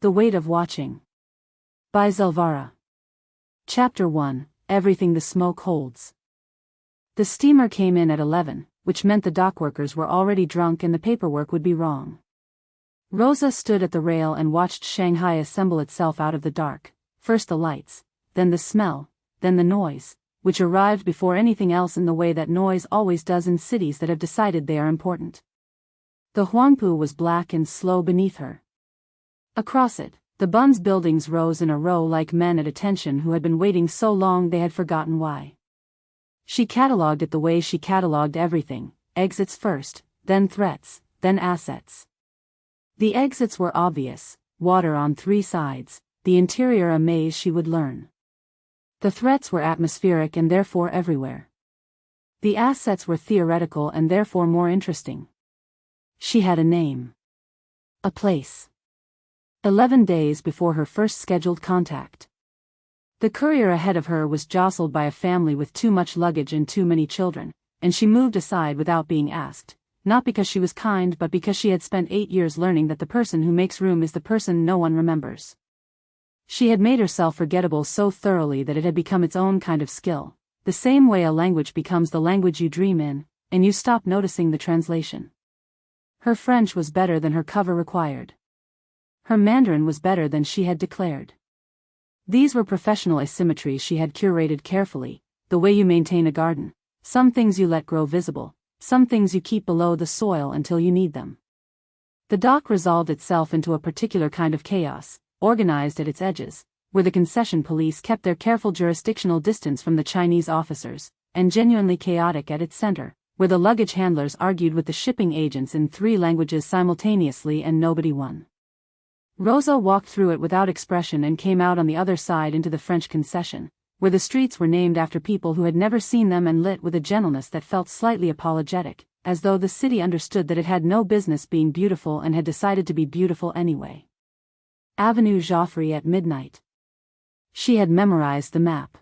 The Weight of Watching. By Zelvara. Chapter 1, Everything the Smoke Holds. The steamer came in at 11, which meant the dockworkers were already drunk and the paperwork would be wrong. Roza stood at the rail and watched Shanghai assemble itself out of the dark, first the lights, then the smell, then the noise, which arrived before anything else in the way that noise always does in cities that have decided they are important. The Huangpu was black and slow beneath her. Across it, the Bun's buildings rose in a row like men at attention who had been waiting so long they had forgotten why. She catalogued it the way she catalogued everything, exits first, then threats, then assets. The exits were obvious, water on 3 sides, the interior a maze she would learn. The threats were atmospheric and therefore everywhere. The assets were theoretical and therefore more interesting. She had a name. A place. 11 days before her first scheduled contact. The courier ahead of her was jostled by a family with too much luggage and too many children, and she moved aside without being asked, not because she was kind but because she had spent 8 years learning that the person who makes room is the person no one remembers. She had made herself forgettable so thoroughly that it had become its own kind of skill, the same way a language becomes the language you dream in, and you stop noticing the translation. Her French was better than her cover required. Her Mandarin was better than she had declared. These were professional asymmetries she had curated carefully, the way you maintain a garden, some things you let grow visible, some things you keep below the soil until you need them. The dock resolved itself into a particular kind of chaos, organized at its edges, where the concession police kept their careful jurisdictional distance from the Chinese officers, and genuinely chaotic at its center, where the luggage handlers argued with the shipping agents in 3 languages simultaneously and nobody won. Roza walked through it without expression and came out on the other side into the French concession, where the streets were named after people who had never seen them and lit with a gentleness that felt slightly apologetic, as though the city understood that it had no business being beautiful and had decided to be beautiful anyway. Avenue Joffre at midnight. She had memorized the map.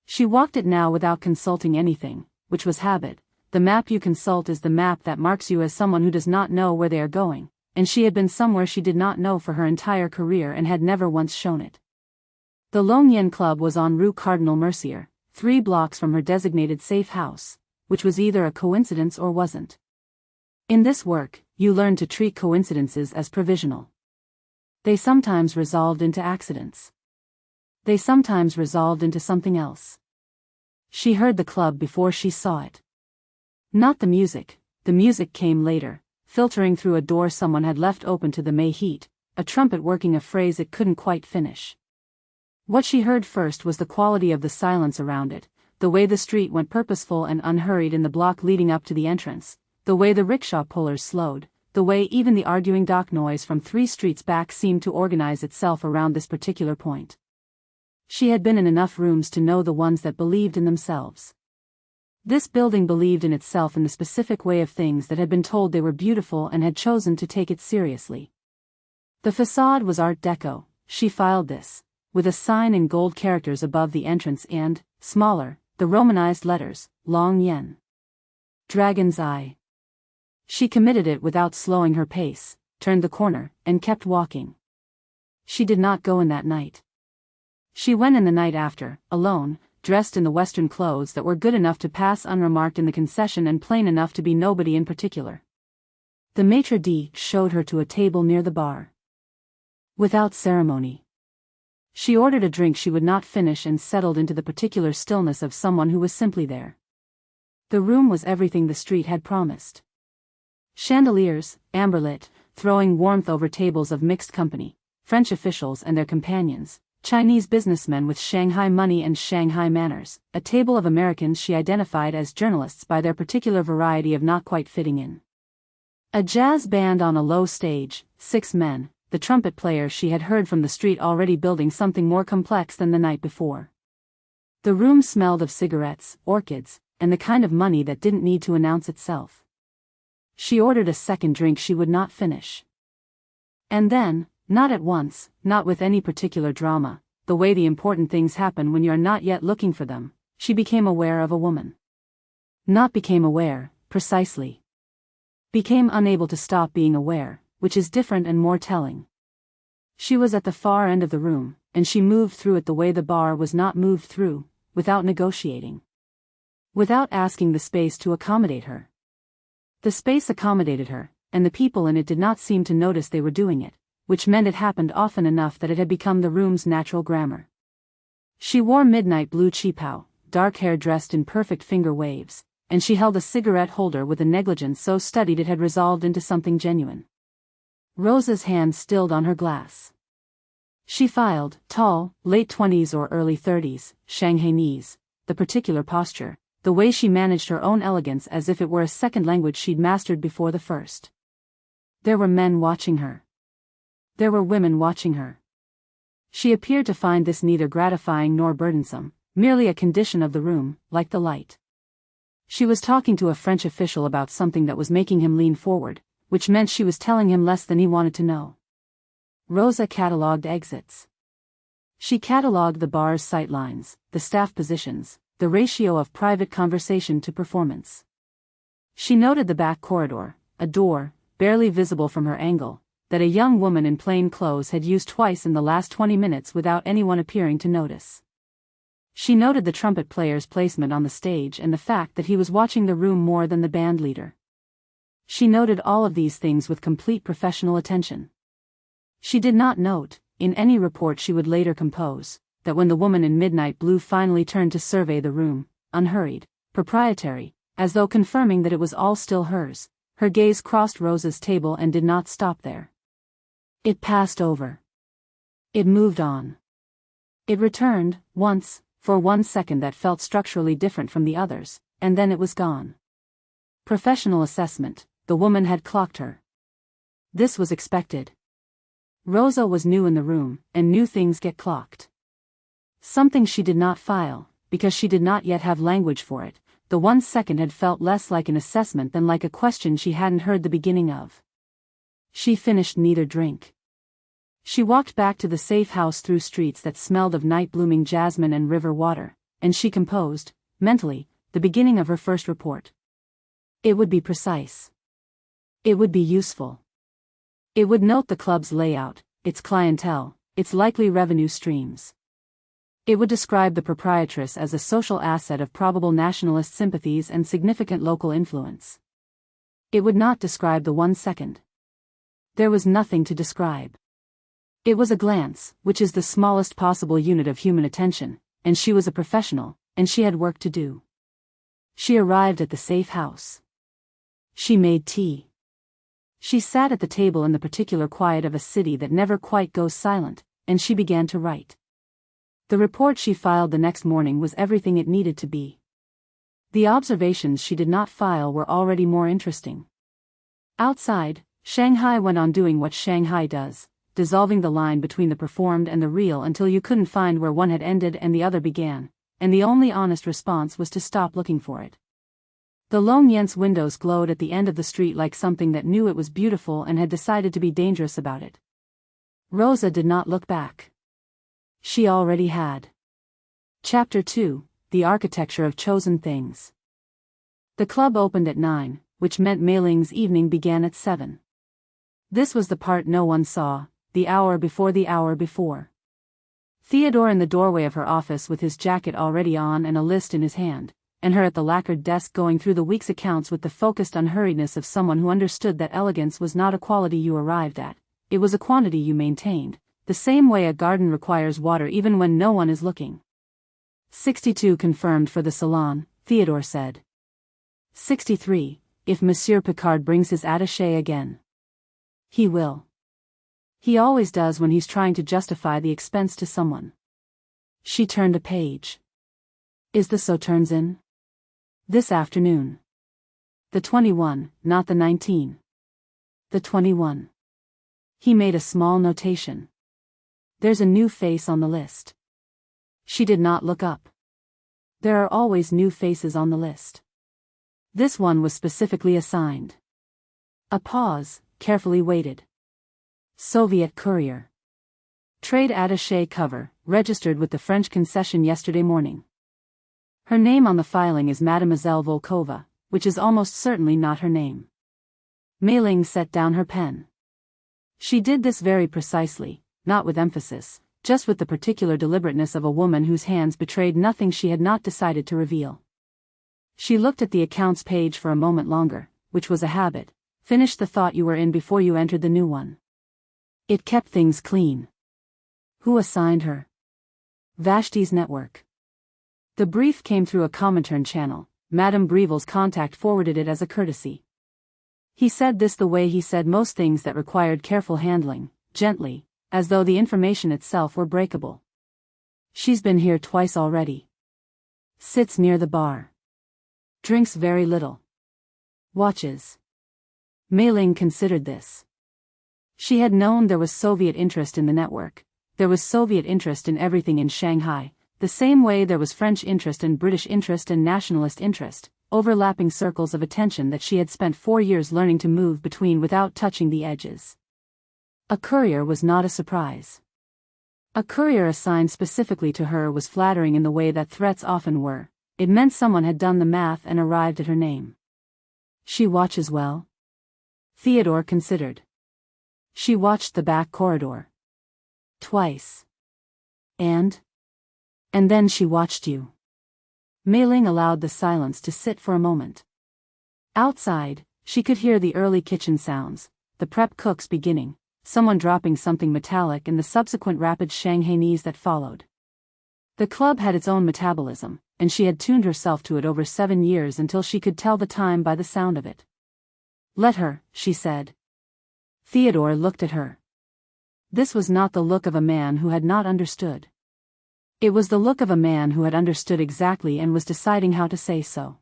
She walked it now without consulting anything, which was habit. The map you consult is the map that marks you as someone who does not know where they are going, and she had been somewhere she did not know for her entire career and had never once shown it. The Lóng Yǎn Club was on Rue Cardinal Mercier, 3 blocks from her designated safe house, which was either a coincidence or wasn't. In this work, you learn to treat coincidences as provisional. They sometimes resolved into accidents. They sometimes resolved into something else. She heard the club before she saw it. Not the music came later, filtering through a door someone had left open to the May heat, a trumpet working a phrase it couldn't quite finish. What she heard first was the quality of the silence around it, the way the street went purposeful and unhurried in the block leading up to the entrance, the way the rickshaw pullers slowed, the way even the arguing dock noise from 3 streets back seemed to organize itself around this particular point. She had been in enough rooms to know the ones that believed in themselves. This building believed in itself in the specific way of things that had been told they were beautiful and had chosen to take it seriously. The facade was Art Deco, she filed this, with a sign in gold characters above the entrance and, smaller, the romanized letters, Lóng Yǎn. Dragon's Eye. She committed it without slowing her pace, turned the corner, and kept walking. She did not go in that night. She went in the night after, alone, dressed in the Western clothes that were good enough to pass unremarked in the concession and plain enough to be nobody in particular. The maitre d' showed her to a table near the bar. Without ceremony. She ordered a drink she would not finish and settled into the particular stillness of someone who was simply there. The room was everything the street had promised. Chandeliers, amberlit, throwing warmth over tables of mixed company, French officials and their companions, Chinese businessmen with Shanghai money and Shanghai manners, a table of Americans she identified as journalists by their particular variety of not quite fitting in. A jazz band on a low stage, 6 men, the trumpet player she had heard from the street already building something more complex than the night before. The room smelled of cigarettes, orchids, and the kind of money that didn't need to announce itself. She ordered a second drink she would not finish. And then, not at once, not with any particular drama, the way the important things happen when you are not yet looking for them, she became aware of a woman. Not became aware, precisely. Became unable to stop being aware, which is different and more telling. She was at the far end of the room, and she moved through it the way the bar was not moved through, without negotiating. Without asking the space to accommodate her. The space accommodated her, and the people in it did not seem to notice they were doing it, which meant it happened often enough that it had become the room's natural grammar. She wore midnight blue cheapao, dark hair dressed in perfect finger waves, and she held a cigarette holder with a negligence so studied it had resolved into something genuine. Roza's hand stilled on her glass. She filed, tall, late 20s or early 30s, Shanghainese, the particular posture, the way she managed her own elegance as if it were a second language she'd mastered before the first. There were men watching her. There were women watching her. She appeared to find this neither gratifying nor burdensome, merely a condition of the room, like the light. She was talking to a French official about something that was making him lean forward, which meant she was telling him less than he wanted to know. Roza catalogued exits. She catalogued the bar's sightlines, the staff positions, the ratio of private conversation to performance. She noted the back corridor, a door, barely visible from her angle, that a young woman in plain clothes had used twice in the last 20 minutes without anyone appearing to notice. She noted the trumpet player's placement on the stage and the fact that he was watching the room more than the band leader. She noted all of these things with complete professional attention. She did not note, in any report she would later compose, that when the woman in midnight blue finally turned to survey the room, unhurried, proprietary, as though confirming that it was all still hers, her gaze crossed Roza's table and did not stop there. It passed over. It moved on. It returned, once, for 1 second that felt structurally different from the others, and then it was gone. Professional assessment, the woman had clocked her. This was expected. Roza was new in the room, and new things get clocked. Something she did not file, because she did not yet have language for it. The 1 second had felt less like an assessment than like a question she hadn't heard the beginning of. She finished neither drink. She walked back to the safe house through streets that smelled of night-blooming jasmine and river water, and she composed, mentally, the beginning of her first report. It would be precise. It would be useful. It would note the club's layout, its clientele, its likely revenue streams. It would describe the proprietress as a social asset of probable nationalist sympathies and significant local influence. It would not describe the 1 second. There was nothing to describe. It was a glance, which is the smallest possible unit of human attention, and she was a professional, and she had work to do. She arrived at the safe house. She made tea. She sat at the table in the particular quiet of a city that never quite goes silent, and she began to write. The report she filed the next morning was everything it needed to be. The observations she did not file were already more interesting. Outside, Shanghai went on doing what Shanghai does, dissolving the line between the performed and the real until you couldn't find where one had ended and the other began, and the only honest response was to stop looking for it. The Lóng Yǎn's windows glowed at the end of the street like something that knew it was beautiful and had decided to be dangerous about it. Roza did not look back. She already had. Chapter 2, The Architecture of Chosen Things. The club opened at 9, which meant Mei-Ling's evening began at 7. This was the part no one saw, the hour before the hour before. Theodore in the doorway of her office with his jacket already on and a list in his hand, and her at the lacquered desk going through the week's accounts with the focused unhurriedness of someone who understood that elegance was not a quality you arrived at, it was a quantity you maintained, the same way a garden requires water even when no one is looking. 62 confirmed for the salon, Theodore said. 63, if Monsieur Picard brings his attaché again. He will. He always does when he's trying to justify the expense to someone. She turned a page. Is the Sauternes in? This afternoon. The 21, not the 19. The 21. He made a small notation. There's a new face on the list. She did not look up. There are always new faces on the list. This one was specifically assigned. A pause, carefully weighted. Soviet courier. Trade attaché cover, registered with the French concession yesterday morning. Her name on the filing is Mademoiselle Volkova, which is almost certainly not her name. Mei-Ling set down her pen. She did this very precisely, not with emphasis, just with the particular deliberateness of a woman whose hands betrayed nothing she had not decided to reveal. She looked at the accounts page for a moment longer, which was a habit. Finish the thought you were in before you entered the new one. It kept things clean. Who assigned her? Vashti's network. The brief came through a Comintern channel. Madame Breville's contact forwarded it as a courtesy. He said this the way he said most things that required careful handling, gently, as though the information itself were breakable. She's been here twice already. Sits near the bar. Drinks very little. Watches. Mei-Ling considered this. She had known there was Soviet interest in the network. There was Soviet interest in everything in Shanghai, the same way there was French interest and British interest and nationalist interest, overlapping circles of attention that she had spent 4 years learning to move between without touching the edges. A courier was not a surprise. A courier assigned specifically to her was flattering in the way that threats often were. It meant someone had done the math and arrived at her name. She watches well? Theodore considered. She watched the back corridor. Twice. And then she watched you. Mei-Ling allowed the silence to sit for a moment. Outside, she could hear the early kitchen sounds, the prep cooks beginning, someone dropping something metallic and the subsequent rapid Shanghainese that followed. The club had its own metabolism, and she had tuned herself to it over 7 years until she could tell the time by the sound of it. Let her, she said. Theodore looked at her. This was not the look of a man who had not understood. It was the look of a man who had understood exactly and was deciding how to say so.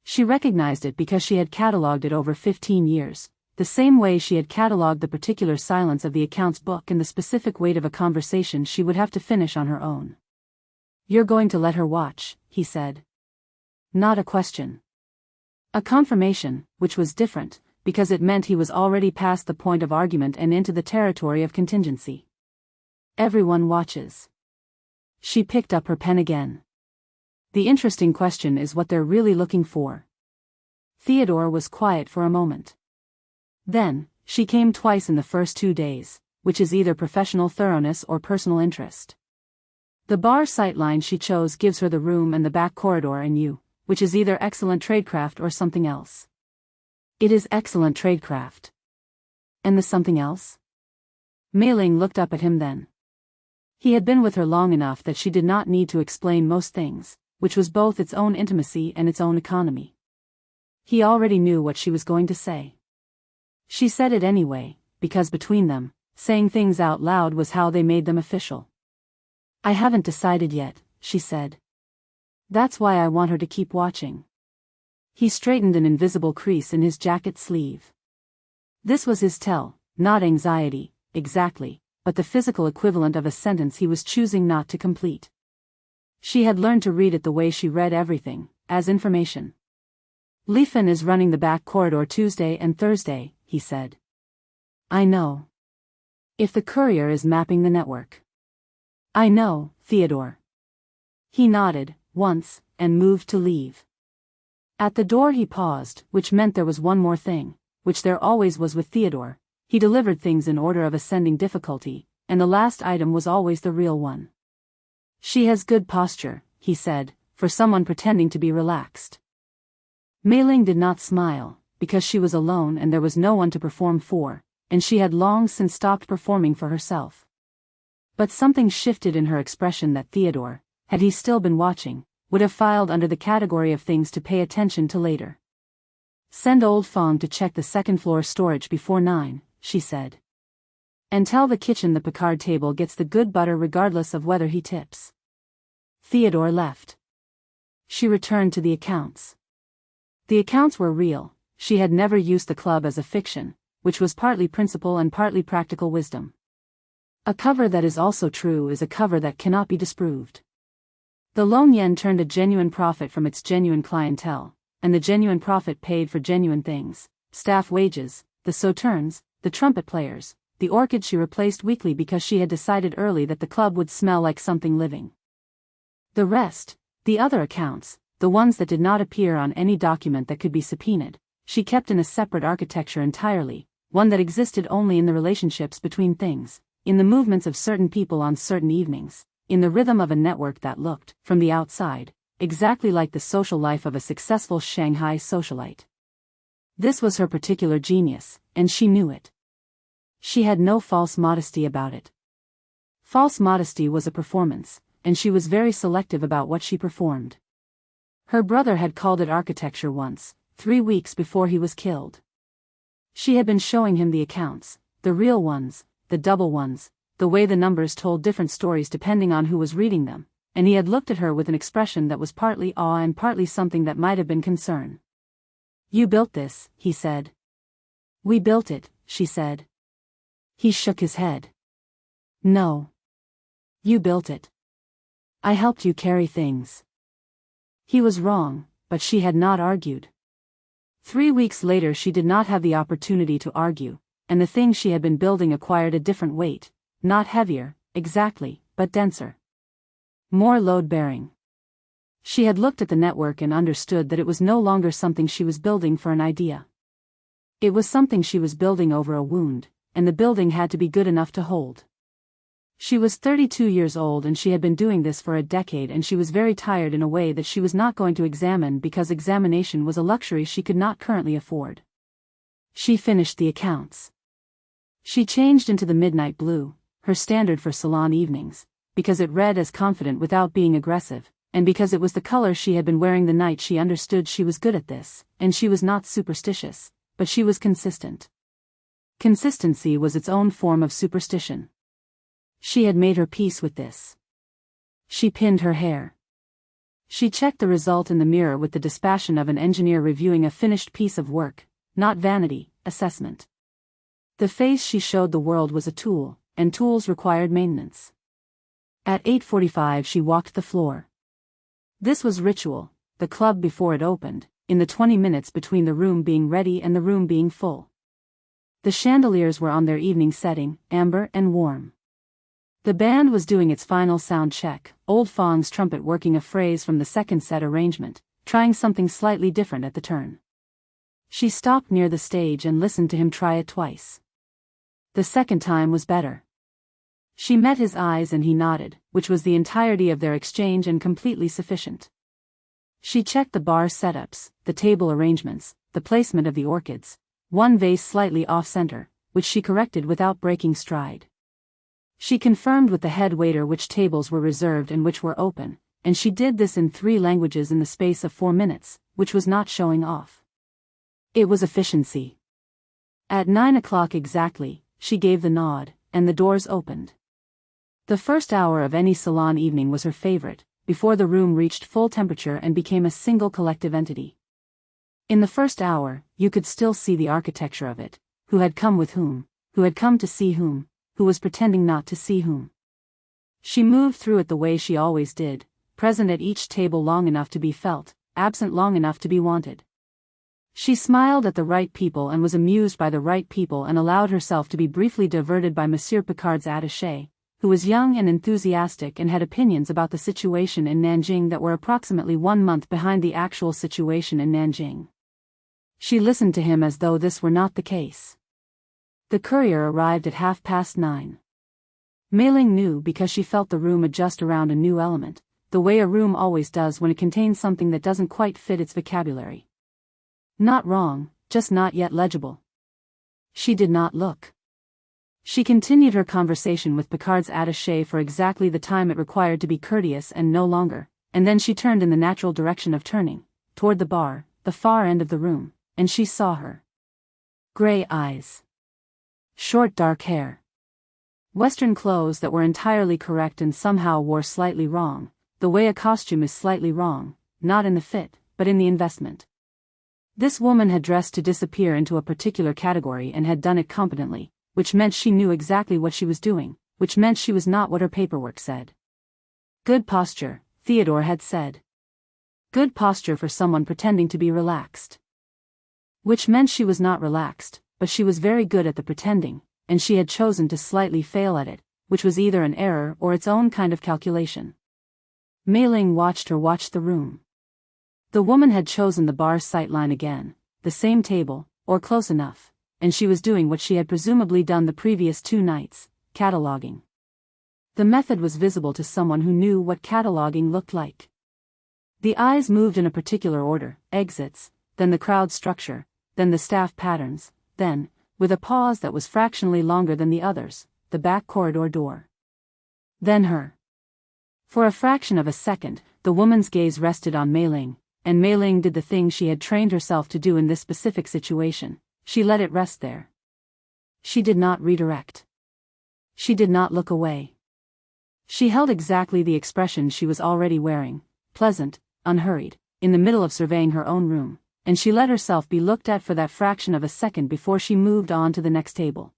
She recognized it because she had catalogued it over 15 years, the same way she had catalogued the particular silence of the accounts book and the specific weight of a conversation she would have to finish on her own. You're going to let her watch, he said. Not a question. A confirmation, which was different, because it meant he was already past the point of argument and into the territory of contingency. Everyone watches. She picked up her pen again. The interesting question is what they're really looking for. Theodore was quiet for a moment. Then, she came twice in the first 2 days, which is either professional thoroughness or personal interest. The bar sightline she chose gives her the room and the back corridor and you, which is either excellent tradecraft or something else. It is excellent tradecraft. And the something else? Mei-Ling looked up at him then. He had been with her long enough that she did not need to explain most things, which was both its own intimacy and its own economy. He already knew what she was going to say. She said it anyway, because between them, saying things out loud was how they made them official. I haven't decided yet, she said. That's why I want her to keep watching. He straightened an invisible crease in his jacket sleeve. This was his tell, not anxiety, exactly, but the physical equivalent of a sentence he was choosing not to complete. She had learned to read it the way she read everything, as information. Leifen is running the back corridor Tuesday and Thursday, he said. I know. If the courier is mapping the network. I know, Theodore. He nodded, once, and moved to leave. At the door he paused, which meant there was one more thing, which there always was with Theodore. He delivered things in order of ascending difficulty, and the last item was always the real one. She has good posture, he said, for someone pretending to be relaxed. Mei-Ling did not smile, because she was alone and there was no one to perform for, and she had long since stopped performing for herself. But something shifted in her expression that Theodore, had he still been watching, would have filed under the category of things to pay attention to later. Send old Fong to check the second-floor storage before 9, she said. And tell the kitchen the Picard table gets the good butter regardless of whether he tips. Theodore left. She returned to the accounts. The accounts were real. She had never used the club as a fiction, which was partly principle and partly practical wisdom. A cover that is also true is a cover that cannot be disproved. The Lóng Yǎn turned a genuine profit from its genuine clientele, and the genuine profit paid for genuine things, staff wages, the sauternes, the trumpet players, the orchid she replaced weekly because she had decided early that the club would smell like something living. The rest, the other accounts, the ones that did not appear on any document that could be subpoenaed, she kept in a separate architecture entirely, one that existed only in the relationships between things, in the movements of certain people on certain evenings, in the rhythm of a network that looked, from the outside, exactly like the social life of a successful Shanghai socialite. This was her particular genius, and she knew it. She had no false modesty about it. False modesty was a performance, and she was very selective about what she performed. Her brother had called it architecture once, 3 weeks before he was killed. She had been showing him the accounts, the real ones, the double ones, the way the numbers told different stories depending on who was reading them, and he had looked at her with an expression that was partly awe and partly something that might have been concern. "You built this," he said. "We built it," she said. He shook his head. "No. You built it. I helped you carry things." He was wrong, but she had not argued. 3 weeks later she did not have the opportunity to argue, and the thing she had been building acquired a different weight, not heavier, exactly, but denser. More load-bearing. She had looked at the network and understood that it was no longer something she was building for an idea. It was something she was building over a wound, and the building had to be good enough to hold. She was 32 years old and she had been doing this for a decade, and she was very tired in a way that she was not going to examine because examination was a luxury she could not currently afford. She finished the accounts. She changed into the midnight blue, her standard for salon evenings, because it read as confident without being aggressive, and because it was the color she had been wearing the night she understood she was good at this, and she was not superstitious, but she was consistent. Consistency was its own form of superstition. She had made her peace with this. She pinned her hair. She checked the result in the mirror with the dispassion of an engineer reviewing a finished piece of work, not vanity, assessment. The face she showed the world was a tool, and tools required maintenance. At 8:45 she walked the floor. This was ritual, the club before it opened, in the 20 minutes between the room being ready and the room being full. The chandeliers were on their evening setting, amber and warm. The band was doing its final sound check, old Fong's trumpet working a phrase from the second set arrangement, trying something slightly different at the turn. She stopped near the stage and listened to him try it twice. The second time was better. She met his eyes and he nodded, which was the entirety of their exchange and completely sufficient. She checked the bar setups, the table arrangements, the placement of the orchids, one vase slightly off-center, which she corrected without breaking stride. She confirmed with the head waiter which tables were reserved and which were open, and she did this in 3 languages in the space of 4 minutes, which was not showing off. It was efficiency. At 9 o'clock exactly, she gave the nod, and the doors opened. The first hour of any salon evening was her favorite, before the room reached full temperature and became a single collective entity. In the first hour, you could still see the architecture of it, who had come with whom, who had come to see whom, who was pretending not to see whom. She moved through it the way she always did, present at each table long enough to be felt, absent long enough to be wanted. She smiled at the right people and was amused by the right people and allowed herself to be briefly diverted by Monsieur Picard's attaché, who was young and enthusiastic and had opinions about the situation in Nanjing that were approximately 1 month behind the actual situation in Nanjing. She listened to him as though this were not the case. The courier arrived at 9:30. Mei-Ling knew because she felt the room adjust around a new element, the way a room always does when it contains something that doesn't quite fit its vocabulary. Not wrong, just not yet legible. She did not look. She continued her conversation with Picard's attaché for exactly the time it required to be courteous and no longer, and then she turned in the natural direction of turning, toward the bar, the far end of the room, and she saw her. Gray eyes. Short dark hair. Western clothes that were entirely correct and somehow wore slightly wrong, the way a costume is slightly wrong, not in the fit, but in the investment. This woman had dressed to disappear into a particular category and had done it competently, which meant she knew exactly what she was doing, which meant she was not what her paperwork said. Good posture, Theodore had said. Good posture for someone pretending to be relaxed. Which meant she was not relaxed, but she was very good at the pretending, and she had chosen to slightly fail at it, which was either an error or its own kind of calculation. Mei-Ling watched her watch the room. The woman had chosen the bar sightline again, the same table, or close enough, and she was doing what she had presumably done the previous 2 nights, cataloging. The method was visible to someone who knew what cataloging looked like. The eyes moved in a particular order: exits, then the crowd structure, then the staff patterns, then, with a pause that was fractionally longer than the others, the back corridor door. Then her. For a fraction of a second, the woman's gaze rested on Mei-Ling, and Mei-Ling did the thing she had trained herself to do in this specific situation. She let it rest there. She did not redirect. She did not look away. She held exactly the expression she was already wearing, pleasant, unhurried, in the middle of surveying her own room, and she let herself be looked at for that fraction of a second before she moved on to the next table.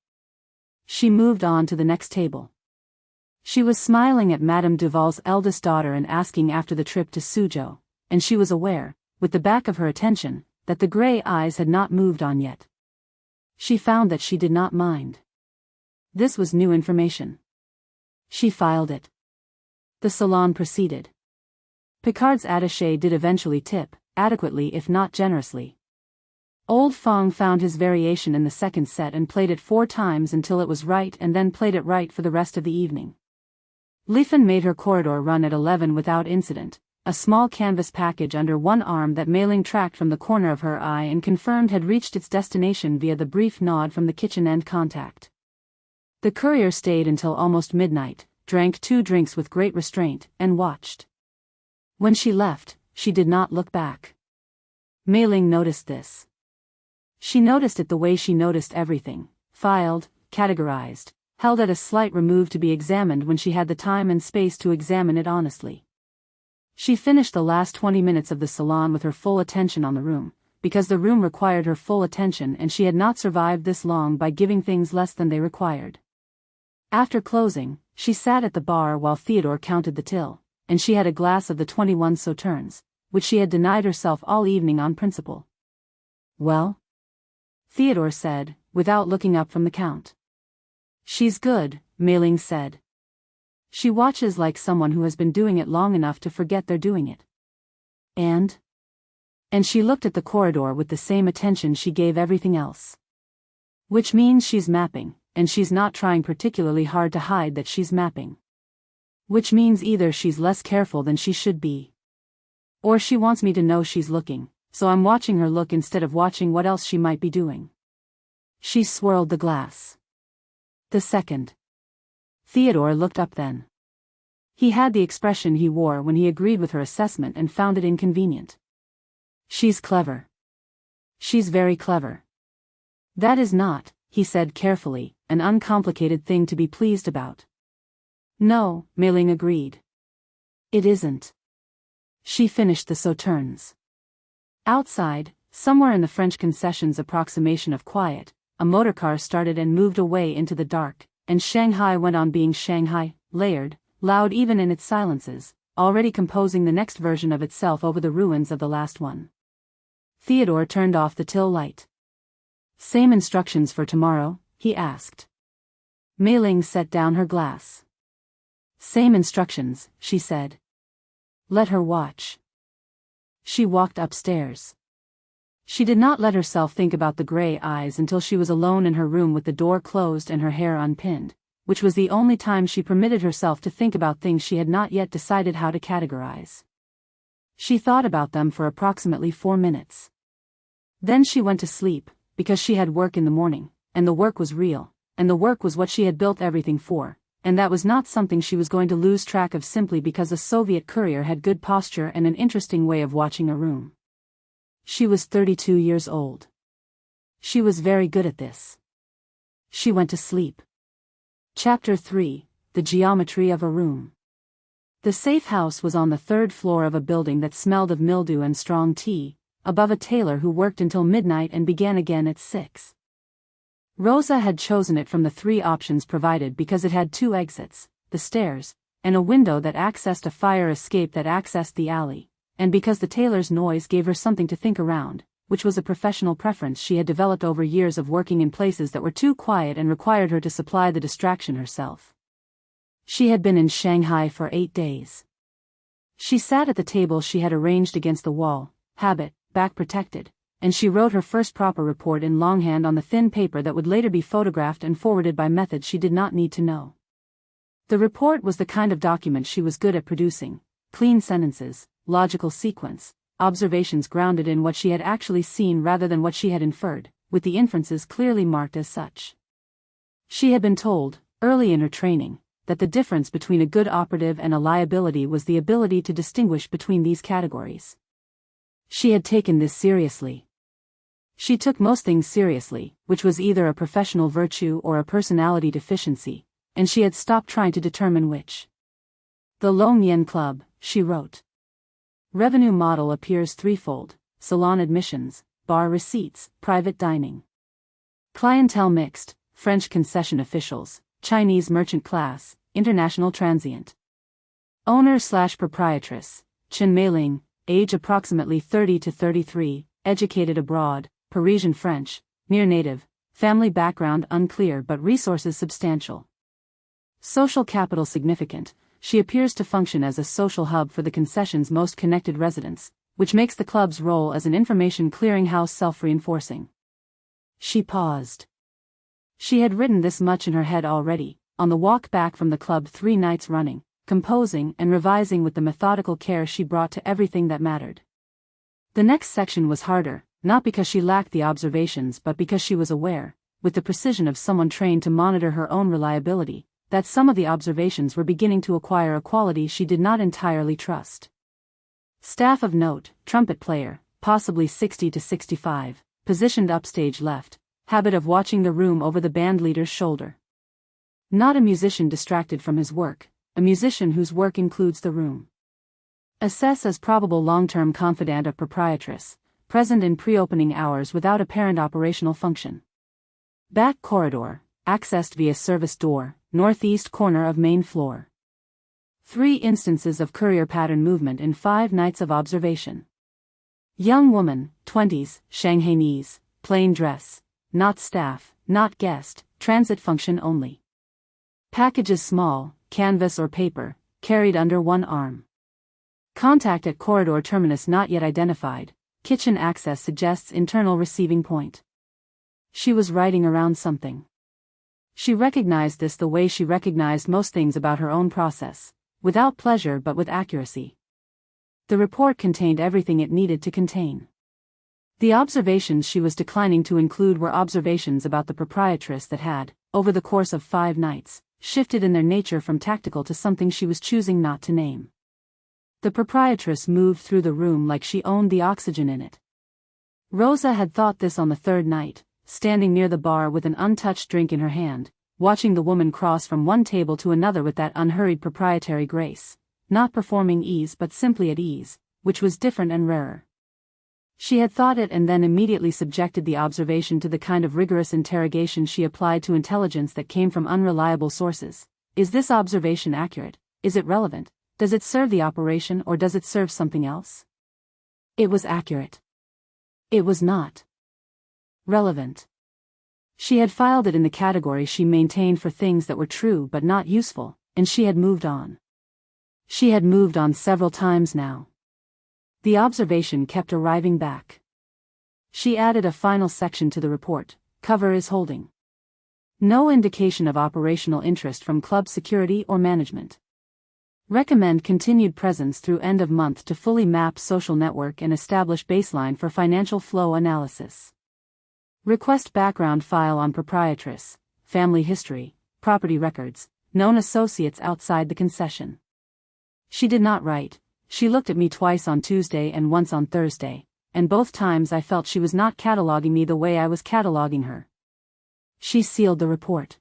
She moved on to the next table. She was smiling at Madame Duval's eldest daughter and asking after the trip to Suzhou, and she was aware, with the back of her attention, that the gray eyes had not moved on yet. She found that she did not mind. This was new information. She filed it. The salon proceeded. Picard's attaché did eventually tip, adequately if not generously. Old Fong found his variation in the second set and played it 4 times until it was right, and then played it right for the rest of the evening. Leifen made her corridor run at 11 without incident, a small canvas package under one arm that Mei-Ling tracked from the corner of her eye and confirmed had reached its destination via the brief nod from the kitchen end contact. The courier stayed until almost midnight, drank 2 drinks with great restraint, and watched. When she left, she did not look back. Mei-Ling noticed this. She noticed it the way she noticed everything: filed, categorized, held at a slight remove to be examined when she had the time and space to examine it honestly. She finished the last 20 minutes of the salon with her full attention on the room, because the room required her full attention, and she had not survived this long by giving things less than they required. After closing, she sat at the bar while Theodore counted the till, and she had a glass of the 21 sauternes, which she had denied herself all evening on principle. "Well?" Theodore said, without looking up from the count. "She's good," Mei-Ling said. "She watches like someone who has been doing it long enough to forget they're doing it. And she looked at the corridor with the same attention she gave everything else. Which means she's mapping, and she's not trying particularly hard to hide that she's mapping. Which means either she's less careful than she should be, or she wants me to know she's looking, so I'm watching her look instead of watching what else she might be doing." She swirled the glass. "The second." Theodore looked up then. He had the expression he wore when he agreed with her assessment and found it inconvenient. "She's clever. She's very clever. That is not," he said carefully, "an uncomplicated thing to be pleased about." "No," Mei-Ling agreed. "It isn't." She finished the sauternes. Outside, somewhere in the French concession's approximation of quiet, a motorcar started and moved away into the dark, and Shanghai went on being Shanghai, layered, loud even in its silences, already composing the next version of itself over the ruins of the last one. Theodore turned off the till light. "Same instructions for tomorrow?" he asked. Mei-Ling set down her glass. "Same instructions," she said. "Let her watch." She walked upstairs. She did not let herself think about the gray eyes until she was alone in her room with the door closed and her hair unpinned, which was the only time she permitted herself to think about things she had not yet decided how to categorize. She thought about them for approximately 4 minutes. Then she went to sleep, because she had work in the morning, and the work was real, and the work was what she had built everything for, and that was not something she was going to lose track of simply because a Soviet courier had good posture and an interesting way of watching a room. She was 32 years old. She was very good at this. She went to sleep. Chapter 3: The Geometry of a Room. The safe house was on the 3rd floor of a building that smelled of mildew and strong tea, above a tailor who worked until midnight and began again at 6. Roza had chosen it from the 3 options provided because it had 2 exits, the stairs, and a window that accessed a fire escape that accessed the alley, and because the tailor's noise gave her something to think around, which was a professional preference she had developed over years of working in places that were too quiet and required her to supply the distraction herself. She had been in Shanghai for 8 days. She sat at the table she had arranged against the wall, habit, back protected, and she wrote her first proper report in longhand on the thin paper that would later be photographed and forwarded by methods she did not need to know. The report was the kind of document she was good at producing: clean sentences, logical sequence, observations grounded in what she had actually seen rather than what she had inferred, with the inferences clearly marked as such. She had been told, early in her training, that the difference between a good operative and a liability was the ability to distinguish between these categories. She had taken this seriously. She took most things seriously, which was either a professional virtue or a personality deficiency, and she had stopped trying to determine which. The Lóng Yǎn Club, she wrote. Revenue model appears threefold: salon admissions, bar receipts, private dining. Clientele mixed: French concession officials, Chinese merchant class, international transient. Owner/proprietress, Chen Mei-Ling, age approximately 30 to 33, educated abroad, Parisian French, near native, family background unclear but resources substantial. Social capital significant, she appears to function as a social hub for the concession's most connected residents, which makes the club's role as an information clearinghouse self-reinforcing. She paused. She had written this much in her head already, on the walk back from the club 3 nights running, composing and revising with the methodical care she brought to everything that mattered. The next section was harder, not because she lacked the observations but because she was aware, with the precision of someone trained to monitor her own reliability, that some of the observations were beginning to acquire a quality she did not entirely trust. Staff of note: trumpet player, possibly 60 to 65, positioned upstage left, habit of watching the room over the band leader's shoulder. Not a musician distracted from his work, a musician whose work includes the room. Assess as probable long-term confidant of proprietress, present in pre-opening hours without apparent operational function. Back corridor, accessed via service door, northeast corner of main floor. 3 instances of courier pattern movement in 5 nights of observation. Young woman, 20s, Shanghainese, plain dress, not staff, not guest, transit function only. Packages small, canvas or paper, carried under one arm. Contact at corridor terminus not yet identified, kitchen access suggests internal receiving point. She was writing around something. She recognized this the way she recognized most things about her own process, without pleasure but with accuracy. The report contained everything it needed to contain. The observations she was declining to include were observations about the proprietress that had, over the course of 5 nights, shifted in their nature from tactical to something she was choosing not to name. The proprietress moved through the room like she owned the oxygen in it. Roza had thought this on the 3rd night, standing near the bar with an untouched drink in her hand, watching the woman cross from one table to another with that unhurried proprietary grace, not performing ease but simply at ease, which was different and rarer. She had thought it and then immediately subjected the observation to the kind of rigorous interrogation she applied to intelligence that came from unreliable sources. Is this observation accurate? Is it relevant? Does it serve the operation or does it serve something else? It was accurate. It was not relevant. She had filed it in the category she maintained for things that were true but not useful, and she had moved on. She had moved on several times now. The observation kept arriving back. She added a final section to the report: cover is holding. No indication of operational interest from club security or management. Recommend continued presence through end of month to fully map social network and establish baseline for financial flow analysis. Request background file on proprietress, family history, property records, known associates outside the concession. She did not write. She looked at me twice on Tuesday and once on Thursday, and both times I felt she was not cataloging me the way I was cataloging her. She sealed the report.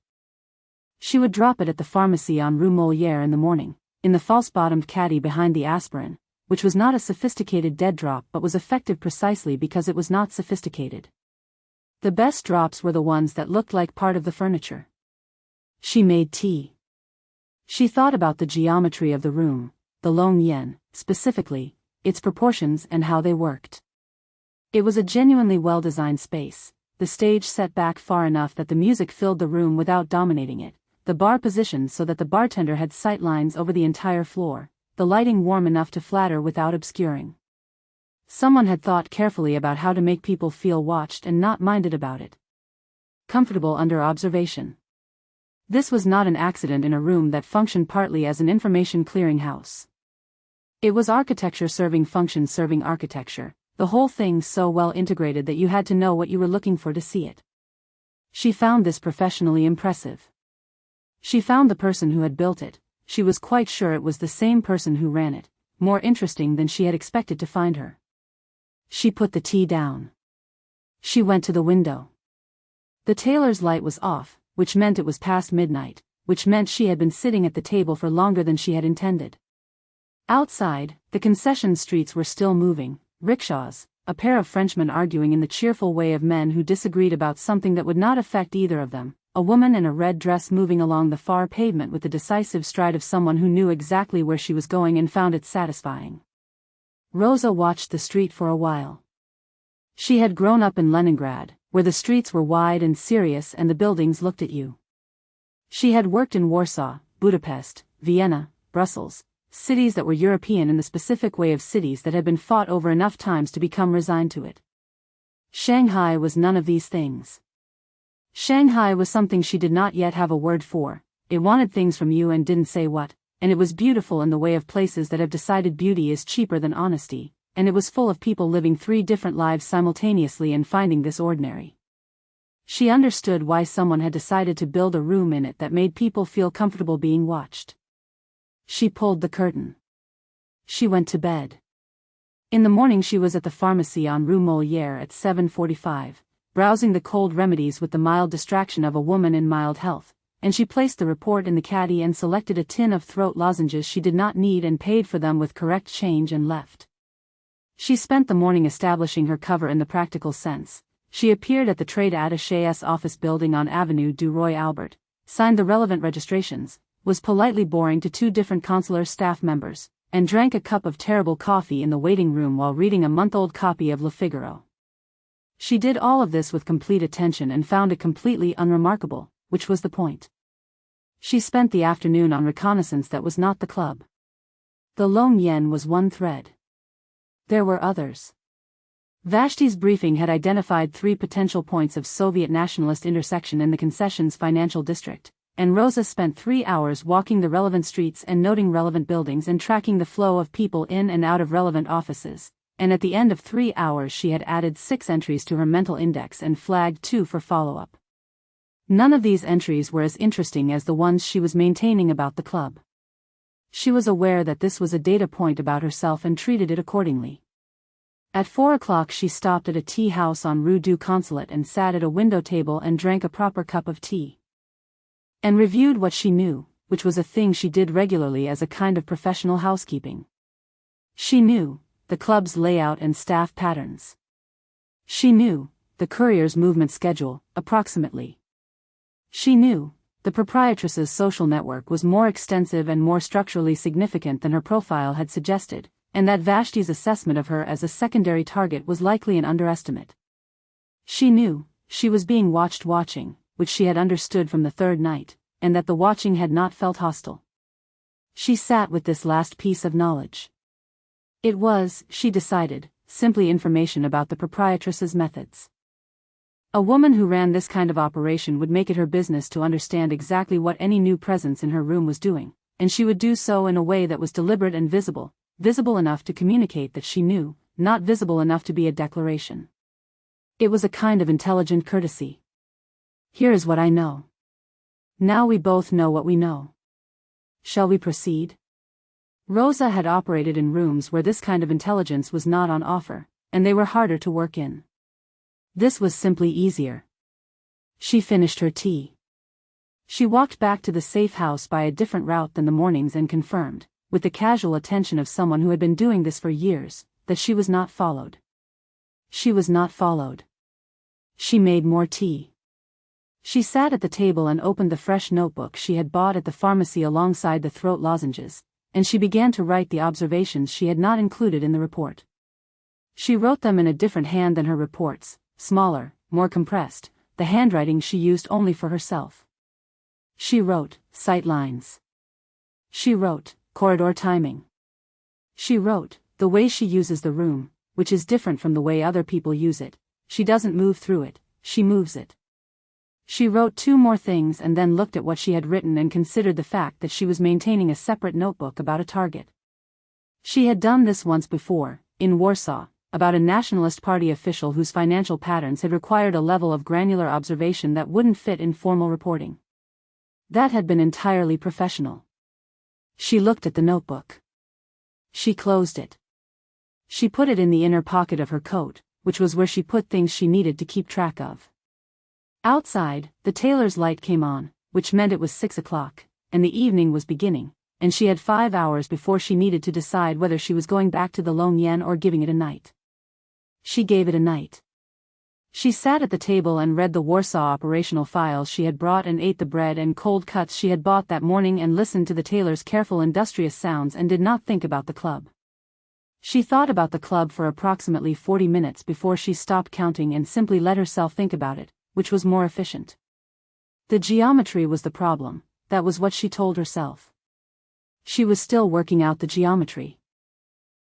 She would drop it at the pharmacy on Rue Molière in the morning, in the false-bottomed caddy behind the aspirin, which was not a sophisticated dead drop but was effective precisely because it was not sophisticated. The best drops were the ones that looked like part of the furniture. She made tea. She thought about the geometry of the room, the Lóng Yǎn, specifically, its proportions and how they worked. It was a genuinely well-designed space, the stage set back far enough that the music filled the room without dominating it, the bar positioned so that the bartender had sight lines over the entire floor, the lighting warm enough to flatter without obscuring. Someone had thought carefully about how to make people feel watched and not minded about it. Comfortable under observation. This was not an accident in a room that functioned partly as an information clearinghouse. It was architecture serving function serving architecture, the whole thing so well integrated that you had to know what you were looking for to see it. She found this professionally impressive. She found the person who had built it. She was quite sure it was the same person who ran it, more interesting than she had expected to find her. She put the tea down. She went to the window. The tailor's light was off, which meant it was past midnight, which meant she had been sitting at the table for longer than she had intended. Outside, the concession streets were still moving, rickshaws, a pair of Frenchmen arguing in the cheerful way of men who disagreed about something that would not affect either of them, a woman in a red dress moving along the far pavement with the decisive stride of someone who knew exactly where she was going and found it satisfying. Roza watched the street for a while. She had grown up in Leningrad, where the streets were wide and serious and the buildings looked at you. She had worked in Warsaw, Budapest, Vienna, Brussels, cities that were European in the specific way of cities that had been fought over enough times to become resigned to it. Shanghai was none of these things. Shanghai was something she did not yet have a word for. It wanted things from you and didn't say what, and it was beautiful in the way of places that have decided beauty is cheaper than honesty, and it was full of people living 3 different lives simultaneously and finding this ordinary. She understood why someone had decided to build a room in it that made people feel comfortable being watched. She pulled the curtain. She went to bed. In the morning she was at the pharmacy on Rue Molière at 7:45, browsing the cold remedies with the mild distraction of a woman in mild health, and she placed the report in the caddy and selected a tin of throat lozenges she did not need and paid for them with correct change and left. She spent the morning establishing her cover in the practical sense. She appeared at the trade attaché's office building on Avenue du Roi Albert, signed the relevant registrations, was politely boring to 2 different consular staff members, and drank a cup of terrible coffee in the waiting room while reading a month-old copy of Le Figaro. She did all of this with complete attention and found it completely unremarkable, which was the point. She spent the afternoon on reconnaissance that was not the club. The Lóng Yǎn was one thread. There were others. Vashti's briefing had identified 3 potential points of Soviet nationalist intersection in the concessions financial district, and Roza spent 3 hours walking the relevant streets and noting relevant buildings and tracking the flow of people in and out of relevant offices, and at the end of 3 hours she had added 6 entries to her mental index and flagged 2 for follow-up. None of these entries were as interesting as the ones she was maintaining about the club. She was aware that this was a data point about herself and treated it accordingly. At 4 o'clock she stopped at a tea house on Rue du Consulate and sat at a window table and drank a proper cup of tea. And reviewed what she knew, which was a thing she did regularly as a kind of professional housekeeping. She knew the club's layout and staff patterns. She knew the courier's movement schedule, approximately. She knew the proprietress's social network was more extensive and more structurally significant than her profile had suggested, and that Vashti's assessment of her as a secondary target was likely an underestimate. She knew she was being watching, which she had understood from the 3rd night, and that the watching had not felt hostile. She sat with this last piece of knowledge. It was, she decided, simply information about the proprietress's methods. A woman who ran this kind of operation would make it her business to understand exactly what any new presence in her room was doing, and she would do so in a way that was deliberate and visible enough to communicate that she knew, not visible enough to be a declaration. It was a kind of intelligent courtesy. Here is what I know. Now we both know what we know. Shall we proceed? Roza had operated in rooms where this kind of intelligence was not on offer, and they were harder to work in. This was simply easier. She finished her tea. She walked back to the safe house by a different route than the mornings and confirmed, with the casual attention of someone who had been doing this for years, that she was not followed. She was not followed. She made more tea. She sat at the table and opened the fresh notebook she had bought at the pharmacy alongside the throat lozenges, and she began to write the observations she had not included in the report. She wrote them in a different hand than her reports, smaller, more compressed, the handwriting she used only for herself. She wrote sight lines. She wrote corridor timing. She wrote the way she uses the room, which is different from the way other people use it. She doesn't move through it, she moves it. She wrote 2 more things and then looked at what she had written and considered the fact that she was maintaining a separate notebook about a target. She had done this once before, in Warsaw, about a Nationalist Party official whose financial patterns had required a level of granular observation that wouldn't fit in formal reporting. That had been entirely professional. She looked at the notebook. She closed it. She put it in the inner pocket of her coat, which was where she put things she needed to keep track of. Outside, the tailor's light came on, which meant it was 6 o'clock, and the evening was beginning, and she had 5 hours before she needed to decide whether she was going back to the Lóng Yǎn or giving it a night. She gave it a night. She sat at the table and read the Warsaw operational files she had brought and ate the bread and cold cuts she had bought that morning and listened to the tailor's careful industrious sounds and did not think about the club. She thought about the club for approximately 40 minutes before she stopped counting and simply let herself think about it, which was more efficient. The geometry was the problem, that was what she told herself. She was still working out the geometry.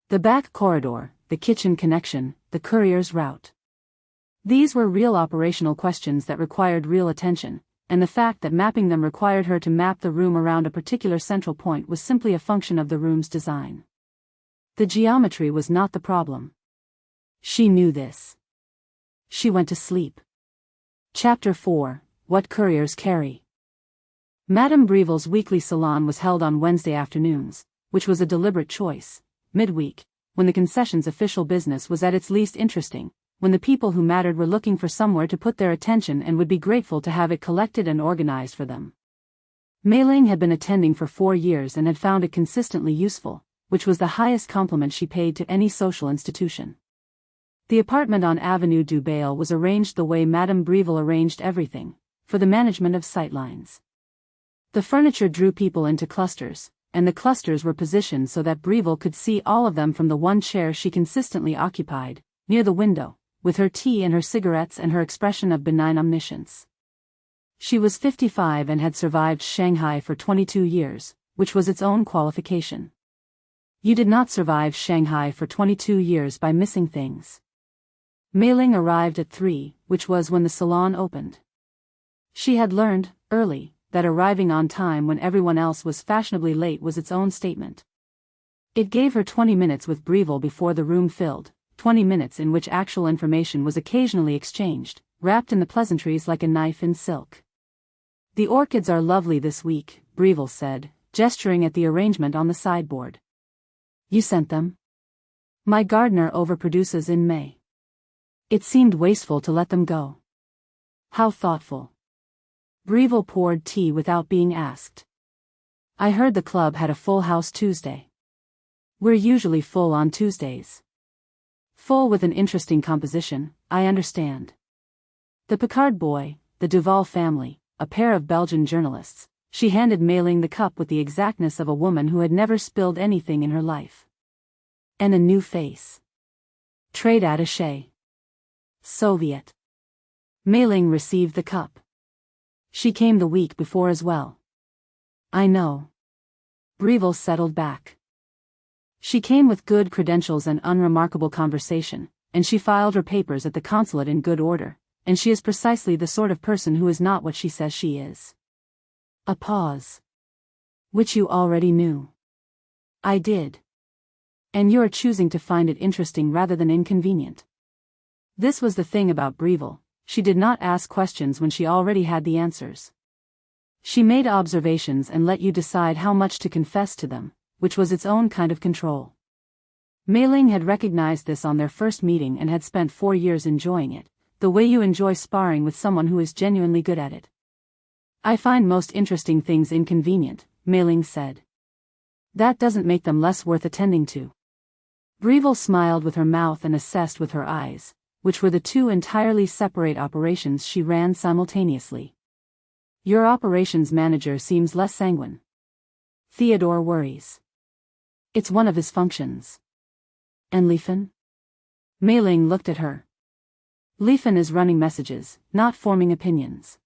The back corridor, the kitchen connection, the courier's route. These were real operational questions that required real attention, and the fact that mapping them required her to map the room around a particular central point was simply a function of the room's design. The geometry was not the problem. She knew this. She went to sleep. Chapter 4, What Couriers Carry. Madame Breville's weekly salon was held on Wednesday afternoons, which was a deliberate choice, midweek, when the concessions official business was at its least interesting, when the people who mattered were looking for somewhere to put their attention and would be grateful to have it collected and organized for them. Mei-Ling had been attending for 4 years and had found it consistently useful, which was the highest compliment she paid to any social institution. The apartment on Avenue du Bail was arranged the way Madame Breville arranged everything, for the management of sightlines. The furniture drew people into clusters, and the clusters were positioned so that Breville could see all of them from the one chair she consistently occupied, near the window, with her tea and her cigarettes and her expression of benign omniscience. She was 55 and had survived Shanghai for 22 years, which was its own qualification. You did not survive Shanghai for 22 years by missing things. Mei-Ling arrived at 3, which was when the salon opened. She had learned, early, that arriving on time when everyone else was fashionably late was its own statement. It gave her 20 minutes with Breville before the room filled, 20 minutes in which actual information was occasionally exchanged, wrapped in the pleasantries like a knife in silk. The orchids are lovely this week, Breville said, gesturing at the arrangement on the sideboard. You sent them? My gardener overproduces in May. It seemed wasteful to let them go. How thoughtful. Breville poured tea without being asked. I heard the club had a full house Tuesday. We're usually full on Tuesdays. Full with an interesting composition, I understand. The Picard boy, the Duval family, a pair of Belgian journalists. She handed Mei-Ling the cup with the exactness of a woman who had never spilled anything in her life. And a new face. Trade attaché. Soviet. Mei-Ling received the cup. She came the week before as well. I know. Breville settled back. She came with good credentials and unremarkable conversation, and she filed her papers at the consulate in good order, and she is precisely the sort of person who is not what she says she is. A pause. Which you already knew. I did. And you're choosing to find it interesting rather than inconvenient. This was the thing about Breville, she did not ask questions when she already had the answers. She made observations and let you decide how much to confess to them, which was its own kind of control. Mei-Ling had recognized this on their first meeting and had spent 4 years enjoying it, the way you enjoy sparring with someone who is genuinely good at it. I find most interesting things inconvenient, Mei-Ling said. That doesn't make them less worth attending to. Breville smiled with her mouth and assessed with her eyes, which were the 2 entirely separate operations she ran simultaneously. Your operations manager seems less sanguine. Theodore worries. It's one of his functions. And Leifen? Mei-Ling looked at her. Leifen is running messages, not forming opinions.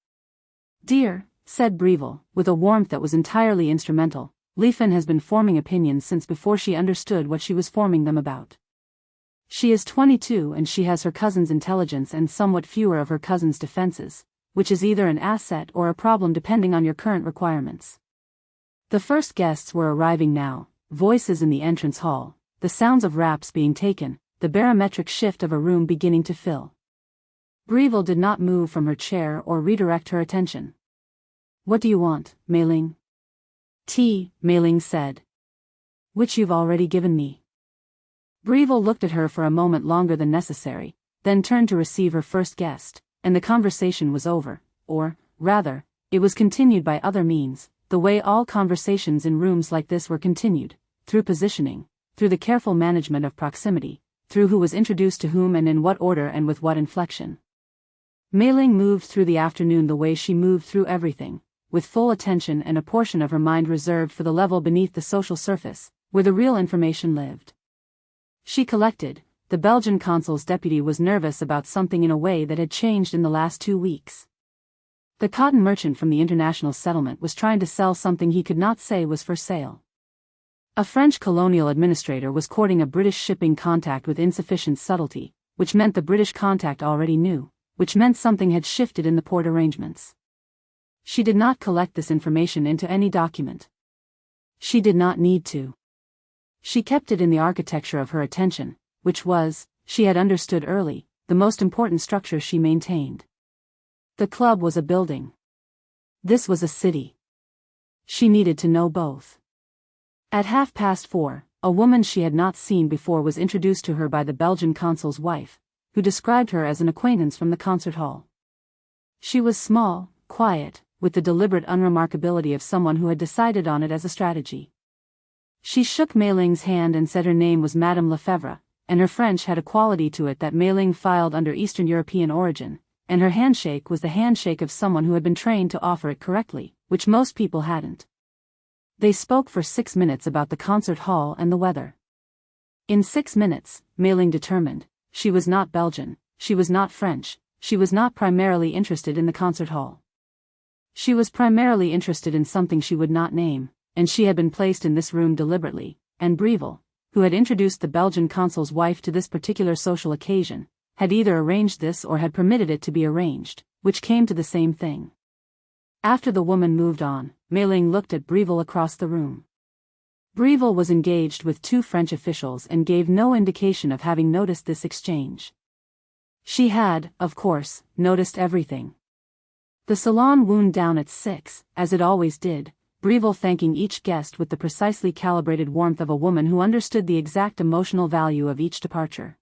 Dear, said Breville, with a warmth that was entirely instrumental, Leifen has been forming opinions since before she understood what she was forming them about. She is 22 and she has her cousin's intelligence and somewhat fewer of her cousin's defenses, which is either an asset or a problem depending on your current requirements. The first guests were arriving now, voices in the entrance hall, the sounds of wraps being taken, the barometric shift of a room beginning to fill. Breville did not move from her chair or redirect her attention. "What do you want, Mei-Ling?" "Tea," Mei-Ling said. "Which you've already given me." Breville looked at her for a moment longer than necessary, then turned to receive her first guest, and the conversation was over, or, rather, it was continued by other means, the way all conversations in rooms like this were continued, through positioning, through the careful management of proximity, through who was introduced to whom and in what order and with what inflection. Mei-Ling moved through the afternoon the way she moved through everything, with full attention and a portion of her mind reserved for the level beneath the social surface, where the real information lived. She collected. The Belgian consul's deputy was nervous about something in a way that had changed in the last 2 weeks. The cotton merchant from the international settlement was trying to sell something he could not say was for sale. A French colonial administrator was courting a British shipping contact with insufficient subtlety, which meant the British contact already knew, which meant something had shifted in the port arrangements. She did not collect this information into any document. She did not need to. She kept it in the architecture of her attention, which was, she had understood early, the most important structure she maintained. The club was a building. This was a city. She needed to know both. At 4:30, a woman she had not seen before was introduced to her by the Belgian consul's wife, who described her as an acquaintance from the concert hall. She was small, quiet, with the deliberate unremarkability of someone who had decided on it as a strategy. She shook Mei-Ling's hand and said her name was Madame Lefebvre, and her French had a quality to it that Mei-Ling filed under Eastern European origin, and her handshake was the handshake of someone who had been trained to offer it correctly, which most people hadn't. They spoke for 6 minutes about the concert hall and the weather. In 6 minutes, Mei-Ling determined, she was not Belgian, she was not French, she was not primarily interested in the concert hall. She was primarily interested in something she would not name, and she had been placed in this room deliberately, and Breville, who had introduced the Belgian consul's wife to this particular social occasion, had either arranged this or had permitted it to be arranged, which came to the same thing. After the woman moved on, Mei-Ling looked at Breville across the room. Breville was engaged with 2 French officials and gave no indication of having noticed this exchange. She had, of course, noticed everything. The salon wound down at 6, as it always did, Breville thanking each guest with the precisely calibrated warmth of a woman who understood the exact emotional value of each departure.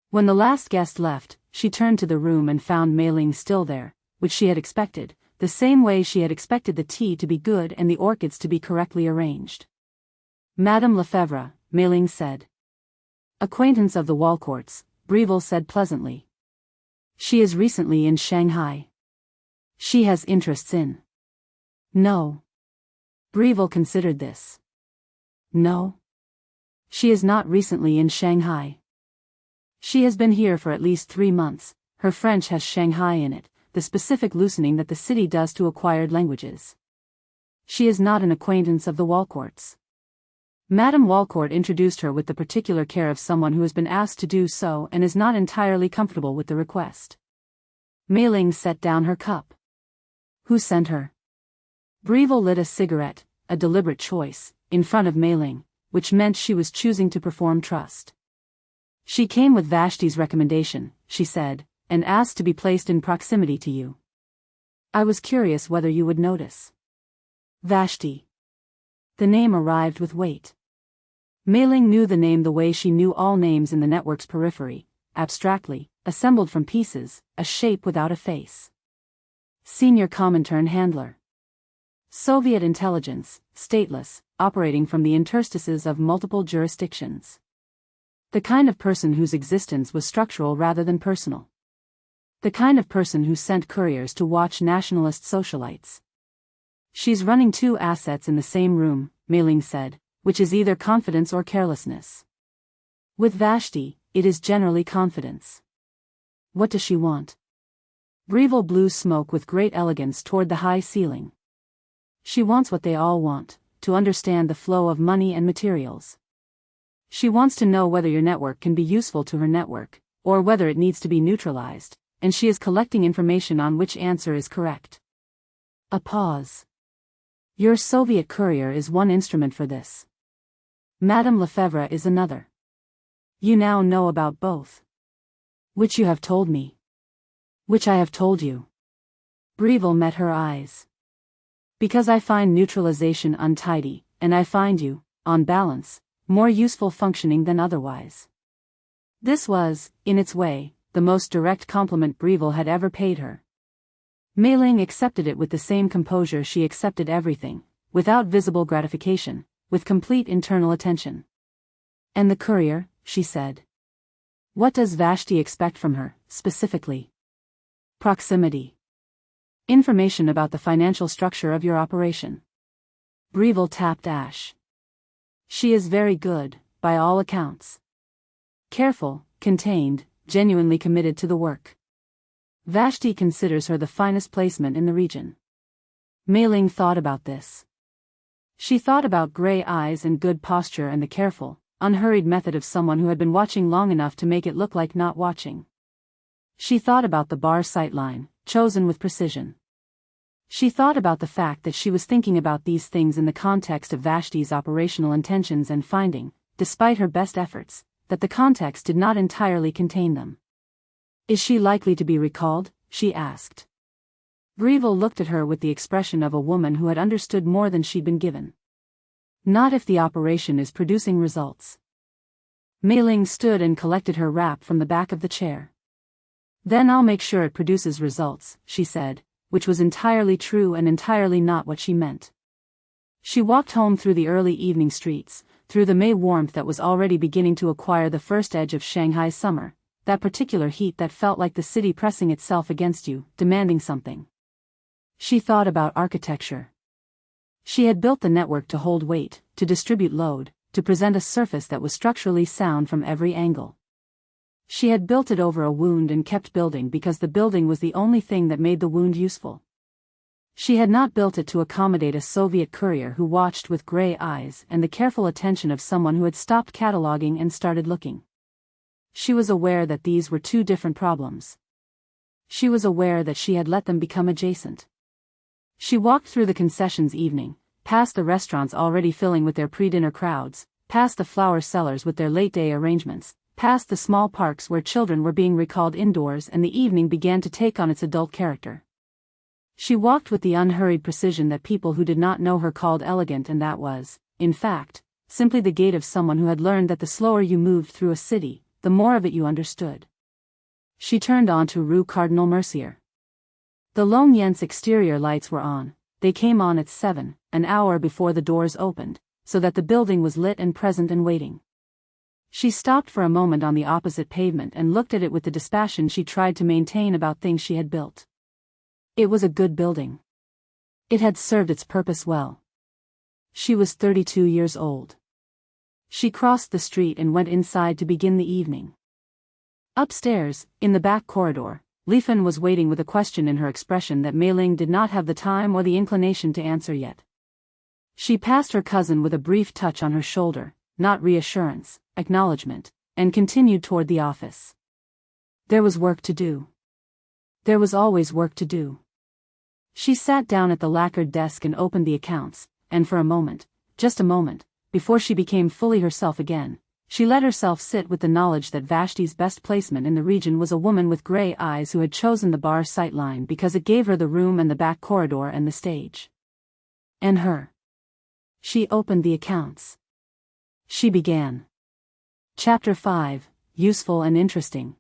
When the last guest left, she turned to the room and found Mei-Ling still there, which she had expected, the same way she had expected the tea to be good and the orchids to be correctly arranged. "Madame Lefebvre," Mei-Ling said. "Acquaintance of the Walcourts," Breville said pleasantly. "She is recently in Shanghai. She has interests in—" "No." Breville considered this. "No. She is not recently in Shanghai. She has been here for at least 3 months, her French has Shanghai in it, the specific loosening that the city does to acquired languages. She is not an acquaintance of the Walcourts. Madame Walcourt introduced her with the particular care of someone who has been asked to do so and is not entirely comfortable with the request." Mei-Ling set down her cup. "Who sent her?" Breville lit a cigarette, a deliberate choice, in front of Mei-Ling, which meant she was choosing to perform trust. "She came with Vashti's recommendation," she said, "and asked to be placed in proximity to you. I was curious whether you would notice." Vashti. The name arrived with weight. Mei-Ling knew the name the way she knew all names in the network's periphery, abstractly, assembled from pieces, a shape without a face. Senior Comintern handler. Soviet intelligence, stateless, operating from the interstices of multiple jurisdictions. The kind of person whose existence was structural rather than personal. The kind of person who sent couriers to watch nationalist socialites. "She's running 2 assets in the same room," Mei-Ling said, "which is either confidence or carelessness. With Vashti, it is generally confidence." "What does she want?" Breville blew smoke with great elegance toward the high ceiling. "She wants what they all want, to understand the flow of money and materials. She wants to know whether your network can be useful to her network, or whether it needs to be neutralized, and she is collecting information on which answer is correct. A pause. Your Soviet courier is one instrument for this. Madame Lefebvre is another. You now know about both. Which you have told me. Which I have told you. Breville met her eyes. Because I find neutralization untidy, and I find you, on balance, more useful functioning than otherwise. This was, in its way, the most direct compliment Breville had ever paid her. Mei-Ling accepted it with the same composure she accepted everything, without visible gratification, with complete internal attention. And the courier, she said. What does Vashti expect from her, specifically? Proximity. Information about the financial structure of your operation. Breville tapped Ash. She is very good, by all accounts. Careful, contained, genuinely committed to the work. Vashti considers her the finest placement in the region. Mei-Ling thought about this. She thought about gray eyes and good posture and the careful, unhurried method of someone who had been watching long enough to make it look like not watching. She thought about the bar sightline, chosen with precision. She thought about the fact that she was thinking about these things in the context of Vashti's operational intentions and finding, despite her best efforts, that the context did not entirely contain them. Is she likely to be recalled? She asked. Breville looked at her with the expression of a woman who had understood more than she'd been given. Not if the operation is producing results. Mei-Ling stood and collected her wrap from the back of the chair. Then I'll make sure it produces results, she said, which was entirely true and entirely not what she meant. She walked home through the early evening streets, through the May warmth that was already beginning to acquire the first edge of Shanghai summer, that particular heat that felt like the city pressing itself against you, demanding something. She thought about architecture. She had built the network to hold weight, to distribute load, to present a surface that was structurally sound from every angle. She had built it over a wound and kept building because the building was the only thing that made the wound useful. She had not built it to accommodate a Soviet courier who watched with gray eyes and the careful attention of someone who had stopped cataloging and started looking. She was aware that these were two different problems. She was aware that she had let them become adjacent. She walked through the concessions evening, past the restaurants already filling with their pre-dinner crowds, past the flower sellers with their late-day arrangements, past the small parks where children were being recalled indoors and the evening began to take on its adult character. She walked with the unhurried precision that people who did not know her called elegant, and that was, in fact, simply the gait of someone who had learned that the slower you moved through a city, the more of it you understood. She turned onto Rue Cardinal Mercier. The Lóng Yǎn's exterior lights were on. They came on at 7, an hour before the doors opened, so that the building was lit and present and waiting. She stopped for a moment on the opposite pavement and looked at it with the dispassion she tried to maintain about things she had built. It was a good building. It had served its purpose well. She was 32 years old. She crossed the street and went inside to begin the evening. Upstairs, in the back corridor, Leifen was waiting with a question in her expression that Mei-Ling did not have the time or the inclination to answer yet. She passed her cousin with a brief touch on her shoulder, not reassurance, acknowledgement, and continued toward the office. There was work to do. There was always work to do. She sat down at the lacquered desk and opened the accounts, and for a moment, just a moment, before she became fully herself again, she let herself sit with the knowledge that Vashti's best placement in the region was a woman with gray eyes who had chosen the bar sightline because it gave her the room and the back corridor and the stage. And her. She opened the accounts. She began. Chapter 5, Useful and Interesting.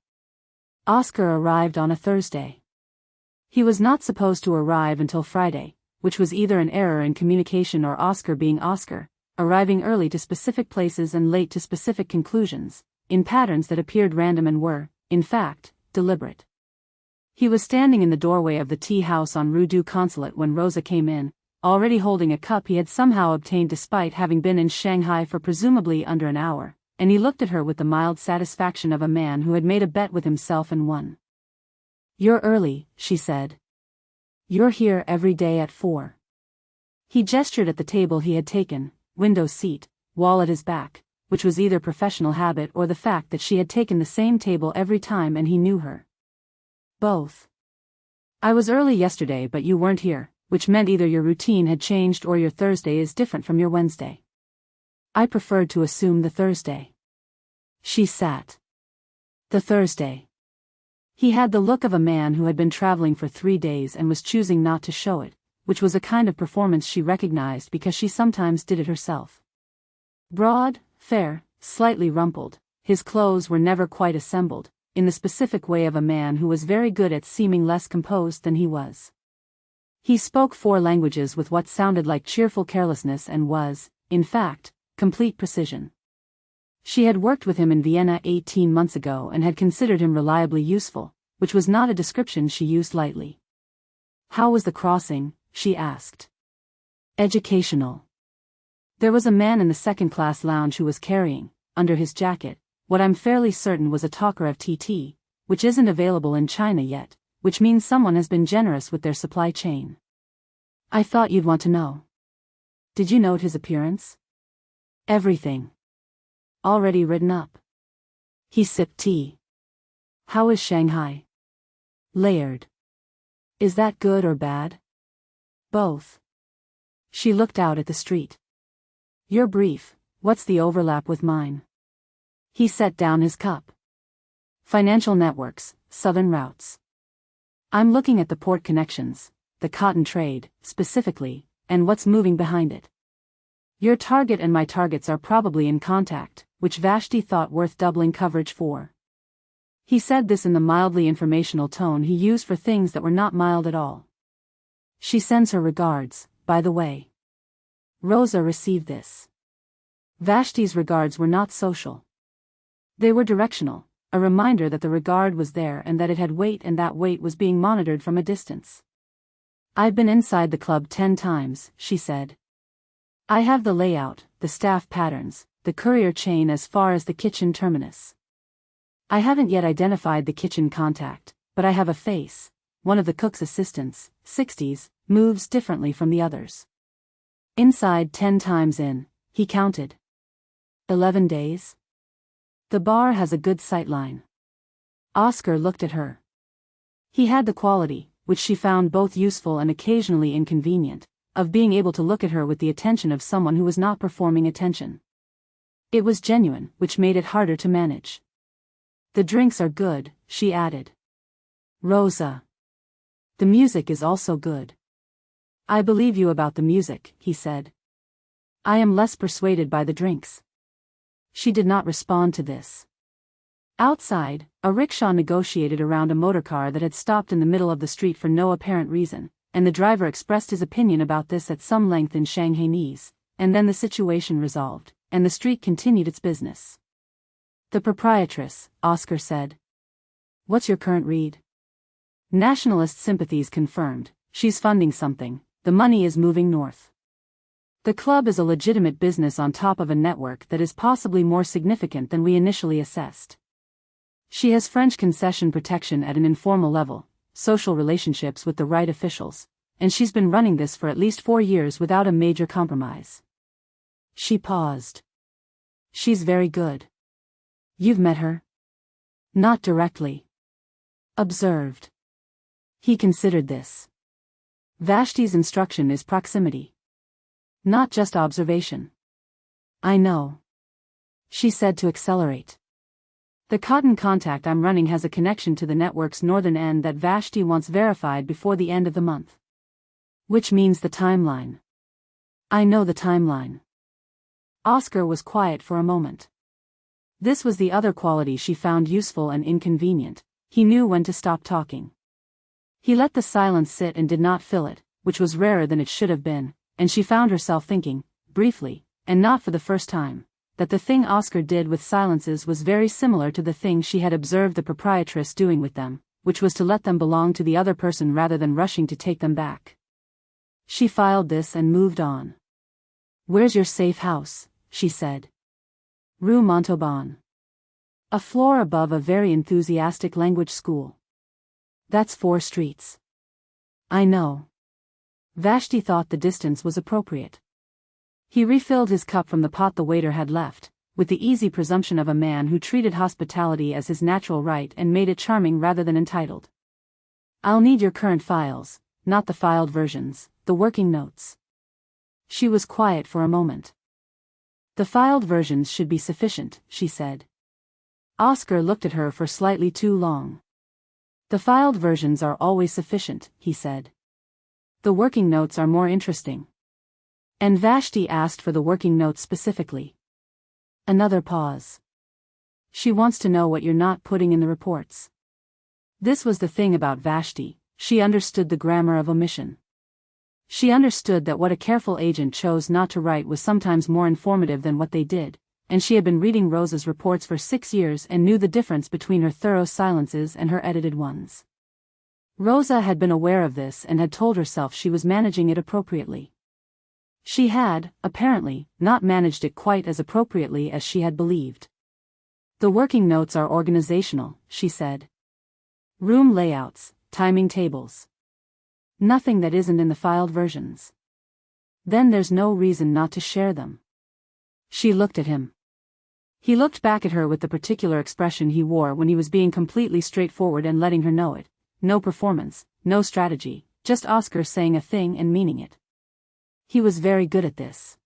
Oscar arrived on a Thursday. He was not supposed to arrive until Friday, which was either an error in communication or Oscar being Oscar, arriving early to specific places and late to specific conclusions, in patterns that appeared random and were, in fact, deliberate. He was standing in the doorway of the tea house on Rue du Consulate when Roza came in, already holding a cup he had somehow obtained despite having been in Shanghai for presumably under an hour, and he looked at her with the mild satisfaction of a man who had made a bet with himself and won. "You're early," she said. "You're here every day at 4. He gestured at the table he had taken, window seat, wall at his back, which was either professional habit or the fact that she had taken the same table every time and he knew her. Both. I was early yesterday but you weren't here, which meant either your routine had changed or your Thursday is different from your Wednesday. I preferred to assume the Thursday. She sat. The Thursday. He had the look of a man who had been traveling for 3 days and was choosing not to show it, which was a kind of performance she recognized because she sometimes did it herself. Broad, fair, slightly rumpled, his clothes were never quite assembled, in the specific way of a man who was very good at seeming less composed than he was. He spoke 4 languages with what sounded like cheerful carelessness and was, in fact, complete precision. She had worked with him in Vienna 18 months ago and had considered him reliably useful, which was not a description she used lightly. How was the crossing? She asked. Educational. There was a man in the second-class lounge who was carrying, under his jacket, what I'm fairly certain was a talker of TT, which isn't available in China yet, which means someone has been generous with their supply chain. I thought you'd want to know. Did you note his appearance? Everything. Already written up. He sipped tea. How is Shanghai? Layered. Is that good or bad? Both. She looked out at the street. You're brief, what's the overlap with mine? He set down his cup. Financial networks, southern routes. I'm looking at the port connections, the cotton trade, specifically, and what's moving behind it. Your target and my targets are probably in contact, which Vashti thought worth doubling coverage for. He said this in the mildly informational tone he used for things that were not mild at all. She sends her regards, by the way. Roza received this. Vashti's regards were not social. They were directional, a reminder that the regard was there and that it had weight and that weight was being monitored from a distance. I've been inside the club 10 times, she said. I have the layout, the staff patterns, the courier chain as far as the kitchen terminus. I haven't yet identified the kitchen contact, but I have a face. One of the cook's assistants, 60s, moves differently from the others. Inside 10 times in, he counted. 11 days? The bar has a good sightline. Oscar looked at her. He had the quality, which she found both useful and occasionally inconvenient, of being able to look at her with the attention of someone who was not performing attention. It was genuine, which made it harder to manage. The drinks are good, she added. Roza. The music is also good. I believe you about the music, he said. I am less persuaded by the drinks. She did not respond to this. Outside, a rickshaw negotiated around a motorcar that had stopped in the middle of the street for no apparent reason, and the driver expressed his opinion about this at some length in Shanghainese, and then the situation resolved, and the street continued its business. The proprietress, Oscar said. What's your current read? Nationalist sympathies confirmed, she's funding something, the money is moving north. The club is a legitimate business on top of a network that is possibly more significant than we initially assessed. She has French concession protection at an informal level, social relationships with the right officials, and she's been running this for at least 4 years without a major compromise. She paused. She's very good. You've met her? Not directly. Observed. He considered this. Vashti's instruction is proximity. Not just observation. I know. She said to accelerate. The cotton contact I'm running has a connection to the network's northern end that Vashti wants verified before the end of the month. Which means the timeline. I know the timeline. Oscar was quiet for a moment. This was the other quality she found useful and inconvenient. He knew when to stop talking. He let the silence sit and did not fill it, which was rarer than it should have been, and she found herself thinking, briefly, and not for the first time, that the thing Oscar did with silences was very similar to the thing she had observed the proprietress doing with them, which was to let them belong to the other person rather than rushing to take them back. She filed this and moved on. Where's your safe house? She said. Rue Montauban. A floor above a very enthusiastic language school. That's 4 streets. I know. Vashti thought the distance was appropriate. He refilled his cup from the pot the waiter had left, with the easy presumption of a man who treated hospitality as his natural right and made it charming rather than entitled. "I'll need your current files, not the filed versions, the working notes." She was quiet for a moment. "The filed versions should be sufficient," she said. Oscar looked at her for slightly too long. "The filed versions are always sufficient," he said. "The working notes are more interesting." And Vashti asked for the working notes specifically. Another pause. "She wants to know what you're not putting in the reports." This was the thing about Vashti, she understood the grammar of omission. She understood that what a careful agent chose not to write was sometimes more informative than what they did, and she had been reading Roza's reports for 6 years and knew the difference between her thorough silences and her edited ones. Roza had been aware of this and had told herself she was managing it appropriately. She had, apparently, not managed it quite as appropriately as she had believed. "The working notes are organizational," she said. "Room layouts, timing tables. Nothing that isn't in the filed versions. Then there's no reason not to share them." She looked at him. He looked back at her with the particular expression he wore when he was being completely straightforward and letting her know it. No performance, no strategy, just Oscar saying a thing and meaning it. He was very good at this.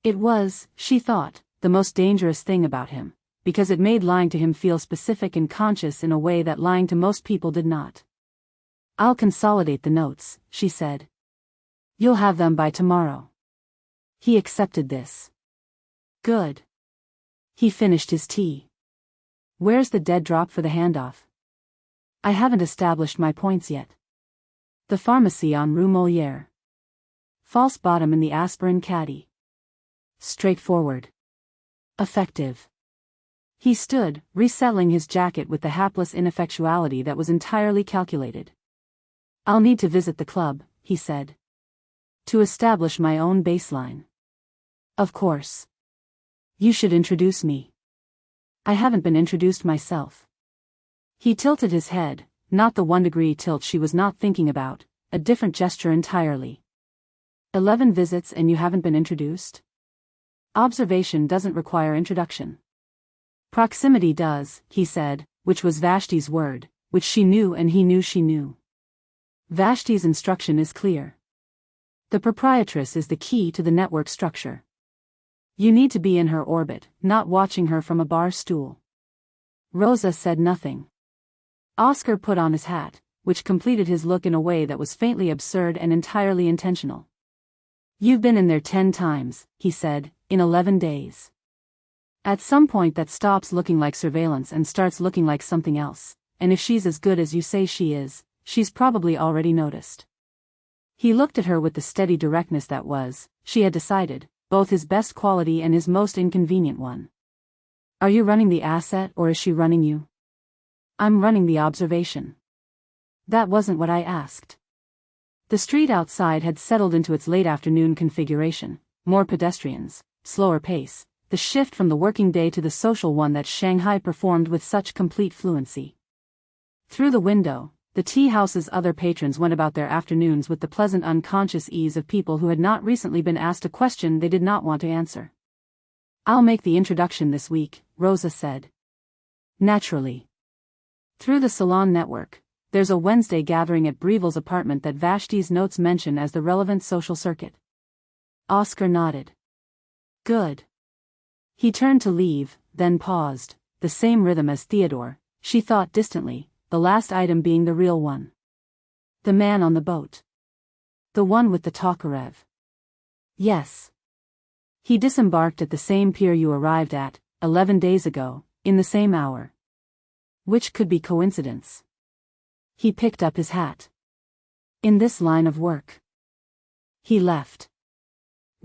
It was, she thought, the most dangerous thing about him, because it made lying to him feel specific and conscious in a way that lying to most people did not. "I'll consolidate the notes," she said. "You'll have them by tomorrow." He accepted this. "Good." He finished his tea. "Where's the dead drop for the handoff?" "I haven't established my points yet." "The pharmacy on Rue Molière." "False bottom in the aspirin caddy." "Straightforward." "Effective." He stood, resettling his jacket with the hapless ineffectuality that was entirely calculated. "I'll need to visit the club," he said. "To establish my own baseline." "Of course. You should introduce me." "I haven't been introduced myself." He tilted his head, not the 1-degree tilt she was not thinking about, a different gesture entirely. 11 visits and you haven't been introduced? Observation doesn't require introduction. Proximity does, he said, which was Vashti's word, which she knew and he knew she knew. Vashti's instruction is clear. The proprietress is the key to the network structure. You need to be in her orbit, not watching her from a bar stool. Roza said nothing. Oscar put on his hat, which completed his look in a way that was faintly absurd and entirely intentional. You've been in there 10 times, he said, in 11 days. At some point that stops looking like surveillance and starts looking like something else, and if she's as good as you say she is, she's probably already noticed. He looked at her with the steady directness that was, she had decided, both his best quality and his most inconvenient one. Are you running the asset or is she running you? I'm running the observation. That wasn't what I asked. The street outside had settled into its late afternoon configuration, more pedestrians, slower pace, the shift from the working day to the social one that Shanghai performed with such complete fluency. Through the window, the tea house's other patrons went about their afternoons with the pleasant unconscious ease of people who had not recently been asked a question they did not want to answer. I'll make the introduction this week, Roza said. Naturally. Through the salon network, there's a Wednesday gathering at Breville's apartment that Vashti's notes mention as the relevant social circuit. Oscar nodded. Good. He turned to leave, then paused, the same rhythm as Theodore, she thought distantly, the last item being the real one. The man on the boat. The one with the Tokarev. Yes. He disembarked at the same pier you arrived at, 11 days ago, in the same hour. Which could be coincidence. He picked up his hat. In this line of work. He left.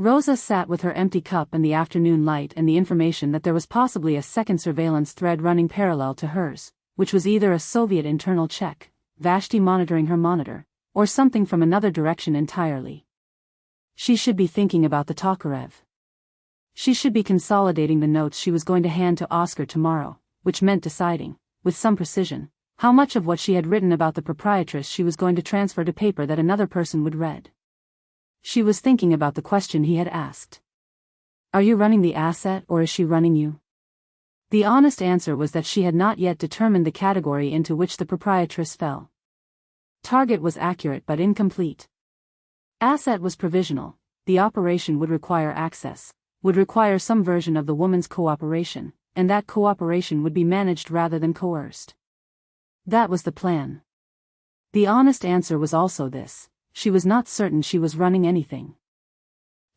Roza sat with her empty cup and the afternoon light and the information that there was possibly a second surveillance thread running parallel to hers, which was either a Soviet internal check, Vashti monitoring her monitor, or something from another direction entirely. She should be thinking about the Tokarev. She should be consolidating the notes she was going to hand to Oscar tomorrow, which meant deciding, with some precision, how much of what she had written about the proprietress she was going to transfer to paper that another person would read. She was thinking about the question he had asked. Are you running the asset or is she running you? The honest answer was that she had not yet determined the category into which the proprietress fell. Target was accurate but incomplete. Asset was provisional. The operation would require access, would require some version of the woman's cooperation, and that cooperation would be managed rather than coerced. That was the plan. The honest answer was also this: she was not certain she was running anything.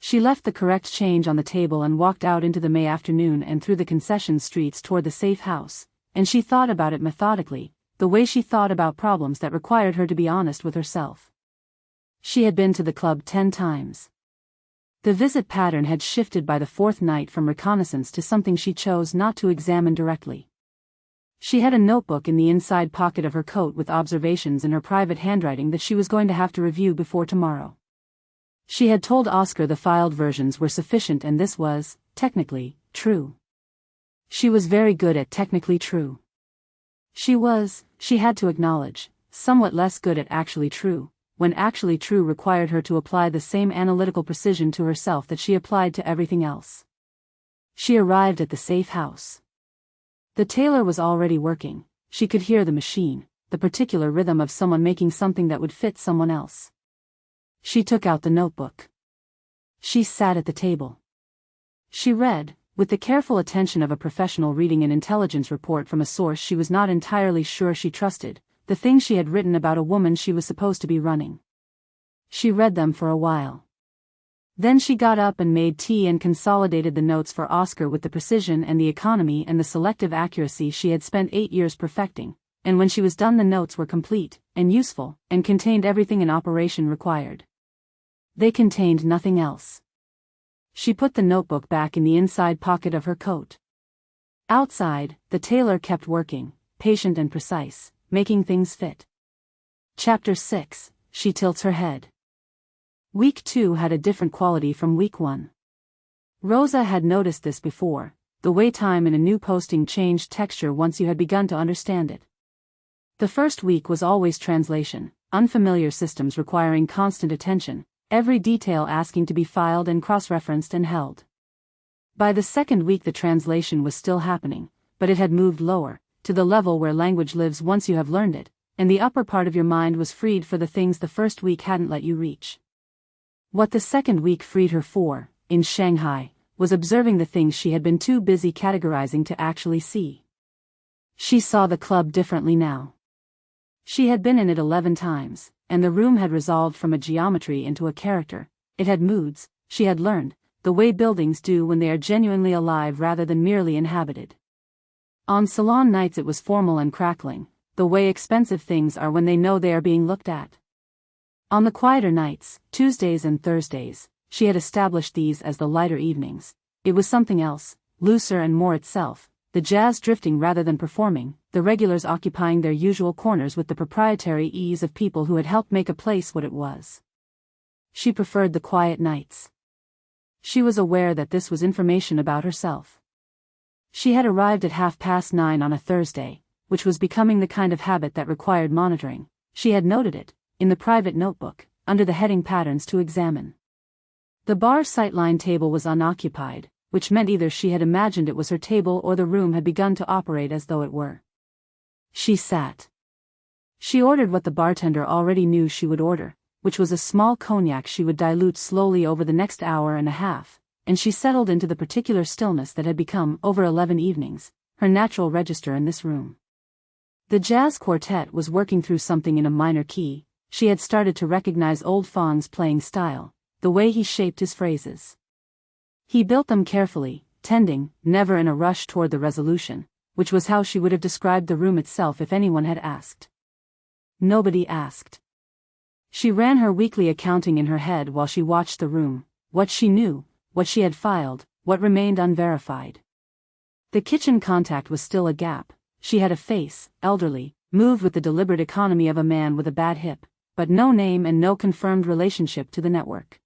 She left the correct change on the table and walked out into the May afternoon and through the concession streets toward the safe house, and she thought about it methodically, the way she thought about problems that required her to be honest with herself. She had been to the club 10 times. The visit pattern had shifted by the 4th night from reconnaissance to something she chose not to examine directly. She had a notebook in the inside pocket of her coat with observations in her private handwriting that she was going to have to review before tomorrow. She had told Oscar the filed versions were sufficient and this was, technically, true. She was very good at technically true. She had to acknowledge, somewhat less good at actually true, when actually true required her to apply the same analytical precision to herself that she applied to everything else. She arrived at the safe house. The tailor was already working. She could hear the machine, the particular rhythm of someone making something that would fit someone else. She took out the notebook. She sat at the table. She read, with the careful attention of a professional reading an intelligence report from a source she was not entirely sure she trusted, the things she had written about a woman she was supposed to be running. She read them for a while. Then she got up and made tea and consolidated the notes for Oscar with the precision and the economy and the selective accuracy she had spent 8 years perfecting, and when she was done the notes were complete, and useful, and contained everything an operation required. They contained nothing else. She put the notebook back in the inside pocket of her coat. Outside, the tailor kept working, patient and precise, making things fit. Chapter 6, She Tilts Her Head. Week 2 had a different quality from week 1. Roza had noticed this before, the way time in a new posting changed texture once you had begun to understand it. The first week was always translation, unfamiliar systems requiring constant attention, every detail asking to be filed and cross-referenced and held. By the second week the translation was still happening, but it had moved lower, to the level where language lives once you have learned it, and the upper part of your mind was freed for the things the first week hadn't let you reach. What the second week freed her for, in Shanghai, was observing the things she had been too busy categorizing to actually see. She saw the club differently now. She had been in it 11 times, and the room had resolved from a geometry into a character. It had moods, she had learned, the way buildings do when they are genuinely alive rather than merely inhabited. On salon nights it was formal and crackling, the way expensive things are when they know they are being looked at. On the quieter nights, Tuesdays and Thursdays, she had established these as the lighter evenings. It was something else, looser and more itself, the jazz drifting rather than performing, the regulars occupying their usual corners with the proprietary ease of people who had helped make a place what it was. She preferred the quiet nights. She was aware that this was information about herself. She had arrived at 9:30 on a Thursday, which was becoming the kind of habit that required monitoring. She had noted it, in the private notebook, under the heading patterns to examine. The bar sightline table was unoccupied, which meant either she had imagined it was her table or the room had begun to operate as though it were. She sat. She ordered what the bartender already knew she would order, which was a small cognac she would dilute slowly over the next hour and a half, and she settled into the particular stillness that had become, over 11 evenings, her natural register in this room. The jazz quartet was working through something in a minor key. She had started to recognize old Fang's playing style, the way he shaped his phrases. He built them carefully, tending, never in a rush toward the resolution, which was how she would have described the room itself if anyone had asked. Nobody asked. She ran her weekly accounting in her head while she watched the room, what she knew, what she had filed, what remained unverified. The kitchen contact was still a gap. She had a face, elderly, moved with the deliberate economy of a man with a bad hip, but no name and no confirmed relationship to the network.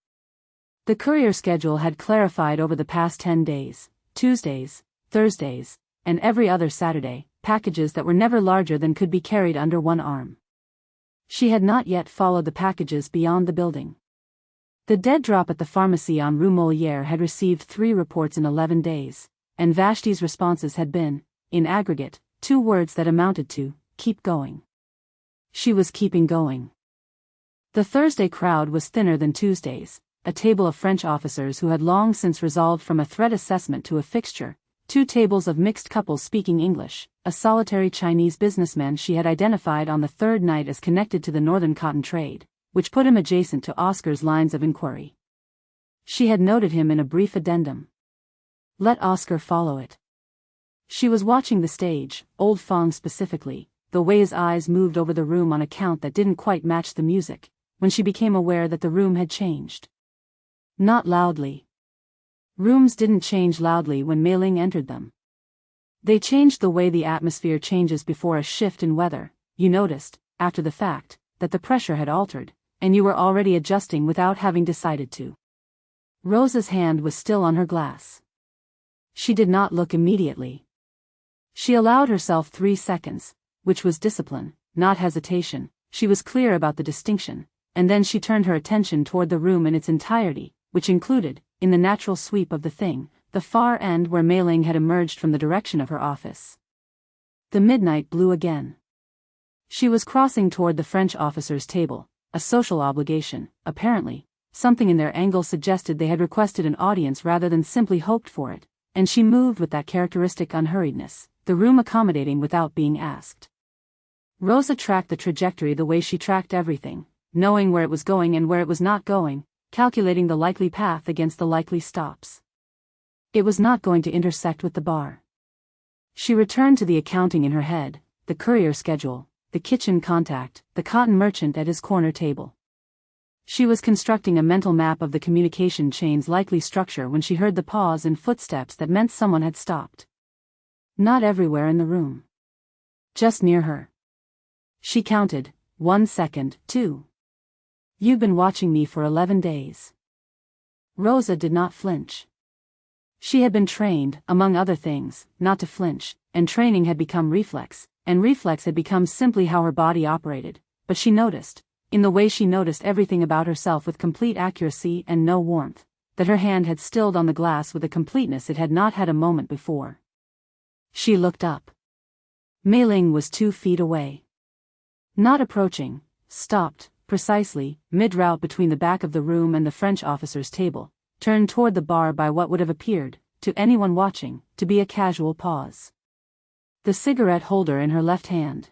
The courier schedule had clarified over the past 10 days, Tuesdays, Thursdays, and every other Saturday, packages that were never larger than could be carried under one arm. She had not yet followed the packages beyond the building. The dead drop at the pharmacy on Rue Molière had received 3 reports in 11 days, and Vashti's responses had been, in aggregate, 2 words that amounted to, keep going. She was keeping going. The Thursday crowd was thinner than Tuesday's, a table of French officers who had long since resolved from a threat assessment to a fixture, 2 tables of mixed couples speaking English, a solitary Chinese businessman she had identified on the 3rd night as connected to the northern cotton trade, which put him adjacent to Oscar's lines of inquiry. She had noted him in a brief addendum. Let Oscar follow it. She was watching the stage, Old Fong specifically, the way his eyes moved over the room on a count that didn't quite match the music, when she became aware that the room had changed. Not loudly. Rooms didn't change loudly when Mei-Ling entered them. They changed the way the atmosphere changes before a shift in weather. You noticed, after the fact, that the pressure had altered, and you were already adjusting without having decided to. Roza's hand was still on her glass. She did not look immediately. She allowed herself 3 seconds, which was discipline, not hesitation. She was clear about the distinction, and then she turned her attention toward the room in its entirety, which included, in the natural sweep of the thing, the far end where Mei-Ling had emerged from the direction of her office. The midnight blew again. She was crossing toward the French officer's table, a social obligation, apparently. Something in their angle suggested they had requested an audience rather than simply hoped for it, and she moved with that characteristic unhurriedness, the room accommodating without being asked. Roza tracked the trajectory the way she tracked everything, knowing where it was going and where it was not going, calculating the likely path against the likely stops. It was not going to intersect with the bar. She returned to the accounting in her head, the courier schedule, the kitchen contact, the cotton merchant at his corner table. She was constructing a mental map of the communication chain's likely structure when she heard the pause and footsteps that meant someone had stopped. Not everywhere in the room. Just near her. She counted, 1 second, 2. You've been watching me for 11 days. Roza did not flinch. She had been trained, among other things, not to flinch, and training had become reflex, and reflex had become simply how her body operated, but she noticed, in the way she noticed everything about herself with complete accuracy and no warmth, that her hand had stilled on the glass with a completeness it had not had a moment before. She looked up. Mei-Ling was 2 feet away. Not approaching, stopped, precisely, mid-route between the back of the room and the French officer's table, turned toward the bar by what would have appeared, to anyone watching, to be a casual pause. The cigarette holder in her left hand.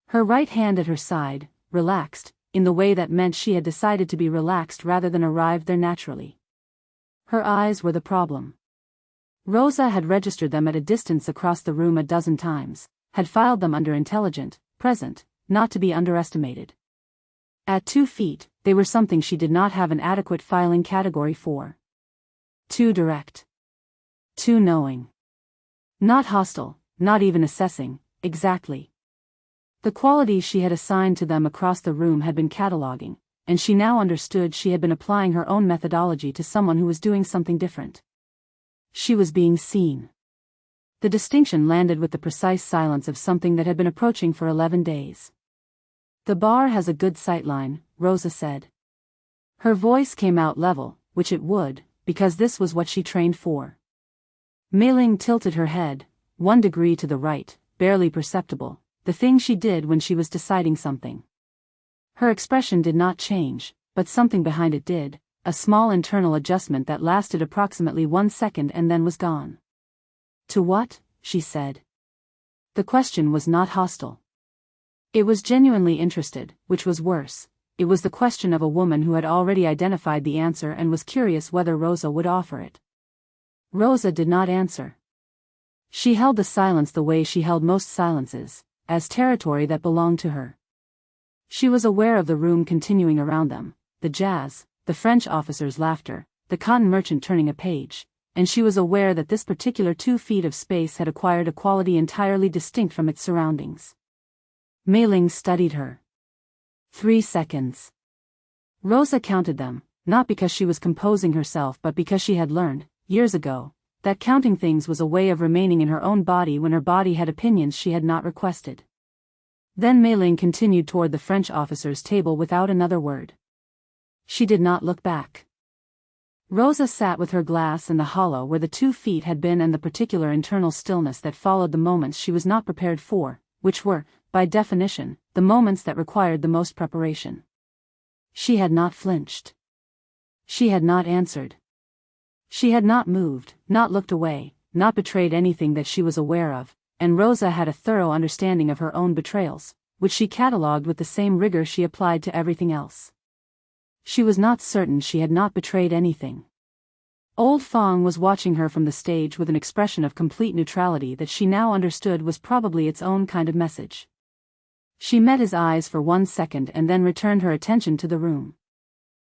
Her right hand at her side, relaxed, in the way that meant she had decided to be relaxed rather than arrived there naturally. Her eyes were the problem. Roza had registered them at a distance across the room a dozen times, had filed them under intelligent, present, not to be underestimated. At 2 feet, they were something she did not have an adequate filing category for. Too direct. Too knowing. Not hostile, not even assessing, exactly. The qualities she had assigned to them across the room had been cataloging, and she now understood she had been applying her own methodology to someone who was doing something different. She was being seen. The distinction landed with the precise silence of something that had been approaching for 11 days. The bar has a good sightline, Roza said. Her voice came out level, which it would, because this was what she trained for. Mei-Ling tilted her head, 1 degree to the right, barely perceptible, the thing she did when she was deciding something. Her expression did not change, but something behind it did, a small internal adjustment that lasted approximately 1 second and then was gone. To what? She said. The question was not hostile. It was genuinely interested, which was worse. It was the question of a woman who had already identified the answer and was curious whether Roza would offer it. Roza did not answer. She held the silence the way she held most silences, as territory that belonged to her. She was aware of the room continuing around them, the jazz, the French officer's laughter, the cotton merchant turning a page, and she was aware that this particular 2 feet of space had acquired a quality entirely distinct from its surroundings. Mei-Ling studied her. 3 seconds. Roza counted them, not because she was composing herself but because she had learned, years ago, that counting things was a way of remaining in her own body when her body had opinions she had not requested. Then Mei-Ling continued toward the French officer's table without another word. She did not look back. Roza sat with her glass in the hollow where the 2 feet had been and the particular internal stillness that followed the moments she was not prepared for, which were, by definition, the moments that required the most preparation. She had not flinched. She had not answered. She had not moved, not looked away, not betrayed anything that she was aware of, and Roza had a thorough understanding of her own betrayals, which she catalogued with the same rigor she applied to everything else. She was not certain she had not betrayed anything. Old Fong was watching her from the stage with an expression of complete neutrality that she now understood was probably its own kind of message. She met his eyes for 1 second and then returned her attention to the room.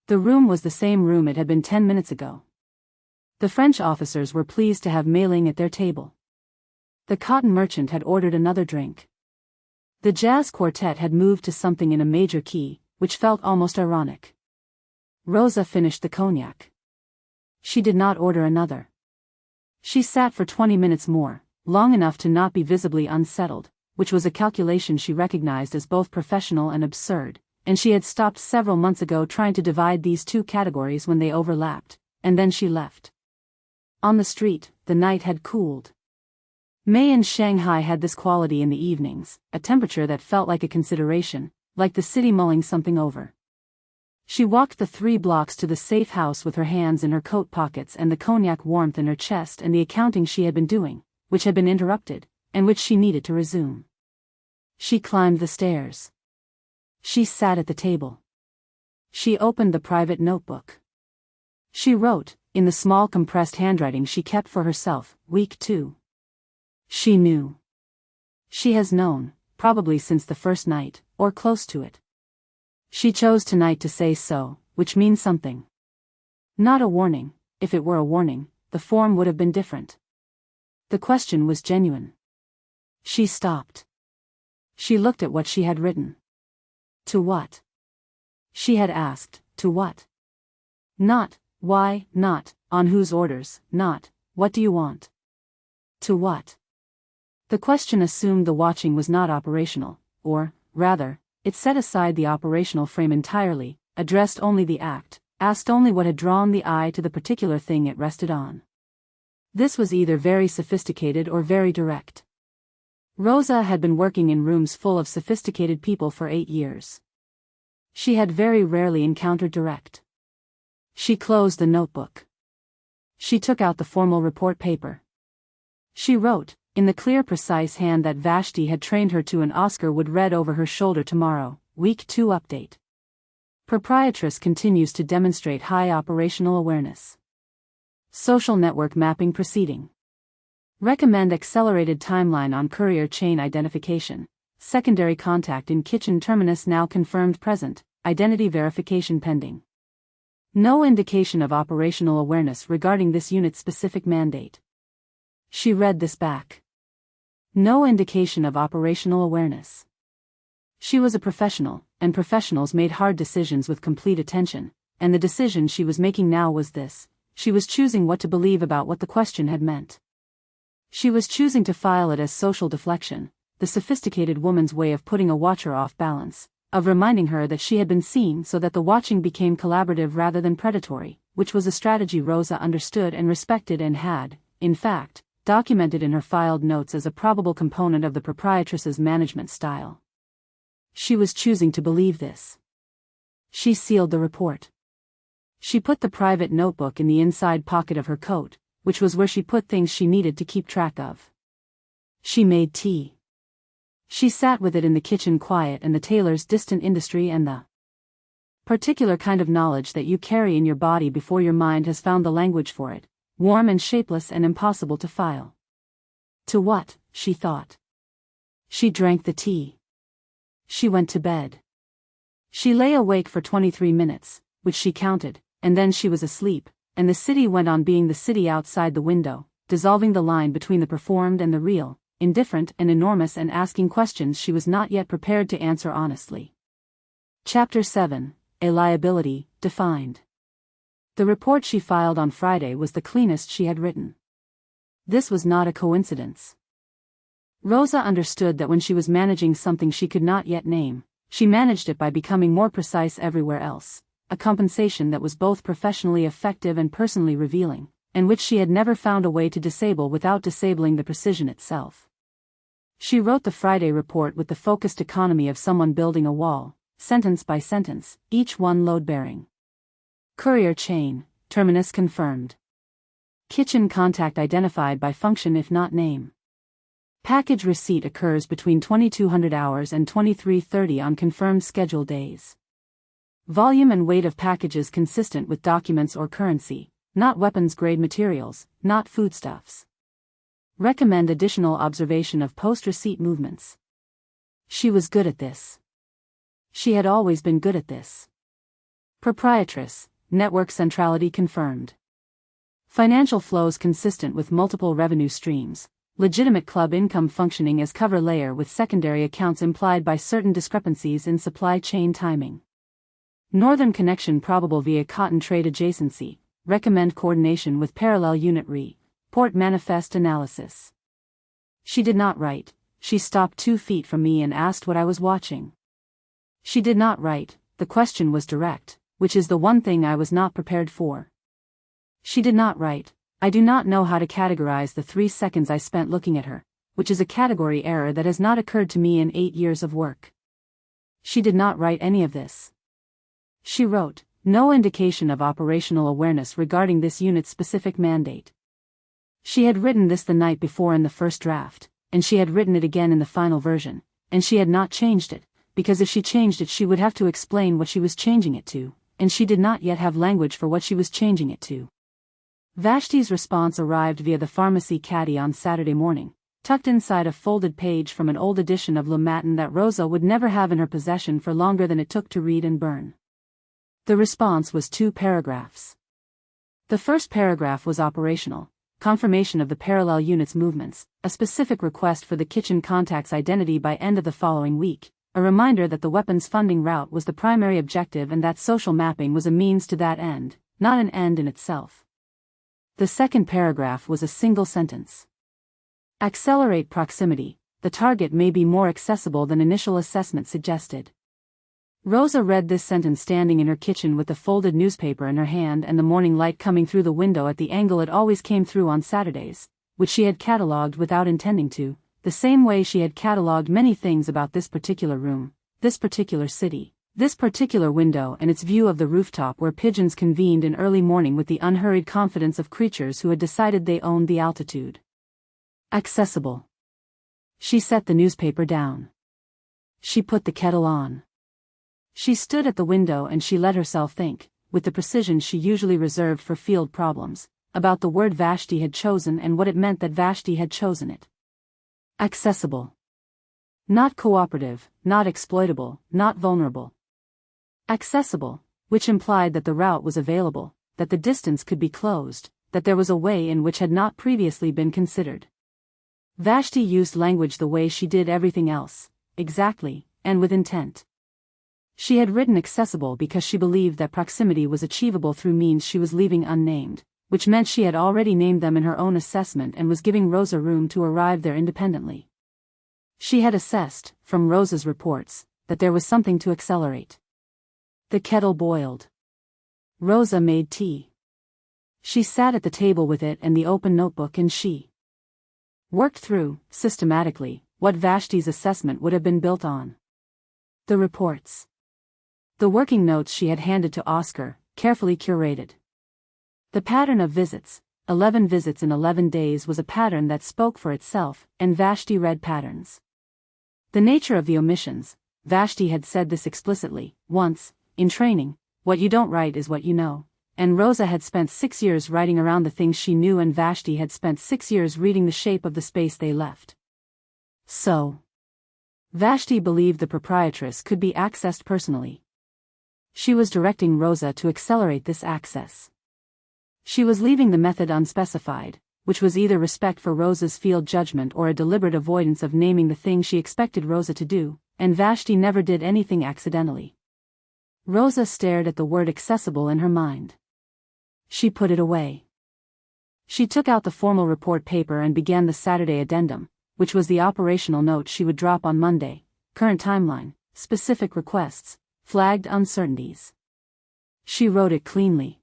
The room was the same room it had been 10 minutes ago. The French officers were pleased to have Mei-Ling at their table. The cotton merchant had ordered another drink. The jazz quartet had moved to something in a major key, which felt almost ironic. Roza finished the cognac. She did not order another. She sat for 20 minutes more, long enough to not be visibly unsettled, which was a calculation she recognized as both professional and absurd, and she had stopped several months ago trying to divide these 2 categories when they overlapped, and then she left. On the street, the night had cooled. May in Shanghai had this quality in the evenings, a temperature that felt like a consideration, like the city mulling something over. She walked the 3 blocks to the safe house with her hands in her coat pockets and the cognac warmth in her chest and the accounting she had been doing, which had been interrupted, and which she needed to resume. She climbed the stairs. She sat at the table. She opened the private notebook. She wrote, in the small compressed handwriting she kept for herself, Week 2. She knew. She has known, probably since the first night, or close to it. She chose tonight to say so, which means something. Not a warning. If it were a warning, the form would have been different. The question was genuine. She stopped. She looked at what she had written. To what? She had asked, to what? Not, why, not, on whose orders, not, what do you want? To what? The question assumed the watching was not operational, or, rather, it set aside the operational frame entirely, addressed only the act, asked only what had drawn the eye to the particular thing it rested on. This was either very sophisticated or very direct. Roza had been working in rooms full of sophisticated people for 8 years. She had very rarely encountered direct. She closed the notebook. She took out the formal report paper. She wrote, in the clear precise hand that Vashti had trained her to and Oscar would read over her shoulder tomorrow, Week 2 update. Proprietress continues to demonstrate high operational awareness. Social network mapping proceeding. Recommend accelerated timeline on courier chain identification. Secondary contact in kitchen terminus now confirmed present, identity verification pending. No indication of operational awareness regarding this unit-specific mandate. She read this back. No indication of operational awareness. She was a professional, and professionals made hard decisions with complete attention, and the decision she was making now was this: she was choosing what to believe about what the question had meant. She was choosing to file it as social deflection, the sophisticated woman's way of putting a watcher off balance, of reminding her that she had been seen so that the watching became collaborative rather than predatory, which was a strategy Roza understood and respected and had, in fact, documented in her filed notes as a probable component of the proprietress's management style. She was choosing to believe this. She sealed the report. She put the private notebook in the inside pocket of her coat, which was where she put things she needed to keep track of. She made tea. She sat with it in the kitchen quiet and the tailor's distant industry and the particular kind of knowledge that you carry in your body before your mind has found the language for it, warm and shapeless and impossible to file. To what, she thought. She drank the tea. She went to bed. She lay awake for 23 minutes, which she counted, and then she was asleep, and the city went on being the city outside the window, dissolving the line between the performed and the real, indifferent and enormous and asking questions she was not yet prepared to answer honestly. Chapter 7, A Liability, Defined. The report she filed on Friday was the cleanest she had written. This was not a coincidence. Roza understood that when she was managing something she could not yet name, she managed it by becoming more precise everywhere else, a compensation that was both professionally effective and personally revealing, and which she had never found a way to disable without disabling the precision itself. She wrote the Friday report with the focused economy of someone building a wall, sentence by sentence, each one load-bearing. Courier chain, terminus confirmed. Kitchen contact identified by function if not name. Package receipt occurs between 2200 hours and 2330 on confirmed schedule days. Volume and weight of packages consistent with documents or currency, not weapons-grade materials, not foodstuffs. Recommend additional observation of post-receipt movements. She was good at this. She had always been good at this. Proprietress, network centrality confirmed. Financial flows consistent with multiple revenue streams. Legitimate club income functioning as cover layer with secondary accounts implied by certain discrepancies in supply chain timing. Northern connection probable via cotton trade adjacency. Recommend coordination with parallel unit report manifest analysis. She did not write. She stopped 2 feet from me and asked what I was watching. She did not write. The question was direct, which is the one thing I was not prepared for. She did not write. I do not know how to categorize the 3 seconds I spent looking at her, which is a category error that has not occurred to me in 8 years of work. She did not write any of this. She wrote, no indication of operational awareness regarding this unit's specific mandate. She had written this the night before in the first draft, and she had written it again in the final version, and she had not changed it, because if she changed it she would have to explain what she was changing it to, and she did not yet have language for what she was changing it to. Vashti's response arrived via the pharmacy caddy on Saturday morning, tucked inside a folded page from an old edition of Le Matin that Roza would never have in her possession for longer than it took to read and burn. The response was 2 paragraphs. The first paragraph was operational, confirmation of the parallel unit's movements, a specific request for the kitchen contact's identity by end of the following week, a reminder that the weapons funding route was the primary objective and that social mapping was a means to that end, not an end in itself. The second paragraph was a single sentence. Accelerate proximity, the target may be more accessible than initial assessment suggested. Roza read this sentence standing in her kitchen with the folded newspaper in her hand and the morning light coming through the window at the angle it always came through on Saturdays, which she had catalogued without intending to, the same way she had catalogued many things about this particular room, this particular city, this particular window and its view of the rooftop where pigeons convened in early morning with the unhurried confidence of creatures who had decided they owned the altitude. Accessible. She set the newspaper down. She put the kettle on. She stood at the window and she let herself think, with the precision she usually reserved for field problems, about the word Vashti had chosen and what it meant that Vashti had chosen it. Accessible. Not cooperative, not exploitable, not vulnerable. Accessible, which implied that the route was available, that the distance could be closed, that there was a way in which had not previously been considered. Vashti used language the way she did everything else, exactly, and with intent. She had written accessible because she believed that proximity was achievable through means she was leaving unnamed, which meant she had already named them in her own assessment and was giving Roza room to arrive there independently. She had assessed, from Roza's reports, that there was something to accelerate. The kettle boiled. Roza made tea. She sat at the table with it and the open notebook and she worked through, systematically, what Vashti's assessment would have been built on. The reports. The working notes she had handed to Oscar, carefully curated. The pattern of visits, 11 visits in 11 days was a pattern that spoke for itself, and Vashti read patterns. The nature of the omissions, Vashti had said this explicitly, once, in training, what you don't write is what you know, and Roza had spent 6 years writing around the things she knew and Vashti had spent 6 years reading the shape of the space they left. So, Vashti believed the proprietress could be accessed personally. She was directing Roza to accelerate this access. She was leaving the method unspecified, which was either respect for Roza's field judgment or a deliberate avoidance of naming the thing she expected Roza to do, and Vashti never did anything accidentally. Roza stared at the word accessible in her mind. She put it away. She took out the formal report paper and began the Saturday addendum, which was the operational note she would drop on Monday, current timeline, specific requests, flagged uncertainties. She wrote it cleanly.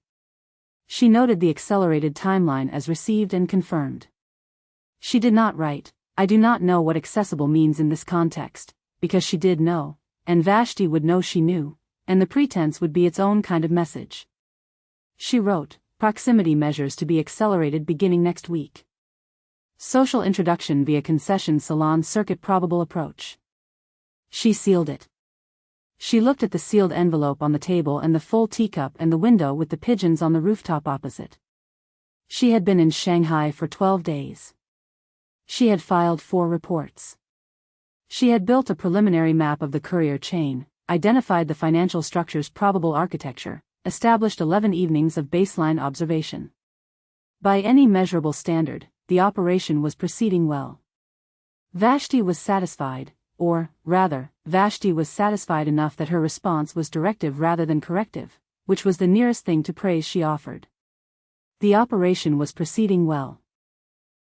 She noted the accelerated timeline as received and confirmed. She did not write, "I do not know what accessible means in this context," because she did know, and Vashti would know she knew, and the pretense would be its own kind of message. She wrote, "Proximity measures to be accelerated beginning next week. Social introduction via concession salon circuit probable approach." She sealed it. She looked at the sealed envelope on the table and the full teacup and the window with the pigeons on the rooftop opposite. She had been in Shanghai for 12 days. She had filed 4 reports. She had built a preliminary map of the courier chain, identified the financial structure's probable architecture, established 11 evenings of baseline observation. By any measurable standard, the operation was proceeding well. Vashti was satisfied, or, rather, Vashti was satisfied enough that her response was directive rather than corrective, which was the nearest thing to praise she offered. The operation was proceeding well.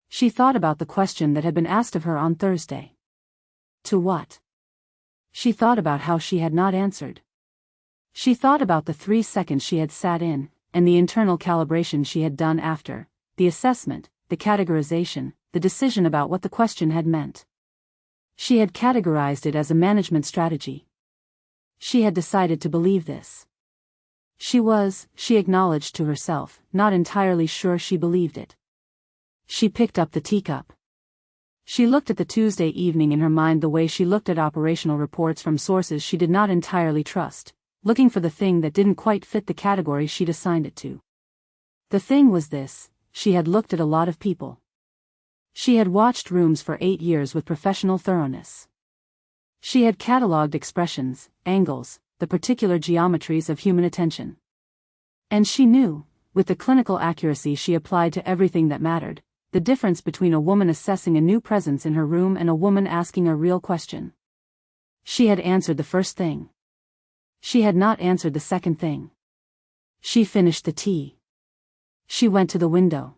She thought about the question that had been asked of her on Thursday. To what? She thought about how she had not answered. She thought about the 3 seconds she had sat in, and the internal calibration she had done after, the assessment, the categorization, the decision about what the question had meant. She had categorized it as a management strategy. She had decided to believe this. She acknowledged to herself, not entirely sure she believed it. She picked up the teacup. She looked at the Tuesday evening in her mind the way she looked at operational reports from sources she did not entirely trust, looking for the thing that didn't quite fit the category she'd assigned it to. The thing was this: she had looked at a lot of people. She had watched rooms for 8 years with professional thoroughness. She had catalogued expressions, angles, the particular geometries of human attention. And she knew, with the clinical accuracy she applied to everything that mattered, the difference between a woman assessing a new presence in her room and a woman asking a real question. She had answered the first thing. She had not answered the second thing. She finished the tea. She went to the window.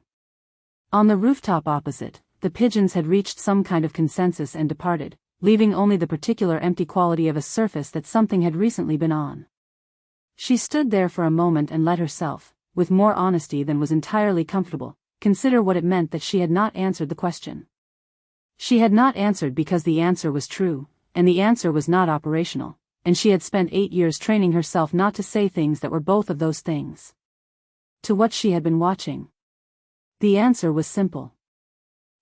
On the rooftop opposite, the pigeons had reached some kind of consensus and departed, leaving only the particular empty quality of a surface that something had recently been on. She stood there for a moment and let herself, with more honesty than was entirely comfortable, consider what it meant that she had not answered the question. She had not answered because the answer was true, and the answer was not operational, and she had spent 8 years training herself not to say things that were both of those things. To what she had been watching. The answer was simple.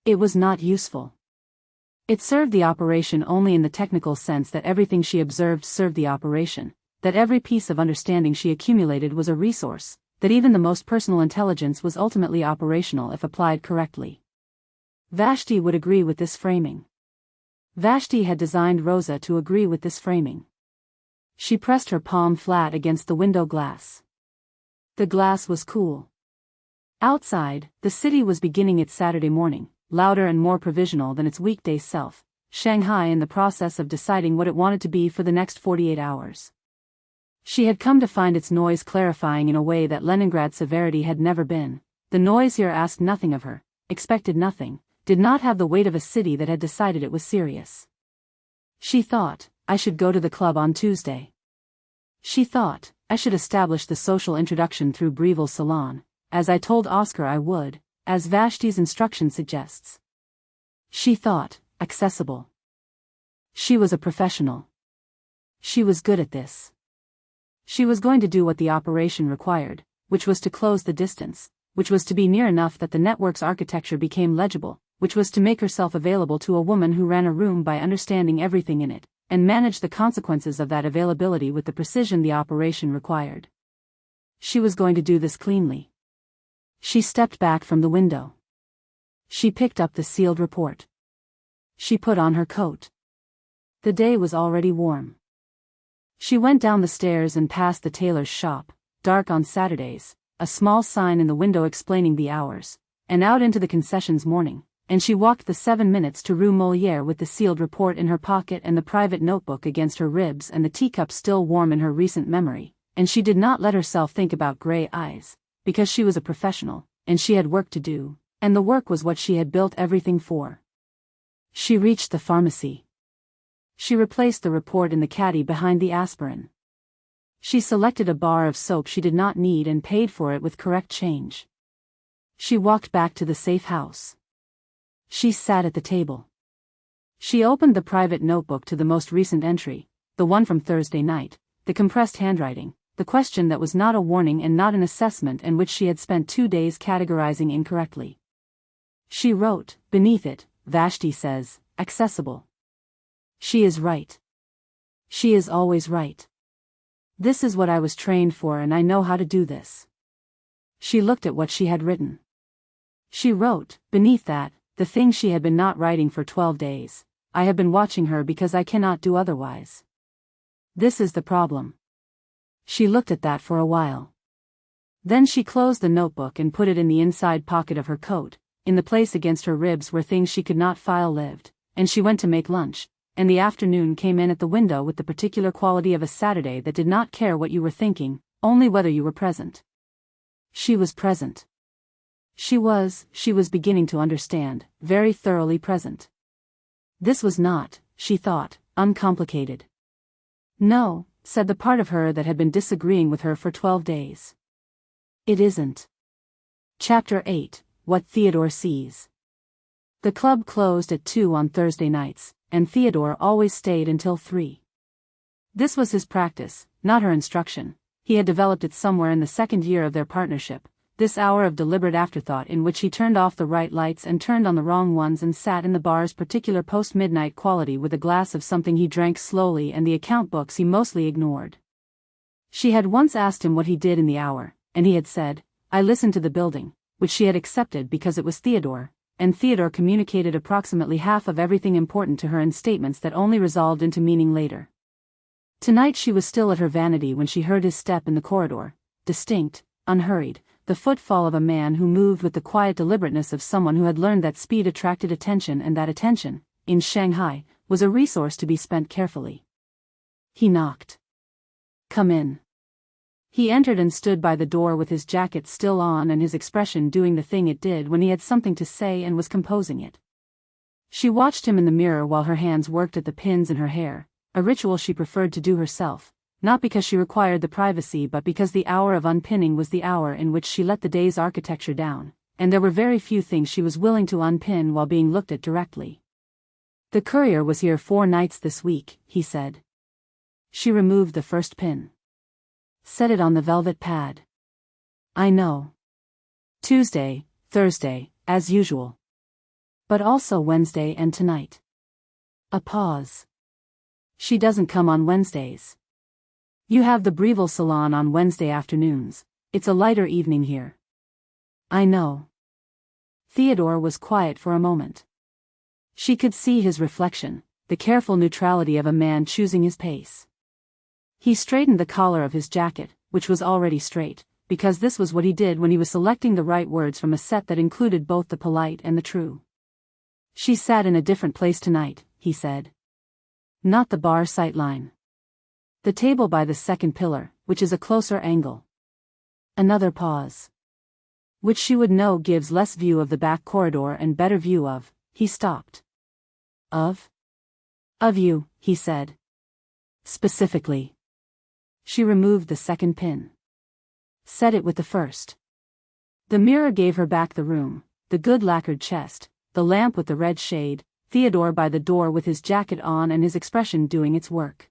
It was not useful. It served the operation only in the technical sense that everything she observed served the operation, that every piece of understanding she accumulated was a resource, that even the most personal intelligence was ultimately operational if applied correctly. Vashti would agree with this framing. Vashti had designed Roza to agree with this framing. She pressed her palm flat against the window glass. The glass was cool. Outside, the city was beginning its Saturday morning, louder and more provisional than its weekday self, Shanghai in the process of deciding what it wanted to be for the next 48 hours. She had come to find its noise clarifying in a way that Leningrad's severity had never been. The noise here asked nothing of her, expected nothing, did not have the weight of a city that had decided it was serious. She thought, I should go to the club on Tuesday. She thought, I should establish the social introduction through Breville salon, as I told Oscar I would, as Vashti's instruction suggests. She thought, accessible. She was a professional. She was good at this. She was going to do what the operation required, which was to close the distance, which was to be near enough that the network's architecture became legible, which was to make herself available to a woman who ran a room by understanding everything in it, and manage the consequences of that availability with the precision the operation required. She was going to do this cleanly. She stepped back from the window. She picked up the sealed report. She put on her coat. The day was already warm. She went down the stairs and past the tailor's shop, dark on Saturdays, a small sign in the window explaining the hours, and out into the concessions morning, and she walked the 7 minutes to Rue Molière with the sealed report in her pocket and the private notebook against her ribs and the teacup still warm in her recent memory, and she did not let herself think about gray eyes, because she was a professional, and she had work to do, and the work was what she had built everything for. She reached the pharmacy. She replaced the report in the caddy behind the aspirin. She selected a bar of soap she did not need and paid for it with correct change. She walked back to the safe house. She sat at the table. She opened the private notebook to the most recent entry, the one from Thursday night, the compressed handwriting, the question that was not a warning and not an assessment and which she had spent 2 days categorizing incorrectly. She wrote, beneath it, Vashti says, accessible. She is right. She is always right. This is what I was trained for and I know how to do this. She looked at what she had written. She wrote, beneath that, the thing she had been not writing for 12 days. I have been watching her because I cannot do otherwise. This is the problem. She looked at that for a while. Then she closed the notebook and put it in the inside pocket of her coat, in the place against her ribs where things she could not file lived, and she went to make lunch, and the afternoon came in at the window with the particular quality of a Saturday that did not care what you were thinking, only whether you were present. She was present. She was beginning to understand, very thoroughly present. This was not, she thought, uncomplicated. No, said the part of her that had been disagreeing with her for 12 days. It isn't. Chapter 8, What Theodore Sees. The club closed at 2 on Thursday nights, and Theodore always stayed until 3. This was his practice, not her instruction. He had developed it somewhere in the second year of their partnership, this hour of deliberate afterthought in which he turned off the right lights and turned on the wrong ones and sat in the bar's particular post-midnight quality with a glass of something he drank slowly and the account books he mostly ignored. She had once asked him what he did in the hour, and he had said, I listened to the building, which she had accepted because it was Theodore, and Theodore communicated approximately half of everything important to her in statements that only resolved into meaning later. Tonight she was still at her vanity when she heard his step in the corridor, distinct, unhurried, the footfall of a man who moved with the quiet deliberateness of someone who had learned that speed attracted attention and that attention, in Shanghai, was a resource to be spent carefully. He knocked. Come in. He entered and stood by the door with his jacket still on and his expression doing the thing it did when he had something to say and was composing it. She watched him in the mirror while her hands worked at the pins in her hair, a ritual she preferred to do herself, not because she required the privacy but because the hour of unpinning was the hour in which she let the day's architecture down, and there were very few things she was willing to unpin while being looked at directly. The courier was here 4 nights this week, he said. She removed the first pin. Set it on the velvet pad. I know. Tuesday, Thursday, as usual. But also Wednesday and tonight. A pause. She doesn't come on Wednesdays. You have the Breville salon on Wednesday afternoons. It's a lighter evening here. I know. Theodore was quiet for a moment. She could see his reflection, the careful neutrality of a man choosing his pace. He straightened the collar of his jacket, which was already straight, because this was what he did when he was selecting the right words from a set that included both the polite and the true. She sat in a different place tonight, he said. Not the bar sightline. The table by the second pillar, which is a closer angle. Another pause. Which she would know gives less view of the back corridor and better view of, he stopped. Of you, he said. Specifically. She removed the second pin. Set it with the first. The mirror gave her back the room, the good lacquered chest, the lamp with the red shade, Theodore by the door with his jacket on and his expression doing its work.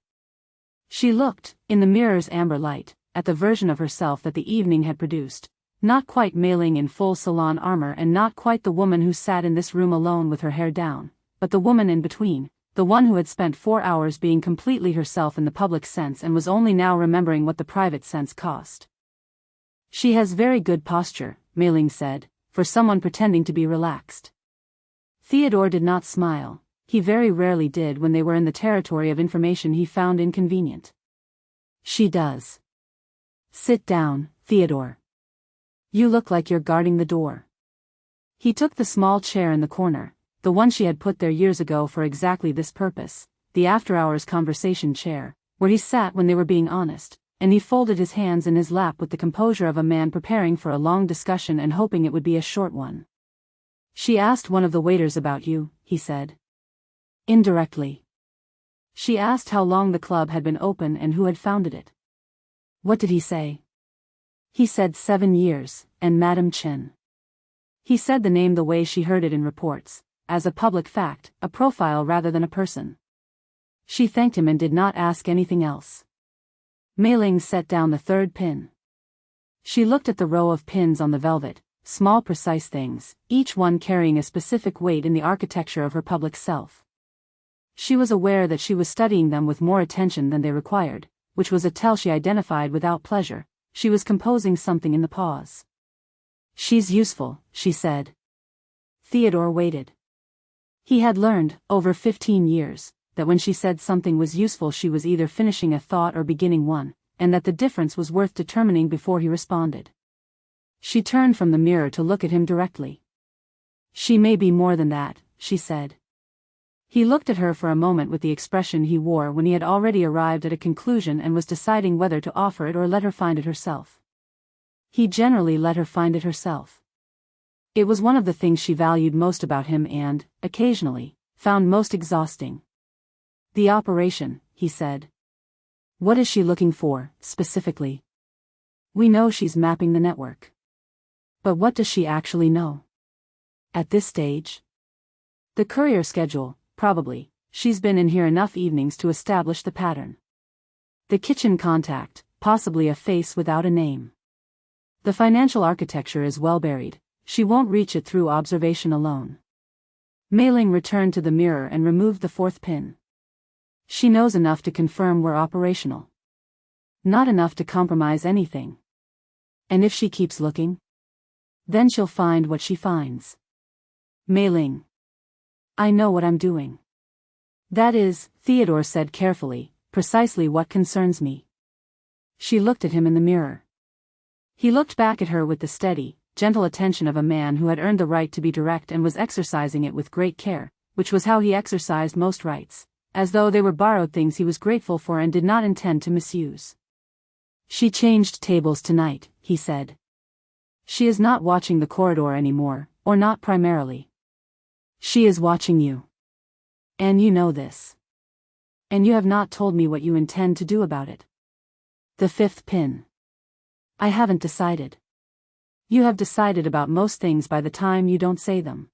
She looked, in the mirror's amber light, at the version of herself that the evening had produced, not quite Mei-Ling in full salon armor and not quite the woman who sat in this room alone with her hair down, but the woman in between, the one who had spent 4 hours being completely herself in the public sense and was only now remembering what the private sense cost. She has very good posture, Mei-Ling said, for someone pretending to be relaxed. Theodore did not smile. He very rarely did when they were in the territory of information he found inconvenient. She does. Sit down, Theodore. You look like you're guarding the door. He took the small chair in the corner, the one she had put there years ago for exactly this purpose, the after-hours conversation chair, where he sat when they were being honest, and he folded his hands in his lap with the composure of a man preparing for a long discussion and hoping it would be a short one. She asked one of the waiters about you, he said. Indirectly. She asked how long the club had been open and who had founded it. What did he say? He said 7 years, and Madam Chen. He said the name the way she heard it in reports, as a public fact, a profile rather than a person. She thanked him and did not ask anything else. Mei-Ling set down the third pin. She looked at the row of pins on the velvet, small precise things, each one carrying a specific weight in the architecture of her public self. She was aware that she was studying them with more attention than they required, which was a tell she identified without pleasure. She was composing something in the pause. She's useful, she said. Theodore waited. He had learned, over 15 years, that when she said something was useful she was either finishing a thought or beginning one, and that the difference was worth determining before he responded. She turned from the mirror to look at him directly. She may be more than that, she said. He looked at her for a moment with the expression he wore when he had already arrived at a conclusion and was deciding whether to offer it or let her find it herself. He generally let her find it herself. It was one of the things she valued most about him and, occasionally, found most exhausting. The operation, he said. What is she looking for, specifically? We know she's mapping the network. But what does she actually know? At this stage? The courier schedule, probably. She's been in here enough evenings to establish the pattern. The kitchen contact, possibly a face without a name. The financial architecture is well buried. She won't reach it through observation alone. Mei-Ling returned to the mirror and removed the fourth pin. She knows enough to confirm we're operational. Not enough to compromise anything. And if she keeps looking? Then she'll find what she finds. Mei-Ling. I know what I'm doing. That is, Theodore said carefully, precisely what concerns me. She looked at him in the mirror. He looked back at her with the steady, gentle attention of a man who had earned the right to be direct and was exercising it with great care, which was how he exercised most rights, as though they were borrowed things he was grateful for and did not intend to misuse. She changed tables tonight, he said. She is not watching the corridor anymore, or not primarily. She is watching you. And you know this. And you have not told me what you intend to do about it. The fifth pin. I haven't decided. You have decided about most things by the time you don't say them.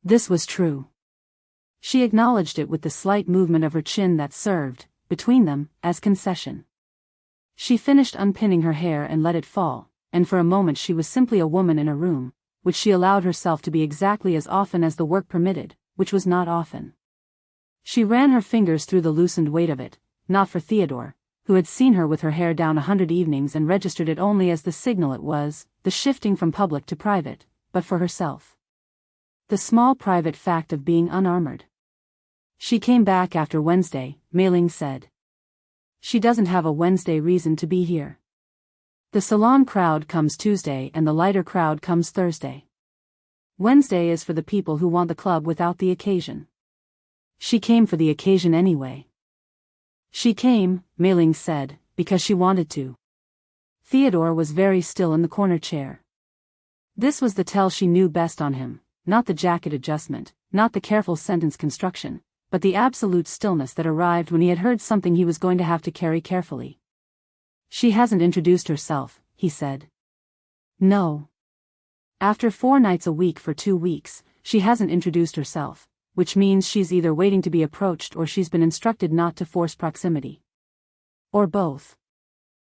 This was true. She acknowledged it with the slight movement of her chin that served, between them, as concession. She finished unpinning her hair and let it fall, and for a moment she was simply a woman in a room, which she allowed herself to be exactly as often as the work permitted, which was not often. She ran her fingers through the loosened weight of it, not for Theodore, who had seen her with her hair down 100 evenings and registered it only as the signal it was, the shifting from public to private, but for herself. The small private fact of being unarmored. She came back after Wednesday, Mei-Ling said. She doesn't have a Wednesday reason to be here. The salon crowd comes Tuesday and the lighter crowd comes Thursday. Wednesday is for the people who want the club without the occasion. She came for the occasion anyway. She came, Mei-Ling said, because she wanted to. Theodore was very still in the corner chair. This was the tell she knew best on him, not the jacket adjustment, not the careful sentence construction, but the absolute stillness that arrived when he had heard something he was going to have to carry carefully. She hasn't introduced herself, he said. No. After 4 nights a week for 2 weeks, she hasn't introduced herself, which means she's either waiting to be approached or she's been instructed not to force proximity. Or both.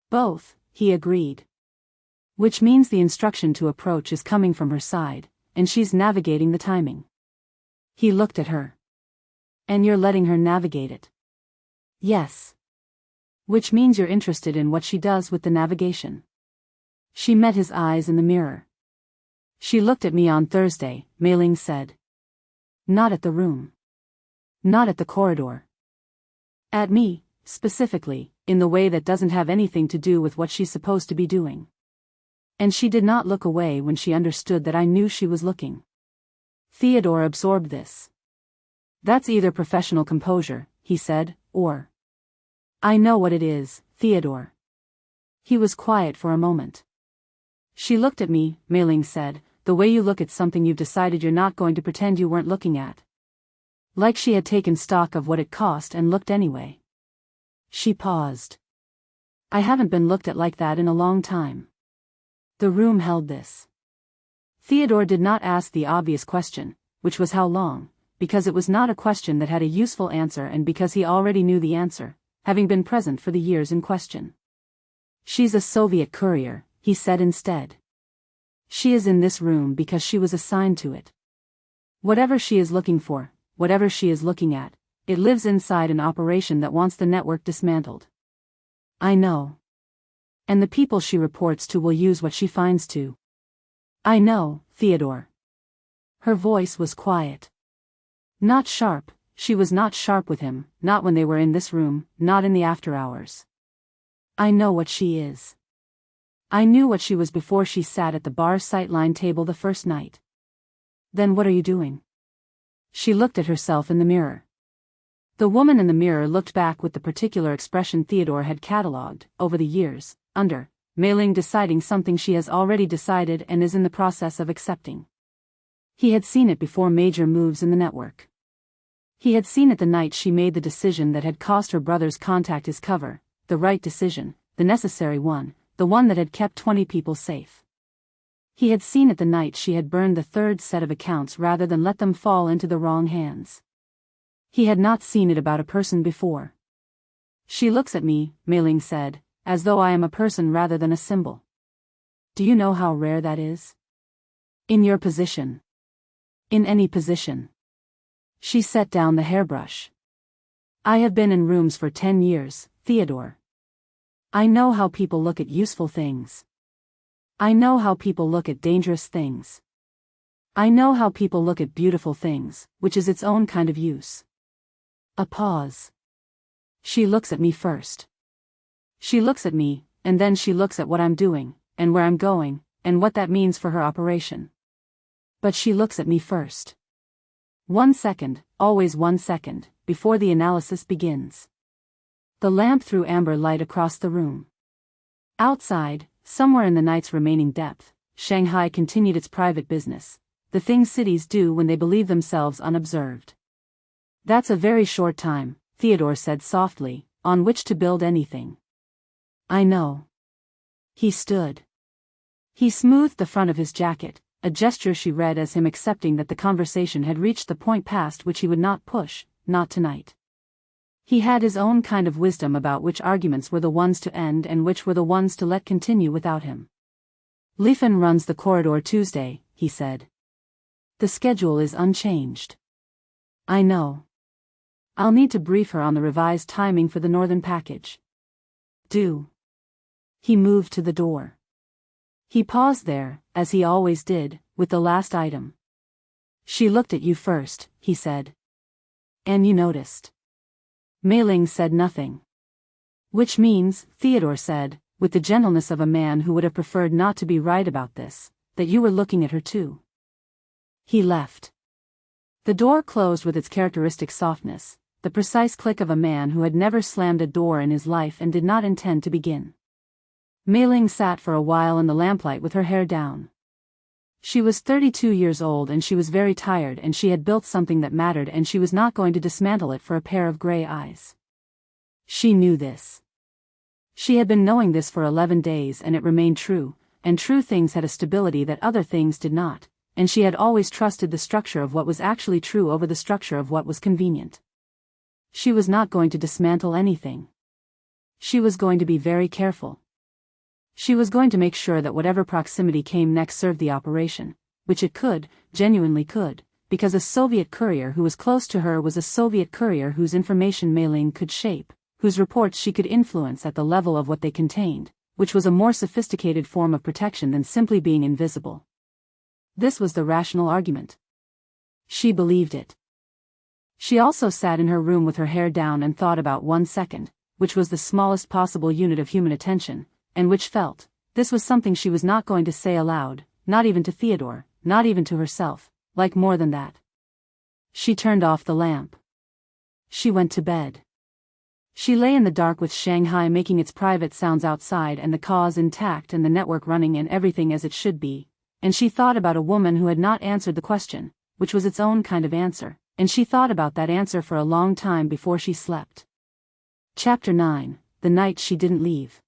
Both, he agreed. Which means the instruction to approach is coming from her side, and she's navigating the timing. He looked at her. And you're letting her navigate it. Yes. Which means you're interested in what she does with the navigation. She met his eyes in the mirror. She looked at me on Thursday, Mei-Ling said. Not at the room. Not at the corridor. At me, specifically, in the way that doesn't have anything to do with what she's supposed to be doing. And she did not look away when she understood that I knew she was looking. Theodore absorbed this. That's either professional composure, he said, or... I know what it is, Theodore. He was quiet for a moment. She looked at me, Mei-Ling said, the way you look at something you've decided you're not going to pretend you weren't looking at. Like she had taken stock of what it cost and looked anyway. She paused. I haven't been looked at like that in a long time. The room held this. Theodore did not ask the obvious question, which was how long, because it was not a question that had a useful answer and because he already knew the answer, having been present for the years in question. She's a Soviet courier, he said instead. She is in this room because she was assigned to it. Whatever she is looking for, whatever she is looking at, it lives inside an operation that wants the network dismantled. I know. And the people she reports to will use what she finds to. I know, Theodore. Her voice was quiet. Not sharp, she was not sharp with him, not when they were in this room, not in the after hours. I know what she is. I knew what she was before she sat at the bar sightline table the first night. Then what are you doing? She looked at herself in the mirror. The woman in the mirror looked back with the particular expression Theodore had catalogued, over the years, under Mei-Ling deciding something she has already decided and is in the process of accepting. He had seen it before major moves in the network. He had seen it the night she made the decision that had cost her brother's contact his cover, the right decision, the necessary one, the one that had kept 20 people safe. He had seen it the night she had burned the third set of accounts rather than let them fall into the wrong hands. He had not seen it about a person before. She looks at me, Mei-Ling said, as though I am a person rather than a symbol. Do you know how rare that is? In your position. In any position. She set down the hairbrush. I have been in rooms for 10 years, Theodore. I know how people look at useful things. I know how people look at dangerous things. I know how people look at beautiful things, which is its own kind of use. A pause. She looks at me first. She looks at me, and then she looks at what I'm doing, and where I'm going, and what that means for her operation. But she looks at me first. 1 second, always 1 second, before the analysis begins. The lamp threw amber light across the room. Outside, somewhere in the night's remaining depth, Shanghai continued its private business, the things cities do when they believe themselves unobserved. That's a very short time, Theodore said softly, on which to build anything. I know. He stood. He smoothed the front of his jacket, a gesture she read as him accepting that the conversation had reached the point past which he would not push, not tonight. He had his own kind of wisdom about which arguments were the ones to end and which were the ones to let continue without him. Leifen runs the corridor Tuesday, he said. The schedule is unchanged. I know. I'll need to brief her on the revised timing for the northern package. Do. He moved to the door. He paused there, as he always did, with the last item. She looked at you first, he said. And you noticed. Mei-Ling said nothing. Which means, Theodore said, with the gentleness of a man who would have preferred not to be right about this, that you were looking at her too. He left. The door closed with its characteristic softness, the precise click of a man who had never slammed a door in his life and did not intend to begin. Mei-Ling sat for a while in the lamplight with her hair down. She was 32 years old and she was very tired and she had built something that mattered and she was not going to dismantle it for a pair of gray eyes. She knew this. She had been knowing this for 11 days and it remained true, and true things had a stability that other things did not, and she had always trusted the structure of what was actually true over the structure of what was convenient. She was not going to dismantle anything. She was going to be very careful. She was going to make sure that whatever proximity came next served the operation, which it could, genuinely could, because a Soviet courier who was close to her was a Soviet courier whose information Mei-Ling could shape, whose reports she could influence at the level of what they contained, which was a more sophisticated form of protection than simply being invisible. This was the rational argument. She believed it. She also sat in her room with her hair down and thought about 1 second, which was the smallest possible unit of human attention, and which felt, this was something she was not going to say aloud, not even to Theodore, not even to herself, like more than that. She turned off the lamp. She went to bed. She lay in the dark with Shanghai making its private sounds outside and the cause intact and the network running and everything as it should be, and she thought about a woman who had not answered the question, which was its own kind of answer, and she thought about that answer for a long time before she slept. Chapter 9, The Night She Didn't Leave.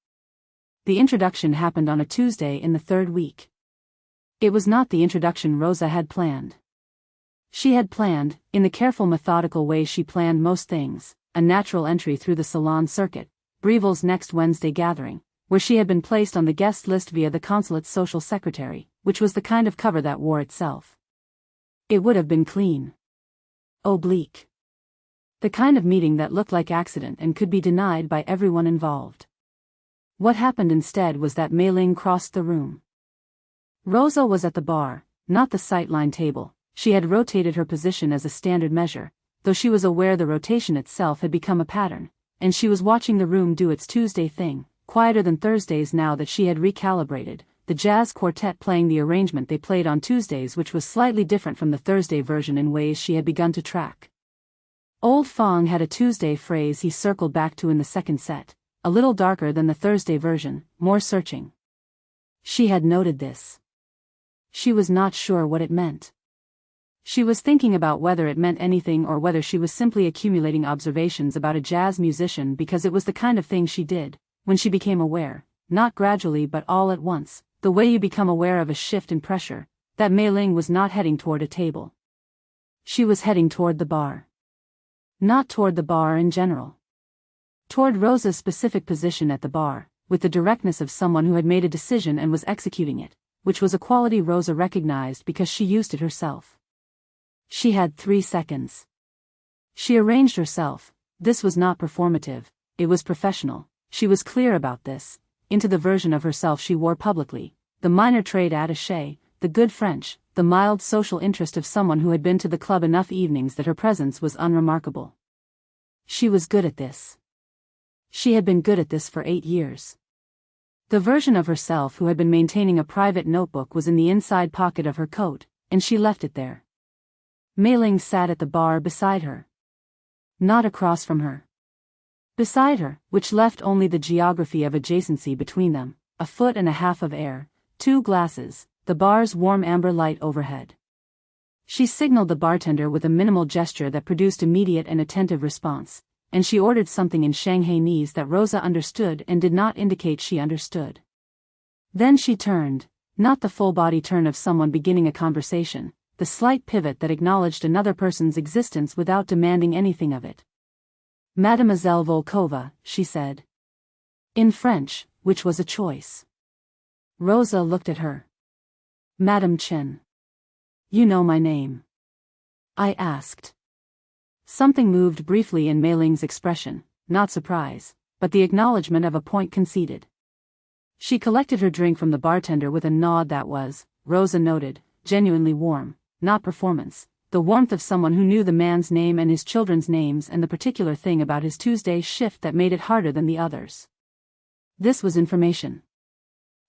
The introduction happened on a Tuesday in the third week. It was not the introduction Roza had planned. She had planned, in the careful methodical way she planned most things, a natural entry through the salon circuit, Breville's next Wednesday gathering, where she had been placed on the guest list via the consulate's social secretary, which was the kind of cover that wore itself. It would have been clean. Oblique. The kind of meeting that looked like accident and could be denied by everyone involved. What happened instead was that Mei-Ling crossed the room. Roza was at the bar, not the sightline table. She had rotated her position as a standard measure, though she was aware the rotation itself had become a pattern, and she was watching the room do its Tuesday thing, quieter than Thursdays now that she had recalibrated, the jazz quartet playing the arrangement they played on Tuesdays, which was slightly different from the Thursday version in ways she had begun to track. Old Fong had a Tuesday phrase he circled back to in the second set, a little darker than the Thursday version, more searching. She had noted this. She was not sure what it meant. She was thinking about whether it meant anything or whether she was simply accumulating observations about a jazz musician because it was the kind of thing she did, when she became aware, not gradually but all at once, the way you become aware of a shift in pressure, that Mei-Ling was not heading toward a table. She was heading toward the bar. Not toward the bar in general. Toward Roza's specific position at the bar, with the directness of someone who had made a decision and was executing it, which was a quality Roza recognized because she used it herself. She had 3 seconds. She arranged herself. This was not performative, it was professional. She was clear about this, into the version of herself she wore publicly, the minor trade attaché, the good French, the mild social interest of someone who had been to the club enough evenings that her presence was unremarkable. She was good at this. She had been good at this for 8 years. The version of herself who had been maintaining a private notebook was in the inside pocket of her coat, and she left it there. Mei-Ling sat at the bar beside her. Not across from her. Beside her, which left only the geography of adjacency between them, a foot and a half of air, 2 glasses, the bar's warm amber light overhead. She signaled the bartender with a minimal gesture that produced immediate and attentive response, and she ordered something in Shanghainese that Roza understood and did not indicate she understood. Then she turned, not the full-body turn of someone beginning a conversation, the slight pivot that acknowledged another person's existence without demanding anything of it. Mademoiselle Volkova, she said. In French, which was a choice. Roza looked at her. Madame Chen. You know my name? I asked. Something moved briefly in Mei-Ling's expression, not surprise, but the acknowledgement of a point conceded. She collected her drink from the bartender with a nod that was, Roza noted, genuinely warm, not performance, the warmth of someone who knew the man's name and his children's names and the particular thing about his Tuesday shift that made it harder than the others. This was information.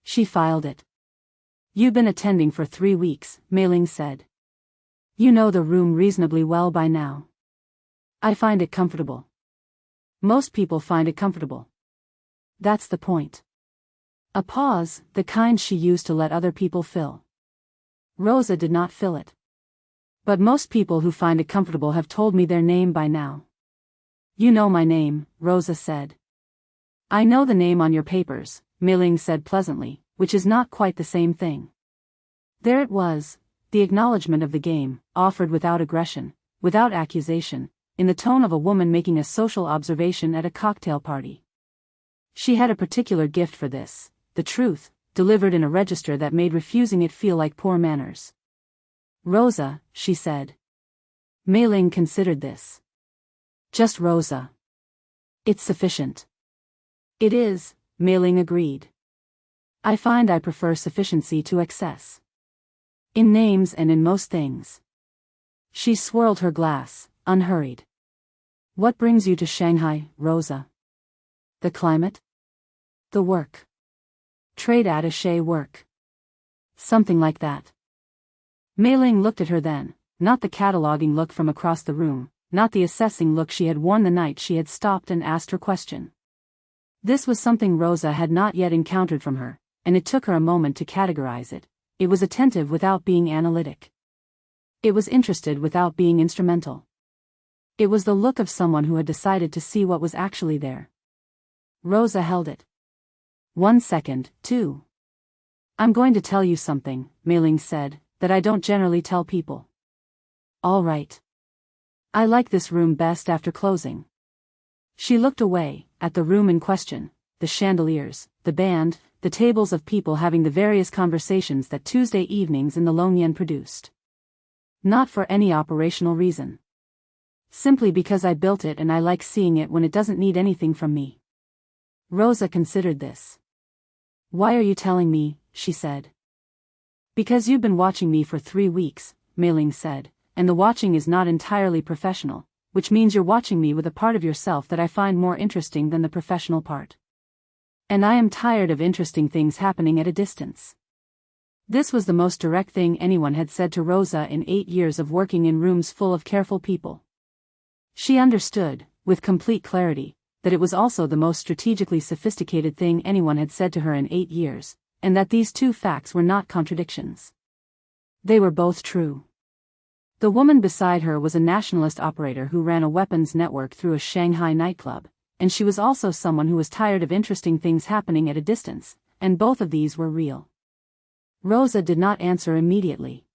She filed it. You've been attending for 3 weeks, Mei-Ling said. You know the room reasonably well by now. I find it comfortable. Most people find it comfortable. That's the point. A pause, the kind she used to let other people fill. Roza did not fill it. But most people who find it comfortable have told me their name by now. You know my name, Roza said. I know the name on your papers, Mei-Ling said pleasantly, which is not quite the same thing. There it was, the acknowledgement of the game, offered without aggression, without accusation, in the tone of a woman making a social observation at a cocktail party. She had a particular gift for this, the truth, delivered in a register that made refusing it feel like poor manners. Roza, she said. Mei-Ling considered this. Just Roza. It's sufficient. It is, Mei-Ling agreed. I find I prefer sufficiency to excess. In names and in most things. She swirled her glass, unhurried. What brings you to Shanghai, Roza? The climate? The work. Trade attaché work. Something like that. Mei-Ling looked at her then, not the cataloguing look from across the room, not the assessing look she had worn the night she had stopped and asked her question. This was something Roza had not yet encountered from her, and it took her a moment to categorize it. It was attentive without being analytic. It was interested without being instrumental. It was the look of someone who had decided to see what was actually there. Roza held it. 1 second, 2. I'm going to tell you something, Mei-Ling said, that I don't generally tell people. All right. I like this room best after closing. She looked away, at the room in question, the chandeliers, the band, the tables of people having the various conversations that Tuesday evenings in the Lóng Yǎn produced. Not for any operational reason. Simply because I built it and I like seeing it when it doesn't need anything from me. Roza considered this. Why are you telling me, she said. Because you've been watching me for 3 weeks, Mei-Ling said, and the watching is not entirely professional, which means you're watching me with a part of yourself that I find more interesting than the professional part. And I am tired of interesting things happening at a distance. This was the most direct thing anyone had said to Roza in 8 years of working in rooms full of careful people. She understood, with complete clarity, that it was also the most strategically sophisticated thing anyone had said to her in 8 years, and that these two facts were not contradictions. They were both true. The woman beside her was a nationalist operator who ran a weapons network through a Shanghai nightclub, and she was also someone who was tired of interesting things happening at a distance, and both of these were real. Roza did not answer immediately.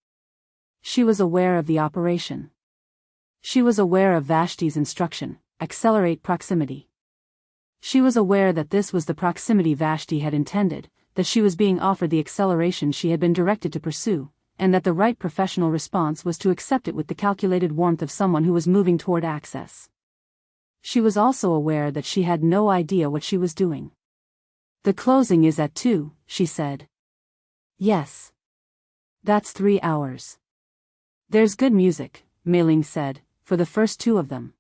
She was aware of the operation. She was aware of Vashti's instruction, accelerate proximity. She was aware that this was the proximity Vashti had intended, that she was being offered the acceleration she had been directed to pursue, and that the right professional response was to accept it with the calculated warmth of someone who was moving toward access. She was also aware that she had no idea what she was doing. The closing is at 2, she said. Yes. That's 3 hours. There's good music, Mei-Ling said, for the first 2 of them.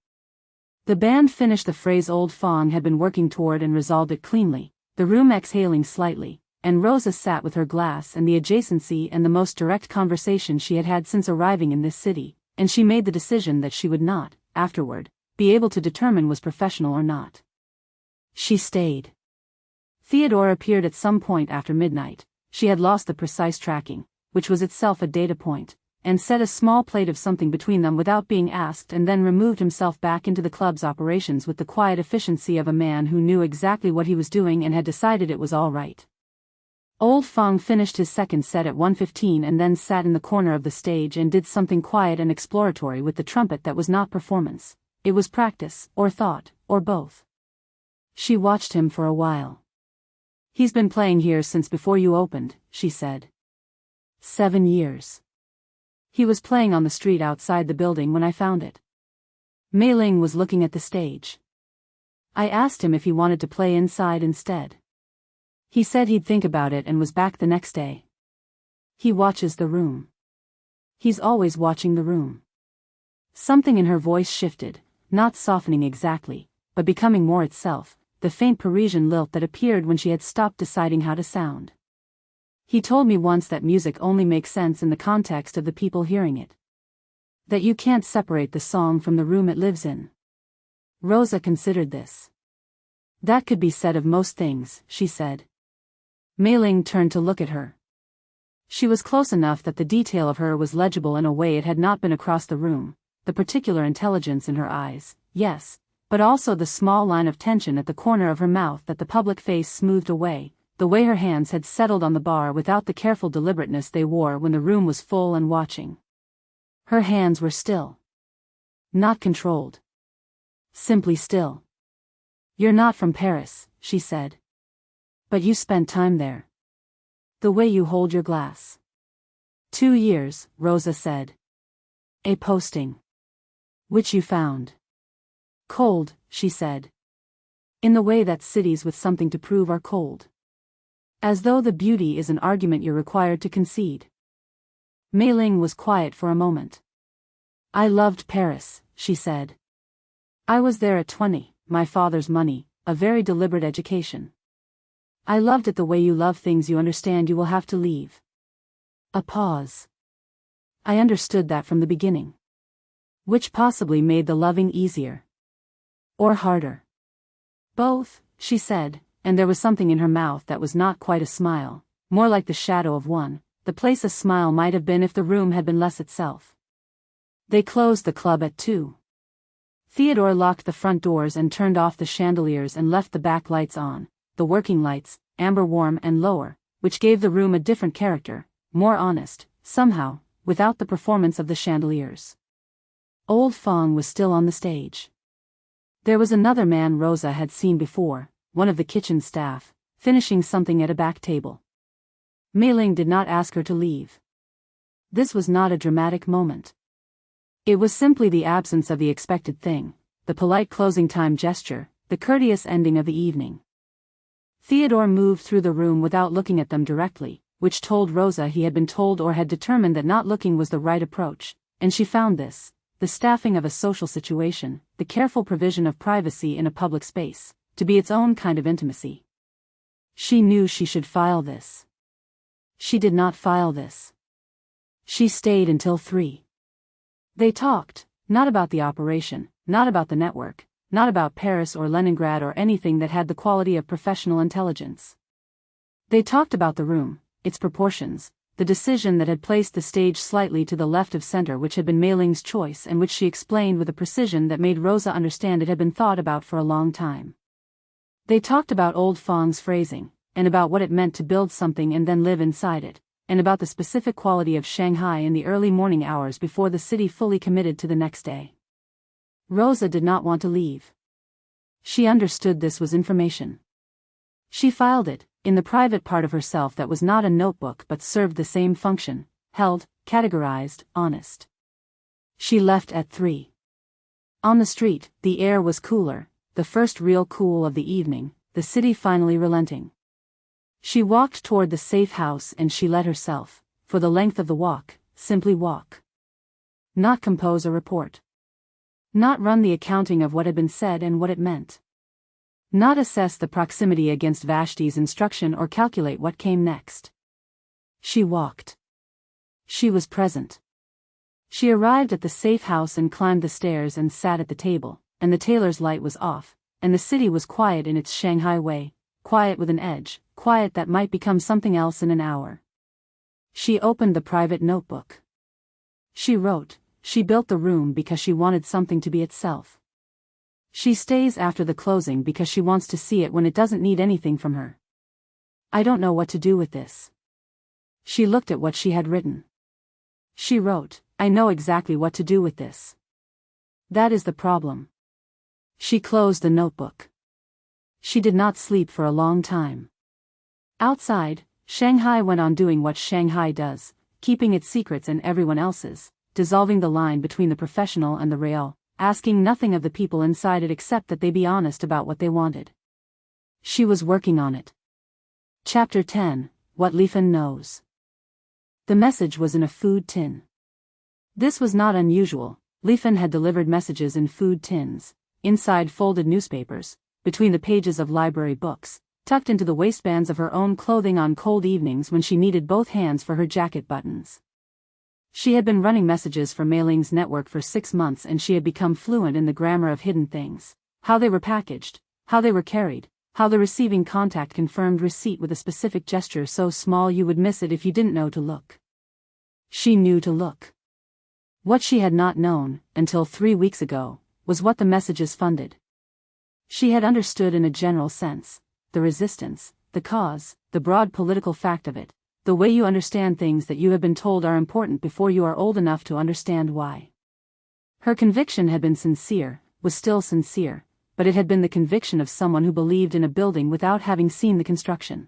The band finished the phrase Old Fong had been working toward and resolved it cleanly, the room exhaling slightly, and Roza sat with her glass and the adjacency and the most direct conversation she had had since arriving in this city, and she made the decision that she would not, afterward, be able to determine was professional or not. She stayed. Theodore appeared at some point after midnight. She had lost the precise tracking, which was itself a data point, and set a small plate of something between them without being asked, and then removed himself back into the club's operations with the quiet efficiency of a man who knew exactly what he was doing and had decided it was all right. Old Fong finished his second set at 1:15 and then sat in the corner of the stage and did something quiet and exploratory with the trumpet that was not performance. It was practice, or thought, or both. She watched him for a while. He's been playing here since before you opened, she said. 7 years. He was playing on the street outside the building when I found it. Mei-Ling was looking at the stage. I asked him if he wanted to play inside instead. He said he'd think about it and was back the next day. He watches the room. He's always watching the room. Something in her voice shifted, not softening exactly, but becoming more itself, the faint Parisian lilt that appeared when she had stopped deciding how to sound. He told me once that music only makes sense in the context of the people hearing it. That you can't separate the song from the room it lives in. Roza considered this. That could be said of most things, she said. Mei-Ling turned to look at her. She was close enough that the detail of her was legible in a way it had not been across the room, the particular intelligence in her eyes, yes, but also the small line of tension at the corner of her mouth that the public face smoothed away, the way her hands had settled on the bar without the careful deliberateness they wore when the room was full and watching. Her hands were still. Not controlled. Simply still. You're not from Paris, she said. But you spent time there. The way you hold your glass. 2 years, Roza said. A posting. Which you found. Cold, she said. In the way that cities with something to prove are cold. As though the beauty is an argument you're required to concede. Mei-Ling was quiet for a moment. I loved Paris, she said. I was there at 20, my father's money, a very deliberate education. I loved it the way you love things you understand you will have to leave. A pause. I understood that from the beginning. Which possibly made the loving easier. Or harder. Both, she said, and there was something in her mouth that was not quite a smile, more like the shadow of one, the place a smile might have been if the room had been less itself. They closed the club at 2. Theodore locked the front doors and turned off the chandeliers and left the back lights on, the working lights, amber warm and lower, which gave the room a different character, more honest, somehow, without the performance of the chandeliers. Old Fong was still on the stage. There was another man Roza had seen before, one of the kitchen staff, finishing something at a back table. Mei-Ling did not ask her to leave. This was not a dramatic moment. It was simply the absence of the expected thing, the polite closing time gesture, the courteous ending of the evening. Theodore moved through the room without looking at them directly, which told Roza he had been told or had determined that not looking was the right approach, and she found this, the staffing of a social situation, the careful provision of privacy in a public space, to be its own kind of intimacy. She knew she should file this. She did not file this. She stayed until 3. They talked, not about the operation, not about the network, not about Paris or Leningrad or anything that had the quality of professional intelligence. They talked about the room, its proportions, the decision that had placed the stage slightly to the left of center, which had been Mei-Ling's choice and which she explained with a precision that made Roza understand it had been thought about for a long time. They talked about old Fong's phrasing, and about what it meant to build something and then live inside it, and about the specific quality of Shanghai in the early morning hours before the city fully committed to the next day. Roza did not want to leave. She understood this was information. She filed it, in the private part of herself that was not a notebook but served the same function, held, categorized, honest. She left at 3. On the street, the air was cooler, the first real cool of the evening, the city finally relenting. She walked toward the safe house and she let herself, for the length of the walk, simply walk. Not compose a report. Not run the accounting of what had been said and what it meant. Not assess the proximity against Vashti's instruction or calculate what came next. She walked. She was present. She arrived at the safe house and climbed the stairs and sat at the table, and the tailor's light was off, and the city was quiet in its Shanghai way, quiet with an edge, quiet that might become something else in an hour. She opened the private notebook. She wrote. She built the room because she wanted something to be itself. She stays after the closing because she wants to see it when it doesn't need anything from her. I don't know what to do with this. She looked at what she had written. She wrote, I know exactly what to do with this. That is the problem. She closed the notebook. She did not sleep for a long time. Outside, Shanghai went on doing what Shanghai does, keeping its secrets and everyone else's, dissolving the line between the professional and the real, asking nothing of the people inside it except that they be honest about what they wanted. She was working on it. Chapter 10, What Leifen Knows. The message was in a food tin. This was not unusual. Leifen had delivered messages in food tins, inside folded newspapers, between the pages of library books, tucked into the waistbands of her own clothing on cold evenings when she needed both hands for her jacket buttons. She had been running messages for Mei-Ling's network for 6 months and she had become fluent in the grammar of hidden things, how they were packaged, how they were carried, how the receiving contact confirmed receipt with a specific gesture so small you would miss it if you didn't know to look. She knew to look. What she had not known, until 3 weeks ago, was what the messages funded. She had understood in a general sense, the resistance, the cause, the broad political fact of it, the way you understand things that you have been told are important before you are old enough to understand why. Her conviction had been sincere, was still sincere, but it had been the conviction of someone who believed in a building without having seen the construction.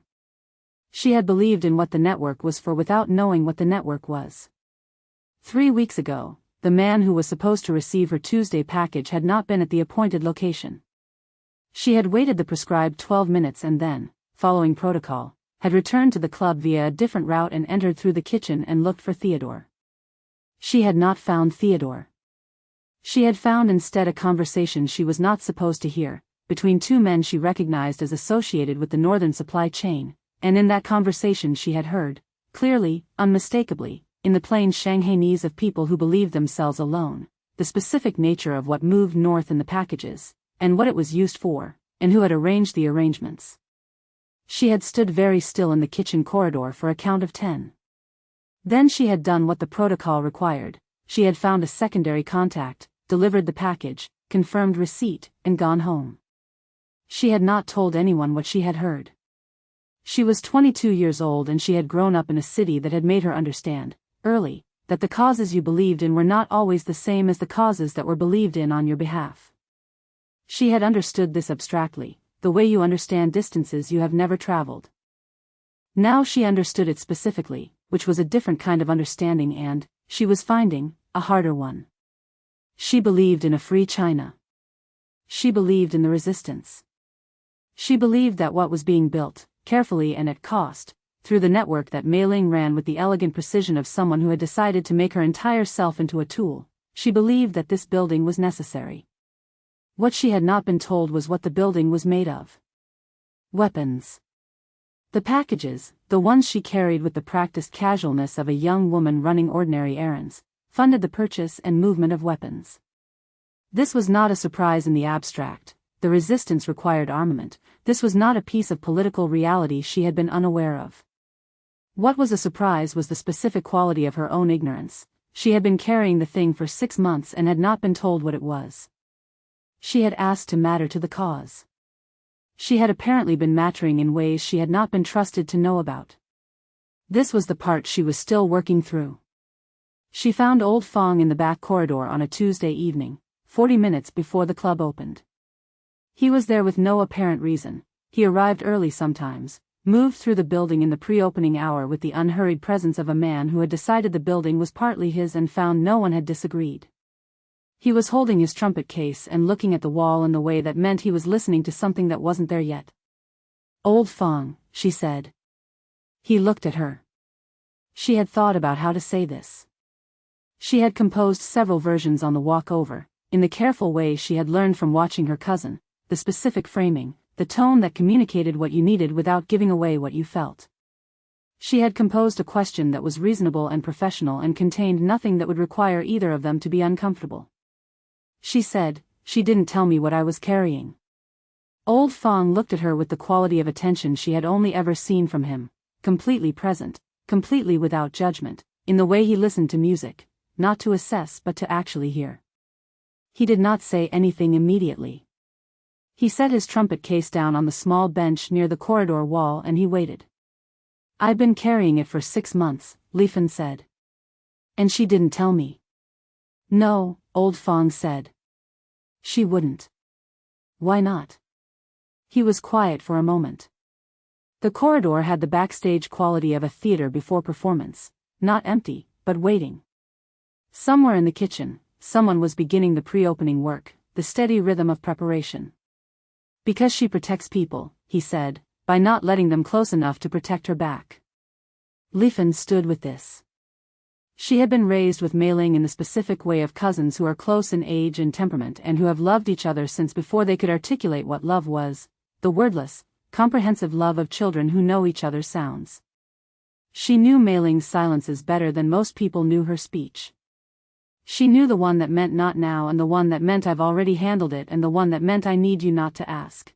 She had believed in what the network was for without knowing what the network was. 3 weeks ago, the man who was supposed to receive her Tuesday package had not been at the appointed location. She had waited the prescribed 12 minutes and then, following protocol, had returned to the club via a different route and entered through the kitchen and looked for Theodore. She had not found Theodore. She had found instead a conversation she was not supposed to hear, between 2 men she recognized as associated with the northern supply chain, and in that conversation she had heard, clearly, unmistakably, in the plain Shanghainese of people who believed themselves alone, the specific nature of what moved north in the packages, and what it was used for, and who had arranged the arrangements. She had stood very still in the kitchen corridor for a count of 10. Then she had done what the protocol required. She had found a secondary contact, delivered the package, confirmed receipt, and gone home. She had not told anyone what she had heard. She was 22 years old and she had grown up in a city that had made her understand, early, that the causes you believed in were not always the same as the causes that were believed in on your behalf. She had understood this abstractly, the way you understand distances you have never traveled. Now she understood it specifically, which was a different kind of understanding and, she was finding, a harder one. She believed in a free China. She believed in the resistance. She believed that what was being built, carefully and at cost, through the network that Mei-Ling ran with the elegant precision of someone who had decided to make her entire self into a tool, she believed that this building was necessary. What she had not been told was what the building was made of. Weapons. The packages, the ones she carried with the practiced casualness of a young woman running ordinary errands, funded the purchase and movement of weapons. This was not a surprise in the abstract. The resistance required armament. This was not a piece of political reality she had been unaware of. What was a surprise was the specific quality of her own ignorance. She had been carrying the thing for 6 months and had not been told what it was. She had asked to matter to the cause. She had apparently been mattering in ways she had not been trusted to know about. This was the part she was still working through. She found old Fong in the back corridor on a Tuesday evening, 40 minutes before the club opened. He was there with no apparent reason. He arrived early sometimes, moved through the building in the pre-opening hour with the unhurried presence of a man who had decided the building was partly his and found no one had disagreed. He was holding his trumpet case and looking at the wall in the way that meant he was listening to something that wasn't there yet. "Old Fong," she said. He looked at her. She had thought about how to say this. She had composed several versions on the walk over, in the careful way she had learned from watching her cousin, the specific framing, the tone that communicated what you needed without giving away what you felt. She had composed a question that was reasonable and professional and contained nothing that would require either of them to be uncomfortable. She said, "She didn't tell me what I was carrying." Old Fong looked at her with the quality of attention she had only ever seen from him, completely present, completely without judgment, in the way he listened to music, not to assess but to actually hear. He did not say anything immediately. He set his trumpet case down on the small bench near the corridor wall and he waited. "I've been carrying it for 6 months, Leifen said. And she didn't tell me." "No," Old Fong said. "She wouldn't." "Why not?" He was quiet for a moment. The corridor had the backstage quality of a theater before performance, not empty, but waiting. Somewhere in the kitchen, someone was beginning the pre-opening work, the steady rhythm of preparation. "Because she protects people," he said, "by not letting them close enough to protect her back." Lefen stood with this. She had been raised with Mei-Ling in the specific way of cousins who are close in age and temperament and who have loved each other since before they could articulate what love was, the wordless, comprehensive love of children who know each other's sounds. She knew Mei-Ling's silences better than most people knew her speech. She knew the one that meant "not now" and the one that meant "I've already handled it" and the one that meant "I need you not to ask."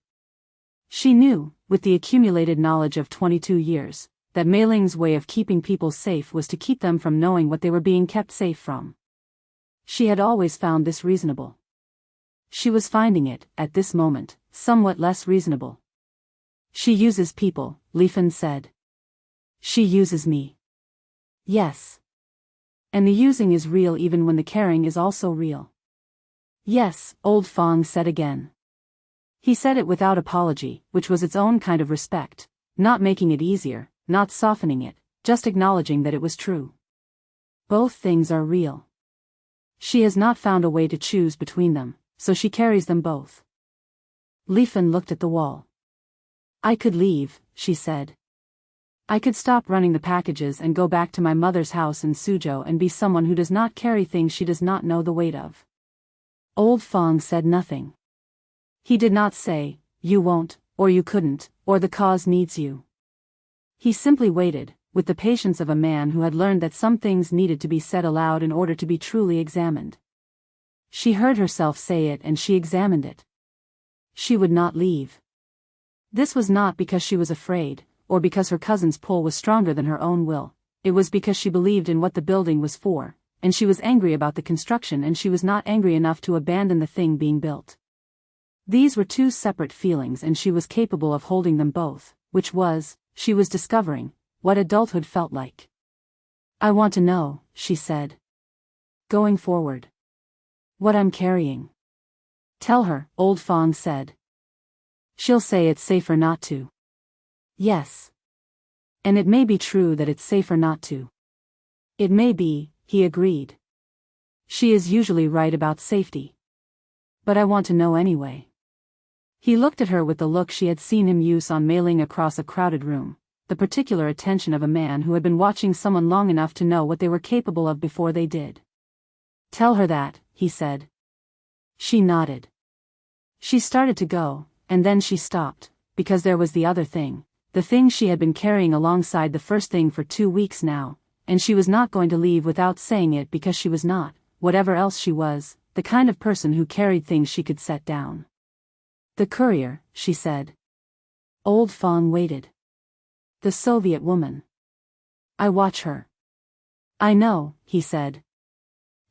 She knew, with the accumulated knowledge of 22 years, that Mei-Ling's way of keeping people safe was to keep them from knowing what they were being kept safe from. She had always found this reasonable. She was finding it, at this moment, somewhat less reasonable. "She uses people," Lefen said. "She uses me." "Yes. And the using is real even when the caring is also real." "Yes," Old Fong said again. He said it without apology, which was its own kind of respect, not making it easier, not softening it, just acknowledging that it was true. Both things are real. She has not found a way to choose between them, so she carries them both. Lefen looked at the wall. "I could leave," she said. "I could stop running the packages and go back to my mother's house in Suzhou and be someone who does not carry things she does not know the weight of." Old Fong said nothing. He did not say, "You won't," or "You couldn't," or "The cause needs you." He simply waited, with the patience of a man who had learned that some things needed to be said aloud in order to be truly examined. She heard herself say it and she examined it. She would not leave. This was not because she was afraid, or because her cousin's pull was stronger than her own will. It was because she believed in what the building was for, and she was angry about the construction and she was not angry enough to abandon the thing being built. These were two separate feelings and she was capable of holding them both, which was, she was discovering what adulthood felt like. "I want to know," she said. "Going forward. What I'm carrying." "Tell her," Old Fong said. "She'll say it's safer not to." "Yes. And it may be true that it's safer not to." "It may be," he agreed. "She is usually right about safety. But I want to know anyway." He looked at her with the look she had seen him use on Mei-Ling across a crowded room, the particular attention of a man who had been watching someone long enough to know what they were capable of before they did. "Tell her that," he said. She nodded. She started to go, and then she stopped, because there was the other thing, the thing she had been carrying alongside the first thing for 2 weeks now, and she was not going to leave without saying it because she was not, whatever else she was, the kind of person who carried things she could set down. "The courier," she said. Old Fong waited. "The Soviet woman. I watch her." "I know," he said.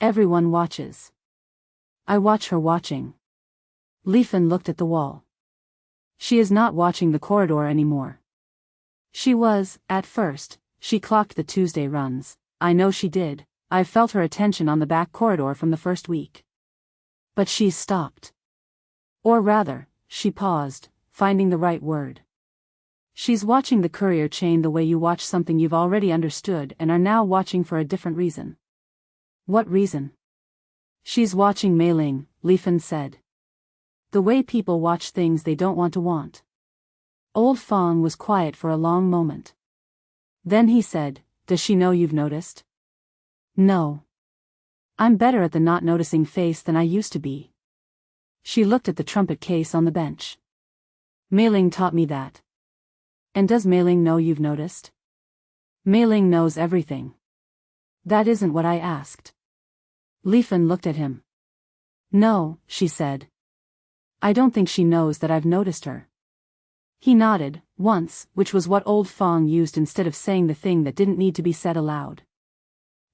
"Everyone watches. I watch her watching." Leifen looked at the wall. "She is not watching the corridor anymore." "She was, at first. She clocked the Tuesday runs. I know she did. I've felt her attention on the back corridor from the first week. But she's stopped. Or rather, she paused, finding the right word. She's watching the courier chain the way you watch something you've already understood and are now watching for a different reason." "What reason?" "She's watching Mei-Ling," Leifen said. "The way people watch things they don't want to want." Old Fong was quiet for a long moment. Then he said, "Does she know you've noticed?" "No. I'm better at the not noticing face than I used to be." She looked at the trumpet case on the bench. "Mei-Ling taught me that." "And does Mei-Ling know you've noticed?" "Mei-Ling knows everything." "That isn't what I asked." Leifen looked at him. "No," she said. "I don't think she knows that I've noticed her." He nodded, once, which was what Old Fong used instead of saying the thing that didn't need to be said aloud.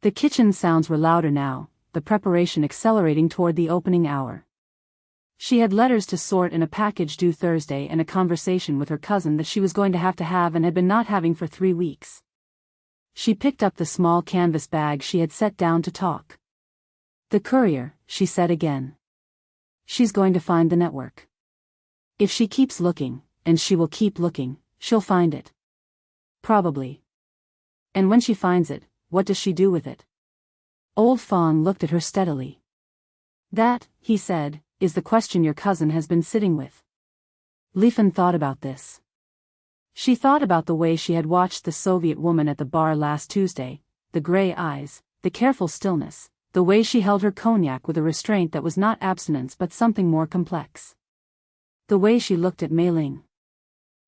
The kitchen sounds were louder now, the preparation accelerating toward the opening hour. She had letters to sort and a package due Thursday and a conversation with her cousin that she was going to have and had been not having for 3 weeks. She picked up the small canvas bag she had set down to talk. "The courier," she said again. "She's going to find the network. If she keeps looking, and she will keep looking, she'll find it. Probably. And when she finds it, what does she do with it?" Old Fong looked at her steadily. "That," he said, "is the question your cousin has been sitting with." Leifen thought about this. She thought about the way she had watched the Soviet woman at the bar last Tuesday, the gray eyes, the careful stillness, the way she held her cognac with a restraint that was not abstinence but something more complex. The way she looked at Mei-Ling.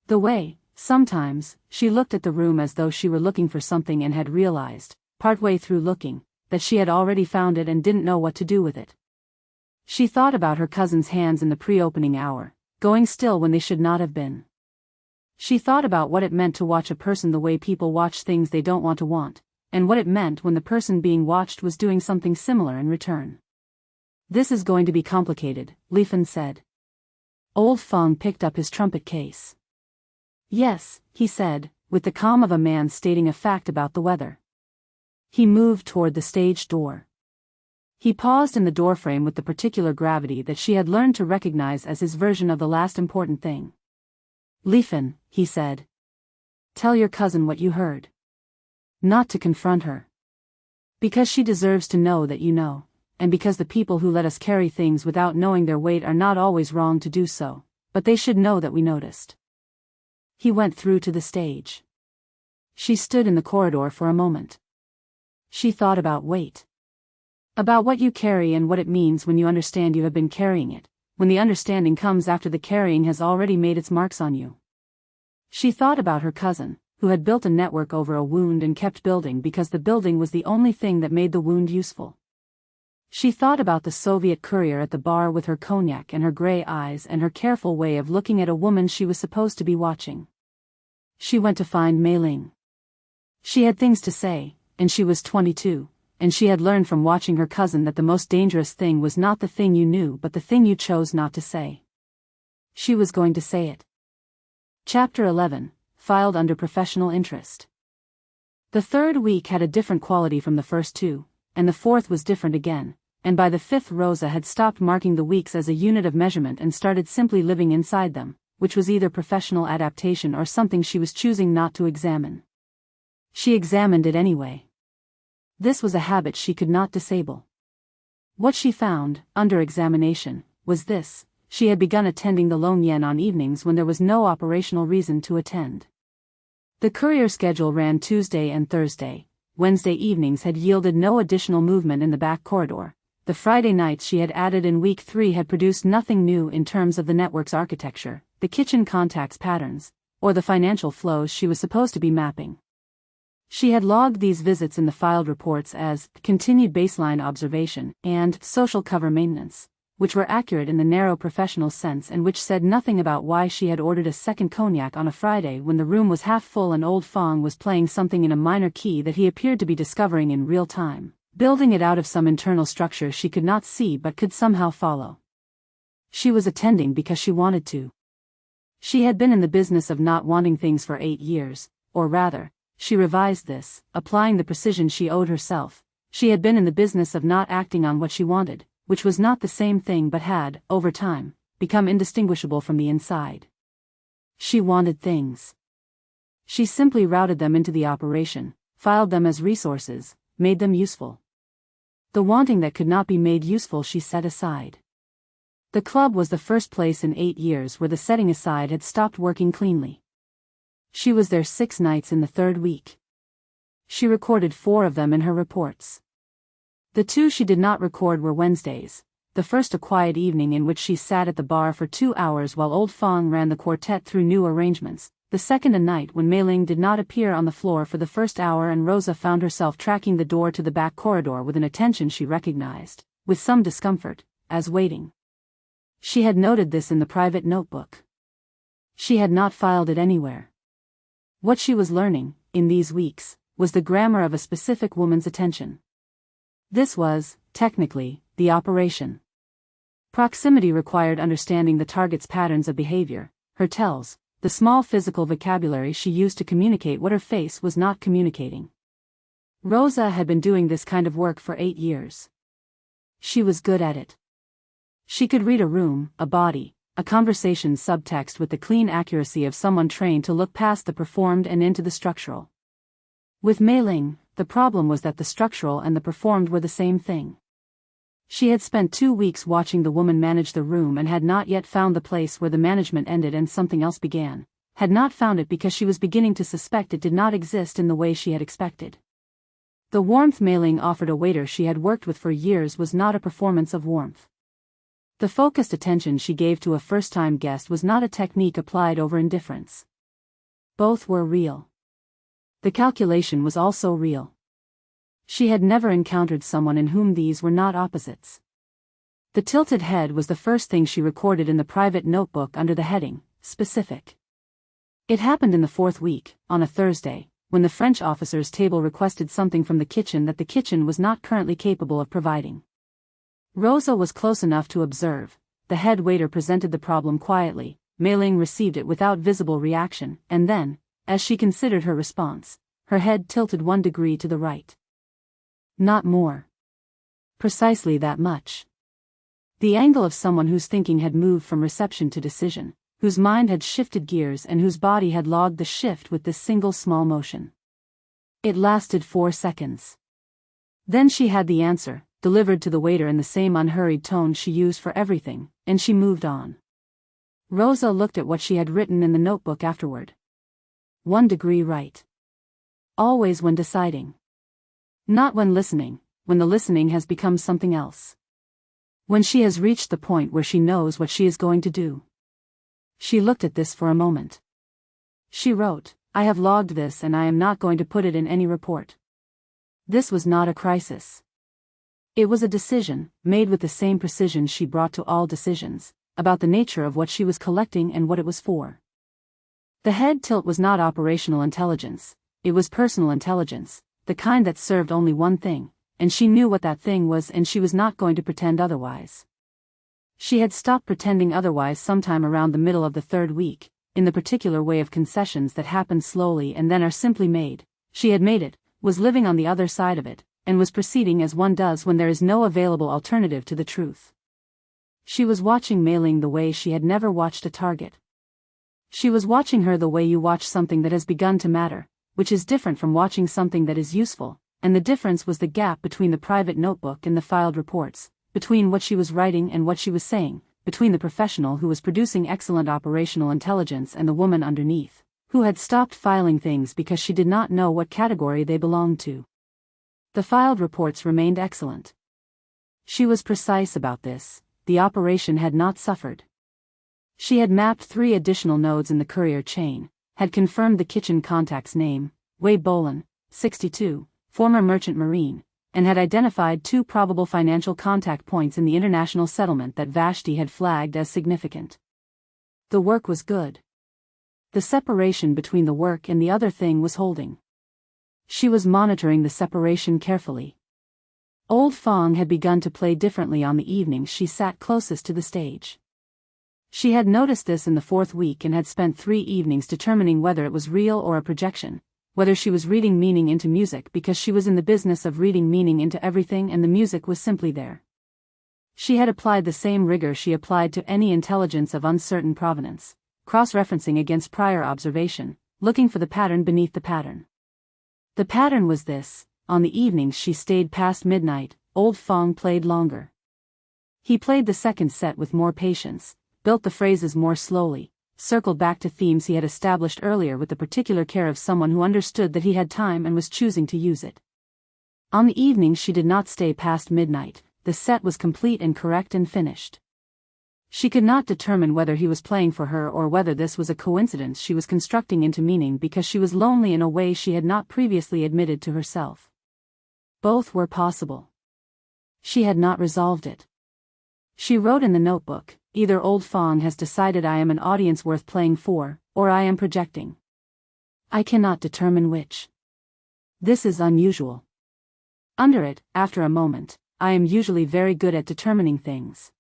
The way, sometimes, she looked at the room as though she were looking for something and had realized, partway through looking, that she had already found it and didn't know what to do with it. She thought about her cousin's hands in the pre-opening hour, going still when they should not have been. She thought about what it meant to watch a person the way people watch things they don't want to want, and what it meant when the person being watched was doing something similar in return. "This is going to be complicated," Leifen said. Old Fong picked up his trumpet case. "Yes," he said, with the calm of a man stating a fact about the weather. He moved toward the stage door. He paused in the doorframe with the particular gravity that she had learned to recognize as his version of the last important thing. "Leifen," he said. "Tell your cousin what you heard. Not to confront her. Because she deserves to know that you know, and because the people who let us carry things without knowing their weight are not always wrong to do so, but they should know that we noticed." He went through to the stage. She stood in the corridor for a moment. She thought about weight. About what you carry and what it means when you understand you have been carrying it, when the understanding comes after the carrying has already made its marks on you. She thought about her cousin, who had built a network over a wound and kept building because the building was the only thing that made the wound useful. She thought about the Soviet courier at the bar with her cognac and her gray eyes and her careful way of looking at a woman she was supposed to be watching. She went to find Mei-Ling. She had things to say, and she was 22. And she had learned from watching her cousin that the most dangerous thing was not the thing you knew but the thing you chose not to say. She was going to say it. Chapter 11, filed under professional interest. The third week had a different quality from the first two, and the fourth was different again, and by the fifth Roza had stopped marking the weeks as a unit of measurement and started simply living inside them, which was either professional adaptation or something she was choosing not to examine. She examined it anyway. This was a habit she could not disable. What she found, under examination, was this: she had begun attending the Lóng Yǎn on evenings when there was no operational reason to attend. The courier schedule ran Tuesday and Thursday. Wednesday evenings had yielded no additional movement in the back corridor. The Friday nights she had added in week 3 had produced nothing new in terms of the network's architecture, the kitchen contacts patterns, or the financial flows she was supposed to be mapping. She had logged these visits in the filed reports as continued baseline observation and social cover maintenance, which were accurate in the narrow professional sense and which said nothing about why she had ordered a second cognac on a Friday when the room was half full and old Fong was playing something in a minor key that he appeared to be discovering in real time, building it out of some internal structure she could not see but could somehow follow. She was attending because she wanted to. She had been in the business of not wanting things for 8 years, or rather, she revised this, applying the precision she owed herself. She had been in the business of not acting on what she wanted, which was not the same thing but had, over time, become indistinguishable from the inside. She wanted things. She simply routed them into the operation, filed them as resources, made them useful. The wanting that could not be made useful she set aside. The club was the first place in 8 years where the setting aside had stopped working cleanly. She was there 6 nights in the third week. She recorded 4 of them in her reports. The 2 she did not record were Wednesdays, the first a quiet evening in which she sat at the bar for 2 hours while old Fong ran the quartet through new arrangements, the second a night when Mei-Ling did not appear on the floor for the first hour and Roza found herself tracking the door to the back corridor with an attention she recognized, with some discomfort, as waiting. She had noted this in the private notebook. She had not filed it anywhere. What she was learning, in these weeks, was the grammar of a specific woman's attention. This was, technically, the operation. Proximity required understanding the target's patterns of behavior, her tells, the small physical vocabulary she used to communicate what her face was not communicating. Roza had been doing this kind of work for 8 years. She was good at it. She could read a room, a body, a conversation's subtext with the clean accuracy of someone trained to look past the performed and into the structural. With Mei-Ling, the problem was that the structural and the performed were the same thing. She had spent 2 weeks watching the woman manage the room and had not yet found the place where the management ended and something else began, had not found it because she was beginning to suspect it did not exist in the way she had expected. The warmth Mei-Ling offered a waiter she had worked with for years was not a performance of warmth. The focused attention she gave to a first-time guest was not a technique applied over indifference. Both were real. The calculation was also real. She had never encountered someone in whom these were not opposites. The tilted head was the first thing she recorded in the private notebook under the heading, specific. It happened in the 4th week, on a Thursday, when the French officer's table requested something from the kitchen that the kitchen was not currently capable of providing. Roza was close enough to observe. The head waiter presented the problem quietly, Mei-Ling received it without visible reaction, and then, as she considered her response, her head tilted 1 degree to the right. Not more. Precisely that much. The angle of someone whose thinking had moved from reception to decision, whose mind had shifted gears and whose body had logged the shift with this single small motion. It lasted 4 seconds. Then she had the answer, delivered to the waiter in the same unhurried tone she used for everything, and she moved on. Roza looked at what she had written in the notebook afterward. 1 degree right. Always when deciding. Not when listening, when the listening has become something else. When she has reached the point where she knows what she is going to do. She looked at this for a moment. She wrote, "I have logged this and I am not going to put it in any report." This was not a crisis. It was a decision, made with the same precision she brought to all decisions, about the nature of what she was collecting and what it was for. The head tilt was not operational intelligence, it was personal intelligence, the kind that served only one thing, and she knew what that thing was and she was not going to pretend otherwise. She had stopped pretending otherwise sometime around the middle of the 3rd week, in the particular way of concessions that happen slowly and then are simply made. She had made it, was living on the other side of it, and was proceeding as one does when there is no available alternative to the truth. She was watching Mei-Ling the way she had never watched a target. She was watching her the way you watch something that has begun to matter, which is different from watching something that is useful, and the difference was the gap between the private notebook and the filed reports, between what she was writing and what she was saying, between the professional who was producing excellent operational intelligence and the woman underneath, who had stopped filing things because she did not know what category they belonged to. The filed reports remained excellent. She was precise about this. The operation had not suffered. She had mapped 3 additional nodes in the courier chain, had confirmed the kitchen contact's name, Wei Bolin, 62, former merchant marine, and had identified 2 probable financial contact points in the international settlement that Vashti had flagged as significant. The work was good. The separation between the work and the other thing was holding. She was monitoring the separation carefully. Old Fong had begun to play differently on the evenings she sat closest to the stage. She had noticed this in the 4th week and had spent 3 evenings determining whether it was real or a projection, whether she was reading meaning into music because she was in the business of reading meaning into everything and the music was simply there. She had applied the same rigor she applied to any intelligence of uncertain provenance, cross-referencing against prior observation, looking for the pattern beneath the pattern. The pattern was this: on the evenings she stayed past midnight, Old Fong played longer. He played the second set with more patience, built the phrases more slowly, circled back to themes he had established earlier with the particular care of someone who understood that he had time and was choosing to use it. On the evenings she did not stay past midnight, the set was complete and correct and finished. She could not determine whether he was playing for her or whether this was a coincidence she was constructing into meaning because she was lonely in a way she had not previously admitted to herself. Both were possible. She had not resolved it. She wrote in the notebook, either Old Fong has decided I am an audience worth playing for, or I am projecting. I cannot determine which. This is unusual. Under it, after a moment, I am usually very good at determining things.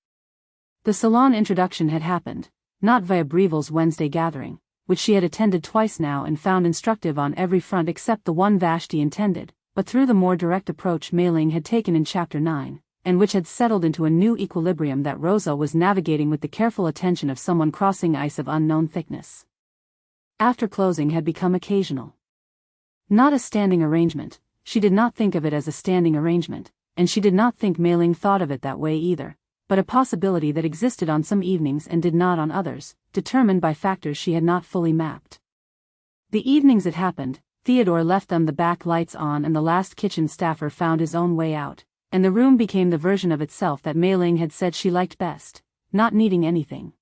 The salon introduction had happened, not via Breville's Wednesday gathering, which she had attended twice now and found instructive on every front except the one Vashti intended, but through the more direct approach Mei-Ling had taken in Chapter 9, and which had settled into a new equilibrium that Roza was navigating with the careful attention of someone crossing ice of unknown thickness. After closing had become occasional. Not a standing arrangement, she did not think of it as a standing arrangement, and she did not think Mei-Ling thought of it that way either, but a possibility that existed on some evenings and did not on others, determined by factors she had not fully mapped. The evenings it happened, Theodore left them the back lights on and the last kitchen staffer found his own way out, and the room became the version of itself that Mei-Ling had said she liked best, not needing anything.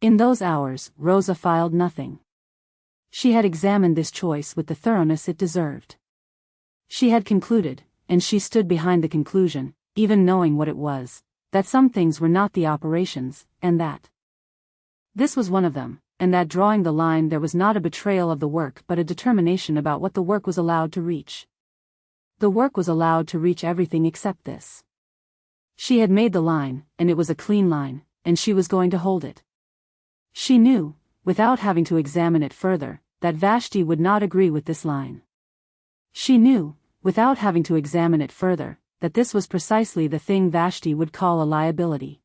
In those hours, Roza filed nothing. She had examined this choice with the thoroughness it deserved. She had concluded, and she stood behind the conclusion, even knowing what it was, that some things were not the operations, and that this was one of them, and that drawing the line there was not a betrayal of the work but a determination about what the work was allowed to reach. The work was allowed to reach everything except this. She had made the line, and it was a clean line, and she was going to hold it. She knew, without having to examine it further, that Vashti would not agree with this line. She knew, without having to examine it further, that this was precisely the thing Vashti would call a liability.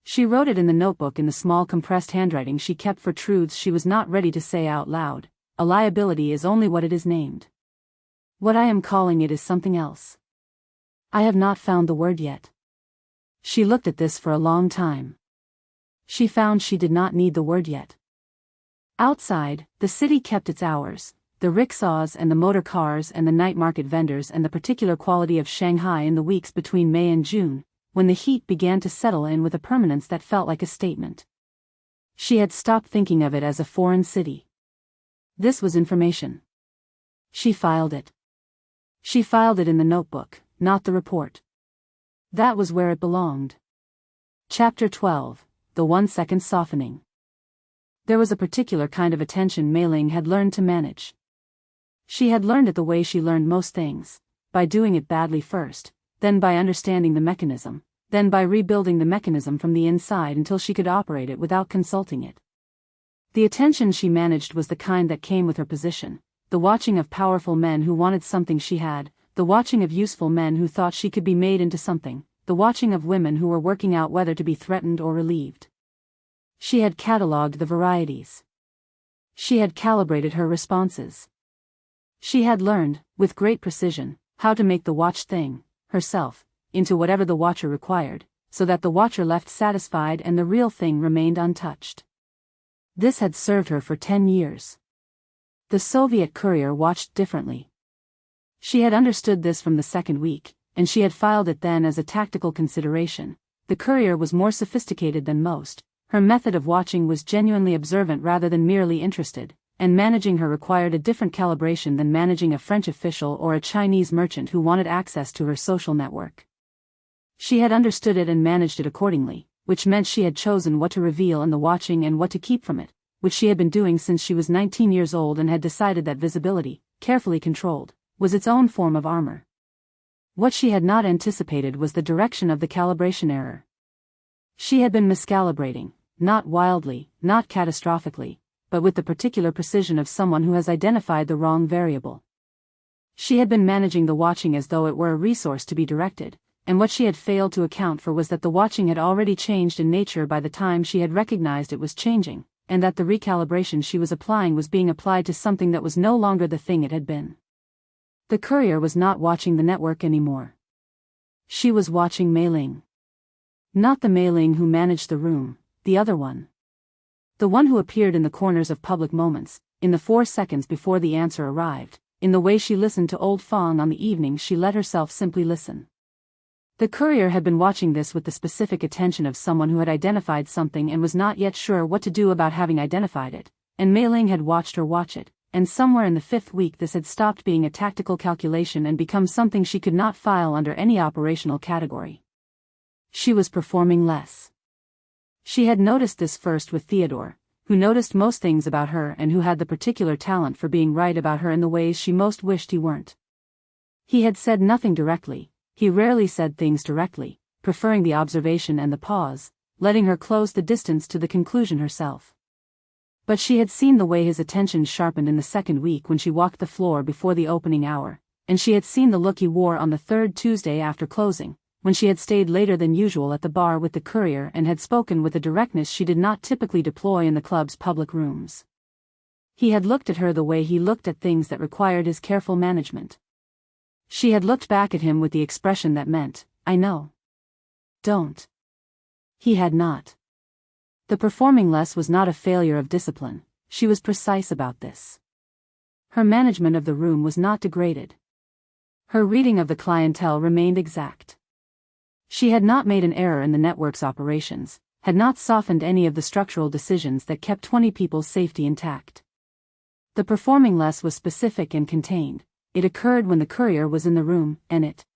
She wrote it in the notebook in the small compressed handwriting she kept for truths she was not ready to say out loud. A liability is only what it is named. What I am calling it is something else. I have not found the word yet. She looked at this for a long time. She found she did not need the word yet. Outside, the city kept its hours, the rickshaws and the motor cars and the night market vendors and the particular quality of Shanghai in the weeks between May and June, when the heat began to settle in with a permanence that felt like a statement. She had stopped thinking of it as a foreign city. This was information. She filed it. She filed it in the notebook, not the report. That was where it belonged. Chapter 12, The 1-Second Softening. There was a particular kind of attention Mei-Ling had learned to manage. She had learned it the way she learned most things, by doing it badly first, then by understanding the mechanism, then by rebuilding the mechanism from the inside until she could operate it without consulting it. The attention she managed was the kind that came with her position, the watching of powerful men who wanted something she had, the watching of useful men who thought she could be made into something, the watching of women who were working out whether to be threatened or relieved. She had catalogued the varieties. She had calibrated her responses. She had learned, with great precision, how to make the watched thing, herself, into whatever the watcher required, so that the watcher left satisfied and the real thing remained untouched. This had served her for 10 years. The Soviet courier watched differently. She had understood this from the second week, and she had filed it then as a tactical consideration. The courier was more sophisticated than most. Her method of watching was genuinely observant rather than merely interested, and managing her required a different calibration than managing a French official or a Chinese merchant who wanted access to her social network. She had understood it and managed it accordingly, which meant she had chosen what to reveal in the watching and what to keep from it, which she had been doing since she was 19 years old and had decided that visibility, carefully controlled, was its own form of armor. What she had not anticipated was the direction of the calibration error. She had been miscalibrating, not wildly, not catastrophically, but with the particular precision of someone who has identified the wrong variable. She had been managing the watching as though it were a resource to be directed, and what she had failed to account for was that the watching had already changed in nature by the time she had recognized it was changing, and that the recalibration she was applying was being applied to something that was no longer the thing it had been. The courier was not watching the network anymore. She was watching Mei-Ling. Not the Mei-Ling who managed the room, the other one. The one who appeared in the corners of public moments, in the 4 seconds before the answer arrived, in the way she listened to Old Fong on the evening she let herself simply listen. The courier had been watching this with the specific attention of someone who had identified something and was not yet sure what to do about having identified it, and Mei-Ling had watched her watch it, and somewhere in the 5th week this had stopped being a tactical calculation and become something she could not file under any operational category. She was performing less. She had noticed this first with Theodore, who noticed most things about her and who had the particular talent for being right about her in the ways she most wished he weren't. He had said nothing directly, he rarely said things directly, preferring the observation and the pause, letting her close the distance to the conclusion herself. But she had seen the way his attention sharpened in the 2nd week when she walked the floor before the opening hour, and she had seen the look he wore on the 3rd Tuesday after closing, when she had stayed later than usual at the bar with the courier and had spoken with a directness she did not typically deploy in the club's public rooms. He had looked at her the way he looked at things that required his careful management. She had looked back at him with the expression that meant, "I know. Don't." He had not. The performing less was not a failure of discipline, she was precise about this. Her management of the room was not degraded. Her reading of the clientele remained exact. She had not made an error in the network's operations, had not softened any of the structural decisions that kept 20 people's safety intact. The performing less was specific and contained. It occurred when the courier was in the room, and it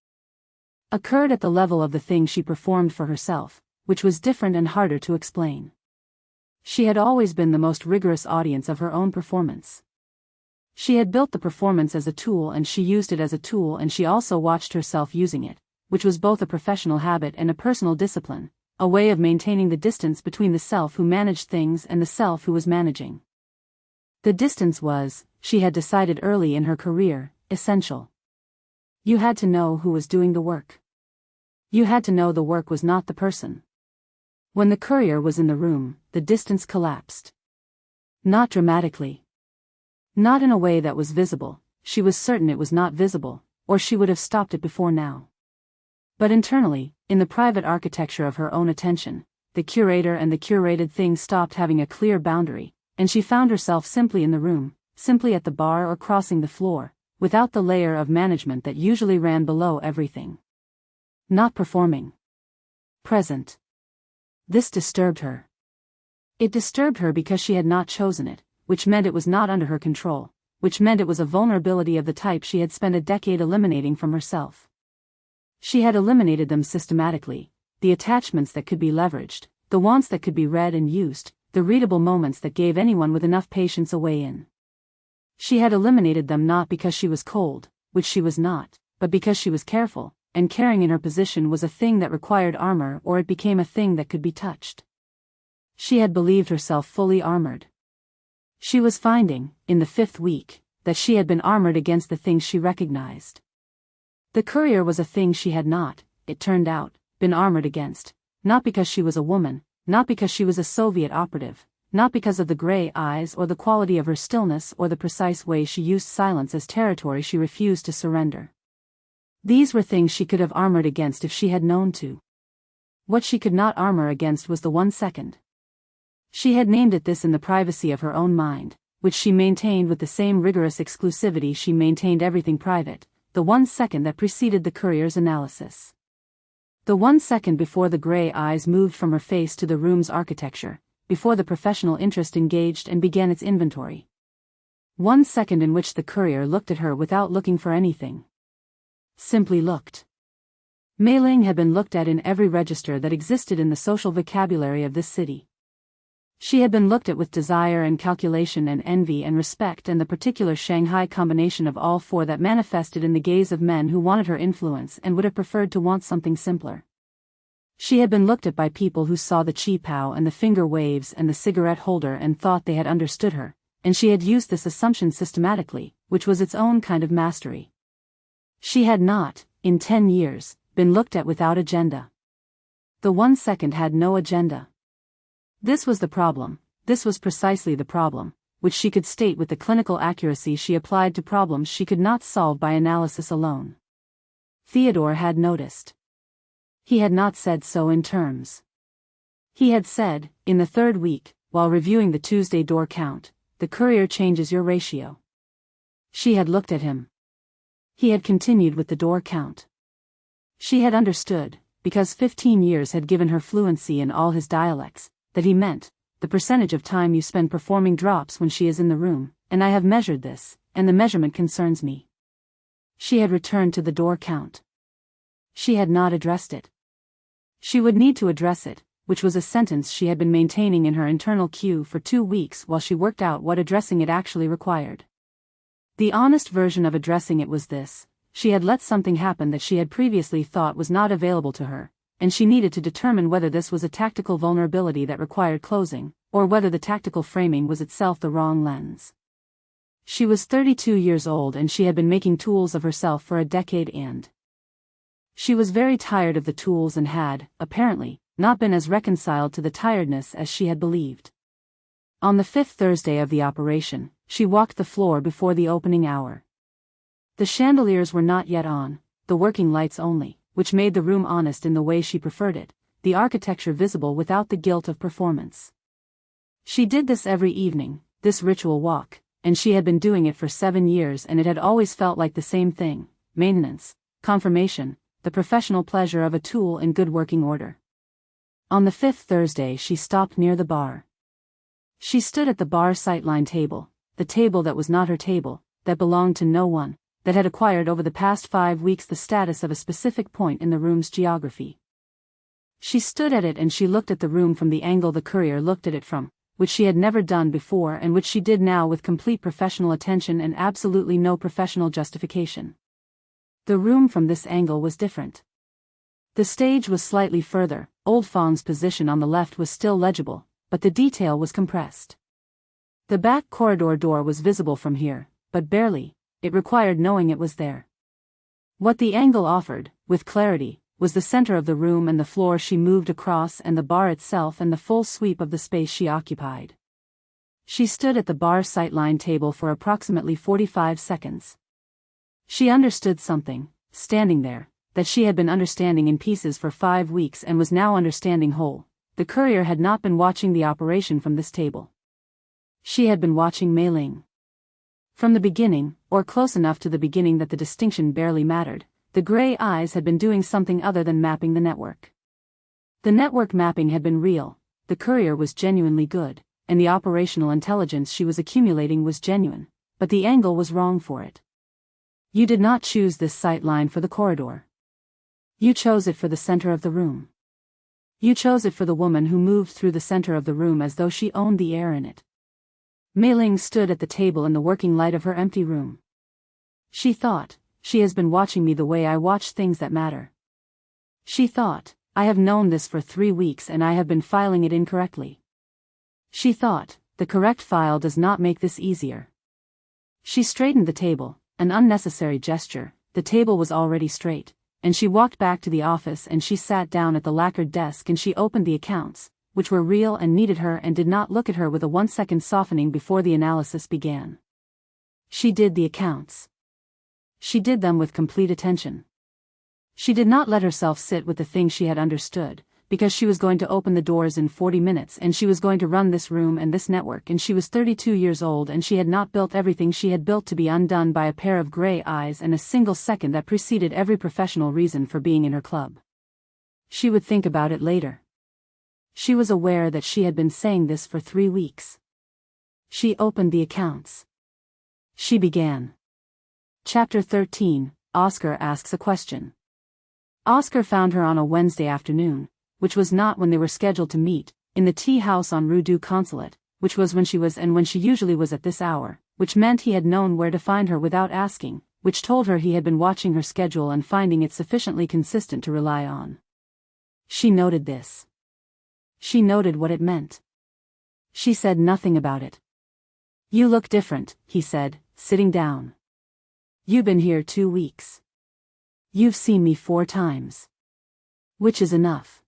occurred at the level of the thing she performed for herself, which was different and harder to explain. She had always been the most rigorous audience of her own performance. She had built the performance as a tool and she used it as a tool and she also watched herself using it, which was both a professional habit and a personal discipline, a way of maintaining the distance between the self who managed things and the self who was managing. The distance was, she had decided early in her career, essential. You had to know who was doing the work. You had to know the work was not the person. When the courier was in the room, the distance collapsed. Not dramatically. Not in a way that was visible, she was certain it was not visible, or she would have stopped it before now. But internally, in the private architecture of her own attention, the curator and the curated thing stopped having a clear boundary, and she found herself simply in the room, simply at the bar or crossing the floor, without the layer of management that usually ran below everything. Not performing. Present. This disturbed her. It disturbed her because she had not chosen it, which meant it was not under her control, which meant it was a vulnerability of the type she had spent a decade eliminating from herself. She had eliminated them systematically, the attachments that could be leveraged, the wants that could be read and used, the readable moments that gave anyone with enough patience a way in. She had eliminated them not because she was cold, which she was not, but because she was careful, and caring in her position was a thing that required armor or it became a thing that could be touched. She had believed herself fully armored. She was finding, in the 5th week, that she had been armored against the things she recognized. The courier was a thing she had not, it turned out, been armored against, not because she was a woman, not because she was a Soviet operative, not because of the gray eyes or the quality of her stillness or the precise way she used silence as territory she refused to surrender. These were things she could have armored against if she had known to. What she could not armor against was the 1 second. She had named it this in the privacy of her own mind, which she maintained with the same rigorous exclusivity she maintained everything private, the 1 second that preceded the courier's analysis. The 1 second before the gray eyes moved from her face to the room's architecture, before the professional interest engaged and began its inventory. 1 second in which the courier looked at her without looking for anything. Simply looked. Mei-Ling had been looked at in every register that existed in the social vocabulary of this city. She had been looked at with desire and calculation and envy and respect and the particular Shanghai combination of all four that manifested in the gaze of men who wanted her influence and would have preferred to want something simpler. She had been looked at by people who saw the chi-pow and the finger waves and the cigarette holder and thought they had understood her, and she had used this assumption systematically, which was its own kind of mastery. She had not, in 10 years, been looked at without agenda. The 1 second had no agenda. This was the problem, this was precisely the problem, which she could state with the clinical accuracy she applied to problems she could not solve by analysis alone. Theodore had noticed. He had not said so in terms. He had said, in the 3rd week, while reviewing the Tuesday door count, the courier changes your ratio. She had looked at him. He had continued with the door count. She had understood, because 15 years had given her fluency in all his dialects, that he meant, the percentage of time you spend performing drops when she is in the room, and I have measured this, and the measurement concerns me. She had returned to the door count. She had not addressed it. She would need to address it, which was a sentence she had been maintaining in her internal queue for 2 weeks while she worked out what addressing it actually required. The honest version of addressing it was this: she had let something happen that she had previously thought was not available to her, and she needed to determine whether this was a tactical vulnerability that required closing, or whether the tactical framing was itself the wrong lens. She was 32 years old and she had been making tools of herself for a decade and she was very tired of the tools and had, apparently, not been as reconciled to the tiredness as she had believed. On the 5th Thursday of the operation, she walked the floor before the opening hour. The chandeliers were not yet on, the working lights only, which made the room honest in the way she preferred it, the architecture visible without the guilt of performance. She did this every evening, this ritual walk, and she had been doing it for 7 years and it had always felt like the same thing: maintenance, confirmation, the professional pleasure of a tool in good working order. On the 5th Thursday she stopped near the bar. She stood at the bar sightline table, the table that was not her table, that belonged to no one, that had acquired over the past 5 weeks the status of a specific point in the room's geography. She stood at it and she looked at the room from the angle the courier looked at it from, which she had never done before and which she did now with complete professional attention and absolutely no professional justification. The room from this angle was different. The stage was slightly further, Old Fong's position on the left was still legible, but the detail was compressed. The back corridor door was visible from here, but barely. It required knowing it was there. What the angle offered, with clarity, was the center of the room and the floor she moved across and the bar itself and the full sweep of the space she occupied. She stood at the bar sightline table for approximately 45 seconds. She understood something, standing there, that she had been understanding in pieces for 5 weeks and was now understanding whole. The courier had not been watching the operation from this table. She had been watching Mei-Ling. From the beginning, or close enough to the beginning that the distinction barely mattered, the gray eyes had been doing something other than mapping the network. The network mapping had been real, the courier was genuinely good, and the operational intelligence she was accumulating was genuine, but the angle was wrong for it. You did not choose this sight line for the corridor. You chose it for the center of the room. You chose it for the woman who moved through the center of the room as though she owned the air in it. Mei-Ling stood at the table in the working light of her empty room. She thought, she has been watching me the way I watch things that matter. She thought, I have known this for 3 weeks and I have been filing it incorrectly. She thought, the correct file does not make this easier. She straightened the table, an unnecessary gesture. The table was already straight, and she walked back to the office and she sat down at the lacquered desk and she opened the accounts, which were real and needed her, and did not look at her with a 1-second softening before the analysis began. She did the accounts. She did them with complete attention. She did not let herself sit with the things she had understood, because she was going to open the doors in 40 minutes and she was going to run this room and this network, and she was 32 years old and she had not built everything she had built to be undone by a pair of gray eyes and a single second that preceded every professional reason for being in her club. She would think about it later. She was aware that she had been saying this for 3 weeks. She opened the accounts. She began. Chapter 13, Oscar asks a question. Oscar found her on a Wednesday afternoon, which was not when they were scheduled to meet, in the tea house on Rue du Consulate, which was when she was and when she usually was at this hour, which meant he had known where to find her without asking, which told her he had been watching her schedule and finding it sufficiently consistent to rely on. She noted this. She noted what it meant. She said nothing about it. "You look different," he said, sitting down. "You've been here 2 weeks. You've seen me 4 times. Which is enough."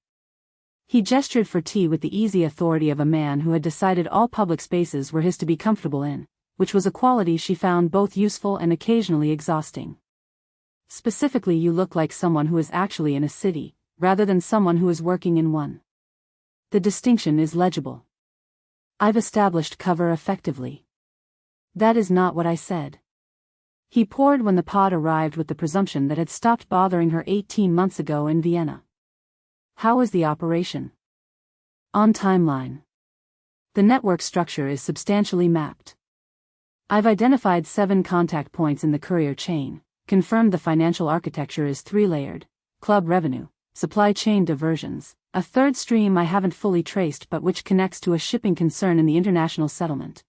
He gestured for tea with the easy authority of a man who had decided all public spaces were his to be comfortable in, which was a quality she found both useful and occasionally exhausting. "Specifically, you look like someone who is actually in a city, rather than someone who is working in one. The distinction is legible. I've established cover effectively." "That is not what I said." He poured when the pod arrived with the presumption that had stopped bothering her 18 months ago in Vienna. "How is the operation?" "On timeline. The network structure is substantially mapped. I've identified 7 contact points in the courier chain, confirmed the financial architecture is 3-layered, club revenue, supply chain diversions, a 3rd stream I haven't fully traced but which connects to a shipping concern in the international settlement.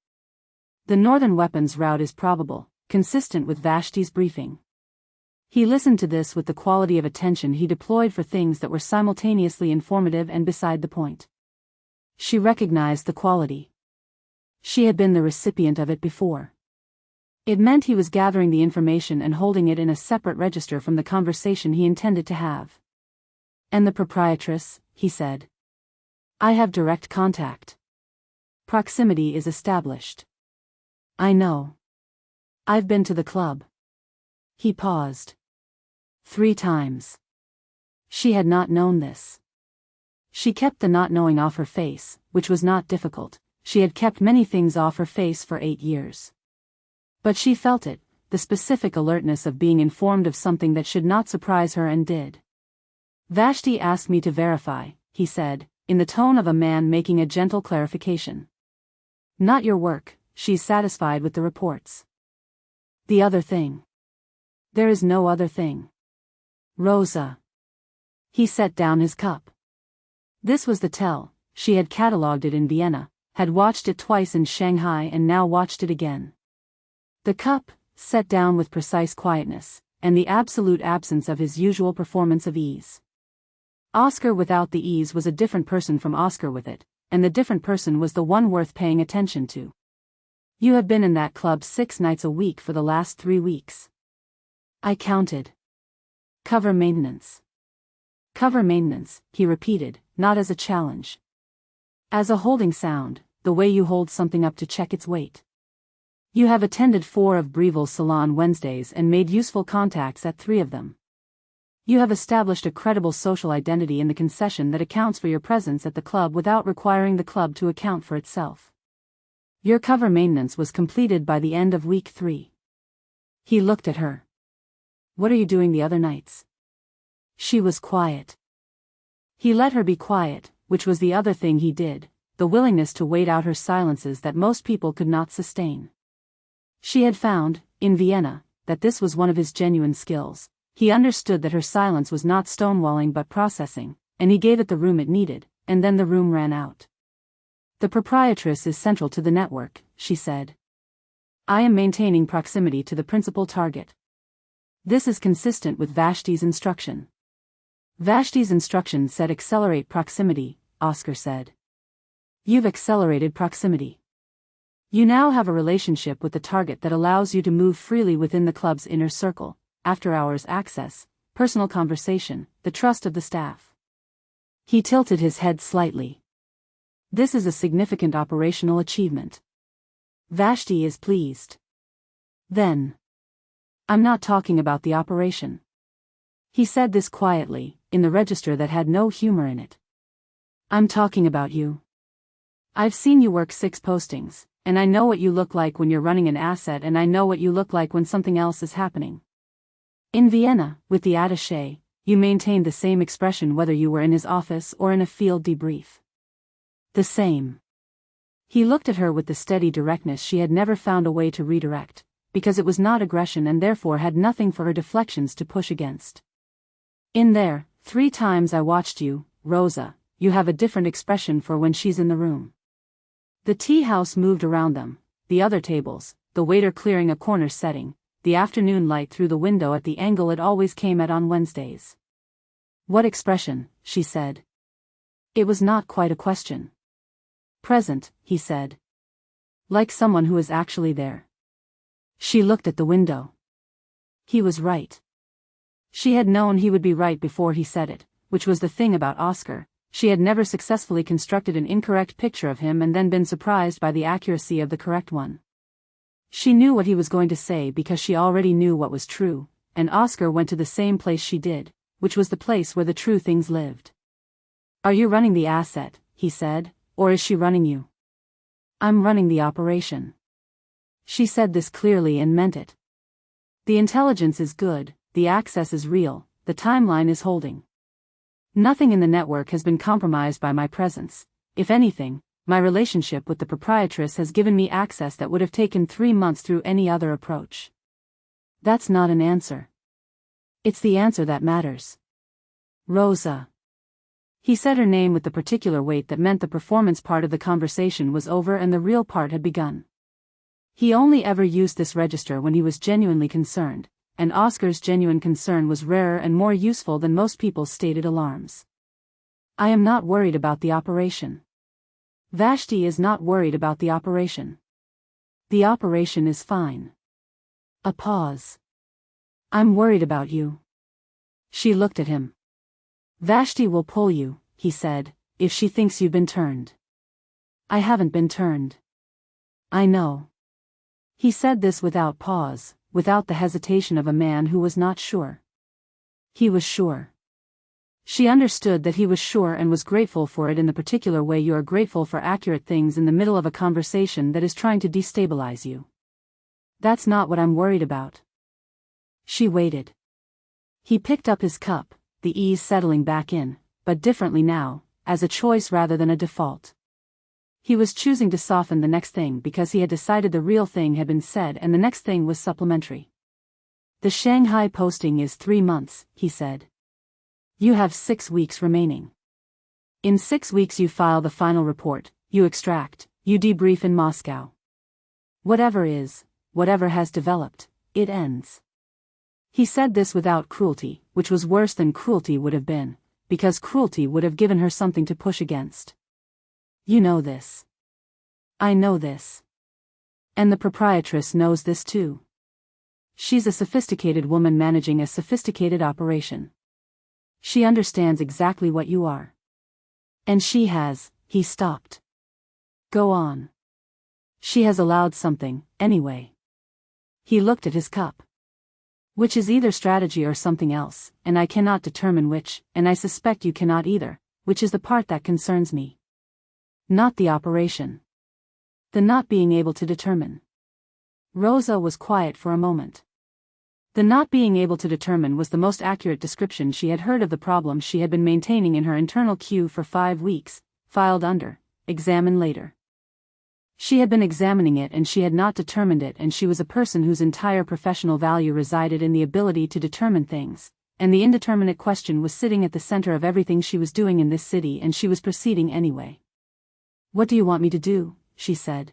The northern weapons route is probable, consistent with Vashti's briefing." He listened to this with the quality of attention he deployed for things that were simultaneously informative and beside the point. She recognized the quality. She had been the recipient of it before. It meant he was gathering the information and holding it in a separate register from the conversation he intended to have. "And the proprietress," he said. "I have direct contact. Proximity is established." "I know. I've been to the club." He paused. 3 times. She had not known this. She kept the not knowing off her face, which was not difficult. She had kept many things off her face for 8 years. But she felt it, the specific alertness of being informed of something that should not surprise her, and did. "Vashti asked me to verify," he said, in the tone of a man making a gentle clarification. "Not your work, she's satisfied with the reports. The other thing." "There is no other thing. Roza." He set down his cup. This was the tell. She had catalogued it in Vienna, had watched it twice in Shanghai, and now watched it again. The cup, set down with precise quietness, and the absolute absence of his usual performance of ease. Oscar without the ease was a different person from Oscar with it, and the different person was the one worth paying attention to. "You have been in that club 6 nights a week for the last 3 weeks. I counted. Cover maintenance." "Cover maintenance," he repeated, not as a challenge. As a holding sound, the way you hold something up to check its weight. "You have attended 4 of Breville's salon Wednesdays and made useful contacts at 3 of them. You have established a credible social identity in the concession that accounts for your presence at the club without requiring the club to account for itself. Your cover maintenance was completed by the end of week 3. He looked at her. "What are you doing the other nights?" She was quiet. He let her be quiet, which was the other thing he did, the willingness to wait out her silences that most people could not sustain. She had found, in Vienna, that this was one of his genuine skills. He understood that her silence was not stonewalling but processing, and he gave it the room it needed, and then the room ran out. "The proprietress is central to the network," she said. "I am maintaining proximity to the principal target. This is consistent with Vashti's instruction." "Vashti's instruction said accelerate proximity," Oscar said. "You've accelerated proximity. You now have a relationship with the target that allows you to move freely within the club's inner circle, after-hours access, personal conversation, the trust of the staff. He tilted his head slightly. This is a significant operational achievement. Vashti is pleased. Then. I'm not talking about the operation. He said this quietly, in the register that had no humor in it. I'm talking about you. I've seen you work 6 postings, and I know what you look like when you're running an asset, and I know what you look like when something else is happening. In Vienna, with the attaché, you maintained the same expression whether you were in his office or in a field debrief. The same. He looked at her with the steady directness she had never found a way to redirect, because it was not aggression and therefore had nothing for her deflections to push against. In there, 3 times I watched you, Roza, you have a different expression for when she's in the room. The tea house moved around them, the other tables, the waiter clearing a corner setting, the afternoon light through the window at the angle it always came at on Wednesdays. What expression, she said. It was not quite a question. Present, he said. Like someone who is actually there. She looked at the window. He was right. She had known he would be right before he said it, which was the thing about Oscar. She had never successfully constructed an incorrect picture of him and then been surprised by the accuracy of the correct one. She knew what he was going to say because she already knew what was true, and Oscar went to the same place she did, which was the place where the true things lived. Are you running the asset, he said, or is she running you? I'm running the operation. She said this clearly and meant it. The intelligence is good, the access is real, the timeline is holding. Nothing in the network has been compromised by my presence. If anything, my relationship with the proprietress has given me access that would have taken 3 months through any other approach. That's not an answer. It's the answer that matters. Roza. He said her name with the particular weight that meant the performance part of the conversation was over and the real part had begun. He only ever used this register when he was genuinely concerned, and Oscar's genuine concern was rarer and more useful than most people's stated alarms. I am not worried about the operation. Vashti is not worried about the operation. The operation is fine. A pause. I'm worried about you. She looked at him. Vashti will pull you, he said, if she thinks you've been turned. I haven't been turned. I know. He said this without pause, without the hesitation of a man who was not sure. He was sure. She understood that he was sure and was grateful for it in the particular way you are grateful for accurate things in the middle of a conversation that is trying to destabilize you. That's not what I'm worried about. She waited. He picked up his cup, the ease settling back in, but differently now, as a choice rather than a default. He was choosing to soften the next thing because he had decided the real thing had been said and the next thing was supplementary. The Shanghai posting is 3 months, he said. You have 6 weeks remaining. In 6 weeks you file the final report, you extract, you debrief in Moscow. Whatever has developed, it ends. He said this without cruelty, which was worse than cruelty would have been, because cruelty would have given her something to push against. You know this. I know this. And the proprietress knows this too. She's a sophisticated woman managing a sophisticated operation. She understands exactly what you are. And she has, he stopped. Go on. She has allowed something, anyway. He looked at his cup. Which is either strategy or something else, and I cannot determine which, and I suspect you cannot either, which is the part that concerns me. Not the operation. The not being able to determine. Roza was quiet for a moment. The not being able to determine was the most accurate description she had heard of the problem she had been maintaining in her internal queue for 5 weeks, filed under, examine later. She had been examining it and she had not determined it, and she was a person whose entire professional value resided in the ability to determine things, and the indeterminate question was sitting at the center of everything she was doing in this city, and she was proceeding anyway. What do you want me to do? She said.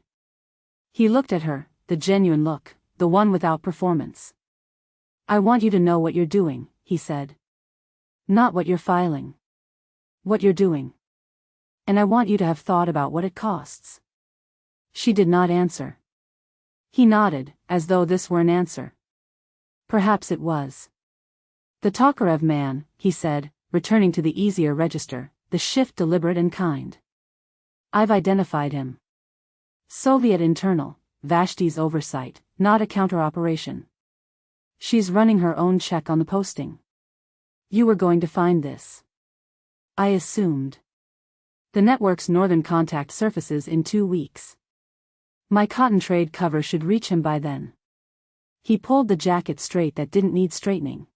He looked at her, the genuine look, the one without performance. I want you to know what you're doing, he said. Not what you're filing. What you're doing. And I want you to have thought about what it costs. She did not answer. He nodded, as though this were an answer. Perhaps it was. The Tokarev man, he said, returning to the easier register, the shift deliberate and kind. I've identified him. Soviet internal, Vashti's oversight, not a counter-operation. She's running her own check on the posting. You were going to find this. I assumed. The network's northern contact surfaces in 2 weeks. My cotton trade cover should reach him by then. He pulled the jacket straight that didn't need straightening.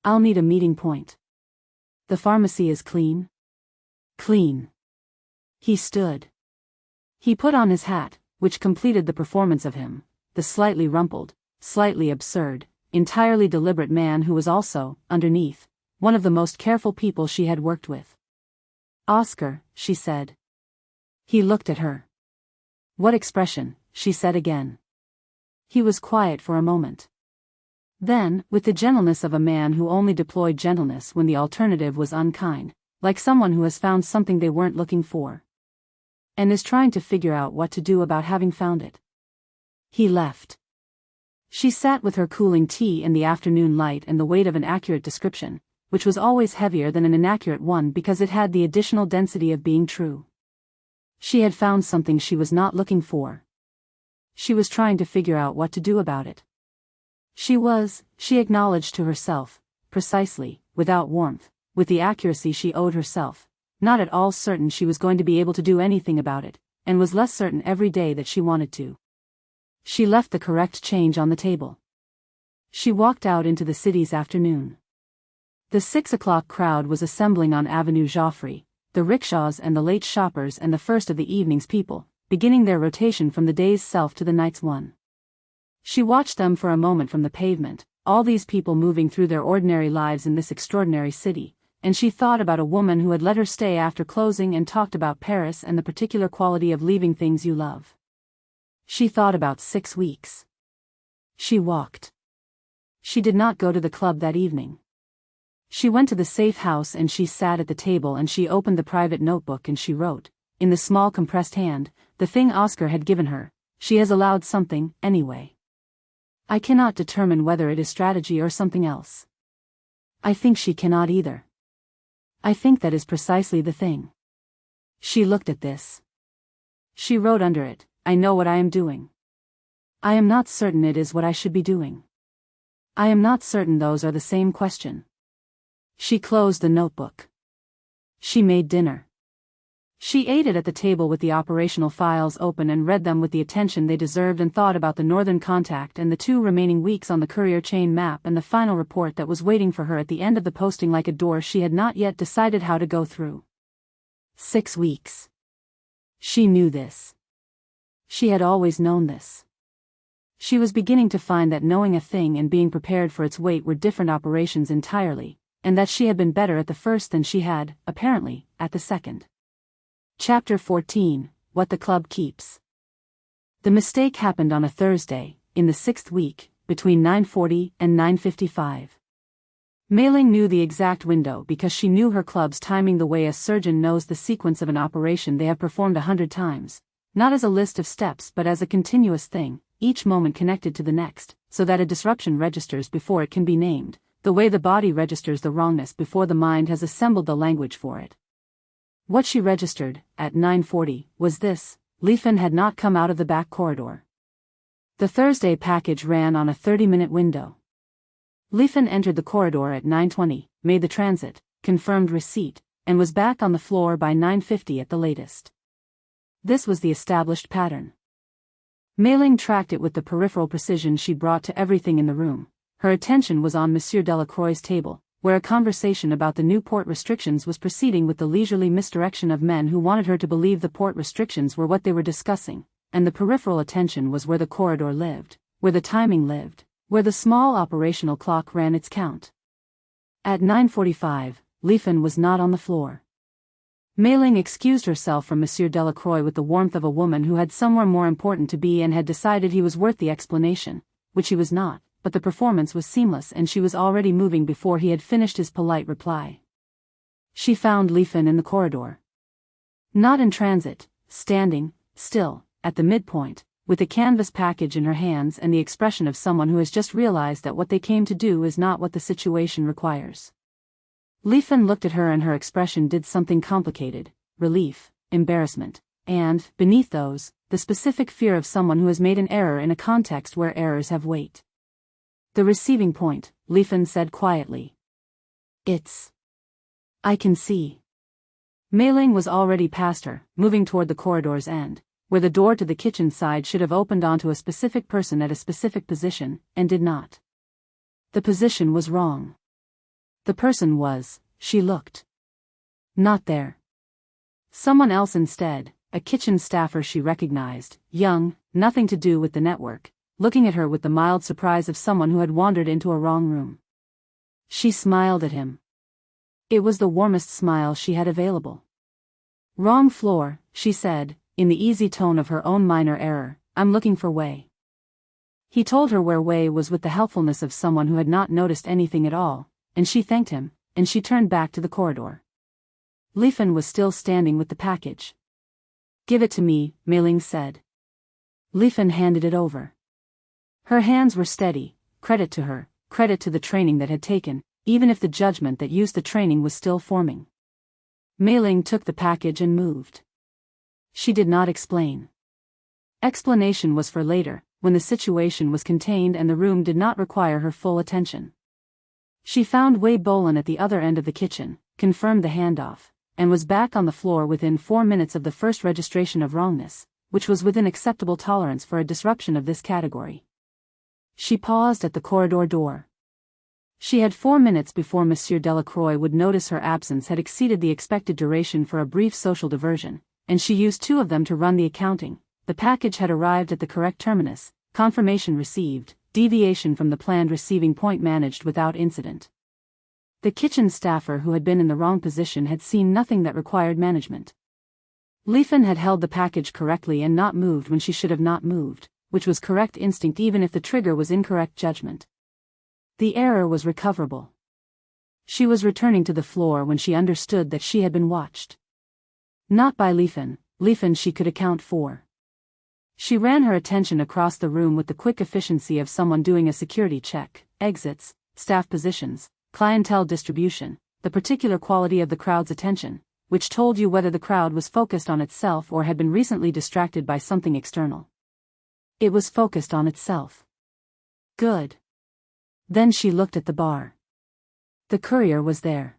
I'll need a meeting point. The pharmacy is clean? Clean. He stood. He put on his hat, which completed the performance of him, the slightly rumpled, slightly absurd, entirely deliberate man who was also, underneath, one of the most careful people she had worked with. Oscar, she said. He looked at her. What expression, she said again. He was quiet for a moment. Then, with the gentleness of a man who only deployed gentleness when the alternative was unkind, like someone who has found something they weren't looking for, and is trying to figure out what to do about having found it. He left. She sat with her cooling tea in the afternoon light and the weight of an accurate description, which was always heavier than an inaccurate one because it had the additional density of being true. She had found something she was not looking for. She was trying to figure out what to do about it. She acknowledged to herself, precisely, without warmth, with the accuracy she owed herself, not at all certain she was going to be able to do anything about it, and was less certain every day that she wanted to. She left the correct change on the table. She walked out into the city's afternoon. The 6 o'clock crowd was assembling on Avenue Joffre, the rickshaws and the late shoppers and the first of the evening's people, beginning their rotation from the day's self to the night's one. She watched them for a moment from the pavement, all these people moving through their ordinary lives in this extraordinary city, and she thought about a woman who had let her stay after closing and talked about Paris and the particular quality of leaving things you love. She thought about 6 weeks. She walked. She did not go to the club that evening. She went to the safe house and she sat at the table and she opened the private notebook and she wrote, in the small compressed hand, the thing Oscar had given her. She has allowed something, anyway. I cannot determine whether it is strategy or something else. I think she cannot either. I think that is precisely the thing. She looked at this. She wrote under it, I know what I am doing. I am not certain it is what I should be doing. I am not certain those are the same question. She closed the notebook. She made dinner. She ate it at the table with the operational files open and read them with the attention they deserved and thought about the northern contact and the 2 remaining weeks on the courier chain map and the final report that was waiting for her at the end of the posting like a door she had not yet decided how to go through. 6 weeks. She knew this. She had always known this. She was beginning to find that knowing a thing and being prepared for its weight were different operations entirely, and that she had been better at the first than she had, apparently, at the second. Chapter 14, What the Club Keeps. The mistake happened on a Thursday, in the 6th week, between 9:40 and 9:55. Mei-Ling knew the exact window because she knew her club's timing the way a surgeon knows the sequence of an operation they have performed 100 times, not as a list of steps but as a continuous thing, each moment connected to the next, so that a disruption registers before it can be named, the way the body registers the wrongness before the mind has assembled the language for it. What she registered, at 9:40, was this: Leifen had not come out of the back corridor. The Thursday package ran on a 30-minute window. Leifen entered the corridor at 9:20, made the transit, confirmed receipt, and was back on the floor by 9:50 at the latest. This was the established pattern. Mei-Ling tracked it with the peripheral precision she brought to everything in the room. Her attention was on Monsieur Delacroix's table, where a conversation about the new port restrictions was proceeding with the leisurely misdirection of men who wanted her to believe the port restrictions were what they were discussing, and the peripheral attention was where the corridor lived, where the timing lived, where the small operational clock ran its count. At 9:45, Leifen was not on the floor. Mei-Ling excused herself from Monsieur Delacroix with the warmth of a woman who had somewhere more important to be and had decided he was worth the explanation, which he was not. But the performance was seamless and she was already moving before he had finished his polite reply. She found Leifen in the corridor. Not in transit, standing, still, at the midpoint, with a canvas package in her hands and the expression of someone who has just realized that what they came to do is not what the situation requires. Leifen looked at her and her expression did something complicated: relief, embarrassment, and, beneath those, the specific fear of someone who has made an error in a context where errors have weight. "The receiving point," Leifen said quietly. I can see." Mei-Ling was already past her, moving toward the corridor's end, where the door to the kitchen side should have opened onto a specific person at a specific position, and did not. The position was wrong. The person was, she looked, not there. Someone else instead, a kitchen staffer she recognized, young, nothing to do with the network, looking at her with the mild surprise of someone who had wandered into a wrong room. She smiled at him. It was the warmest smile she had available. "Wrong floor," she said, in the easy tone of her own minor error. "I'm looking for Wei." He told her where Wei was with the helpfulness of someone who had not noticed anything at all, and she thanked him, and she turned back to the corridor. Lefen was still standing with the package. "Give it to me," Mei-Ling said. Lefen handed it over. Her hands were steady, credit to her, credit to the training that had taken, even if the judgment that used the training was still forming. Mei-Ling took the package and moved. She did not explain. Explanation was for later, when the situation was contained and the room did not require her full attention. She found Wei Bolan at the other end of the kitchen, confirmed the handoff, and was back on the floor within 4 minutes of the first registration of wrongness, which was within acceptable tolerance for a disruption of this category. She paused at the corridor door. She had 4 minutes before Monsieur Delacroix would notice her absence had exceeded the expected duration for a brief social diversion, and she used 2 of them to run the accounting. The package had arrived at the correct terminus, confirmation received, deviation from the planned receiving point managed without incident. The kitchen staffer who had been in the wrong position had seen nothing that required management. Lefen had held the package correctly and not moved when she should have not moved, which was correct instinct even if the trigger was incorrect judgment. The error was recoverable. She was returning to the floor when she understood that she had been watched. Not by Lefen she could account for. She ran her attention across the room with the quick efficiency of someone doing a security check: exits, staff positions, clientele distribution, the particular quality of the crowd's attention, which told you whether the crowd was focused on itself or had been recently distracted by something external. It was focused on itself. Good. Then she looked at the bar. The courier was there.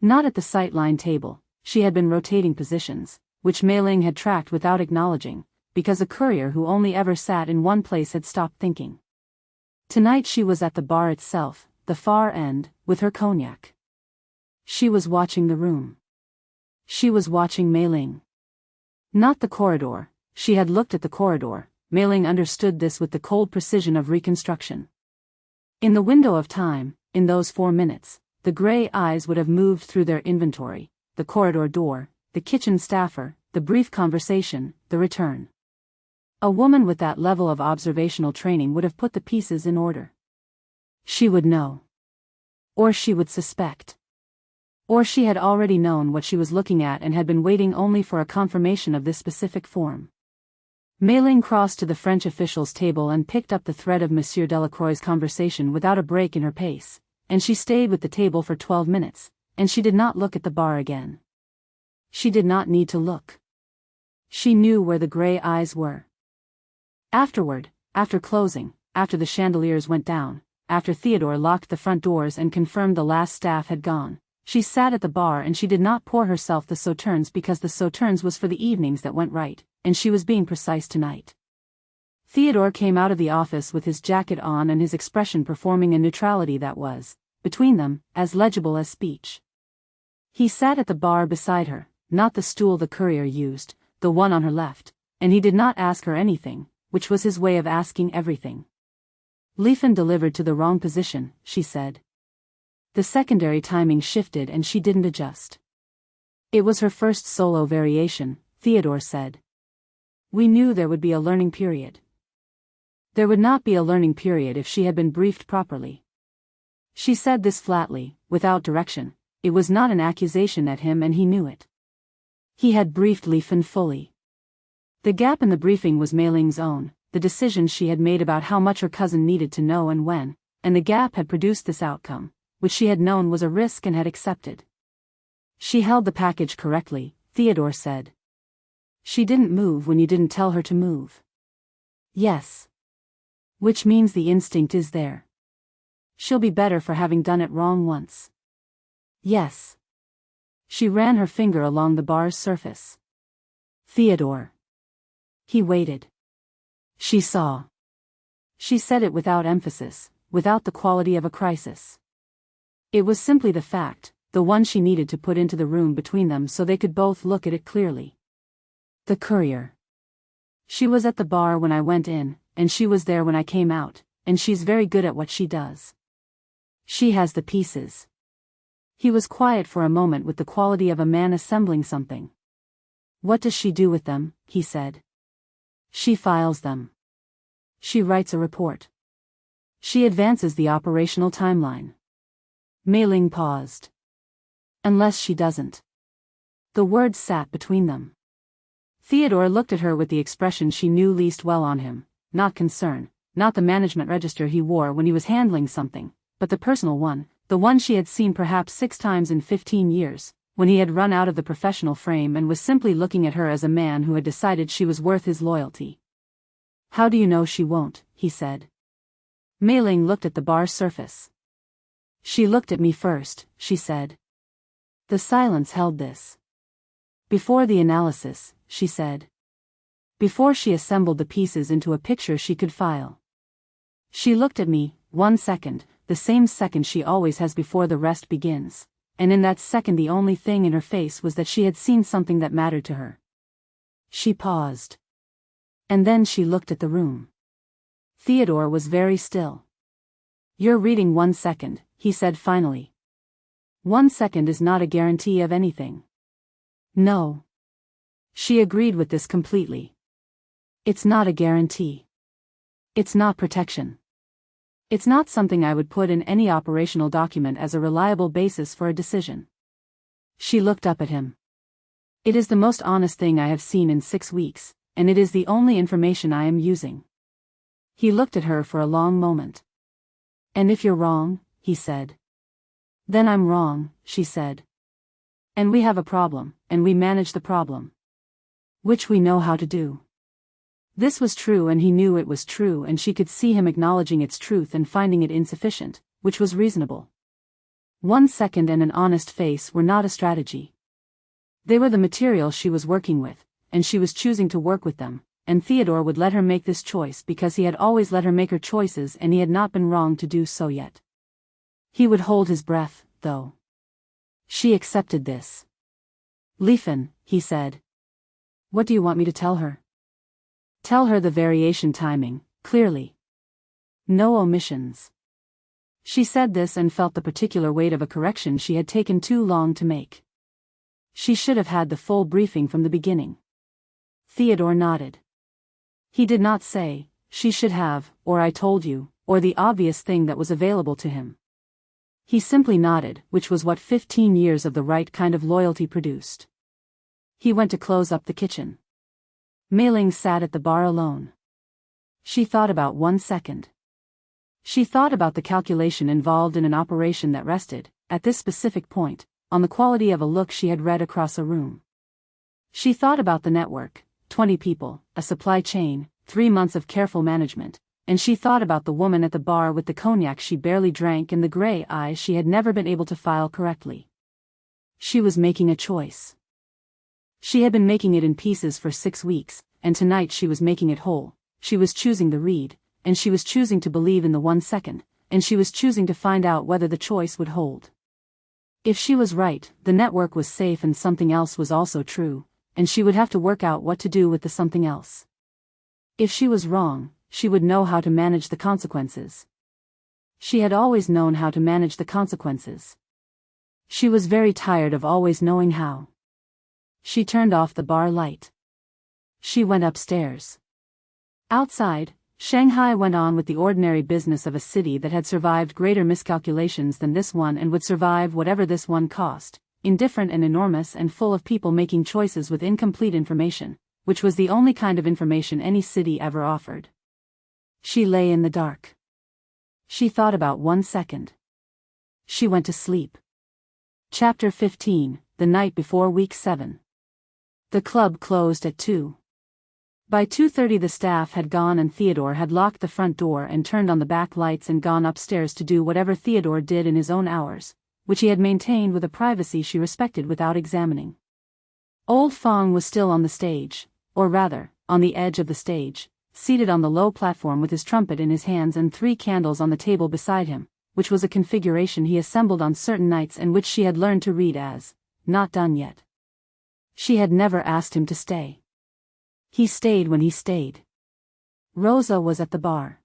Not at the sightline table, she had been rotating positions, which Mei-Ling had tracked without acknowledging, because a courier who only ever sat in one place had stopped thinking. Tonight she was at the bar itself, the far end, with her cognac. She was watching the room. She was watching Mei-Ling. Not the corridor. She had looked at the corridor. Mei-Ling understood this with the cold precision of reconstruction. In the window of time, in those 4 minutes, the gray eyes would have moved through their inventory: the corridor door, the kitchen staffer, the brief conversation, the return. A woman with that level of observational training would have put the pieces in order. She would know. Or she would suspect. Or she had already known what she was looking at and had been waiting only for a confirmation of this specific form. Mei-Ling crossed to the French official's table and picked up the thread of Monsieur Delacroix's conversation without a break in her pace, and she stayed with the table for 12 minutes, and she did not look at the bar again. She did not need to look. She knew where the gray eyes were. Afterward, after closing, after the chandeliers went down, after Theodore locked the front doors and confirmed the last staff had gone, she sat at the bar and she did not pour herself the sauternes because the sauternes was for the evenings that went right, and she was being precise tonight. Theodore came out of the office with his jacket on and his expression performing a neutrality that was, between them, as legible as speech. He sat at the bar beside her, not the stool the courier used, the one on her left, and he did not ask her anything, which was his way of asking everything. Lefen delivered to the wrong position, she said. The secondary timing shifted and she didn't adjust. It was her first solo variation, Theodore said. We knew there would be a learning period. There would not be a learning period if she had been briefed properly. She said this flatly, without direction. It was not an accusation at him and he knew it. He had briefed Lefen fully. The gap in the briefing was Mei-Ling's own, the decision she had made about how much her cousin needed to know and when, and the gap had produced this outcome, which she had known was a risk and had accepted. She held the package correctly, Theodore said. She didn't move when you didn't tell her to move. Yes. Which means the instinct is there. She'll be better for having done it wrong once. Yes. She ran her finger along the bar's surface. Theodore. He waited. She saw. She said it without emphasis, without the quality of a crisis. It was simply the fact, the one she needed to put into the room between them so they could both look at it clearly. The courier. She was at the bar when I went in, and she was there when I came out, and she's very good at what she does. She has the pieces. He was quiet for a moment with the quality of a man assembling something. What does she do with them? He said. She files them. She writes a report. She advances the operational timeline. Mei-Ling paused. Unless she doesn't. The words sat between them. Theodore looked at her with the expression she knew least well on him, not concern, not the management register he wore when he was handling something, but the personal one, the one she had seen perhaps 6 times in 15 years, when he had run out of the professional frame and was simply looking at her as a man who had decided she was worth his loyalty. How do you know she won't? He said. Mei-Ling looked at the bar's surface. She looked at me first, she said. The silence held this. Before the analysis, she said. Before she assembled the pieces into a picture she could file. She looked at me, 1 second, the same second she always has before the rest begins, and in that second the only thing in her face was that she had seen something that mattered to her. She paused. And then she looked at the room. Theodore was very still. You're reading 1 second, he said finally. 1 second is not a guarantee of anything. No. She agreed with this completely. It's not a guarantee. It's not protection. It's not something I would put in any operational document as a reliable basis for a decision. She looked up at him. It is the most honest thing I have seen in 6 weeks, and it is the only information I am using. He looked at her for a long moment. And if you're wrong, he said. Then I'm wrong, she said. And we have a problem, and we manage the problem. Which we know how to do. This was true and he knew it was true and she could see him acknowledging its truth and finding it insufficient, which was reasonable. 1 second and an honest face were not a strategy. They were the material she was working with, and she was choosing to work with them, and Theodore would let her make this choice because he had always let her make her choices and he had not been wrong to do so yet. He would hold his breath, though. She accepted this. Leifen, he said. What do you want me to tell her? Tell her the variation timing, clearly. No omissions. She said this and felt the particular weight of a correction she had taken too long to make. She should have had the full briefing from the beginning. Theodore nodded. He did not say, she should have, or I told you, or the obvious thing that was available to him. He simply nodded, which was what 15 years of the right kind of loyalty produced. He went to close up the kitchen. Mei-Ling sat at the bar alone. She thought about 1 second. She thought about the calculation involved in an operation that rested, at this specific point, on the quality of a look she had read across a room. She thought about the network, 20 people, a supply chain, 3 months of careful management, and she thought about the woman at the bar with the cognac she barely drank and the gray eyes she had never been able to file correctly. She was making a choice. She had been making it in pieces for 6 weeks, and tonight she was making it whole. She was choosing the read, and she was choosing to believe in the 1 second, and she was choosing to find out whether the choice would hold. If she was right, the network was safe and something else was also true, and she would have to work out what to do with the something else. If she was wrong, she would know how to manage the consequences. She had always known how to manage the consequences. She was very tired of always knowing how. She turned off the bar light. She went upstairs. Outside, Shanghai went on with the ordinary business of a city that had survived greater miscalculations than this one and would survive whatever this one cost, indifferent and enormous and full of people making choices with incomplete information, which was the only kind of information any city ever offered. She lay in the dark. She thought about 1 second. She went to sleep. Chapter 15, the night before week 7. The club closed at 2. By 2:30 the staff had gone and Theodore had locked the front door and turned on the back lights and gone upstairs to do whatever Theodore did in his own hours, which he had maintained with a privacy she respected without examining. Old Fong was still on the stage, or rather, on the edge of the stage, seated on the low platform with his trumpet in his hands and 3 candles on the table beside him, which was a configuration he assembled on certain nights and which she had learned to read as, "Not done yet." She had never asked him to stay. He stayed when he stayed. Roza was at the bar.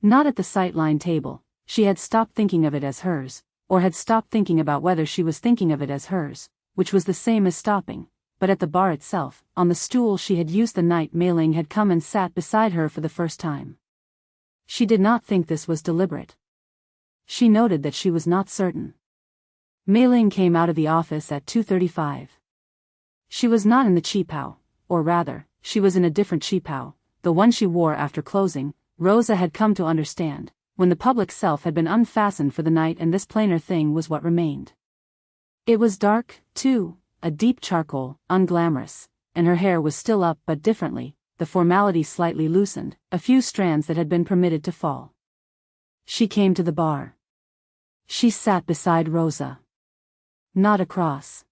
Not at the sightline table, she had stopped thinking of it as hers, or had stopped thinking about whether she was thinking of it as hers, which was the same as stopping, but at the bar itself, on the stool she had used the night Mei-Ling had come and sat beside her for the first time. She did not think this was deliberate. She noted that she was not certain. Mei-Ling came out of the office at 2:35. She was not in the cheapao, or rather, she was in a different cheapao, the one she wore after closing. Roza had come to understand, when the public self had been unfastened for the night and this plainer thing was what remained. It was dark, too, a deep charcoal, unglamorous, and her hair was still up but differently, the formality slightly loosened, a few strands that had been permitted to fall. She came to the bar. She sat beside Roza. Not across.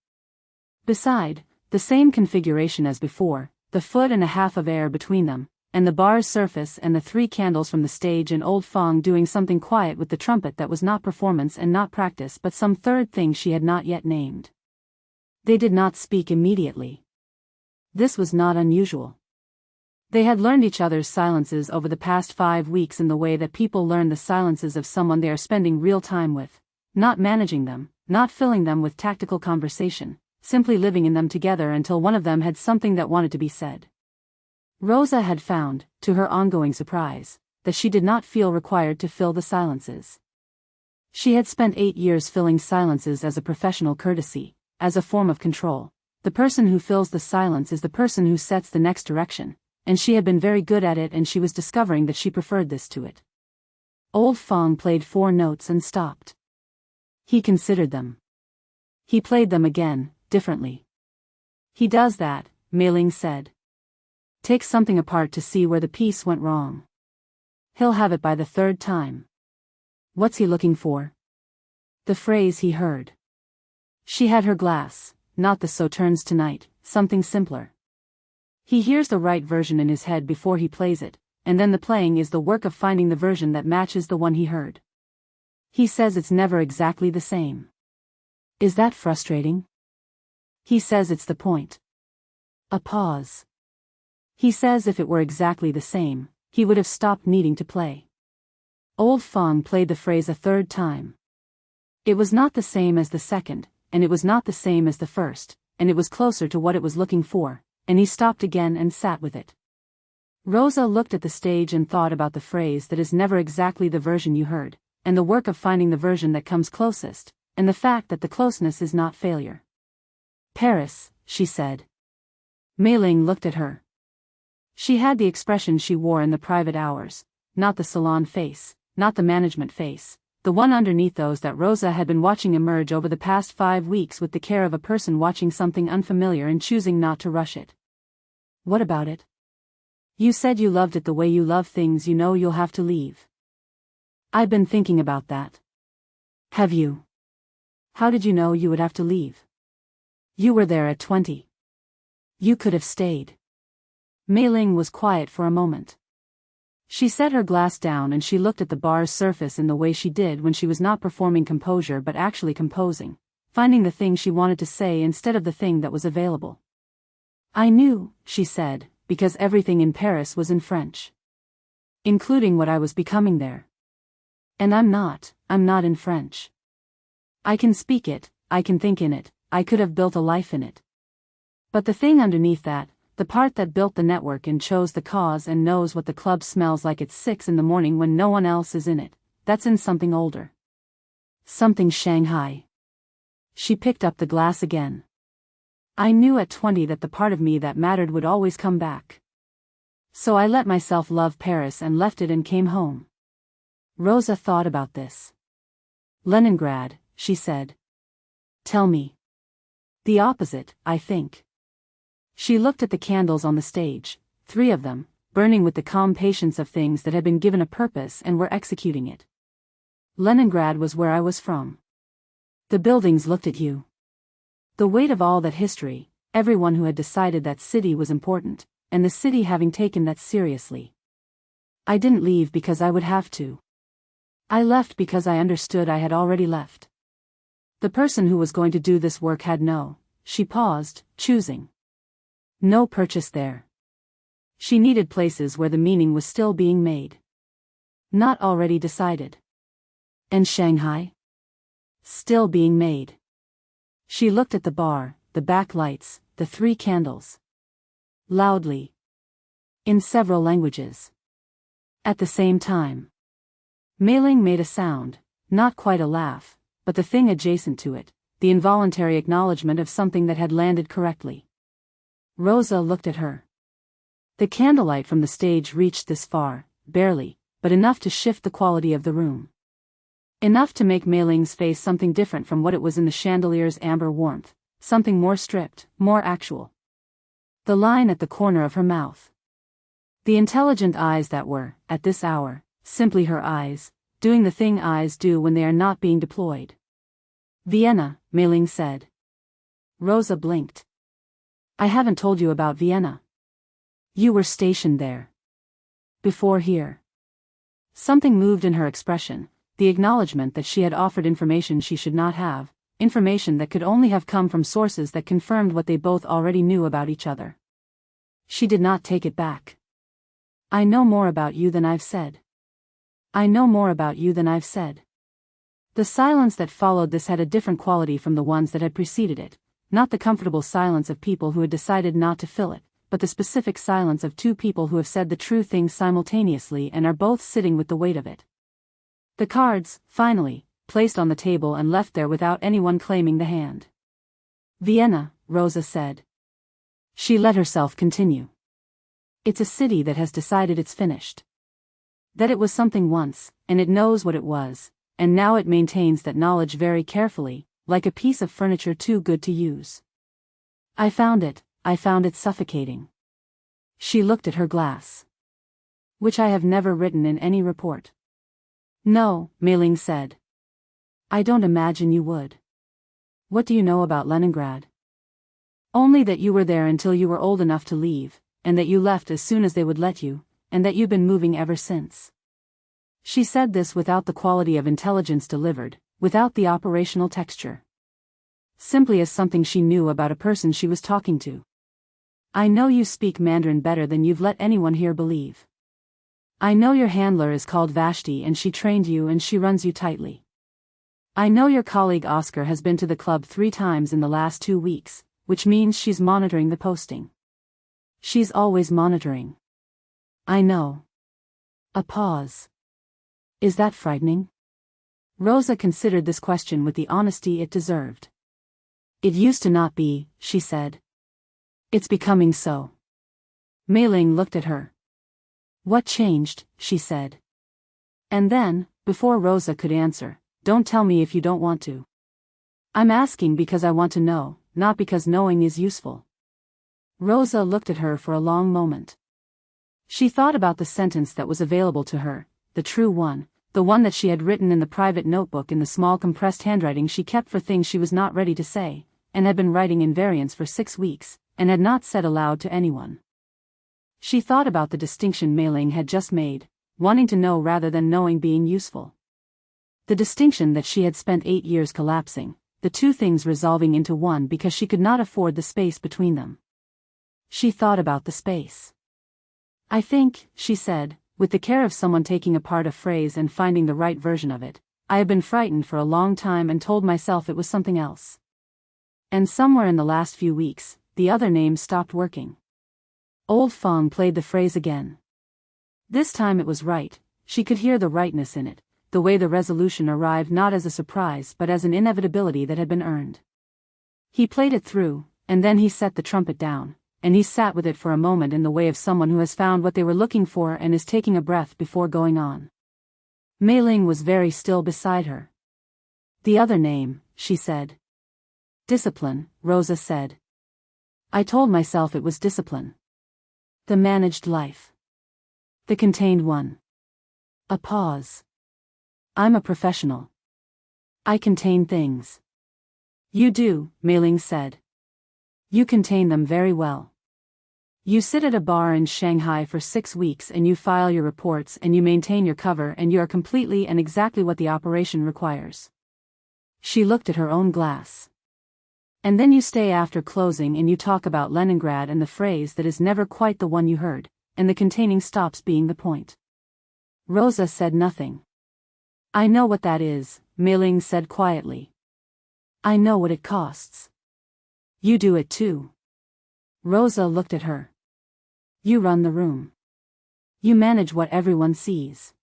Beside, the same configuration as before, the 1.5 feet of air between them, and the bar's surface and the 3 candles from the stage and old Fong doing something quiet with the trumpet that was not performance and not practice but some third thing she had not yet named. They did not speak immediately. This was not unusual. They had learned each other's silences over the past 5 weeks in the way that people learn the silences of someone they are spending real time with, not managing them, not filling them with tactical conversation, simply living in them together until one of them had something that wanted to be said. Roza had found, to her ongoing surprise, that she did not feel required to fill the silences. She had spent 8 years filling silences as a professional courtesy, as a form of control. The person who fills the silence is the person who sets the next direction, and she had been very good at it and she was discovering that she preferred this to it. Old Fong played 4 notes and stopped. He considered them. He played them again, differently. He does that, Mei-Ling said. Take something apart to see where the piece went wrong. He'll have it by the 3rd time. What's he looking for? The phrase he heard. She had her glass, not the sauternes tonight, something simpler. He hears the right version in his head before he plays it, and then the playing is the work of finding the version that matches the one he heard. He says it's never exactly the same. Is that frustrating? He says it's the point. A pause. He says if it were exactly the same, he would have stopped needing to play. Old Fong played the phrase a 3rd time. It was not the same as the 2nd, and it was not the same as the 1st, and it was closer to what it was looking for, and he stopped again and sat with it. Roza looked at the stage and thought about the phrase that is never exactly the version you heard, and the work of finding the version that comes closest, and the fact that the closeness is not failure. Paris, she said. Mei-Ling looked at her. She had the expression she wore in the private hours, not the salon face, not the management face, the one underneath those that Roza had been watching emerge over the past 5 weeks with the care of a person watching something unfamiliar and choosing not to rush it. What about it? You said you loved it the way you love things you know you'll have to leave. I've been thinking about that. Have you? How did you know you would have to leave? You were there at 20. You could have stayed. Mei-Ling was quiet for a moment. She set her glass down and she looked at the bar's surface in the way she did when she was not performing composure but actually composing, finding the thing she wanted to say instead of the thing that was available. I knew, she said, because everything in Paris was in French. Including what I was becoming there. And I'm not in French. I can speak it, I can think in it, I could have built a life in it. But the thing underneath that, the part that built the network and chose the cause and knows what the club smells like at 6 in the morning when no one else is in it, that's in something older. Something Shanghai. She picked up the glass again. I knew at 20 that the part of me that mattered would always come back. So I let myself love Paris and left it and came home. Roza thought about this. Leningrad, she said. Tell me. The opposite, I think. She looked at the candles on the stage, 3 of them, burning with the calm patience of things that had been given a purpose and were executing it. Leningrad was where I was from. The buildings looked at you. The weight of all that history, everyone who had decided that city was important, and the city having taken that seriously. I didn't leave because I would have to. I left because I understood I had already left. The person who was going to do this work had no, she paused, choosing. No purchase there. She needed places where the meaning was still being made. Not already decided. And Shanghai? Still being made. She looked at the bar, the backlights, the 3 candles. Loudly. In several languages. At the same time. Mei-Ling made a sound, not quite a laugh, but the thing adjacent to it, the involuntary acknowledgement of something that had landed correctly. Roza looked at her. The candlelight from the stage reached this far, barely, but enough to shift the quality of the room. Enough to make Mei-Ling's face something different from what it was in the chandelier's amber warmth, something more stripped, more actual. The line at the corner of her mouth. The intelligent eyes that were, at this hour, simply her eyes, doing the thing eyes do when they are not being deployed. Vienna, Mei-Ling said. Roza blinked. I haven't told you about Vienna. You were stationed there. Before here. Something moved in her expression, the acknowledgement that she had offered information she should not have, information that could only have come from sources that confirmed what they both already knew about each other. She did not take it back. I know more about you than I've said. I know more about you than I've said. The silence that followed this had a different quality from the ones that had preceded it, not the comfortable silence of people who had decided not to fill it, but the specific silence of 2 people who have said the true thing simultaneously and are both sitting with the weight of it. The cards, finally, placed on the table and left there without anyone claiming the hand. Vienna, Roza said. She let herself continue. It's a city that has decided it's finished. That it was something once, and it knows what it was, and now it maintains that knowledge very carefully, like a piece of furniture too good to use. I found it suffocating. She looked at her glass. Which I have never written in any report. No, Mei-Ling said. I don't imagine you would. What do you know about Leningrad? Only that you were there until you were old enough to leave, and that you left as soon as they would let you, and that you've been moving ever since. She said this without the quality of intelligence delivered, without the operational texture. Simply as something she knew about a person she was talking to. I know you speak Mandarin better than you've let anyone here believe. I know your handler is called Vashti and she trained you and she runs you tightly. I know your colleague Oscar has been to the club 3 times in the last 2 weeks, which means she's monitoring the posting. She's always monitoring. I know. A pause. Is that frightening? Roza considered this question with the honesty it deserved. It used to not be, she said. It's becoming so. Mei-Ling looked at her. What changed, she said. And then, before Roza could answer, don't tell me if you don't want to. I'm asking because I want to know, not because knowing is useful. Roza looked at her for a long moment. She thought about the sentence that was available to her, the true one, the one that she had written in the private notebook in the small compressed handwriting she kept for things she was not ready to say, and had been writing in variants for 6 weeks, and had not said aloud to anyone. She thought about the distinction Mei-Ling had just made, wanting to know rather than knowing being useful. The distinction that she had spent 8 years collapsing, the 2 things resolving into one because she could not afford the space between them. She thought about the space. I think, she said, with the care of someone taking apart a phrase and finding the right version of it, I have been frightened for a long time and told myself it was something else. And somewhere in the last few weeks, the other name stopped working. Old Fong played the phrase again. This time it was right, she could hear the rightness in it, the way the resolution arrived not as a surprise but as an inevitability that had been earned. He played it through, and then he set the trumpet down, and he sat with it for a moment in the way of someone who has found what they were looking for and is taking a breath before going on. Mei-Ling was very still beside her. "The other name," she said. "Discipline," Roza said. "I told myself it was discipline. The managed life. The contained one." A pause. "I'm a professional. I contain things." "You do," Mei-Ling said. "You contain them very well. You sit at a bar in Shanghai for 6 weeks and you file your reports and you maintain your cover and you are completely and exactly what the operation requires." She looked at her own glass. "And then you stay after closing and you talk about Leningrad and the phrase that is never quite the one you heard, and the containing stops being the point." Roza said nothing. "I know what that is," Mei-Ling said quietly. "I know what it costs." "You do it too." Roza looked at her. "You run the room. You manage what everyone sees.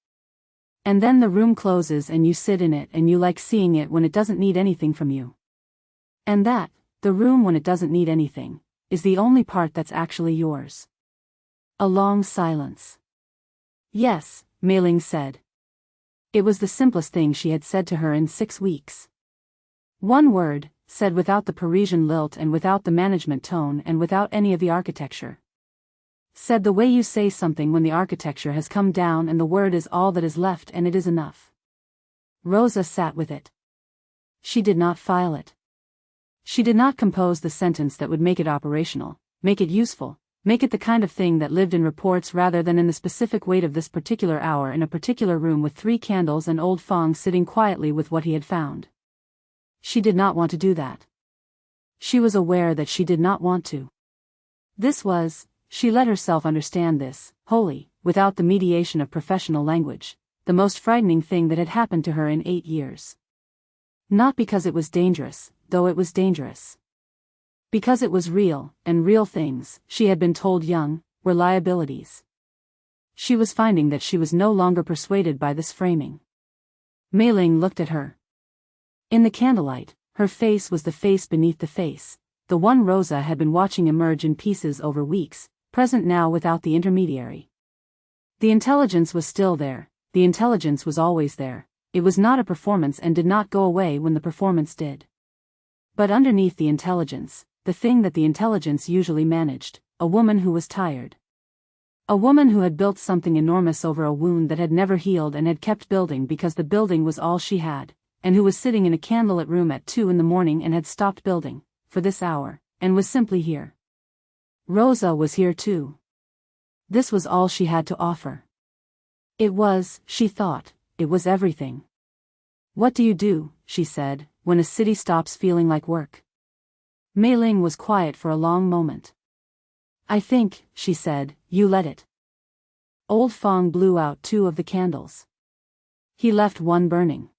And then the room closes and you sit in it and you like seeing it when it doesn't need anything from you. And that, the room when it doesn't need anything, is the only part that's actually yours." A long silence. "Yes," Mei-Ling said. It was the simplest thing she had said to her in 6 weeks. One word, said without the Parisian lilt and without the management tone and without any of the architecture. Said the way you say something when the architecture has come down and the word is all that is left and it is enough. Roza sat with it. She did not file it. She did not compose the sentence that would make it operational, make it useful, make it the kind of thing that lived in reports rather than in the specific weight of this particular hour in a particular room with 3 candles and old Fong sitting quietly with what he had found. She did not want to do that. She was aware that she did not want to. This was, she let herself understand this, wholly, without the mediation of professional language, the most frightening thing that had happened to her in 8 years. Not because it was dangerous, though it was dangerous. Because it was real, and real things, she had been told young, were liabilities. She was finding that she was no longer persuaded by this framing. Mei-Ling looked at her. In the candlelight, her face was the face beneath the face, the one Roza had been watching emerge in pieces over weeks, present now without the intermediary. The intelligence was still there, the intelligence was always there, it was not a performance and did not go away when the performance did. But underneath the intelligence, the thing that the intelligence usually managed, a woman who was tired. A woman who had built something enormous over a wound that had never healed and had kept building because the building was all she had, and who was sitting in a candlelit room at 2 in the morning and had stopped building, for this hour, and was simply here. Roza was here too. This was all she had to offer. It was, she thought, it was everything. "What do you do," she said, "when a city stops feeling like work?" Mei-Ling was quiet for a long moment. "I think," she said, "you let it." Old Fong blew out 2 of the candles. He left one burning.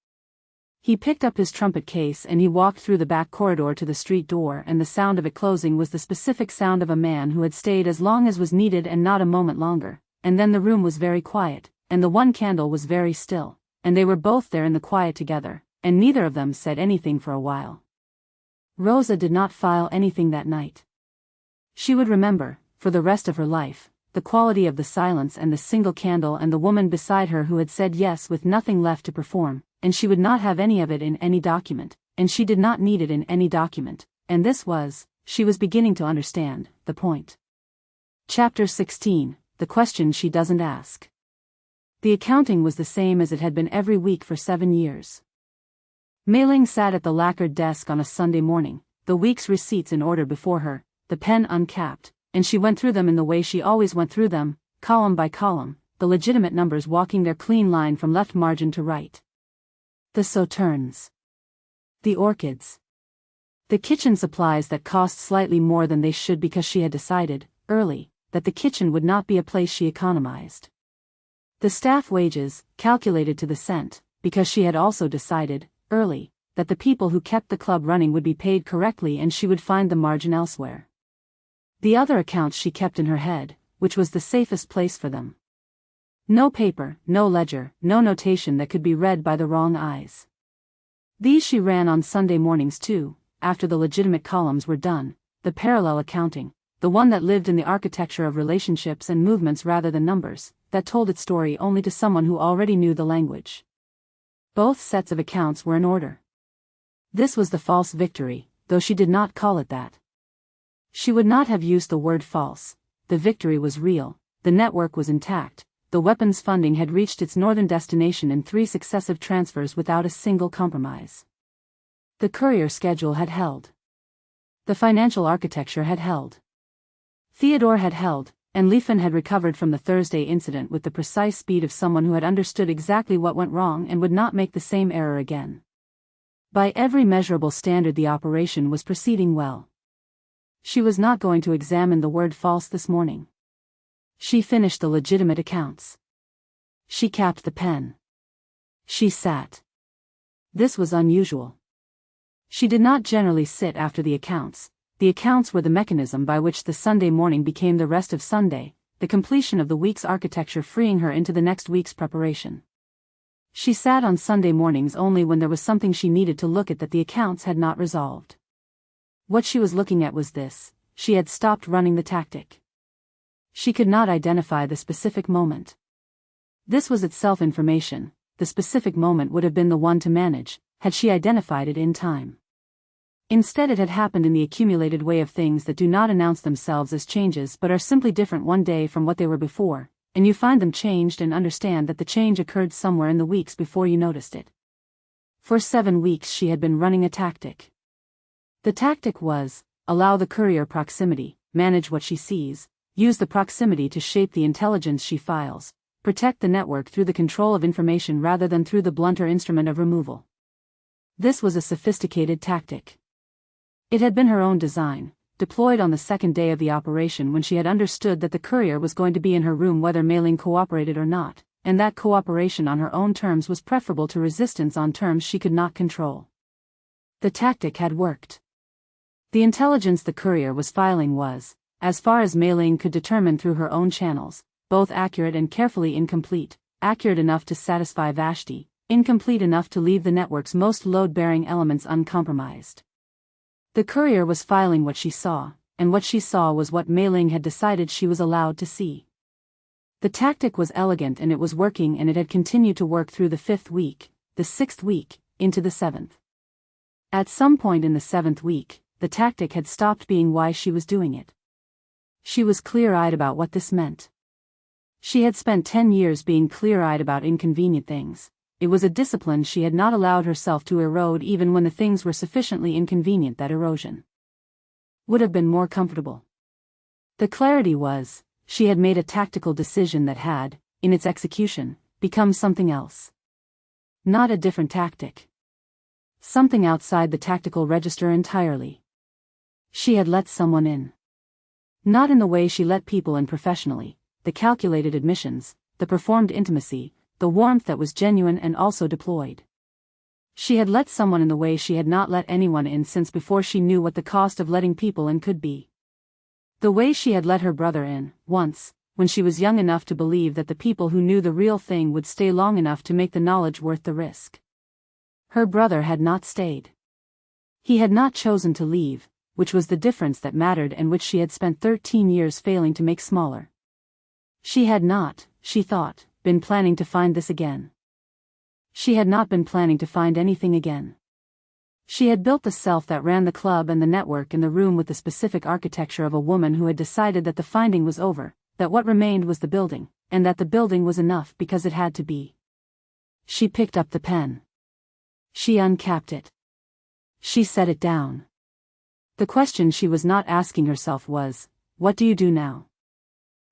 He picked up his trumpet case and he walked through the back corridor to the street door, and the sound of it closing was the specific sound of a man who had stayed as long as was needed and not a moment longer, and then the room was very quiet, and the one candle was very still, and they were both there in the quiet together, and neither of them said anything for a while. Roza did not file anything that night. She would remember, for the rest of her life, the quality of the silence and the single candle and the woman beside her who had said yes with nothing left to perform, and she would not have any of it in any document, and she did not need it in any document, and this was, she was beginning to understand, the point. Chapter 16, The Question She Doesn't Ask. The accounting was the same as it had been every week for 7 years. Mei-Ling sat at the lacquered desk on a Sunday morning, the week's receipts in order before her, the pen uncapped, and she went through them in the way she always went through them, column by column, the legitimate numbers walking their clean line from left margin to right. The sauternes. The orchids. The kitchen supplies that cost slightly more than they should because she had decided, early, that the kitchen would not be a place she economized. The staff wages, calculated to the cent, because she had also decided, early, that the people who kept the club running would be paid correctly and she would find the margin elsewhere. The other accounts she kept in her head, which was the safest place for them. No paper, no ledger, no notation that could be read by the wrong eyes. These she ran on Sunday mornings too, after the legitimate columns were done, the parallel accounting, the one that lived in the architecture of relationships and movements rather than numbers, that told its story only to someone who already knew the language. Both sets of accounts were in order. This was the false victory, though she did not call it that. She would not have used the word false. The victory was real, the network was intact, the weapons funding had reached its northern destination in 3 successive transfers without a single compromise. The courier schedule had held. The financial architecture had held. Theodore had held, and Leifen had recovered from the Thursday incident with the precise speed of someone who had understood exactly what went wrong and would not make the same error again. By every measurable standard the operation was proceeding well. She was not going to examine the word false this morning. She finished the legitimate accounts. She capped the pen. She sat. This was unusual. She did not generally sit after the accounts. The accounts were the mechanism by which the Sunday morning became the rest of Sunday, the completion of the week's architecture freeing her into the next week's preparation. She sat on Sunday mornings only when there was something she needed to look at that the accounts had not resolved. What she was looking at was this: she had stopped running the tactic. She could not identify the specific moment. This was itself information. The specific moment would have been the one to manage, had she identified it in time. Instead it had happened in the accumulated way of things that do not announce themselves as changes but are simply different one day from what they were before, and you find them changed and understand that the change occurred somewhere in the weeks before you noticed it. For 7 weeks she had been running a tactic. The tactic was, allow the courier proximity, manage what she sees, use the proximity to shape the intelligence she files, protect the network through the control of information rather than through the blunter instrument of removal. This was a sophisticated tactic. It had been her own design, deployed on the second day of the operation when she had understood that the courier was going to be in her room whether Mei-Ling cooperated or not, and that cooperation on her own terms was preferable to resistance on terms she could not control. The tactic had worked. The intelligence the courier was filing was, as far as Mei-Ling could determine through her own channels, both accurate and carefully incomplete, accurate enough to satisfy Vashti, incomplete enough to leave the network's most load-bearing elements uncompromised. The courier was filing what she saw, and what she saw was what Mei-Ling had decided she was allowed to see. The tactic was elegant and it was working, and it had continued to work through the 5th week, the 6th week, into the 7th. At some point in the 7th week, the tactic had stopped being why she was doing it. She was clear-eyed about what this meant. She had spent 10 years being clear-eyed about inconvenient things. It was a discipline she had not allowed herself to erode even when the things were sufficiently inconvenient that erosion would have been more comfortable. The clarity was, she had made a tactical decision that had, in its execution, become something else. Not a different tactic. Something outside the tactical register entirely. She had let someone in. Not in the way she let people in professionally, the calculated admissions, the performed intimacy, the warmth that was genuine and also deployed. She had let someone in the way she had not let anyone in since before she knew what the cost of letting people in could be. The way she had let her brother in, once, when she was young enough to believe that the people who knew the real thing would stay long enough to make the knowledge worth the risk. Her brother had not stayed. He had not chosen to leave, which was the difference that mattered and which she had spent 13 years failing to make smaller. She had not, she thought, been planning to find this again. She had not been planning to find anything again. She had built the self that ran the club and the network in the room with the specific architecture of a woman who had decided that the finding was over, that what remained was the building, and that the building was enough because it had to be. She picked up the pen. She uncapped it. She set it down. The question she was not asking herself was, what do you do now?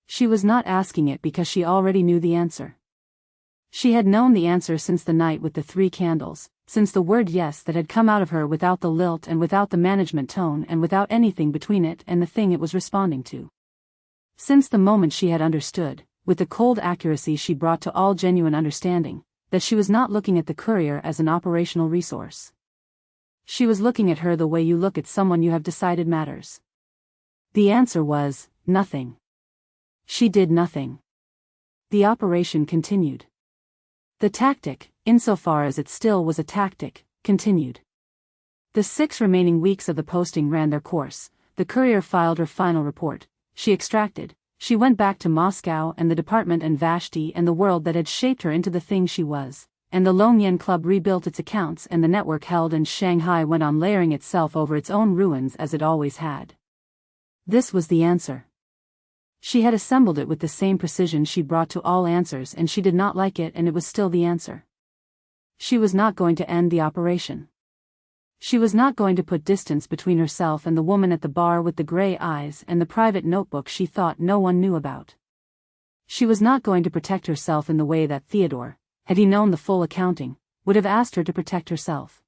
She was not asking it because she already knew the answer. She had known the answer since the night with the 3 candles, since the word yes that had come out of her without the lilt and without the management tone and without anything between it and the thing it was responding to. Since the moment she had understood, with the cold accuracy she brought to all genuine understanding, that she was not looking at the courier as an operational resource. She was looking at her the way you look at someone you have decided matters. The answer was, nothing. She did nothing. The operation continued. The tactic, insofar as it still was a tactic, continued. The 6 remaining weeks of the posting ran their course. the courier filed her final report. She extracted. She went back to Moscow and the department and Vashti and the world that had shaped her into the thing she was. And the Lóng Yǎn Club rebuilt its accounts and the network held and Shanghai went on layering itself over its own ruins as it always had. This was the answer. She had assembled it with the same precision she brought to all answers and she did not like it and it was still the answer. She was not going to end the operation. She was not going to put distance between herself and the woman at the bar with the gray eyes and the private notebook she thought no one knew about. She was not going to protect herself in the way that Theodore, had he known the full accounting, would have asked her to protect herself.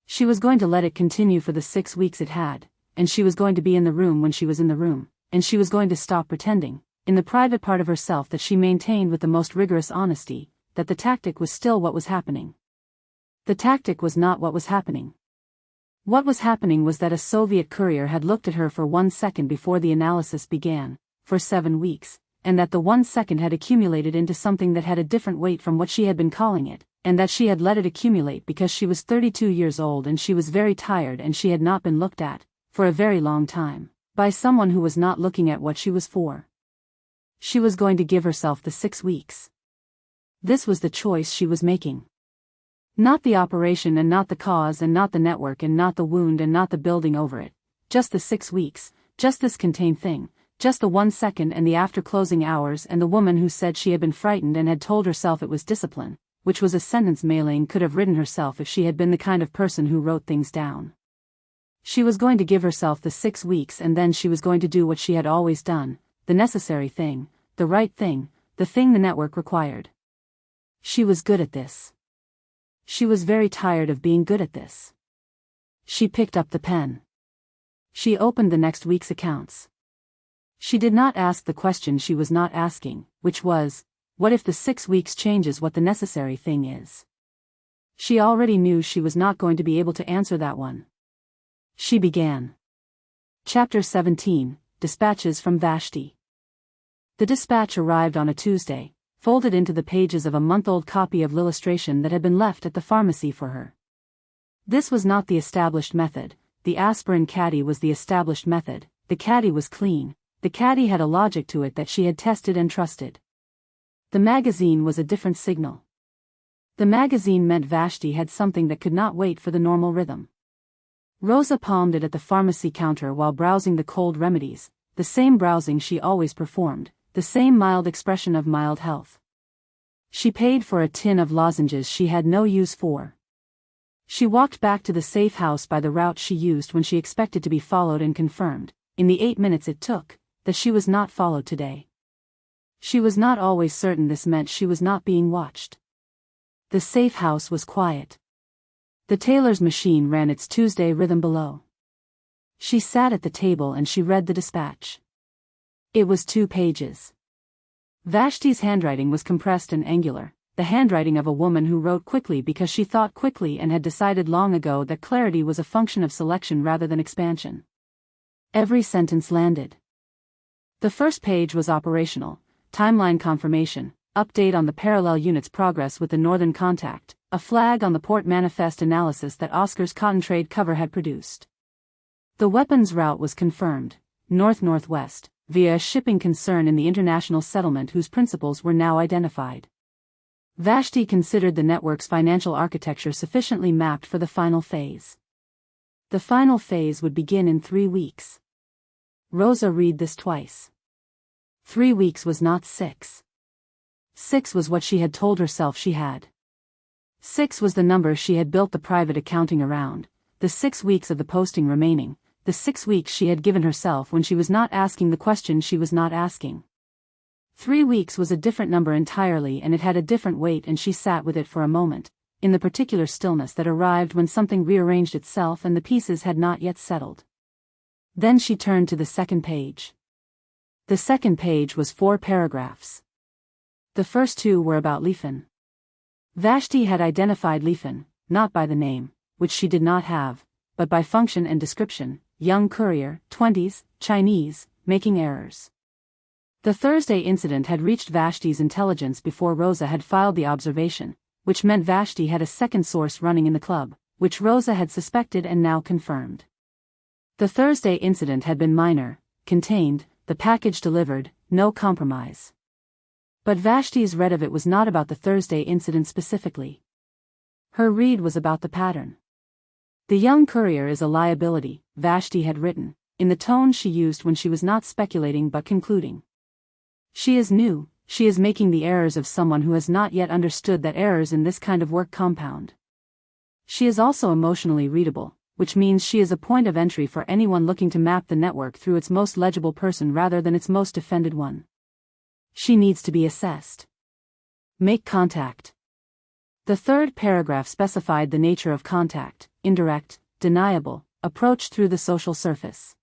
She was going to let it continue for the 6 weeks it had, and she was going to be in the room when she was in the room, and she was going to stop pretending, in the private part of herself that she maintained with the most rigorous honesty, that the tactic was still what was happening. The tactic was not what was happening. What was happening was that a Soviet courier had looked at her for 1 second before the analysis began, for 7 weeks, and that the 1 second had accumulated into something that had a different weight from what she had been calling it, and that she had let it accumulate because she was 32 years old and she was very tired and she had not been looked at, for a very long time, by someone who was not looking at what she was for. She was going to give herself the 6 weeks. This was the choice she was making. Not the operation and not the cause and not the network and not the wound and not the building over it, just the 6 weeks, just this contained thing, just the 1 second and the after closing hours and the woman who said she had been frightened and had told herself it was discipline, which was a sentence Mei-Ling could have written herself if she had been the kind of person who wrote things down. She was going to give herself the 6 weeks and then she was going to do what she had always done, the necessary thing, the right thing, the thing the network required. She was good at this. She was very tired of being good at this. She picked up the pen. She opened the next week's accounts. She did not ask the question she was not asking, which was, what if the 6 weeks changes what the necessary thing is? She already knew she was not going to be able to answer that one. She began. Chapter 17, Dispatches from Vashti. The dispatch arrived on a Tuesday, folded into the pages of a month-old copy of illustration that had been left at the pharmacy for her. This was not the established method, the aspirin caddy was the established method, the caddy was clean, the caddy had a logic to it that she had tested and trusted. The magazine was a different signal. The magazine meant Vashti had something that could not wait for the normal rhythm. Roza palmed it at the pharmacy counter while browsing the cold remedies, the same browsing she always performed, the same mild expression of mild health. She paid for a tin of lozenges she had no use for. She walked back to the safe house by the route she used when she expected to be followed and confirmed, in the 8 minutes it took, that she was not followed today. She was not always certain this meant she was not being watched. The safe house was quiet. The tailor's machine ran its Tuesday rhythm below. She sat at the table and she read the dispatch. It was 2 pages. Vashti's handwriting was compressed and angular, the handwriting of a woman who wrote quickly because she thought quickly and had decided long ago that clarity was a function of selection rather than expansion. Every sentence landed. The first page was operational, timeline confirmation, update on the parallel unit's progress with the northern contact, a flag on the port manifest analysis that Oscar's cotton trade cover had produced. The weapons route was confirmed, north-northwest, via a shipping concern in the international settlement whose principles were now identified. Vashti considered the network's financial architecture sufficiently mapped for the final phase. The final phase would begin in 3 weeks. Roza read this twice. 3 weeks was not 6. 6 was what she had told herself she had. 6 was the number she had built the private accounting around, the 6 weeks of the posting remaining, the 6 weeks she had given herself when she was not asking the question she was not asking. 3 weeks was a different number entirely and it had a different weight and she sat with it for a moment, in the particular stillness that arrived when something rearranged itself and the pieces had not yet settled. Then she turned to the second page. The second page was 4 paragraphs. The first 2 were about Leifen. Vashti had identified Leifen, not by the name, which she did not have, but by function and description, young courier, 20s, Chinese, making errors. The Thursday incident had reached Vashti's intelligence before Roza had filed the observation, which meant Vashti had a second source running in the club, which Roza had suspected and now confirmed. The Thursday incident had been minor, contained, the package delivered, no compromise. But Vashti's read of it was not about the Thursday incident specifically. Her read was about the pattern. The young courier is a liability, Vashti had written, in the tone she used when she was not speculating but concluding. She is new, she is making the errors of someone who has not yet understood that errors in this kind of work compound. She is also emotionally readable, which means she is a point of entry for anyone looking to map the network through its most legible person rather than its most offended one. She needs to be assessed. Make contact. The third paragraph specified the nature of contact: indirect, deniable, approach through the social surface.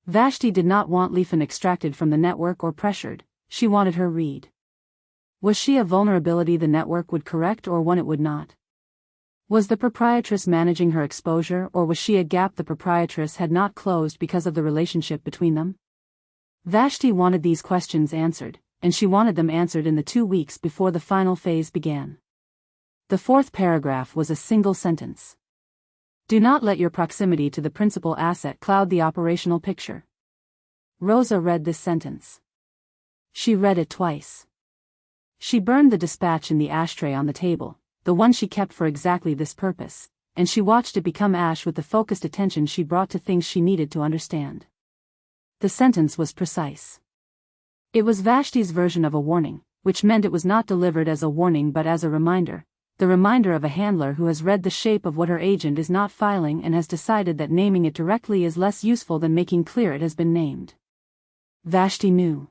Vashti did not want Leifen extracted from the network or pressured, she wanted her read. Was she a vulnerability the network would correct or one it would not? Was the proprietress managing her exposure, or was she a gap the proprietress had not closed because of the relationship between them? Vashti wanted these questions answered, and she wanted them answered in the 2 weeks before the final phase began. The fourth paragraph was a single sentence. Do not let your proximity to the principal asset cloud the operational picture. Roza read this sentence. She read it twice. She burned the dispatch in the ashtray on the table, the one she kept for exactly this purpose, and she watched it become ash with the focused attention she brought to things she needed to understand. The sentence was precise. It was Vashti's version of a warning, which meant it was not delivered as a warning but as a reminder. The reminder of a handler who has read the shape of what her agent is not filing and has decided that naming it directly is less useful than making clear it has been named. Vashti knew.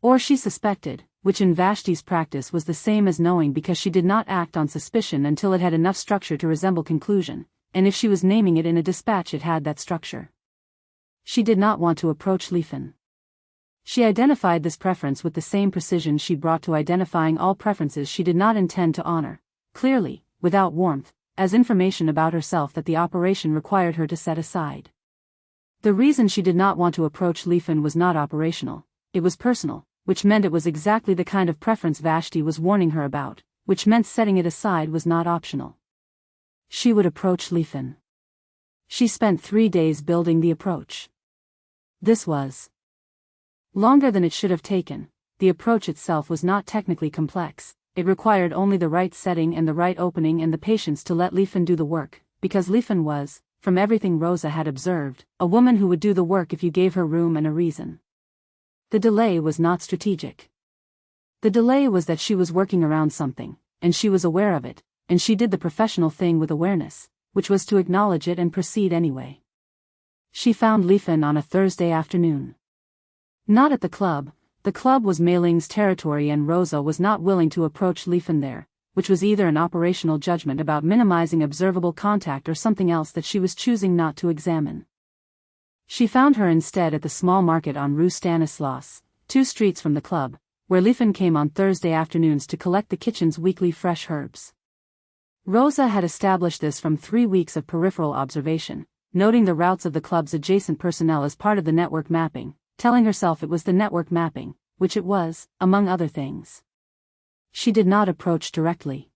Or she suspected, which in Vashti's practice was the same as knowing because she did not act on suspicion until it had enough structure to resemble conclusion, and if she was naming it in a dispatch it had that structure. She did not want to approach Leifen. She identified this preference with the same precision she brought to identifying all preferences she did not intend to honor, clearly, without warmth, as information about herself that the operation required her to set aside. The reason she did not want to approach Leifen was not operational, it was personal, which meant it was exactly the kind of preference Vashti was warning her about, which meant setting it aside was not optional. She would approach Leifen. She spent 3 days building the approach. This was longer than it should have taken. The approach itself was not technically complex, it required only the right setting and the right opening and the patience to let Leifen do the work, because Leifen was, from everything Roza had observed, a woman who would do the work if you gave her room and a reason. The delay was not strategic. The delay was that she was working around something, and she was aware of it, and she did the professional thing with awareness, which was to acknowledge it and proceed anyway. She found Leifen on a Thursday afternoon. Not at the club was Mei-Ling's territory and Roza was not willing to approach Leifen there, which was either an operational judgment about minimizing observable contact or something else that she was choosing not to examine. She found her instead at the small market on Rue Stanislas, 2 streets from the club, where Leifen came on Thursday afternoons to collect the kitchen's weekly fresh herbs. Roza had established this from 3 weeks of peripheral observation, noting the routes of the club's adjacent personnel as part of the network mapping, telling herself it was the network mapping, which it was, among other things. She did not approach directly.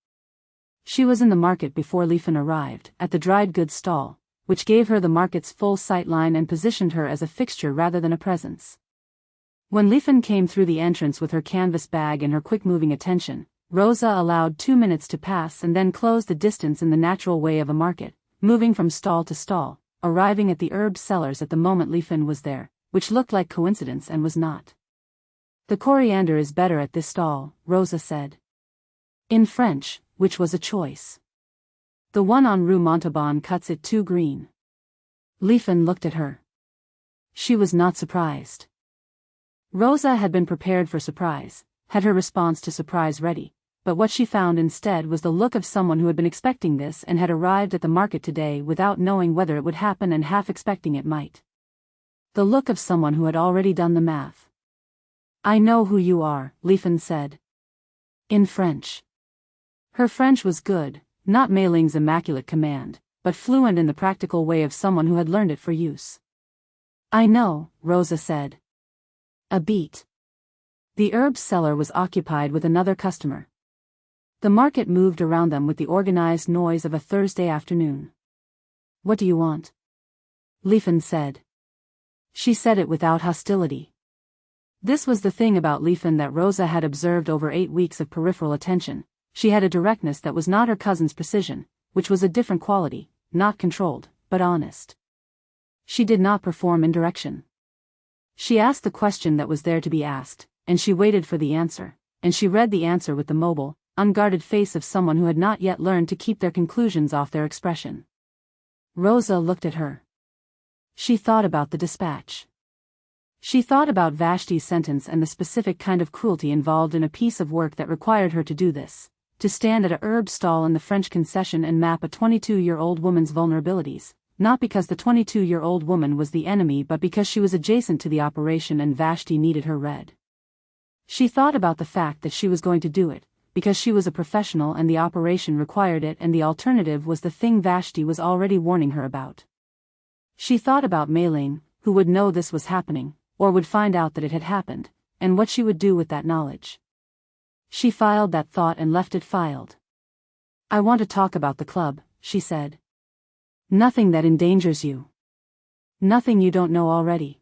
She was in the market before Leifen arrived, at the dried goods stall, which gave her the market's full sight line and positioned her as a fixture rather than a presence. When Leifen came through the entrance with her canvas bag and her quick-moving attention, Roza allowed 2 minutes to pass and then closed the distance in the natural way of a market, moving from stall to stall, arriving at the herb sellers at the moment Leifen was there, which looked like coincidence and was not. The coriander is better at this stall, Roza said. In French, which was a choice. The one on Rue Montauban cuts it too green. Leifen looked at her. She was not surprised. Roza had been prepared for surprise, had her response to surprise ready, but what she found instead was the look of someone who had been expecting this and had arrived at the market today without knowing whether it would happen and half expecting it might. The look of someone who had already done the math. I know who you are, Leifen said. In French. Her French was good, not Mei-Ling's immaculate command, but fluent in the practical way of someone who had learned it for use. I know, Roza said. A beat. The herb seller was occupied with another customer. The market moved around them with the organized noise of a Thursday afternoon. What do you want? Lefen said. She said it without hostility. This was the thing about Leifen that Roza had observed over 8 weeks of peripheral attention. She had a directness that was not her cousin's precision, which was a different quality, not controlled, but honest. She did not perform indirection. She asked the question that was there to be asked, and she waited for the answer, and she read the answer with the mobile, unguarded face of someone who had not yet learned to keep their conclusions off their expression. Roza looked at her. She thought about the dispatch. She thought about Vashti's sentence and the specific kind of cruelty involved in a piece of work that required her to do this, to stand at a herb stall in the French concession and map a 22-year-old woman's vulnerabilities, not because the 22-year-old woman was the enemy but because she was adjacent to the operation and Vashti needed her read. She thought about the fact that she was going to do it, because she was a professional and the operation required it and the alternative was the thing Vashti was already warning her about. She thought about Mei-Ling, who would know this was happening, or would find out that it had happened, and what she would do with that knowledge. She filed that thought and left it filed. I want to talk about the club, she said. Nothing that endangers you. Nothing you don't know already.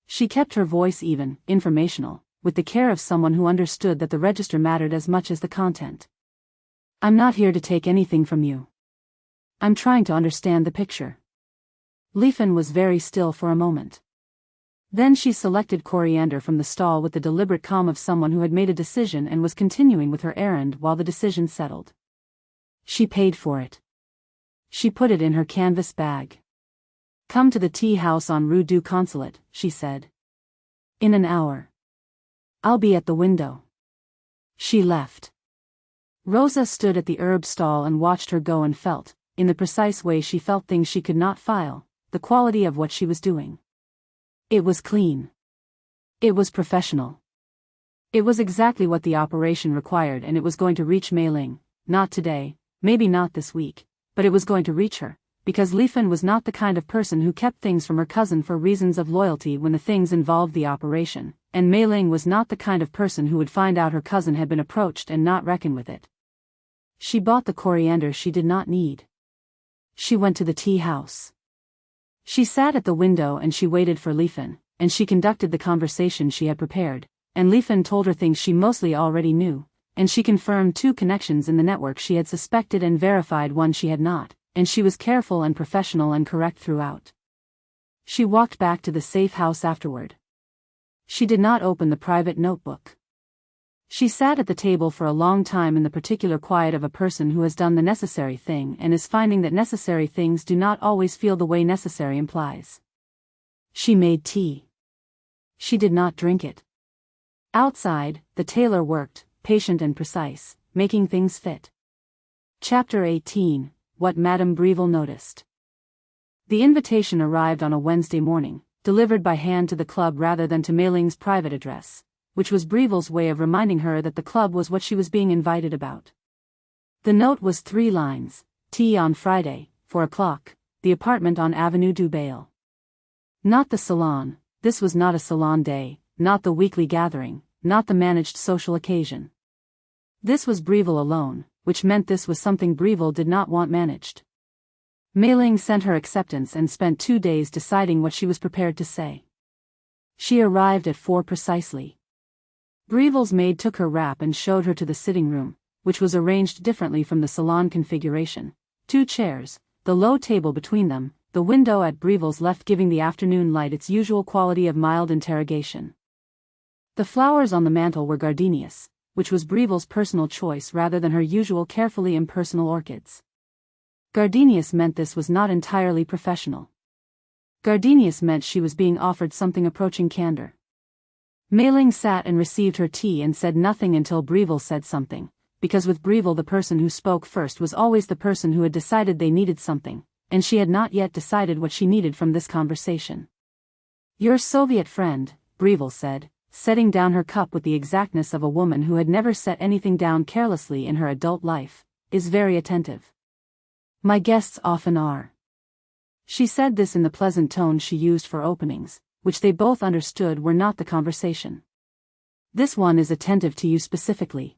She kept her voice even, informational, with the care of someone who understood that the register mattered as much as the content. I'm not here to take anything from you. I'm trying to understand the picture. Lefen was very still for a moment. Then she selected coriander from the stall with the deliberate calm of someone who had made a decision and was continuing with her errand while the decision settled. She paid for it. She put it in her canvas bag. Come to the tea house on Rue du Consulate, she said. In an hour. I'll be at the window. She left. Roza stood at the herb stall and watched her go and felt, in the precise way she felt things she could not file, the quality of what she was doing. It was clean. It was professional. It was exactly what the operation required and it was going to reach Mei-Ling, not today, maybe not this week, but it was going to reach her, because Lefen was not the kind of person who kept things from her cousin for reasons of loyalty when the things involved the operation, and Mei-Ling was not the kind of person who would find out her cousin had been approached and not reckon with it. She bought the coriander she did not need. She went to the tea house. She sat at the window and she waited for Lefen, and she conducted the conversation she had prepared, and Lefen told her things she mostly already knew, and she confirmed 2 connections in the network she had suspected and verified one she had not, and she was careful and professional and correct throughout. She walked back to the safe house afterward. She did not open the private notebook. She sat at the table for a long time in the particular quiet of a person who has done the necessary thing and is finding that necessary things do not always feel the way necessary implies. She made tea. She did not drink it. Outside, the tailor worked, patient and precise, making things fit. Chapter 18, What Madame Breville Noticed. The invitation arrived on a Wednesday morning, delivered by hand to the club rather than to Mei-Ling's private address, which was Breville's way of reminding her that the club was what she was being invited about. The note was 3 lines, tea on Friday, 4 o'clock, the apartment on Avenue du Bail. Not the salon, this was not a salon day, not the weekly gathering, not the managed social occasion. This was Breville alone, which meant this was something Breville did not want managed. Mei-Ling sent her acceptance and spent 2 days deciding what she was prepared to say. She arrived at 4 precisely. Breville's maid took her wrap and showed her to the sitting room, which was arranged differently from the salon configuration. 2 chairs, the low table between them, the window at Breville's left giving the afternoon light its usual quality of mild interrogation. The flowers on the mantel were gardenias, which was Breville's personal choice rather than her usual carefully impersonal orchids. Gardenias meant this was not entirely professional. Gardenias meant she was being offered something approaching candor. Mei-Ling sat and received her tea and said nothing until Breville said something, because with Breville the person who spoke first was always the person who had decided they needed something, and she had not yet decided what she needed from this conversation. Your Soviet friend, Breville said, setting down her cup with the exactness of a woman who had never set anything down carelessly in her adult life, is very attentive. My guests often are. She said this in the pleasant tone she used for openings, which they both understood were not the conversation. This one is attentive to you specifically.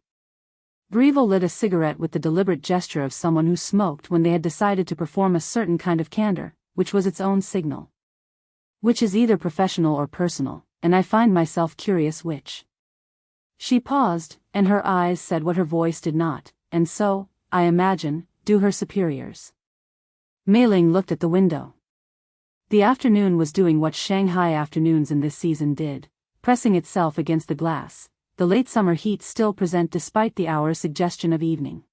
Breville lit a cigarette with the deliberate gesture of someone who smoked when they had decided to perform a certain kind of candor, which was its own signal. Which is either professional or personal, and I find myself curious which. She paused, and her eyes said what her voice did not, and so, I imagine, do her superiors. Mei-Ling looked at the window. The afternoon was doing what Shanghai afternoons in this season did, pressing itself against the glass, the late summer heat still present despite the hour's suggestion of evening.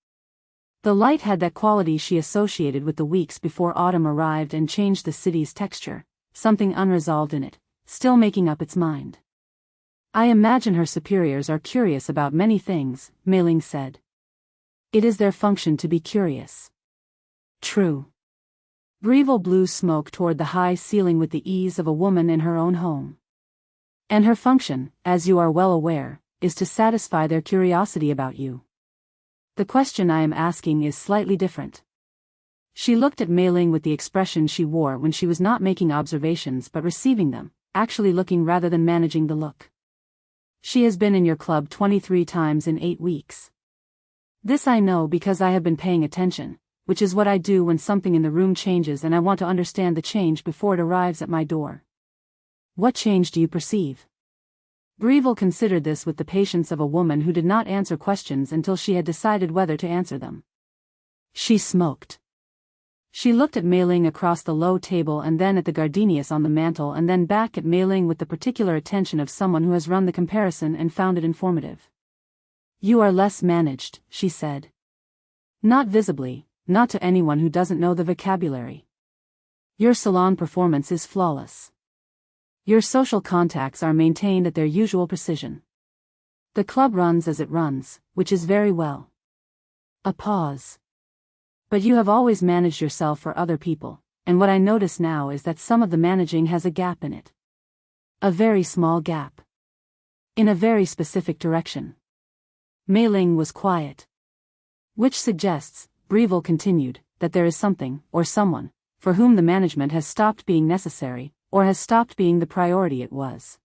The light had that quality she associated with the weeks before autumn arrived and changed the city's texture, something unresolved in it, still making up its mind. I imagine her superiors are curious about many things, Mei-Ling said. It is their function to be curious. True. Breville blew smoke toward the high ceiling with the ease of a woman in her own home. And her function, as you are well aware, is to satisfy their curiosity about you. The question I am asking is slightly different. She looked at Mei-Ling with the expression she wore when she was not making observations but receiving them, actually looking rather than managing the look. She has been in your club 23 times in 8 weeks. This I know because I have been paying attention, which is what I do when something in the room changes and I want to understand the change before it arrives at my door. What change do you perceive? Breville considered this with the patience of a woman who did not answer questions until she had decided whether to answer them. She smoked. She looked at Mei-Ling across the low table and then at the gardenias on the mantel and then back at Mei-Ling with the particular attention of someone who has run the comparison and found it informative. You are less managed, she said. Not visibly, not to anyone who doesn't know the vocabulary. Your salon performance is flawless. Your social contacts are maintained at their usual precision. The club runs as it runs, which is very well. A pause. But you have always managed yourself for other people, and what I notice now is that some of the managing has a gap in it. A very small gap. In a very specific direction. Mei-Ling was quiet. Which suggests, Breville continued, that there is something, or someone, for whom the management has stopped being necessary, or has stopped being the priority it was.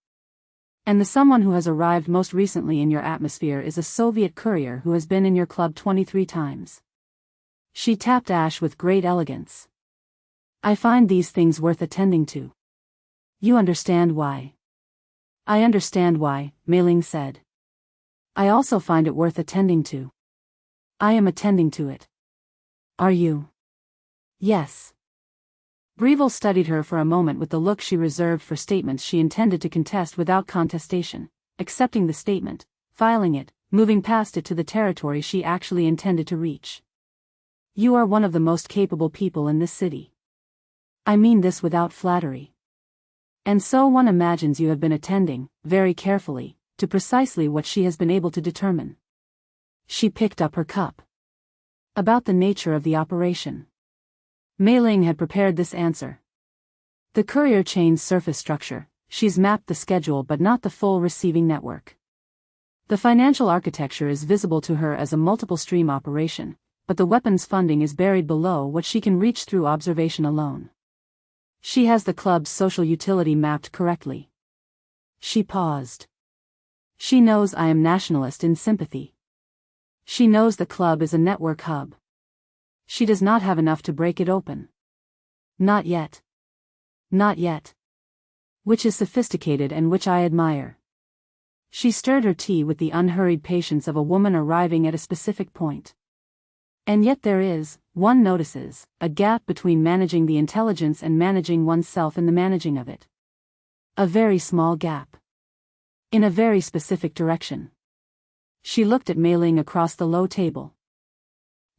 And the someone who has arrived most recently in your atmosphere is a Soviet courier who has been in your club 23 times. She tapped Ash with great elegance. I find these things worth attending to. You understand why? I understand why, Mei-Ling said. I also find it worth attending to. I am attending to it. Are you? Yes. Breville studied her for a moment with the look she reserved for statements she intended to contest without contestation, accepting the statement, filing it, moving past it to the territory she actually intended to reach. You are one of the most capable people in this city. I mean this without flattery. And so one imagines you have been attending, very carefully, to precisely what she has been able to determine. She picked up her cup. About the nature of the operation. Mei-Ling had prepared this answer. The courier chain's surface structure, she's mapped the schedule but not the full receiving network. The financial architecture is visible to her as a multiple stream operation, but the weapons funding is buried below what she can reach through observation alone. She has the club's social utility mapped correctly. She paused. She knows I am nationalist in sympathy. She knows the club is a network hub. She does not have enough to break it open. Not yet. Not yet. Which is sophisticated and which I admire. She stirred her tea with the unhurried patience of a woman arriving at a specific point. And yet there is, one notices, a gap between managing the intelligence and managing oneself in the managing of it. A very small gap. In a very specific direction. She looked at Mei-Ling across the low table.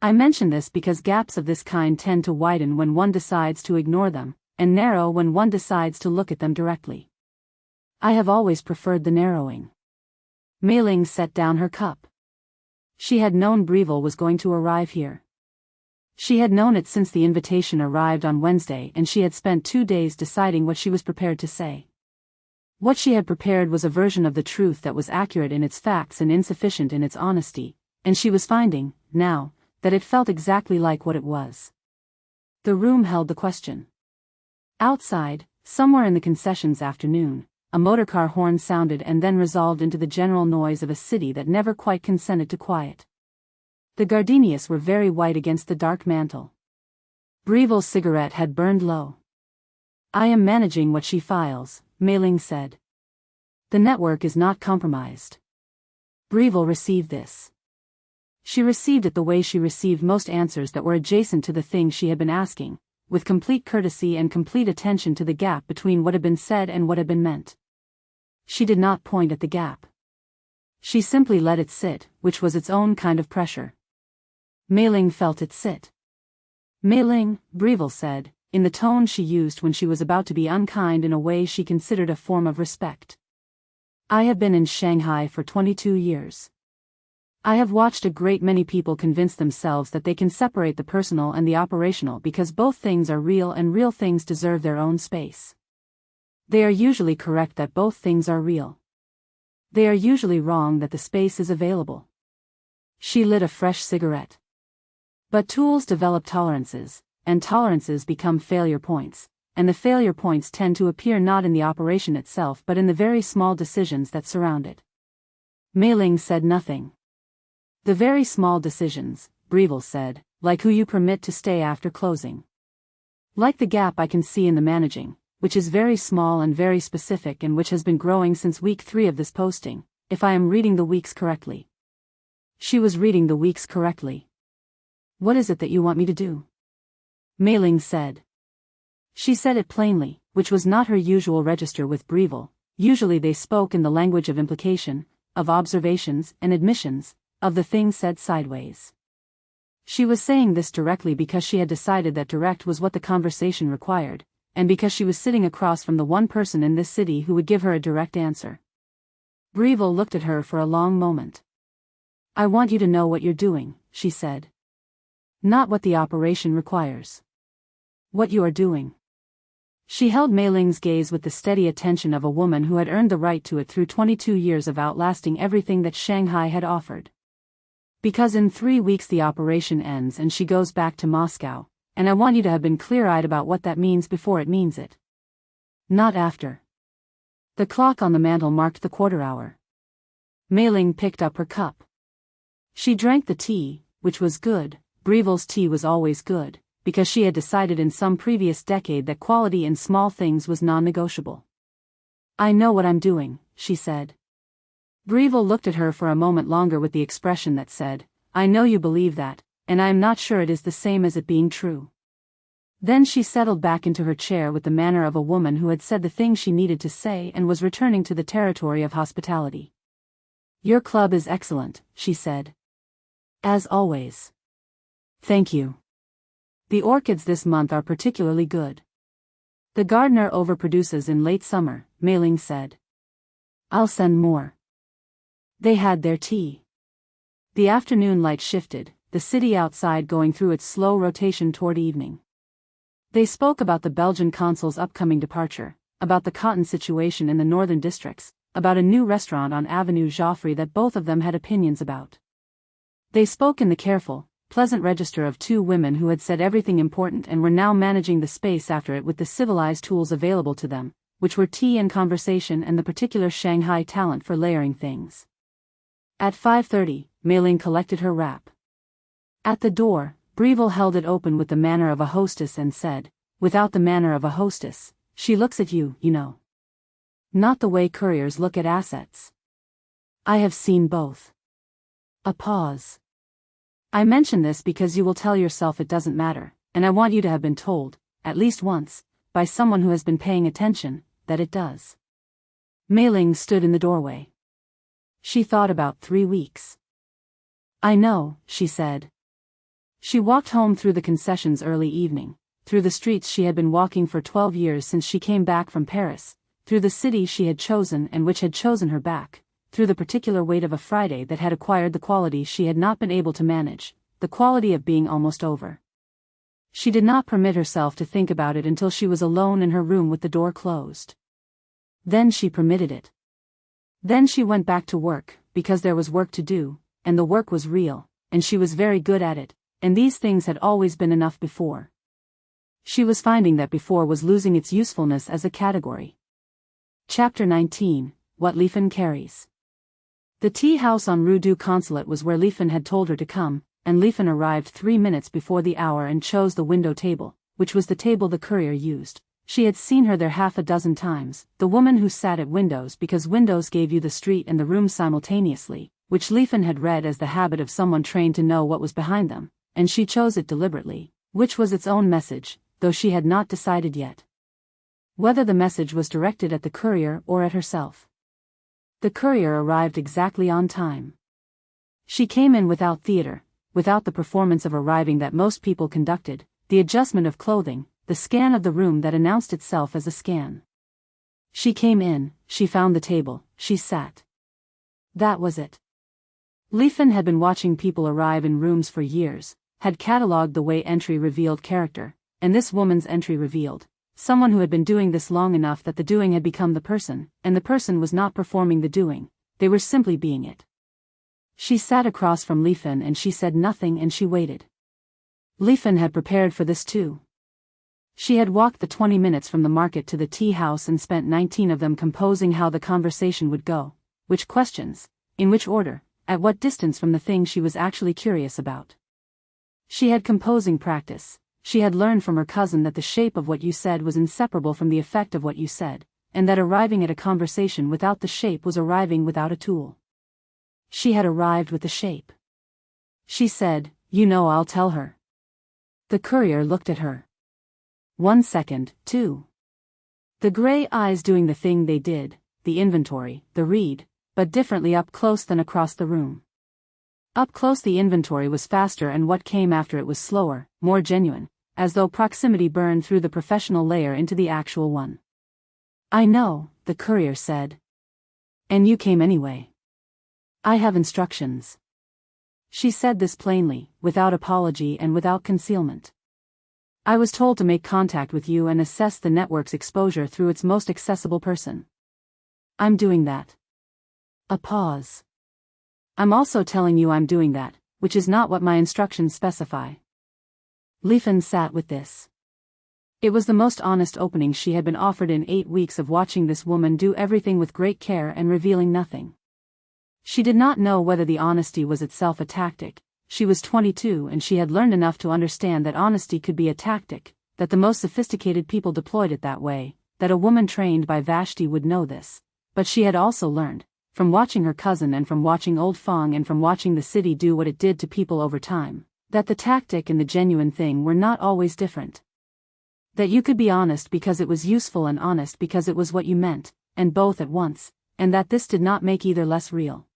I mention this because gaps of this kind tend to widen when one decides to ignore them, and narrow when one decides to look at them directly. I have always preferred the narrowing. Mei-Ling set down her cup. She had known Breville was going to arrive here. She had known it since the invitation arrived on Wednesday and she had spent 2 days deciding what she was prepared to say. What she had prepared was a version of the truth that was accurate in its facts and insufficient in its honesty, and she was finding, now, that it felt exactly like what it was. The room held the question. Outside, somewhere in the concessions afternoon, a motorcar horn sounded and then resolved into the general noise of a city that never quite consented to quiet. The gardenias were very white against the dark mantle. Breville's cigarette had burned low. I am managing what she files, Mei-Ling said. The network is not compromised. Breville received this. She received it the way she received most answers that were adjacent to the thing she had been asking, with complete courtesy and complete attention to the gap between what had been said and what had been meant. She did not point at the gap. She simply let it sit, which was its own kind of pressure. Mei-Ling felt it sit. Mei-Ling, Breville said, in the tone she used when she was about to be unkind in a way she considered a form of respect. I have been in Shanghai for 22 years. I have watched a great many people convince themselves that they can separate the personal and the operational because both things are real and real things deserve their own space. They are usually correct that both things are real. They are usually wrong that the space is available. She lit a fresh cigarette. But tools develop tolerances, and tolerances become failure points, and the failure points tend to appear not in the operation itself but in the very small decisions that surround it. Mei-Ling said nothing. The very small decisions, Breville said, like who you permit to stay after closing. Like the gap I can see in the managing, which is very small and very specific and which has been growing since week 3 of this posting, if I am reading the weeks correctly. She was reading the weeks correctly. What is it that you want me to do? Mei-Ling said. She said it plainly, which was not her usual register with Breville. Usually they spoke in the language of implication, of observations and admissions, of the thing said sideways. She was saying this directly because she had decided that direct was what the conversation required, and because she was sitting across from the one person in this city who would give her a direct answer. Breville looked at her for a long moment. I want you to know what you're doing, she said. Not what the operation requires. What you are doing. She held Mei-Ling's gaze with the steady attention of a woman who had earned the right to it through 22 years of outlasting everything that Shanghai had offered. Because in 3 weeks the operation ends and she goes back to Moscow, and I want you to have been clear-eyed about what that means before it means it. Not after. The clock on the mantel marked the quarter hour. Mei-Ling picked up her cup. She drank the tea, which was good. Breville's tea was always good, because she had decided in some previous decade that quality in small things was non-negotiable. I know what I'm doing, she said. Breville looked at her for a moment longer with the expression that said, I know you believe that, and I am not sure it is the same as it being true. Then she settled back into her chair with the manner of a woman who had said the thing she needed to say and was returning to the territory of hospitality. Your club is excellent, she said. As always. Thank you. The orchids this month are particularly good. The gardener overproduces in late summer, Mei-Ling said. I'll send more. They had their tea. The afternoon light shifted, the city outside going through its slow rotation toward evening. They spoke about the Belgian consul's upcoming departure, about the cotton situation in the northern districts, about a new restaurant on Avenue Joffre that both of them had opinions about. They spoke in the careful, pleasant register of 2 women who had said everything important and were now managing the space after it with the civilized tools available to them, which were tea and conversation and the particular Shanghai talent for layering things. At 5:30, Mei-Ling collected her wrap. At the door, Breville held it open with the manner of a hostess and said, without the manner of a hostess, she looks at you, you know. Not the way couriers look at assets. I have seen both. A pause. I mention this because you will tell yourself it doesn't matter, and I want you to have been told, at least once, by someone who has been paying attention, that it does. Mei-Ling stood in the doorway. She thought about 3 weeks. I know, she said. She walked home through the concessions early evening, through the streets she had been walking for 12 years since she came back from Paris, through the city she had chosen and which had chosen her back, through the particular weight of a Friday that had acquired the quality she had not been able to manage, the quality of being almost over. She did not permit herself to think about it until she was alone in her room with the door closed. Then she permitted it. Then she went back to work, because there was work to do, and the work was real, and she was very good at it, and these things had always been enough before. She was finding that before was losing its usefulness as a category. Chapter 19, What Leifen Carries. The tea house on Rue du Consulate was where Leifen had told her to come, and Leifen arrived 3 minutes before the hour and chose the window table, which was the table the courier used, She had seen her there half a dozen times, the woman who sat at windows because windows gave you the street and the room simultaneously, which Leifen had read as the habit of someone trained to know what was behind them, and she chose it deliberately, which was its own message, though she had not decided yet whether the message was directed at the courier or at herself. The courier arrived exactly on time. She came in without theater, without the performance of arriving that most people conducted, the adjustment of clothing, the scan of the room that announced itself as a scan. She came in, she found the table, she sat. That was it. Leifen had been watching people arrive in rooms for years, had catalogued the way entry revealed character, and this woman's entry revealed someone who had been doing this long enough that the doing had become the person, and the person was not performing the doing, they were simply being it. She sat across from Leifen and she said nothing and she waited. Leifen had prepared for this too. She had walked the 20 minutes from the market to the tea house and spent 19 of them composing how the conversation would go, which questions, in which order, at what distance from the thing she was actually curious about. She had composing practice. She had learned from her cousin that the shape of what you said was inseparable from the effect of what you said, and that arriving at a conversation without the shape was arriving without a tool. She had arrived with the shape. She said, "You know, I'll tell her." The courier looked at her. 1 second, 2. The gray eyes doing the thing they did, the inventory, the read, but differently up close than across the room. Up close the inventory was faster and what came after it was slower, more genuine, as though proximity burned through the professional layer into the actual one. "I know," the courier said. "And you came anyway. I have instructions." She said this plainly, without apology and without concealment. "I was told to make contact with you and assess the network's exposure through its most accessible person. I'm doing that." A pause. "I'm also telling you I'm doing that, which is not what my instructions specify." Leifen sat with this. It was the most honest opening she had been offered in 8 weeks of watching this woman do everything with great care and revealing nothing. She did not know whether the honesty was itself a tactic. She was 22 and she had learned enough to understand that honesty could be a tactic, that the most sophisticated people deployed it that way, that a woman trained by Vashti would know this. But she had also learned, from watching her cousin and from watching Old Fong and from watching the city do what it did to people over time, that the tactic and the genuine thing were not always different. That you could be honest because it was useful and honest because it was what you meant, and both at once, and that this did not make either less real.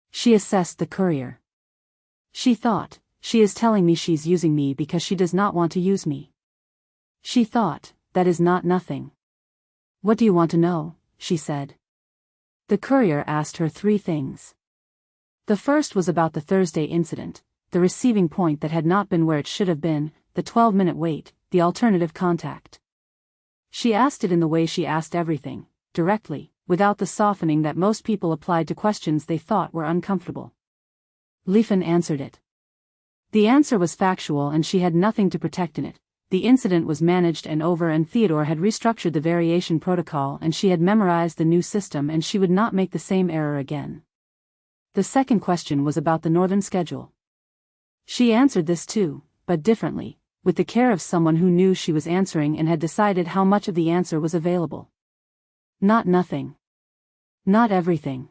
She assessed the courier. She thought, "She is telling me she's using me because she does not want to use me." She thought, "That is not nothing." "What do you want to know?" she said. The courier asked her 3 things. The first was about the Thursday incident, the receiving point that had not been where it should have been, the 12-minute wait, the alternative contact. She asked it in the way she asked everything, directly, without the softening that most people applied to questions they thought were uncomfortable. Leifen answered it. The answer was factual and she had nothing to protect in it. The incident was managed and over and Theodore had restructured the variation protocol and she had memorized the new system and she would not make the same error again. The second question was about the northern schedule. She answered this too, but differently, with the care of someone who knew she was answering and had decided how much of the answer was available. Not nothing. Not everything.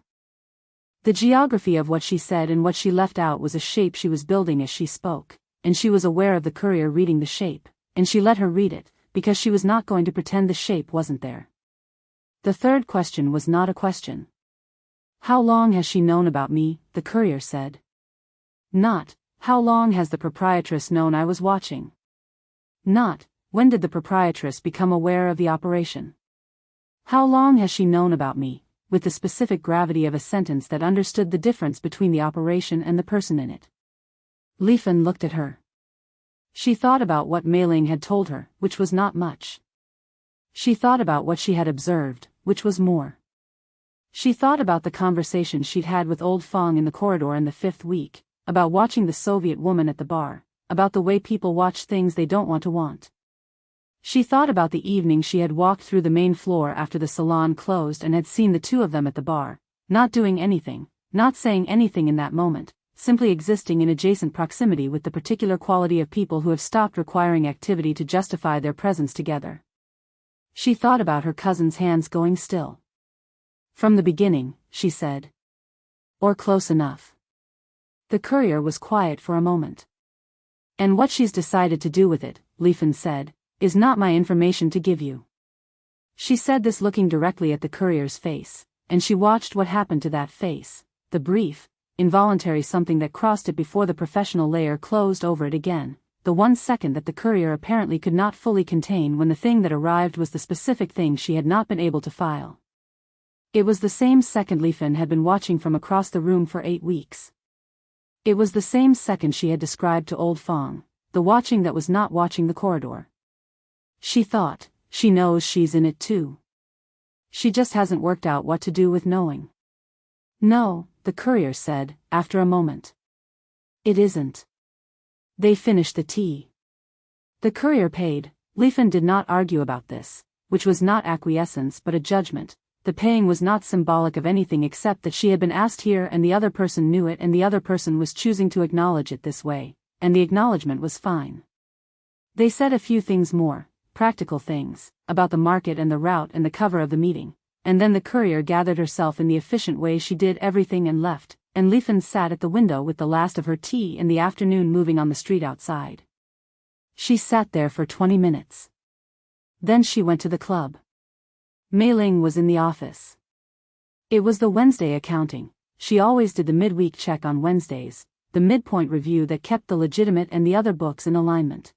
The geography of what she said and what she left out was a shape she was building as she spoke, and she was aware of the courier reading the shape, and she let her read it, because she was not going to pretend the shape wasn't there. The third question was not a question. "How long has she known about me?" the courier said. Not, "How long has the proprietress known I was watching?" Not, "When did the proprietress become aware of the operation?" How long has she known about me, with the specific gravity of a sentence that understood the difference between the operation and the person in it. Leifen looked at her. She thought about what Mei-Ling had told her, which was not much. She thought about what she had observed, which was more. She thought about the conversation she'd had with Old Fong in the corridor in the 5th week, about watching the Soviet woman at the bar, about the way people watch things they don't want to want. She thought about the evening she had walked through the main floor after the salon closed and had seen the 2 of them at the bar, not doing anything, not saying anything in that moment, simply existing in adjacent proximity with the particular quality of people who have stopped requiring activity to justify their presence together. She thought about her cousin's hands going still. From the beginning, she said. Or close enough. The courier was quiet for a moment. And what she's decided to do with it, Leifen said, is not my information to give you. She said this looking directly at the courier's face, and she watched what happened to that face, the brief, involuntary something that crossed it before the professional layer closed over it again, the 1 second that the courier apparently could not fully contain when the thing that arrived was the specific thing she had not been able to file. It was the same second Leifen had been watching from across the room for 8 weeks. It was the same second she had described to old Fong, the watching that was not watching the corridor. She thought, she knows she's in it too. She just hasn't worked out what to do with knowing. No, the courier said, after a moment. It isn't. They finished the tea. The courier paid. Leifen did not argue about this, which was not acquiescence but a judgment. The paying was not symbolic of anything except that she had been asked here and the other person knew it and the other person was choosing to acknowledge it this way, and the acknowledgement was fine. They said a few things more, practical things, about the market and the route and the cover of the meeting, and then the courier gathered herself in the efficient way she did everything and left, and Leifen sat at the window with the last of her tea in the afternoon moving on the street outside. She sat there for 20 minutes. Then she went to the club. Mei-Ling was in the office. It was the Wednesday accounting. She always did the midweek check on Wednesdays, the midpoint review that kept the legitimate and the other books in alignment.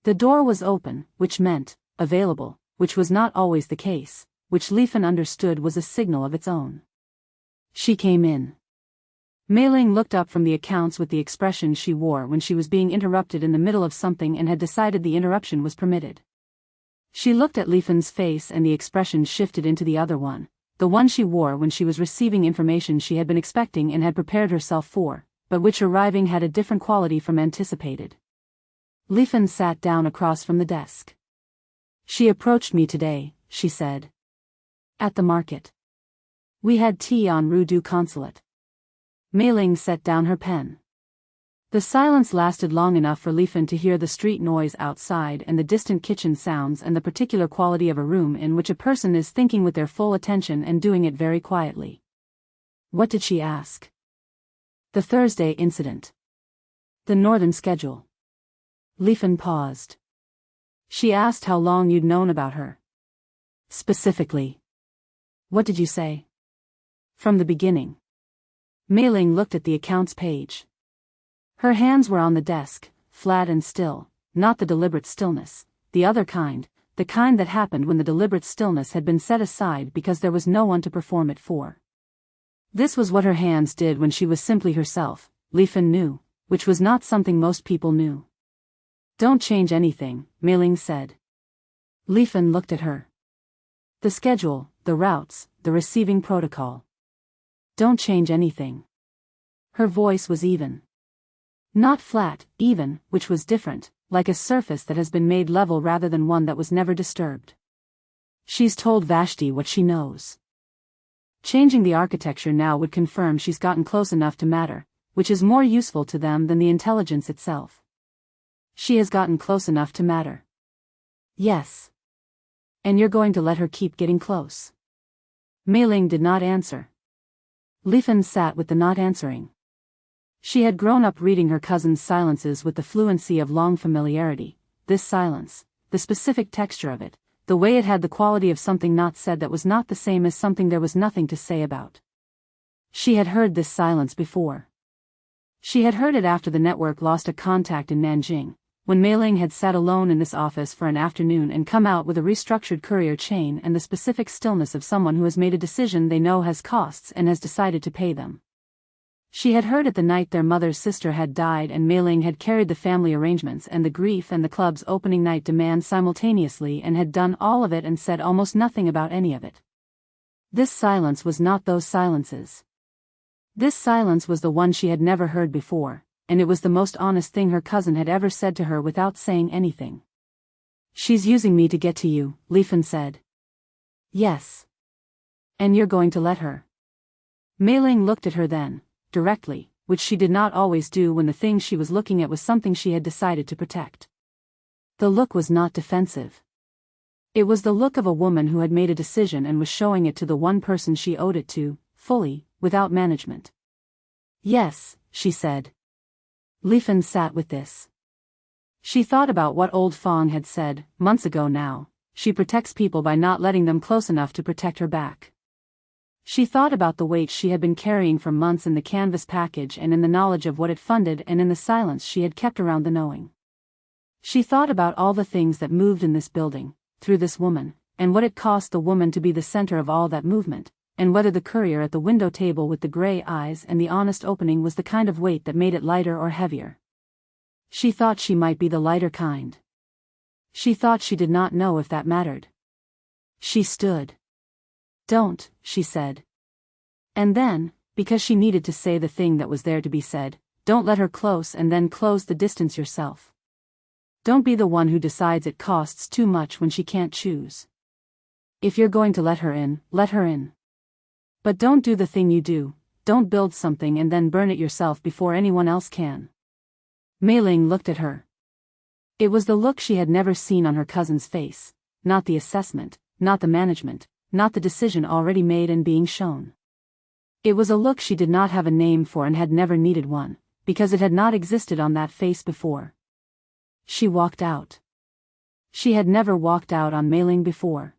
The door was open, which meant, available, which was not always the case, which Leifen understood was a signal of its own. She came in. Mei-Ling looked up from the accounts with the expression she wore when she was being interrupted in the middle of something and had decided the interruption was permitted. She looked at Leifen's face and the expression shifted into the other one, the one she wore when she was receiving information she had been expecting and had prepared herself for, but which arriving had a different quality from anticipated. Leifen sat down across from the desk. She approached me today, she said. At the market. We had tea on Rue du Consulate. Mei-Ling set down her pen. The silence lasted long enough for Leifen to hear the street noise outside and the distant kitchen sounds and the particular quality of a room in which a person is thinking with their full attention and doing it very quietly. What did she ask? The Thursday incident. The northern schedule. Leifen paused. She asked how long you'd known about her. Specifically. What did you say? From the beginning. Mei-Ling looked at the accounts page. Her hands were on the desk, flat and still, not the deliberate stillness, the other kind, the kind that happened when the deliberate stillness had been set aside because there was no one to perform it for. This was what her hands did when she was simply herself, Leifen knew, which was not something most people knew. Don't change anything, Mei-Ling said. Leifen looked at her. The schedule, the routes, the receiving protocol. Don't change anything. Her voice was even. Not flat, even, which was different, like a surface that has been made level rather than one that was never disturbed. She's told Vashti what she knows. Changing the architecture now would confirm she's gotten close enough to matter, which is more useful to them than the intelligence itself. She has gotten close enough to matter. Yes. And you're going to let her keep getting close? Mei-Ling did not answer. Leifen sat with the not answering. She had grown up reading her cousin's silences with the fluency of long familiarity. This silence, the specific texture of it, the way it had the quality of something not said that was not the same as something there was nothing to say about. She had heard this silence before. She had heard it after the network lost a contact in Nanjing, when Mei-Ling had sat alone in this office for an afternoon and come out with a restructured courier chain and the specific stillness of someone who has made a decision they know has costs and has decided to pay them. She had heard it the night their mother's sister had died and Mei-Ling had carried the family arrangements and the grief and the club's opening night demand simultaneously and had done all of it and said almost nothing about any of it. This silence was not those silences. This silence was the one she had never heard before, and it was the most honest thing her cousin had ever said to her without saying anything. She's using me to get to you, Leifen said. Yes. And you're going to let her? Mei-Ling looked at her then, directly, which she did not always do when the thing she was looking at was something she had decided to protect. The look was not defensive. It was the look of a woman who had made a decision and was showing it to the one person she owed it to, fully, without management. Yes, she said. Leifen sat with this. She thought about what old Fong had said, months ago now. She protects people by not letting them close enough to protect her back. She thought about the weight she had been carrying for months in the canvas package and in the knowledge of what it funded and in the silence she had kept around the knowing. She thought about all the things that moved in this building, through this woman, and what it cost the woman to be the center of all that movement, and whether the courier at the window table with the gray eyes and the honest opening was the kind of weight that made it lighter or heavier. She thought she might be the lighter kind. She thought she did not know if that mattered. She stood. Don't, she said. And then, because she needed to say the thing that was there to be said, don't let her close and then close the distance yourself. Don't be the one who decides it costs too much when she can't choose. If you're going to let her in, let her in. But don't do the thing you do, don't build something and then burn it yourself before anyone else can. Mei-Ling looked at her. It was the look she had never seen on her cousin's face, not the assessment, not the management, not the decision already made and being shown. It was a look she did not have a name for and had never needed one, because it had not existed on that face before. She walked out. She had never walked out on Mei-Ling before.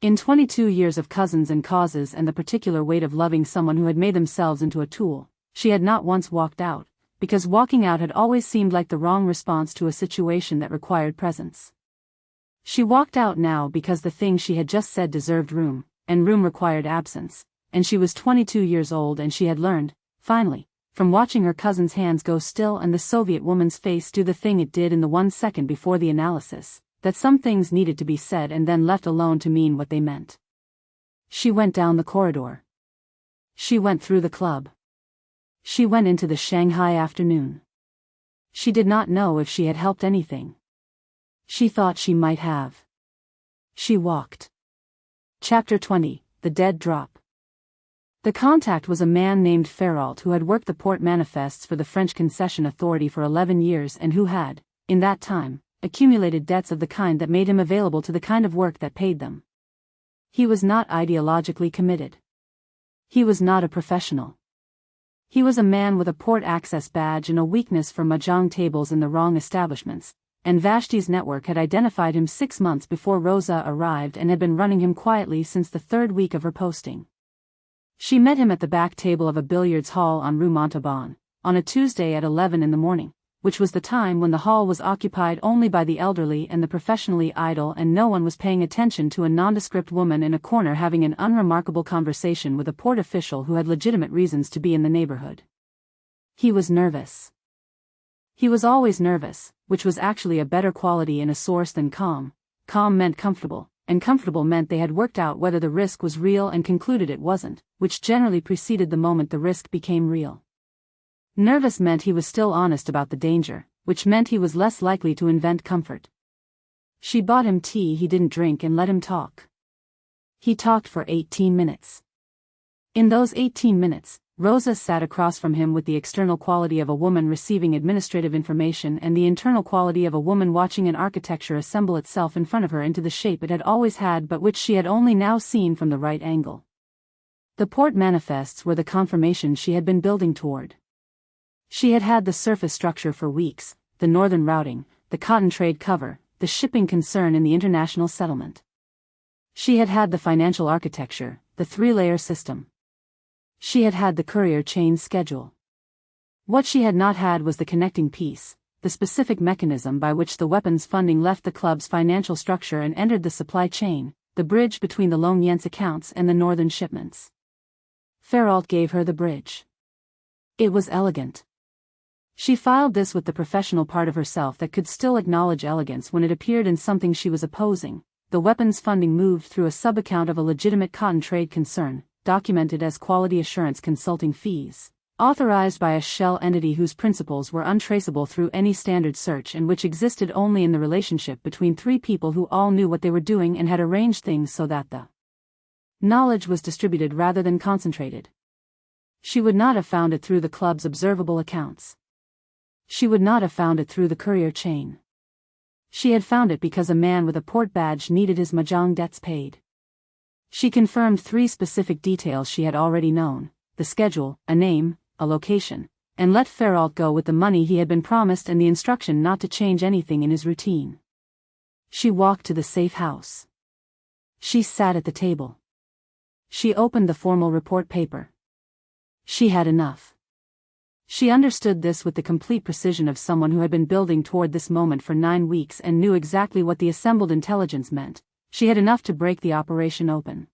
In 22 years of cousins and causes and the particular weight of loving someone who had made themselves into a tool, she had not once walked out, because walking out had always seemed like the wrong response to a situation that required presence. She walked out now because the thing she had just said deserved room, and room required absence, and she was 22 years old and she had learned, finally, from watching her cousin's hands go still and the Soviet woman's face do the thing it did in the 1 second before the analysis, that some things needed to be said and then left alone to mean what they meant. She went down the corridor. She went through the club. She went into the Shanghai afternoon. She did not know if she had helped anything. She thought she might have. She walked. Chapter 20, The Dead Drop. The contact was a man named Ferrault who had worked the port manifests for the French Concession Authority for 11 years and who had, in that time, accumulated debts of the kind that made him available to the kind of work that paid them. He was not ideologically committed. He was not a professional. He was a man with a port access badge and a weakness for mahjong tables in the wrong establishments, and Vashti's network had identified him 6 months before Roza arrived and had been running him quietly since the 3rd week of her posting. She met him at the back table of a billiards hall on Rue Montauban, on a Tuesday at 11 in the morning, which was the time when the hall was occupied only by the elderly and the professionally idle and no one was paying attention to a nondescript woman in a corner having an unremarkable conversation with a port official who had legitimate reasons to be in the neighborhood. He was nervous. He was always nervous, which was actually a better quality in a source than calm. Calm meant comfortable, and comfortable meant they had worked out whether the risk was real and concluded it wasn't, which generally preceded the moment the risk became real. Nervous meant he was still honest about the danger, which meant he was less likely to invent comfort. She bought him tea he didn't drink and let him talk. He talked for 18 minutes. In those 18 minutes, Roza sat across from him with the external quality of a woman receiving administrative information and the internal quality of a woman watching an architecture assemble itself in front of her into the shape it had always had but which she had only now seen from the right angle. The port manifests were the confirmation she had been building toward. She had had the surface structure for weeks, the northern routing, the cotton trade cover, the shipping concern in the international settlement. She had had the financial architecture, the 3-layer system. She had had the courier chain schedule. What she had not had was the connecting piece, the specific mechanism by which the weapons funding left the club's financial structure and entered the supply chain, the bridge between the Lóng Yǎn's accounts and the northern shipments. Ferrault gave her the bridge. It was elegant. She filed this with the professional part of herself that could still acknowledge elegance when it appeared in something she was opposing. The weapons funding moved through a sub-account of a legitimate cotton trade concern, documented as quality assurance consulting fees, authorized by a shell entity whose principles were untraceable through any standard search and which existed only in the relationship between 3 people who all knew what they were doing and had arranged things so that the knowledge was distributed rather than concentrated. She would not have found it through the club's observable accounts. She would not have found it through the courier chain. She had found it because a man with a port badge needed his mahjong debts paid. She confirmed 3 specific details she had already known: the schedule, a name, a location, and let Ferrault go with the money he had been promised and the instruction not to change anything in his routine. She walked to the safe house. She sat at the table. She opened the formal report paper. She had enough. She understood this with the complete precision of someone who had been building toward this moment for 9 weeks and knew exactly what the assembled intelligence meant. She had enough to break the operation open.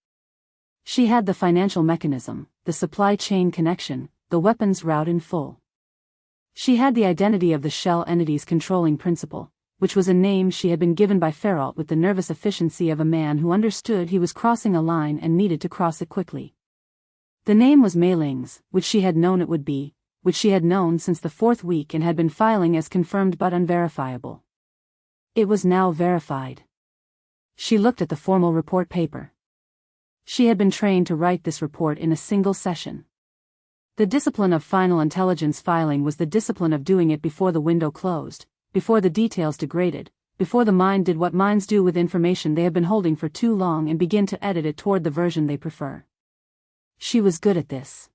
She had the financial mechanism, the supply chain connection, the weapons route in full. She had the identity of the shell entity's controlling principle, which was a name she had been given by Ferrault with the nervous efficiency of a man who understood he was crossing a line and needed to cross it quickly. The name was Mei-Ling's, which she had known it would be, which she had known since the 4th week and had been filing as confirmed but unverifiable. It was now verified. She looked at the formal report paper. She had been trained to write this report in a single session. The discipline of final intelligence filing was the discipline of doing it before the window closed, before the details degraded, before the mind did what minds do with information they have been holding for too long and begin to edit it toward the version they prefer. She was good at this.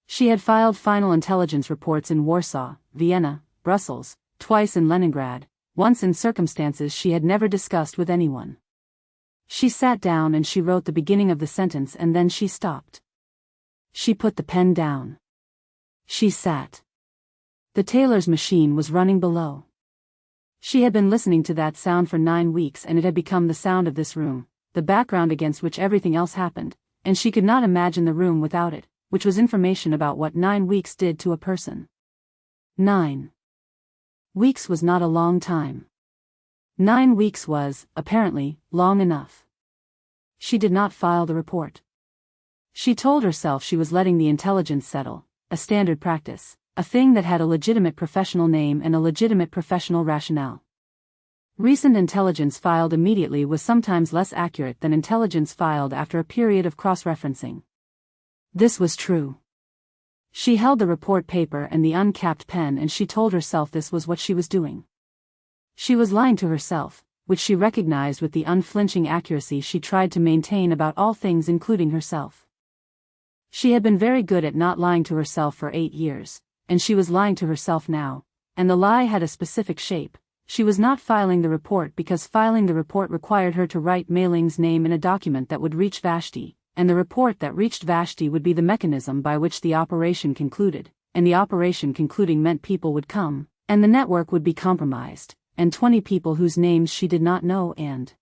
She had filed final intelligence reports in Warsaw, Vienna, Brussels, twice in Leningrad, once in circumstances she had never discussed with anyone. She sat down and she wrote the beginning of the sentence and then she stopped. She put the pen down. She sat. The tailor's machine was running below. She had been listening to that sound for 9 weeks and it had become the sound of this room, the background against which everything else happened, and she could not imagine the room without it, which was information about what 9 weeks did to a person. 9 weeks was not a long time. 9 weeks was, apparently, long enough. She did not file the report. She told herself she was letting the intelligence settle, a standard practice, a thing that had a legitimate professional name and a legitimate professional rationale. Recent intelligence filed immediately was sometimes less accurate than intelligence filed after a period of cross-referencing. This was true. She held the report paper and the uncapped pen and she told herself this was what she was doing. She was lying to herself, which she recognized with the unflinching accuracy she tried to maintain about all things including herself. She had been very good at not lying to herself for 8 years, and she was lying to herself now, and the lie had a specific shape. She was not filing the report because filing the report required her to write Mei-Ling's name in a document that would reach Vashti, and the report that reached Vashti would be the mechanism by which the operation concluded, and the operation concluding meant people would come, and the network would be compromised, and 20 people whose names she did not know and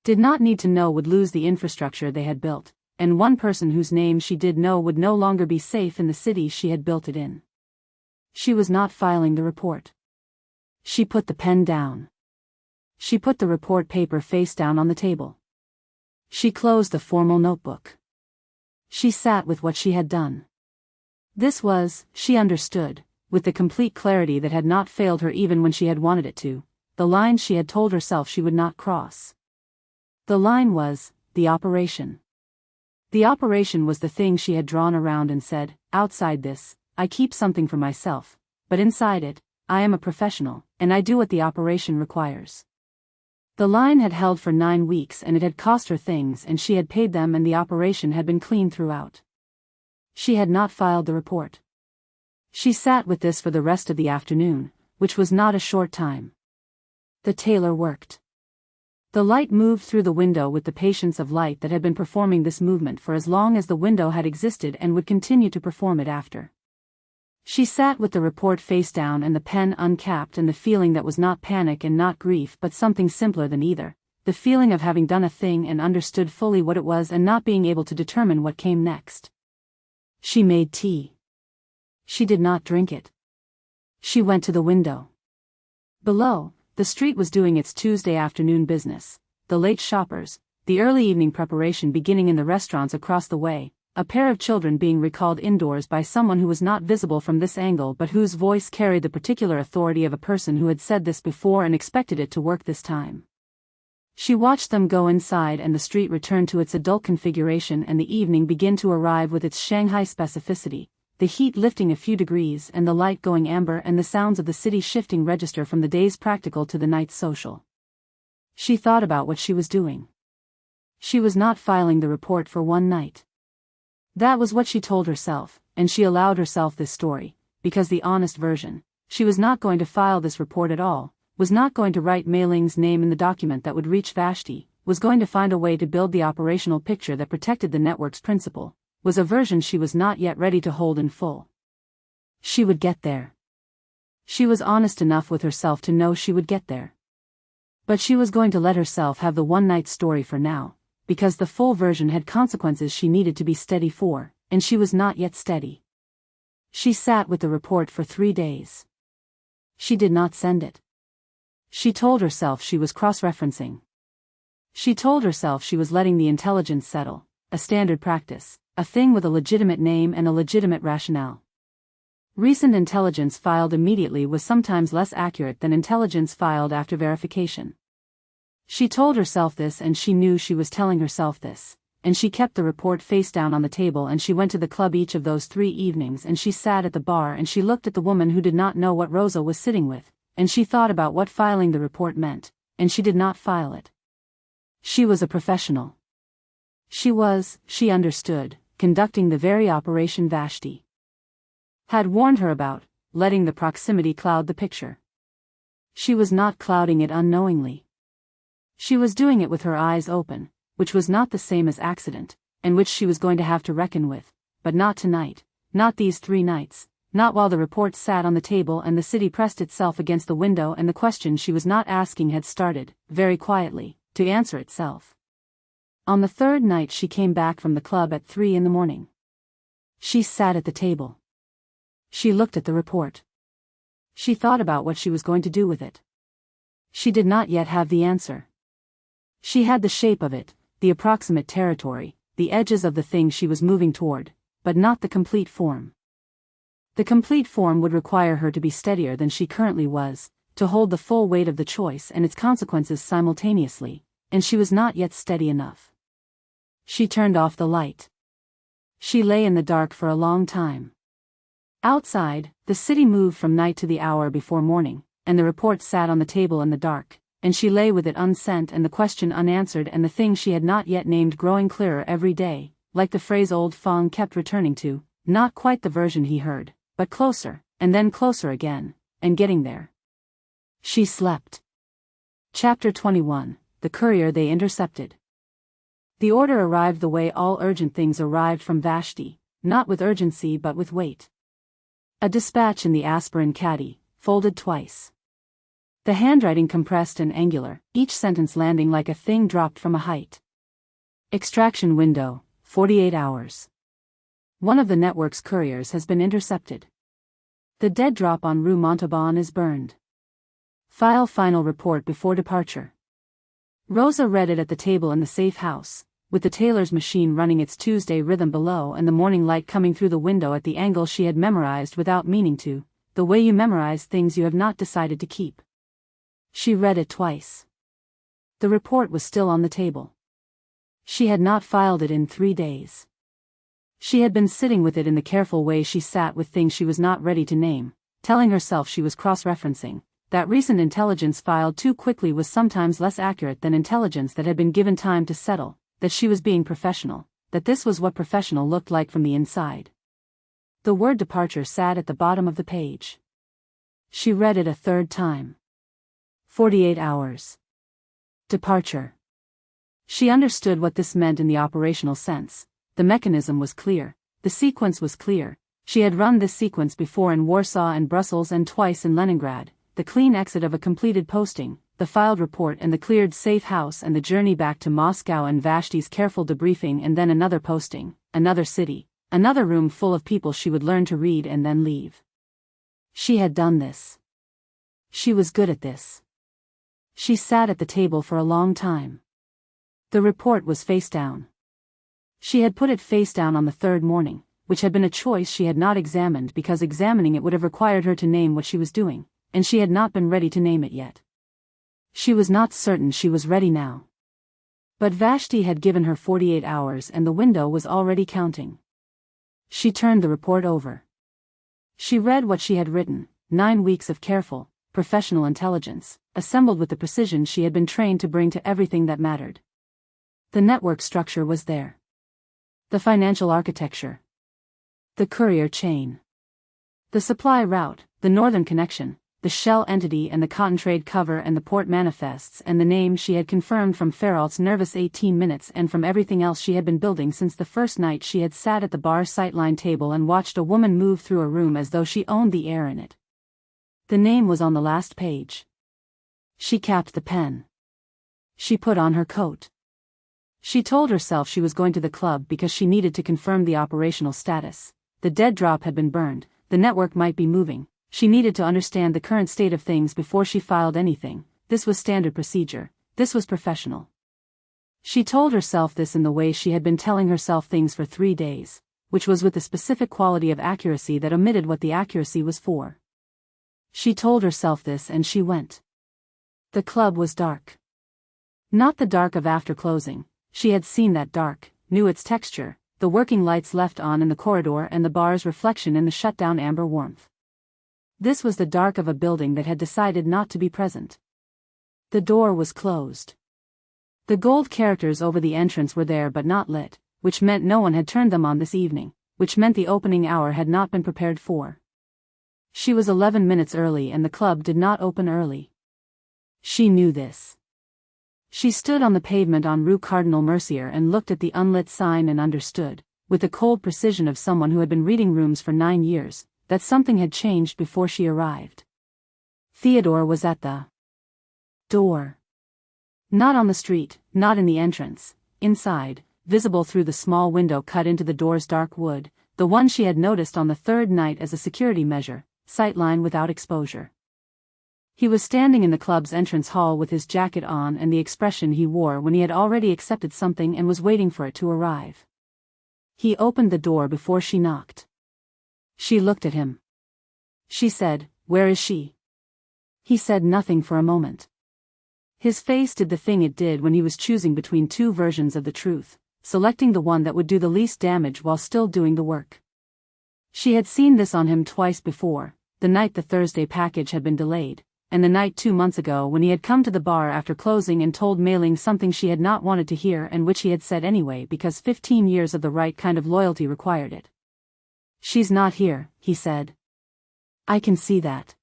did not need to know would lose the infrastructure they had built, and 1 person whose name she did know would no longer be safe in the city she had built it in. She was not filing the report. She put the pen down. She put the report paper face down on the table. She closed the formal notebook. She sat with what she had done. This was, she understood, with the complete clarity that had not failed her even when she had wanted it to, the line she had told herself she would not cross. The line was, the operation. The operation was the thing she had drawn around and said, outside this, I keep something for myself, but inside it, I am a professional, and I do what the operation requires. The line had held for 9 weeks and it had cost her things and she had paid them and the operation had been clean throughout. She had not filed the report. She sat with this for the rest of the afternoon, which was not a short time. The tailor worked. The light moved through the window with the patience of light that had been performing this movement for as long as the window had existed and would continue to perform it after. She sat with the report face down and the pen uncapped and the feeling that was not panic and not grief but something simpler than either, the feeling of having done a thing and understood fully what it was and not being able to determine what came next. She made tea. She did not drink it. She went to the window. Below, the street was doing its Tuesday afternoon business, the late shoppers, the early evening preparation beginning in the restaurants across the way, a pair of children being recalled indoors by someone who was not visible from this angle but whose voice carried the particular authority of a person who had said this before and expected it to work this time. She watched them go inside and the street return to its adult configuration and the evening begin to arrive with its Shanghai specificity, the heat lifting a few degrees and the light going amber and the sounds of the city shifting register from the day's practical to the night's social. She thought about what she was doing. She was not filing the report for one night. That was what she told herself, and she allowed herself this story, because the honest version, she was not going to file this report at all, was not going to write Mei-Ling's name in the document that would reach Vashti, was going to find a way to build the operational picture that protected the network's principle, was a version she was not yet ready to hold in full. She would get there. She was honest enough with herself to know she would get there. But she was going to let herself have the one-night story for now, because the full version had consequences she needed to be steady for, and she was not yet steady. She sat with the report for 3 days. She did not send it. She told herself she was cross-referencing. She told herself she was letting the intelligence settle, a standard practice, a thing with a legitimate name and a legitimate rationale. Recent intelligence filed immediately was sometimes less accurate than intelligence filed after verification. She told herself this, and she knew she was telling herself this, and she kept the report face down on the table, and she went to the club each of those 3 evenings, and she sat at the bar and she looked at the woman who did not know what Roza was sitting with, and she thought about what filing the report meant, and she did not file it. She was a professional. She was, she understood, conducting the very operation Vashti had warned her about, letting the proximity cloud the picture. She was not clouding it unknowingly. She was doing it with her eyes open, which was not the same as accident, and which she was going to have to reckon with, but not tonight, not these 3 nights, not while the report sat on the table and the city pressed itself against the window and the question she was not asking had started, very quietly, to answer itself. On the 3rd night she came back from the club at 3 in the morning. She sat at the table. She looked at the report. She thought about what she was going to do with it. She did not yet have the answer. She had the shape of it, the approximate territory, the edges of the thing she was moving toward, but not the complete form. The complete form would require her to be steadier than she currently was, to hold the full weight of the choice and its consequences simultaneously, and she was not yet steady enough. She turned off the light. She lay in the dark for a long time. Outside, the city moved from night to the hour before morning, and the report sat on the table in the dark, and she lay with it unsent and the question unanswered and the thing she had not yet named growing clearer every day, like the phrase old Fong kept returning to, not quite the version he heard, but closer, and then closer again, and getting there. She slept. Chapter 21, The Courier They Intercepted. The order arrived the way all urgent things arrived from Vashti, not with urgency but with weight. A dispatch in the aspirin caddy, folded twice. The handwriting compressed and angular, each sentence landing like a thing dropped from a height. Extraction window, 48 hours. One of the network's couriers has been intercepted. The dead drop on Rue Montauban is burned. File final report before departure. Roza read it at the table in the safe house, with the tailor's machine running its Tuesday rhythm below and the morning light coming through the window at the angle she had memorized without meaning to, the way you memorize things you have not decided to keep. She read it twice. The report was still on the table. She had not filed it in 3 days. She had been sitting with it in the careful way she sat with things she was not ready to name, telling herself she was cross-referencing, that recent intelligence filed too quickly was sometimes less accurate than intelligence that had been given time to settle, that she was being professional, that this was what professional looked like from the inside. The word departure sat at the bottom of the page. She read it a 3rd time. 48 hours. Departure. She understood what this meant in the operational sense. The mechanism was clear, the sequence was clear. She had run this sequence before in Warsaw and Brussels and twice in Leningrad, the clean exit of a completed posting, the filed report and the cleared safe house and the journey back to Moscow and Vashti's careful debriefing and then another posting, another city, another room full of people she would learn to read and then leave. She had done this. She was good at this. She sat at the table for a long time. The report was face down. She had put it face down on the 3rd morning, which had been a choice she had not examined because examining it would have required her to name what she was doing, and she had not been ready to name it yet. She was not certain she was ready now. But Vashti had given her 48 hours and the window was already counting. She turned the report over. She read what she had written, 9 weeks of careful, professional intelligence, assembled with the precision she had been trained to bring to everything that mattered. The network structure was there. The financial architecture. The courier chain. The supply route, the northern connection, the shell entity and the cotton trade cover and the port manifests and the name she had confirmed from Ferrault's nervous 18 minutes and from everything else she had been building since the first night she had sat at the bar sightline table and watched a woman move through a room as though she owned the air in it. The name was on the last page. She capped the pen. She put on her coat. She told herself she was going to the club because she needed to confirm the operational status. The dead drop had been burned, the network might be moving. She needed to understand the current state of things before she filed anything. This was standard procedure. This was professional. She told herself this in the way she had been telling herself things for 3 days, which was with the specific quality of accuracy that omitted what the accuracy was for. She told herself this and she went. The club was dark. Not the dark of after closing. She had seen that dark, knew its texture, the working lights left on in the corridor and the bar's reflection in the shut-down amber warmth. This was the dark of a building that had decided not to be present. The door was closed. The gold characters over the entrance were there but not lit, which meant no one had turned them on this evening, which meant the opening hour had not been prepared for. She was 11 minutes early and the club did not open early. She knew this. She stood on the pavement on Rue Cardinal Mercier and looked at the unlit sign and understood, with the cold precision of someone who had been reading rooms for 9 years, that something had changed before she arrived. Theodore was at the door. Not on the street, not in the entrance, inside, visible through the small window cut into the door's dark wood, the one she had noticed on the third night as a security measure, sightline without exposure. He was standing in the club's entrance hall with his jacket on and the expression he wore when he had already accepted something and was waiting for it to arrive. He opened the door before she knocked. She looked at him. She said, "Where is she?" He said nothing for a moment. His face did the thing it did when he was choosing between 2 versions of the truth, selecting the one that would do the least damage while still doing the work. She had seen this on him twice before, the night the Thursday package had been delayed, and the night 2 months ago when he had come to the bar after closing and told Mei-Ling something she had not wanted to hear and which he had said anyway because 15 years of the right kind of loyalty required it. "She's not here," he said. "I can see that."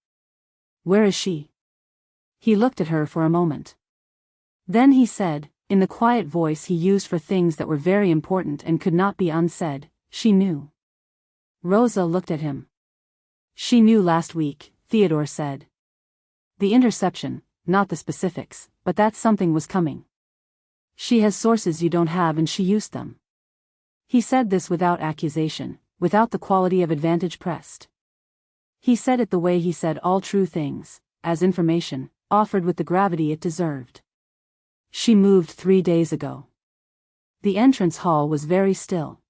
"Where is she?" He looked at her for a moment. Then he said, in the quiet voice he used for things that were very important and could not be unsaid, "She knew." Roza looked at him. "She knew last week," Theodore said. "The interception, not the specifics, but that something was coming. She has sources you don't have and she used them." He said this without accusation, without the quality of advantage pressed. He said it the way he said all true things, as information, offered with the gravity it deserved. "She moved 3 days ago." The entrance hall was very still.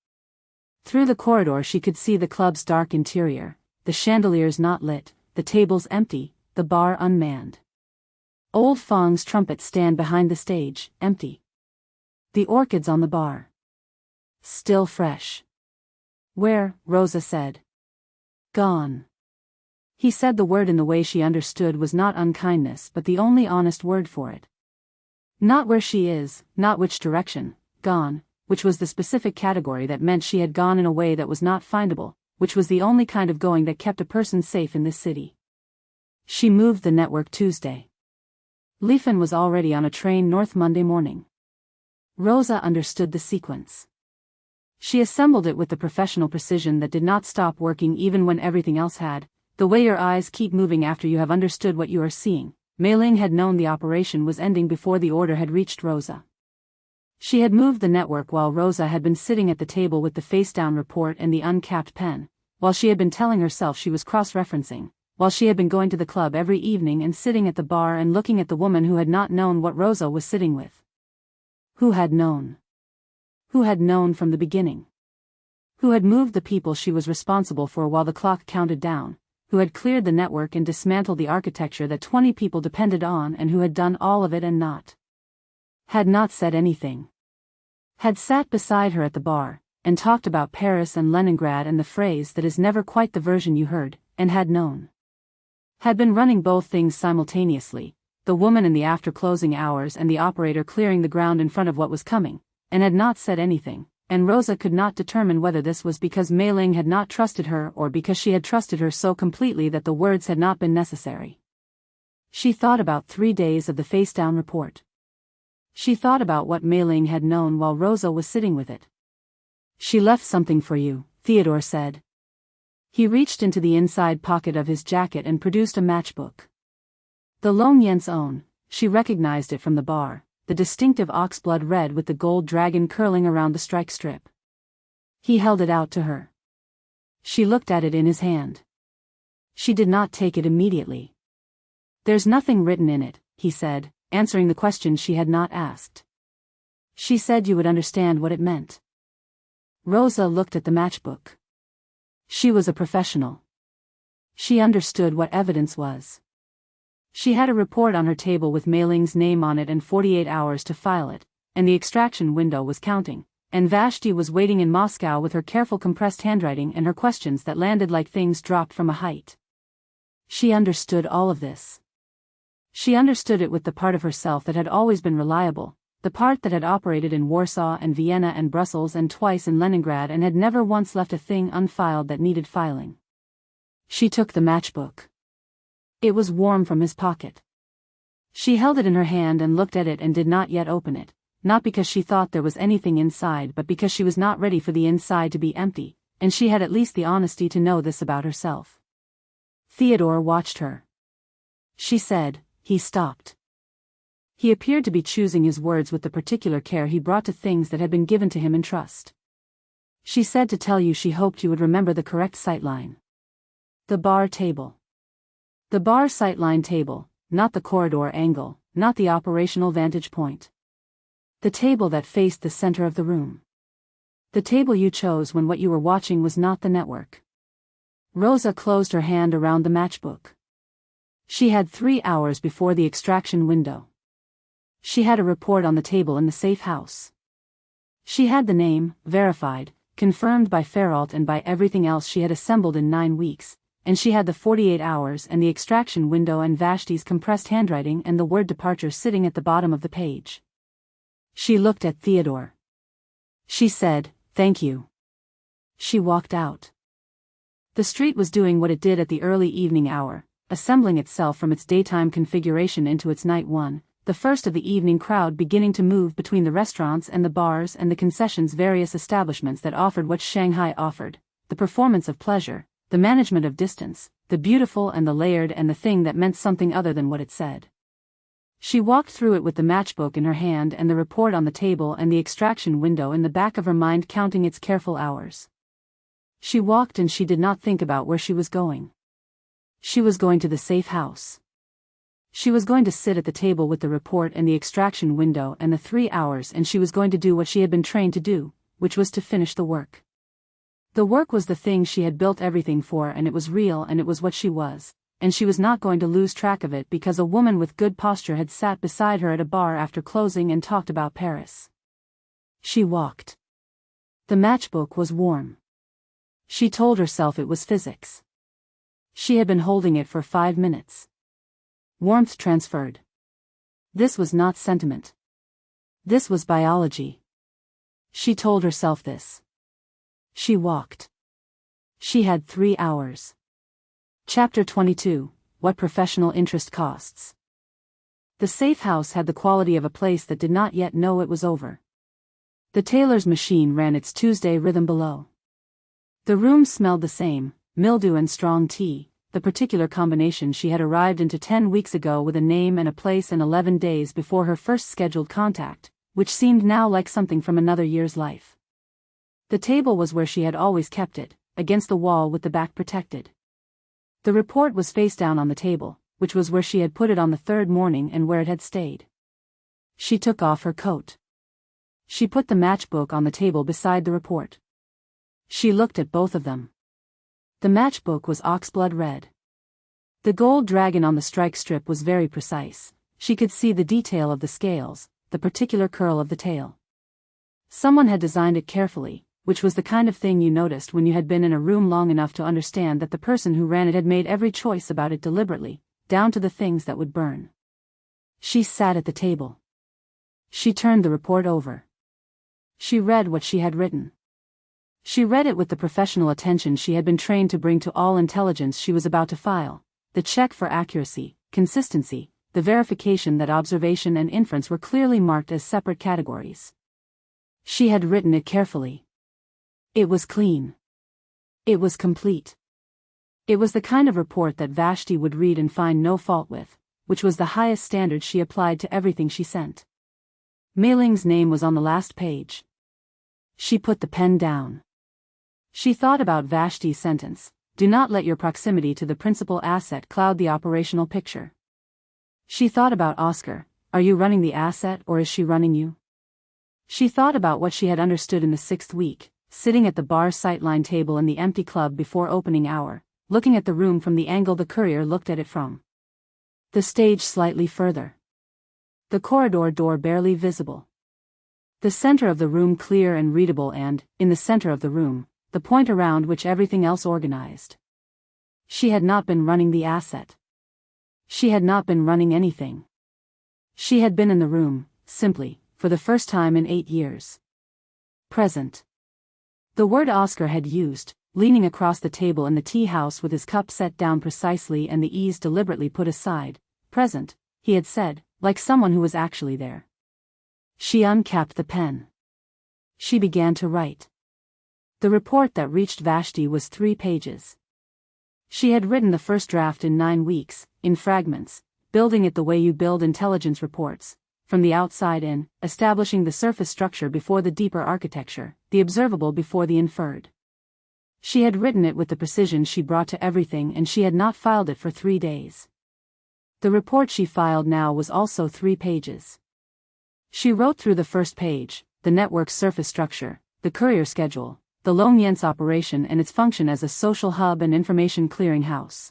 Through the corridor she could see the club's dark interior, the chandeliers not lit, the tables empty, the bar unmanned. Old Fong's trumpet stand behind the stage, empty. The orchids on the bar. Still fresh. "Where?" Roza said. "Gone." He said the word in the way she understood was not unkindness but the only honest word for it. Not where she is, not which direction, gone, which was the specific category that meant she had gone in a way that was not findable, which was the only kind of going that kept a person safe in this city. She moved the network Tuesday. Leifen was already on a train north Monday morning. Roza understood the sequence. She assembled it with the professional precision that did not stop working even when everything else had, the way your eyes keep moving after you have understood what you are seeing. Mei-Ling had known the operation was ending before the order had reached Roza. She had moved the network while Roza had been sitting at the table with the face-down report and the uncapped pen, while she had been telling herself she was cross-referencing, while she had been going to the club every evening and sitting at the bar and looking at the woman who had not known what Roza was sitting with. Who had known? Who had known from the beginning? Who had moved the people she was responsible for while the clock counted down? Who had cleared the network and dismantled the architecture that 20 people depended on and who had done all of it and not? Had not said anything. Had sat beside her at the bar, and talked about Paris and Leningrad and the phrase that is never quite the version you heard, and had known. Had been running both things simultaneously, the woman in the after-closing hours and the operator clearing the ground in front of what was coming, and had not said anything, and Roza could not determine whether this was because Mei-Ling had not trusted her or because she had trusted her so completely that the words had not been necessary. She thought about 3 days of the face-down report. She thought about what Mei-Ling had known while Roza was sitting with it. "She left something for you," Theodore said. He reached into the inside pocket of his jacket and produced a matchbook. The Lóng Yǎn's own, she recognized it from the bar, the distinctive oxblood red with the gold dragon curling around the strike strip. He held it out to her. She looked at it in his hand. She did not take it immediately. "There's nothing written in it," he said, answering the question she had not asked. "She said you would understand what it meant." Roza looked at the matchbook. She was a professional. She understood what evidence was. She had a report on her table with Mei-Ling's name on it and 48 hours to file it, and the extraction window was counting, and Vashti was waiting in Moscow with her careful compressed handwriting and her questions that landed like things dropped from a height. She understood all of this. She understood it with the part of herself that had always been reliable, the part that had operated in Warsaw and Vienna and Brussels and twice in Leningrad and had never once left a thing unfiled that needed filing. She took the matchbook. It was warm from his pocket. She held it in her hand and looked at it and did not yet open it, not because she thought there was anything inside but because she was not ready for the inside to be empty, and she had at least the honesty to know this about herself. Theodore watched her. She said. He stopped. He appeared to be choosing his words with the particular care he brought to things that had been given to him in trust. She said to tell you she hoped you would remember the correct sightline. The bar table. The bar sightline table, not the corridor angle, not the operational vantage point. The table that faced the center of the room. The table you chose when what you were watching was not the network. Roza closed her hand around the matchbook. She had 3 hours before the extraction window. She had a report on the table in the safe house. She had the name, verified, confirmed by Ferrault and by everything else she had assembled in 9 weeks, and she had the 48 hours and the extraction window and Vashti's compressed handwriting and the word departure sitting at the bottom of the page. She looked at Theodore. She said, "Thank you." She walked out. The street was doing what it did at the early evening hour, assembling itself from its daytime configuration into its night one, the first of the evening crowd beginning to move between the restaurants and the bars and the concessions, various establishments that offered what Shanghai offered, the performance of pleasure, the management of distance, the beautiful and the layered and the thing that meant something other than what it said. She walked through it with the matchbook in her hand and the report on the table and the extraction window in the back of her mind, counting its careful hours. She walked and she did not think about where she was going. She was going to the safe house. She was going to sit at the table with the report and the extraction window and the 3 hours, and she was going to do what she had been trained to do, which was to finish the work. The work was the thing she had built everything for, and it was real and it was what she was, and she was not going to lose track of it because a woman with good posture had sat beside her at a bar after closing and talked about Paris. She walked. The matchbook was warm. She told herself it was physics. She had been holding it for 5 minutes. Warmth transferred. This was not sentiment. This was biology. She told herself this. She walked. She had 3 hours. Chapter 22, What Professional Interest Costs. The safe house had the quality of a place that did not yet know it was over. The tailor's machine ran its Tuesday rhythm below. The room smelled the same, mildew and strong tea, the particular combination she had arrived into 10 weeks ago with a name and a place and 11 days before her first scheduled contact, which seemed now like something from another year's life. The table was where she had always kept it, against the wall with the back protected. The report was face down on the table, which was where she had put it on the 3rd morning and where it had stayed. She took off her coat. She put the matchbook on the table beside the report. She looked at both of them. The matchbook was oxblood red. The gold dragon on the strike strip was very precise. She could see the detail of the scales, the particular curl of the tail. Someone had designed it carefully, which was the kind of thing you noticed when you had been in a room long enough to understand that the person who ran it had made every choice about it deliberately, down to the things that would burn. She sat at the table. She turned the report over. She read what she had written. She read it with the professional attention she had been trained to bring to all intelligence she was about to file, the check for accuracy, consistency, the verification that observation and inference were clearly marked as separate categories. She had written it carefully. It was clean. It was complete. It was the kind of report that Vashti would read and find no fault with, which was the highest standard she applied to everything she sent. Mei-Ling's name was on the last page. She put the pen down. She thought about Vashti's sentence, "Do not let your proximity to the principal asset cloud the operational picture." She thought about Oscar, "Are you running the asset or is she running you?" She thought about what she had understood in the 6th week, sitting at the bar sightline table in the empty club before opening hour, looking at the room from the angle the courier looked at it from. The stage slightly further. The corridor door barely visible. The center of the room clear and readable and, in the center of the room, the point around which everything else organized. She had not been running the asset. She had not been running anything. She had been in the room, simply, for the first time in 8 years. Present. The word Oscar had used, leaning across the table in the tea house with his cup set down precisely and the ease deliberately put aside, present, he had said, like someone who was actually there. She uncapped the pen. She began to write. The report that reached Vashti was 3 pages. She had written the first draft in 9 weeks, in fragments, building it the way you build intelligence reports, from the outside in, establishing the surface structure before the deeper architecture, the observable before the inferred. She had written it with the precision she brought to everything and she had not filed it for 3 days. The report she filed now was also 3 pages. She wrote through the first page, the network's surface structure, the courier schedule, the Lóng Yǎn's operation and its function as a social hub and information clearinghouse.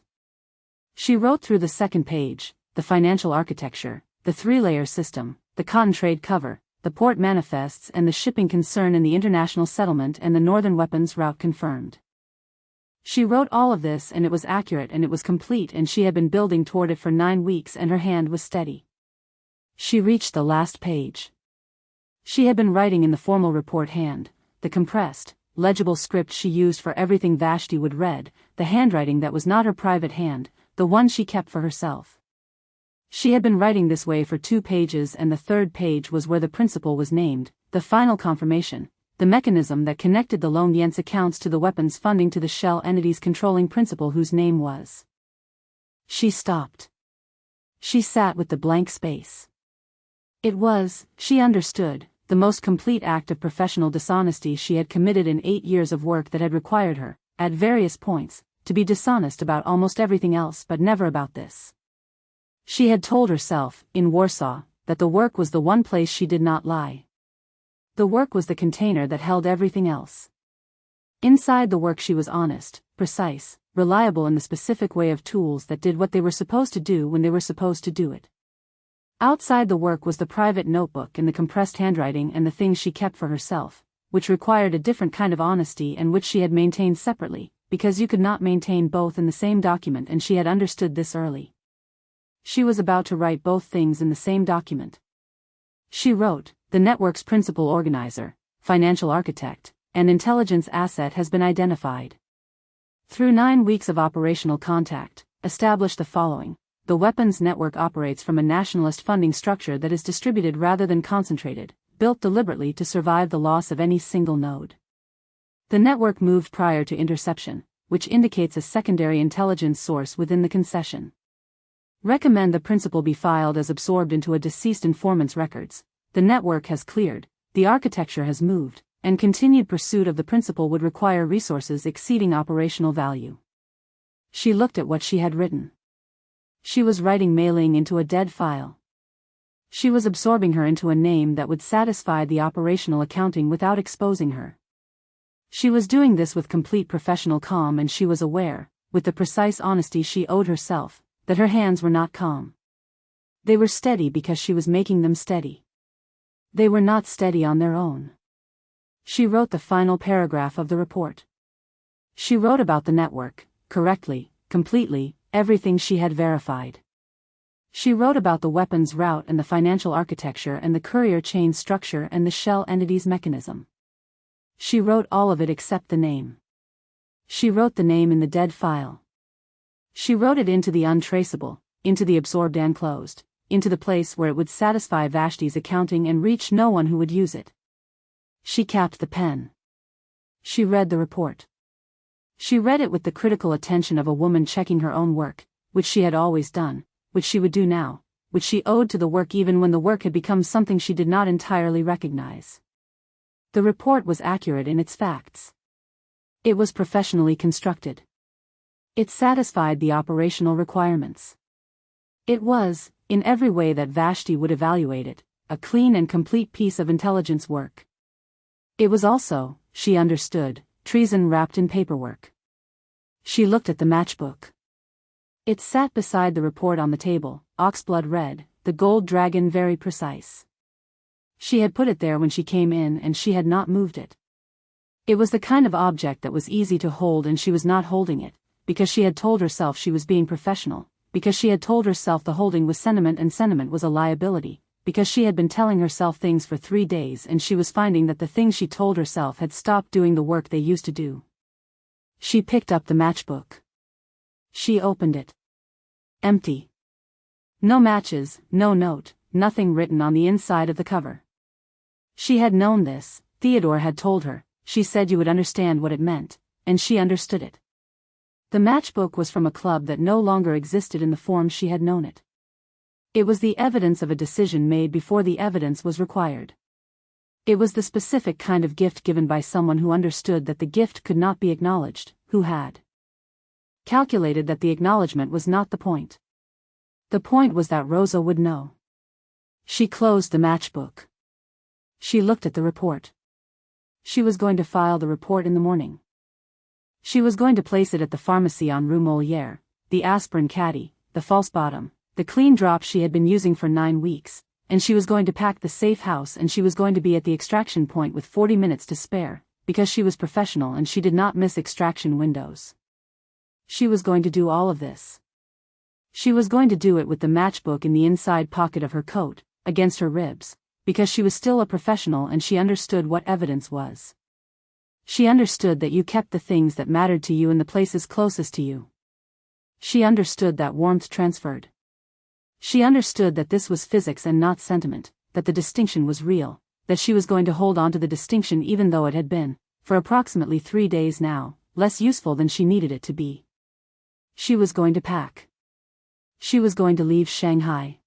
She wrote through the second page, the financial architecture, the 3-layer system, the cotton trade cover, the port manifests and the shipping concern in the international settlement and the northern weapons route confirmed. She wrote all of this and it was accurate and it was complete and she had been building toward it for 9 weeks and her hand was steady. She reached the last page. She had been writing in the formal report hand, the compressed, legible script she used for everything Vashti would read, the handwriting that was not her private hand, the one she kept for herself. She had been writing this way for 2 pages and the 3rd page was where the principal was named, the final confirmation, the mechanism that connected the Lóng Yǎn's accounts to the weapons funding to the shell entity's controlling principal whose name was. She stopped. She sat with the blank space. It was, she understood, the most complete act of professional dishonesty she had committed in 8 years of work that had required her, at various points, to be dishonest about almost everything else but never about this. She had told herself, in Warsaw, that the work was the one place she did not lie. The work was the container that held everything else. Inside the work she was honest, precise, reliable in the specific way of tools that did what they were supposed to do when they were supposed to do it. Outside the work was the private notebook and the compressed handwriting and the things she kept for herself, which required a different kind of honesty and which she had maintained separately, because you could not maintain both in the same document and she had understood this early. She was about to write both things in the same document. She wrote, the network's principal organizer, financial architect, and intelligence asset has been identified. Through 9 weeks of operational contact, established the following. The weapons network operates from a nationalist funding structure that is distributed rather than concentrated, built deliberately to survive the loss of any single node. The network moved prior to interception, which indicates a secondary intelligence source within the concession. Recommend the principal be filed as absorbed into a deceased informant's records. The network has cleared, the architecture has moved, and continued pursuit of the principal would require resources exceeding operational value. She looked at what she had written. She was writing Mei-Ling into a dead file. She was absorbing her into a name that would satisfy the operational accounting without exposing her. She was doing this with complete professional calm and she was aware, with the precise honesty she owed herself, that her hands were not calm. They were steady because she was making them steady. They were not steady on their own. She wrote the final paragraph of the report. She wrote about the network, correctly, completely, everything she had verified. She wrote about the weapons route and the financial architecture and the courier chain structure and the shell entity's mechanism. She wrote all of it except the name. She wrote the name in the dead file. She wrote it into the untraceable, into the absorbed and closed, into the place where it would satisfy Vashti's accounting and reach no one who would use it. She capped the pen. She read the report. She read it with the critical attention of a woman checking her own work, which she had always done, which she would do now, which she owed to the work even when the work had become something she did not entirely recognize. The report was accurate in its facts. It was professionally constructed. It satisfied the operational requirements. It was, in every way that Vashti would evaluate it, a clean and complete piece of intelligence work. It was also, she understood, treason wrapped in paperwork. She looked at the matchbook. It sat beside the report on the table, oxblood red, the gold dragon very precise. She had put it there when she came in and she had not moved it. It was the kind of object that was easy to hold and she was not holding it, because she had told herself she was being professional, because she had told herself the holding was sentiment and sentiment was a liability, because she had been telling herself things for 3 days and she was finding that the things she told herself had stopped doing the work they used to do. She picked up the matchbook. She opened it. Empty. No matches, no note, nothing written on the inside of the cover. She had known this, Theodore had told her, she said you would understand what it meant, and she understood it. The matchbook was from a club that no longer existed in the form she had known it. It was the evidence of a decision made before the evidence was required. It was the specific kind of gift given by someone who understood that the gift could not be acknowledged, who had calculated that the acknowledgement was not the point. The point was that Roza would know. She closed the matchbook. She looked at the report. She was going to file the report in the morning. She was going to place it at the pharmacy on Rue Molière, the aspirin caddy, the false bottom, the clean drop she had been using for 9 weeks, and she was going to pack the safe house and she was going to be at the extraction point with 40 minutes to spare, because she was professional and she did not miss extraction windows. She was going to do all of this. She was going to do it with the matchbook in the inside pocket of her coat, against her ribs, because she was still a professional and she understood what evidence was. She understood that you kept the things that mattered to you in the places closest to you. She understood that warmth transferred. She understood that this was physics and not sentiment, that the distinction was real, that she was going to hold on to the distinction even though it had been, for approximately 3 days now, less useful than she needed it to be. She was going to pack. She was going to leave Shanghai.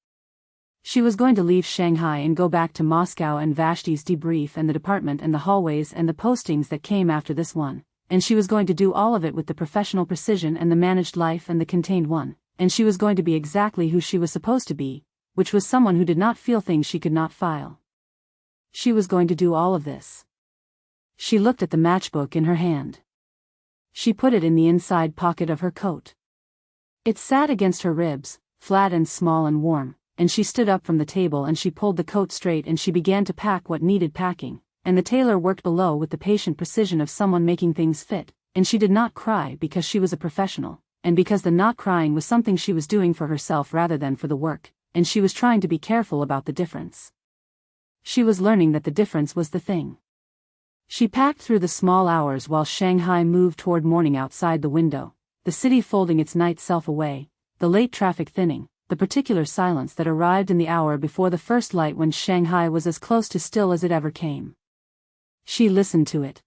She was going to leave Shanghai and go back to Moscow and Vashti's debrief and the department and the hallways and the postings that came after this one, and she was going to do all of it with the professional precision and the managed life and the contained one, and she was going to be exactly who she was supposed to be, which was someone who did not feel things she could not file. She was going to do all of this. She looked at the matchbook in her hand. She put it in the inside pocket of her coat. It sat against her ribs, flat and small and warm, and she stood up from the table and she pulled the coat straight and she began to pack what needed packing, and the tailor worked below with the patient precision of someone making things fit, and she did not cry because she was a professional, and because the not crying was something she was doing for herself rather than for the work, and she was trying to be careful about the difference. She was learning that the difference was the thing. She packed through the small hours while Shanghai moved toward morning outside the window, the city folding its night self away, the late traffic thinning, the particular silence that arrived in the hour before the first light when Shanghai was as close to still as it ever came. She listened to it.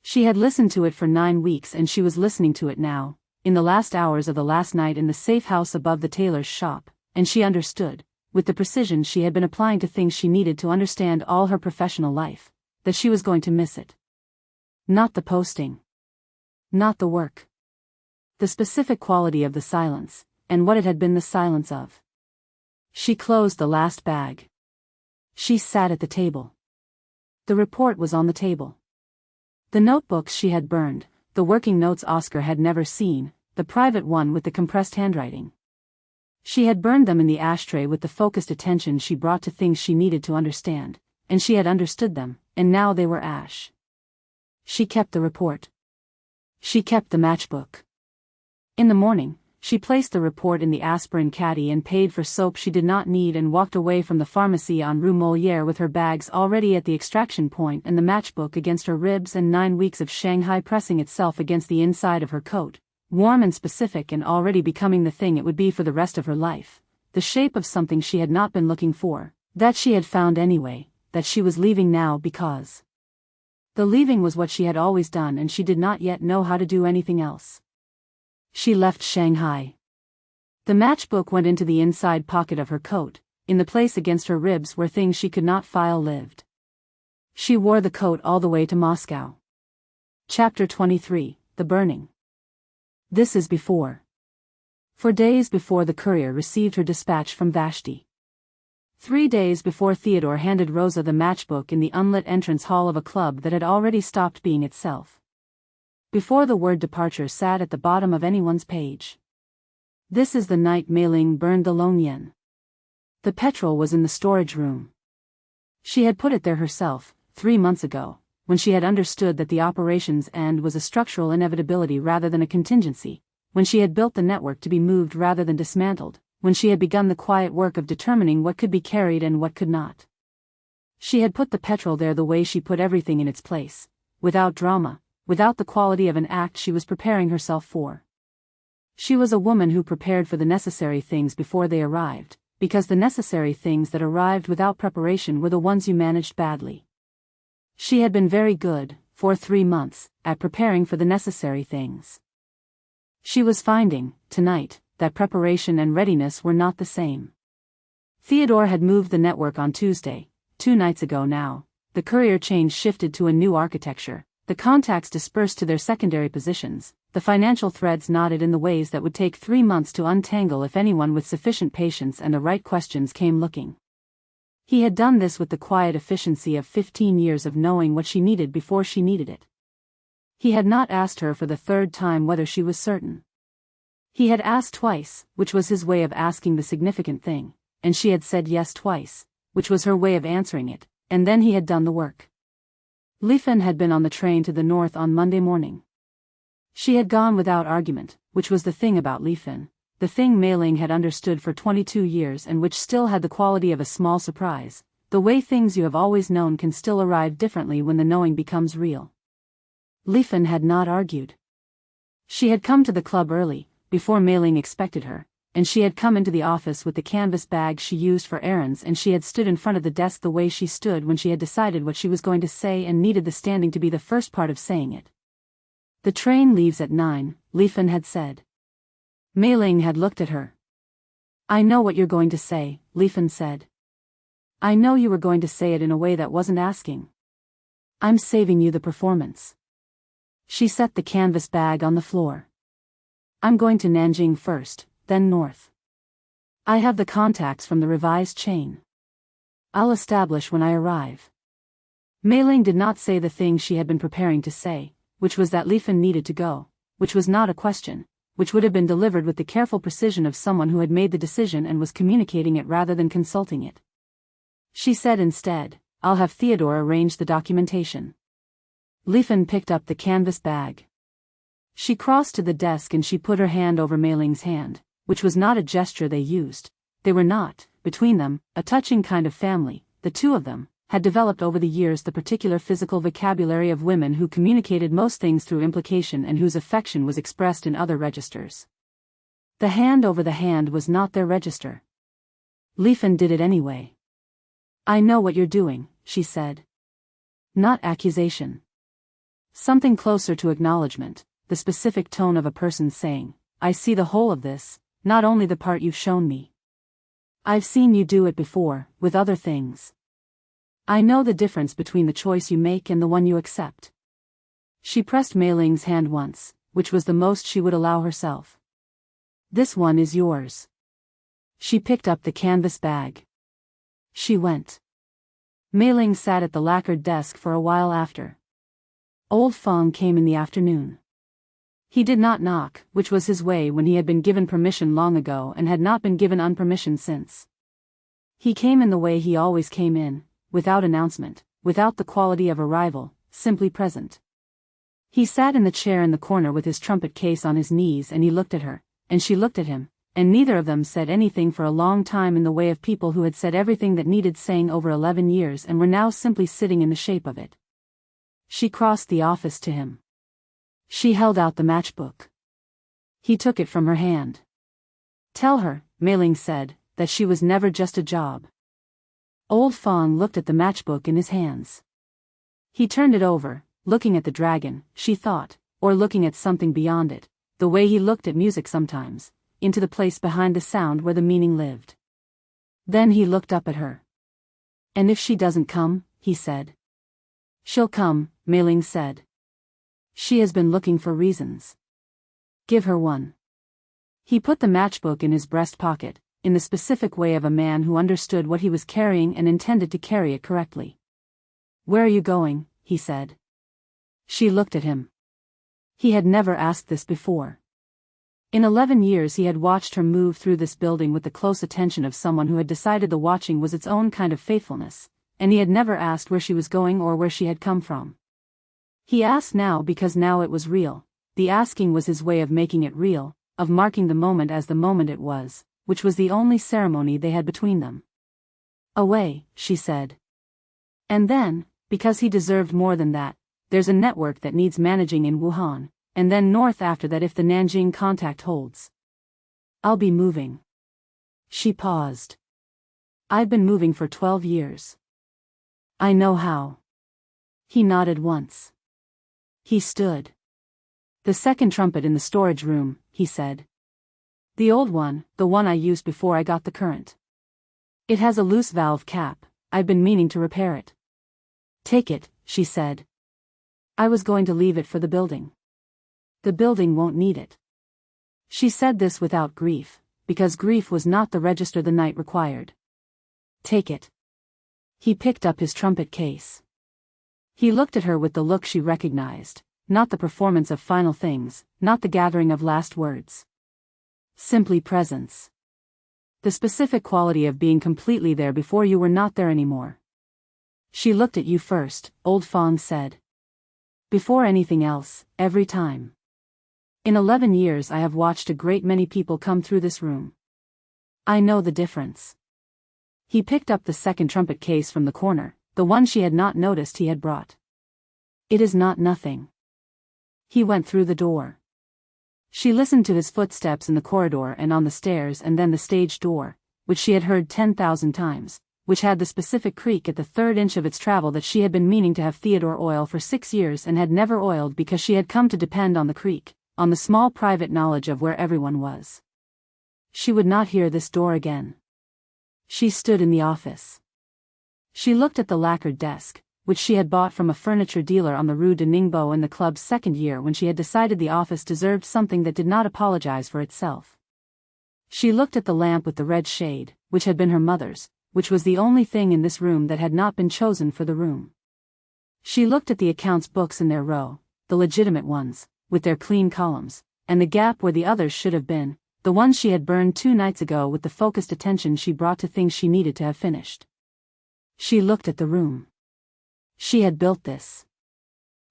She had listened to it for 9 weeks and she was listening to it now, in the last hours of the last night in the safe house above the tailor's shop, and she understood, with the precision she had been applying to things she needed to understand all her professional life, that she was going to miss it. Not the posting. Not the work. The specific quality of the silence, and what it had been the silence of. She closed the last bag. She sat at the table. The report was on the table. The notebooks she had burned, the working notes Oscar had never seen, the private one with the compressed handwriting. She had burned them in the ashtray with the focused attention she brought to things she needed to understand, and she had understood them, and now they were ash. She kept the report. She kept the matchbook. In the morning, she placed the report in the aspirin caddy and paid for soap she did not need and walked away from the pharmacy on Rue Molière with her bags already at the extraction point and the matchbook against her ribs and 9 weeks of Shanghai pressing itself against the inside of her coat, warm and specific and already becoming the thing it would be for the rest of her life, the shape of something she had not been looking for, that she had found anyway, that she was leaving now because the leaving was what she had always done and she did not yet know how to do anything else. She left Shanghai. The matchbook went into the inside pocket of her coat, in the place against her ribs where things she could not file lived. She wore the coat all the way to Moscow. Chapter 23, The Burning. This is before. For days before the courier received her dispatch from Vashti. 3 days before Theodore handed Roza the matchbook in the unlit entrance hall of a club that had already stopped being itself. Before the word departure sat at the bottom of anyone's page. This is the night Mei-Ling burned the Lóng Yǎn. The petrol was in the storage room. She had put it there herself, 3 months ago, when she had understood that the operation's end was a structural inevitability rather than a contingency, when she had built the network to be moved rather than dismantled, when she had begun the quiet work of determining what could be carried and what could not. She had put the petrol there the way she put everything in its place, without drama, without the quality of an act she was preparing herself for. She was a woman who prepared for the necessary things before they arrived, because the necessary things that arrived without preparation were the ones you managed badly. She had been very good, for 3 months, at preparing for the necessary things. She was finding, tonight, that preparation and readiness were not the same. Theodore had moved the network on Tuesday, 2 nights ago now, the courier chain shifted to a new architecture, the contacts dispersed to their secondary positions, the financial threads knotted in the ways that would take 3 months to untangle if anyone with sufficient patience and the right questions came looking. He had done this with the quiet efficiency of 15 years of knowing what she needed before she needed it. He had not asked her for the 3rd time whether she was certain. He had asked twice, which was his way of asking the significant thing, and she had said yes twice, which was her way of answering it, and then he had done the work. Leifen had been on the train to the north on Monday morning. She had gone without argument, which was the thing about Leifen, the thing Mei-Ling had understood for 22 years and which still had the quality of a small surprise, the way things you have always known can still arrive differently when the knowing becomes real. Leifen had not argued. She had come to the club early, before Mei-Ling expected her, and she had come into the office with the canvas bag she used for errands and she had stood in front of the desk the way she stood when she had decided what she was going to say and needed the standing to be the first part of saying it. The train leaves at 9, Lefen had said. Mei-Ling had looked at her. I know what you're going to say, Lefen said. I know you were going to say it in a way that wasn't asking. I'm saving you the performance. She set the canvas bag on the floor. I'm going to Nanjing first, then north. I have the contacts from the revised chain. I'll establish when I arrive. Mei-Ling did not say the thing she had been preparing to say, which was that Lefen needed to go, which was not a question, which would have been delivered with the careful precision of someone who had made the decision and was communicating it rather than consulting it. She said instead, I'll have Theodore arrange the documentation. Lefen picked up the canvas bag. She crossed to the desk and she put her hand over Mei-Ling's hand, which was not a gesture they used. They were not, between them, a touching kind of family. The two of them had developed over the years the particular physical vocabulary of women who communicated most things through implication and whose affection was expressed in other registers. The hand over the hand was not their register. Lefen did it anyway. I know what you're doing, she said. Not accusation. Something closer to acknowledgement, the specific tone of a person saying, I see the whole of this, not only the part you've shown me. I've seen you do it before, with other things. I know the difference between the choice you make and the one you accept. She pressed Mei-Ling's hand once, which was the most she would allow herself. This one is yours. She picked up the canvas bag. She went. Mei-Ling sat at the lacquered desk for a while after. Old Feng came in the afternoon. He did not knock, which was his way when he had been given permission long ago and had not been given unpermission since. He came in the way he always came in, without announcement, without the quality of arrival, simply present. He sat in the chair in the corner with his trumpet case on his knees, and he looked at her, and she looked at him, and neither of them said anything for a long time, in the way of people who had said everything that needed saying over 11 years and were now simply sitting in the shape of it. She crossed the office to him. She held out the matchbook. He took it from her hand. "Tell her," Mei-Ling said, "that she was never just a job." Old Fong looked at the matchbook in his hands. He turned it over, looking at the dragon, she thought, or looking at something beyond it, the way he looked at music sometimes, into the place behind the sound where the meaning lived. Then he looked up at her. "And if she doesn't come," he said. "She'll come," Mei-Ling said. "She has been looking for reasons. Give her one." He put the matchbook in his breast pocket, in the specific way of a man who understood what he was carrying and intended to carry it correctly. "Where are you going?" he said. She looked at him. He had never asked this before. In 11 years he had watched her move through this building with the close attention of someone who had decided the watching was its own kind of faithfulness, and he had never asked where she was going or where she had come from. He asked now because now it was real. The asking was his way of making it real, of marking the moment as the moment it was, which was the only ceremony they had between them. "Away," she said. And then, because he deserved more than that, "There's a network that needs managing in Wuhan, and then north after that if the Nanjing contact holds. I'll be moving." She paused. "I've been moving for 12 years. I know how." He nodded once. He stood. "The second trumpet in the storage room," he said. "The old one, the one I used before I got the current. It has a loose valve cap. I've been meaning to repair it." "Take it," she said. "I was going to leave it for the building. The building won't need it." She said this without grief, because grief was not the register the night required. "Take it." He picked up his trumpet case. He looked at her with the look she recognized, not the performance of final things, not the gathering of last words. Simply presence. The specific quality of being completely there before you were not there anymore. "She looked at you first," Old Fong said. "Before anything else, every time. In 11 years I have watched a great many people come through this room. I know the difference." He picked up the second trumpet case from the corner, the one she had not noticed he had brought. "It is not nothing." He went through the door. She listened to his footsteps in the corridor and on the stairs, and then the stage door, which she had heard 10,000 times, which had the specific creak at the third inch of its travel that she had been meaning to have Theodore oil for 6 years and had never oiled because she had come to depend on the creak, on the small private knowledge of where everyone was. She would not hear this door again. She stood in the office. She looked at the lacquered desk, which she had bought from a furniture dealer on the Rue de Ningbo in the club's second year when she had decided the office deserved something that did not apologize for itself. She looked at the lamp with the red shade, which had been her mother's, which was the only thing in this room that had not been chosen for the room. She looked at the accounts books in their row, the legitimate ones, with their clean columns, and the gap where the others should have been, the ones she had burned 2 nights ago with the focused attention she brought to things she needed to have finished. She looked at the room. She had built this.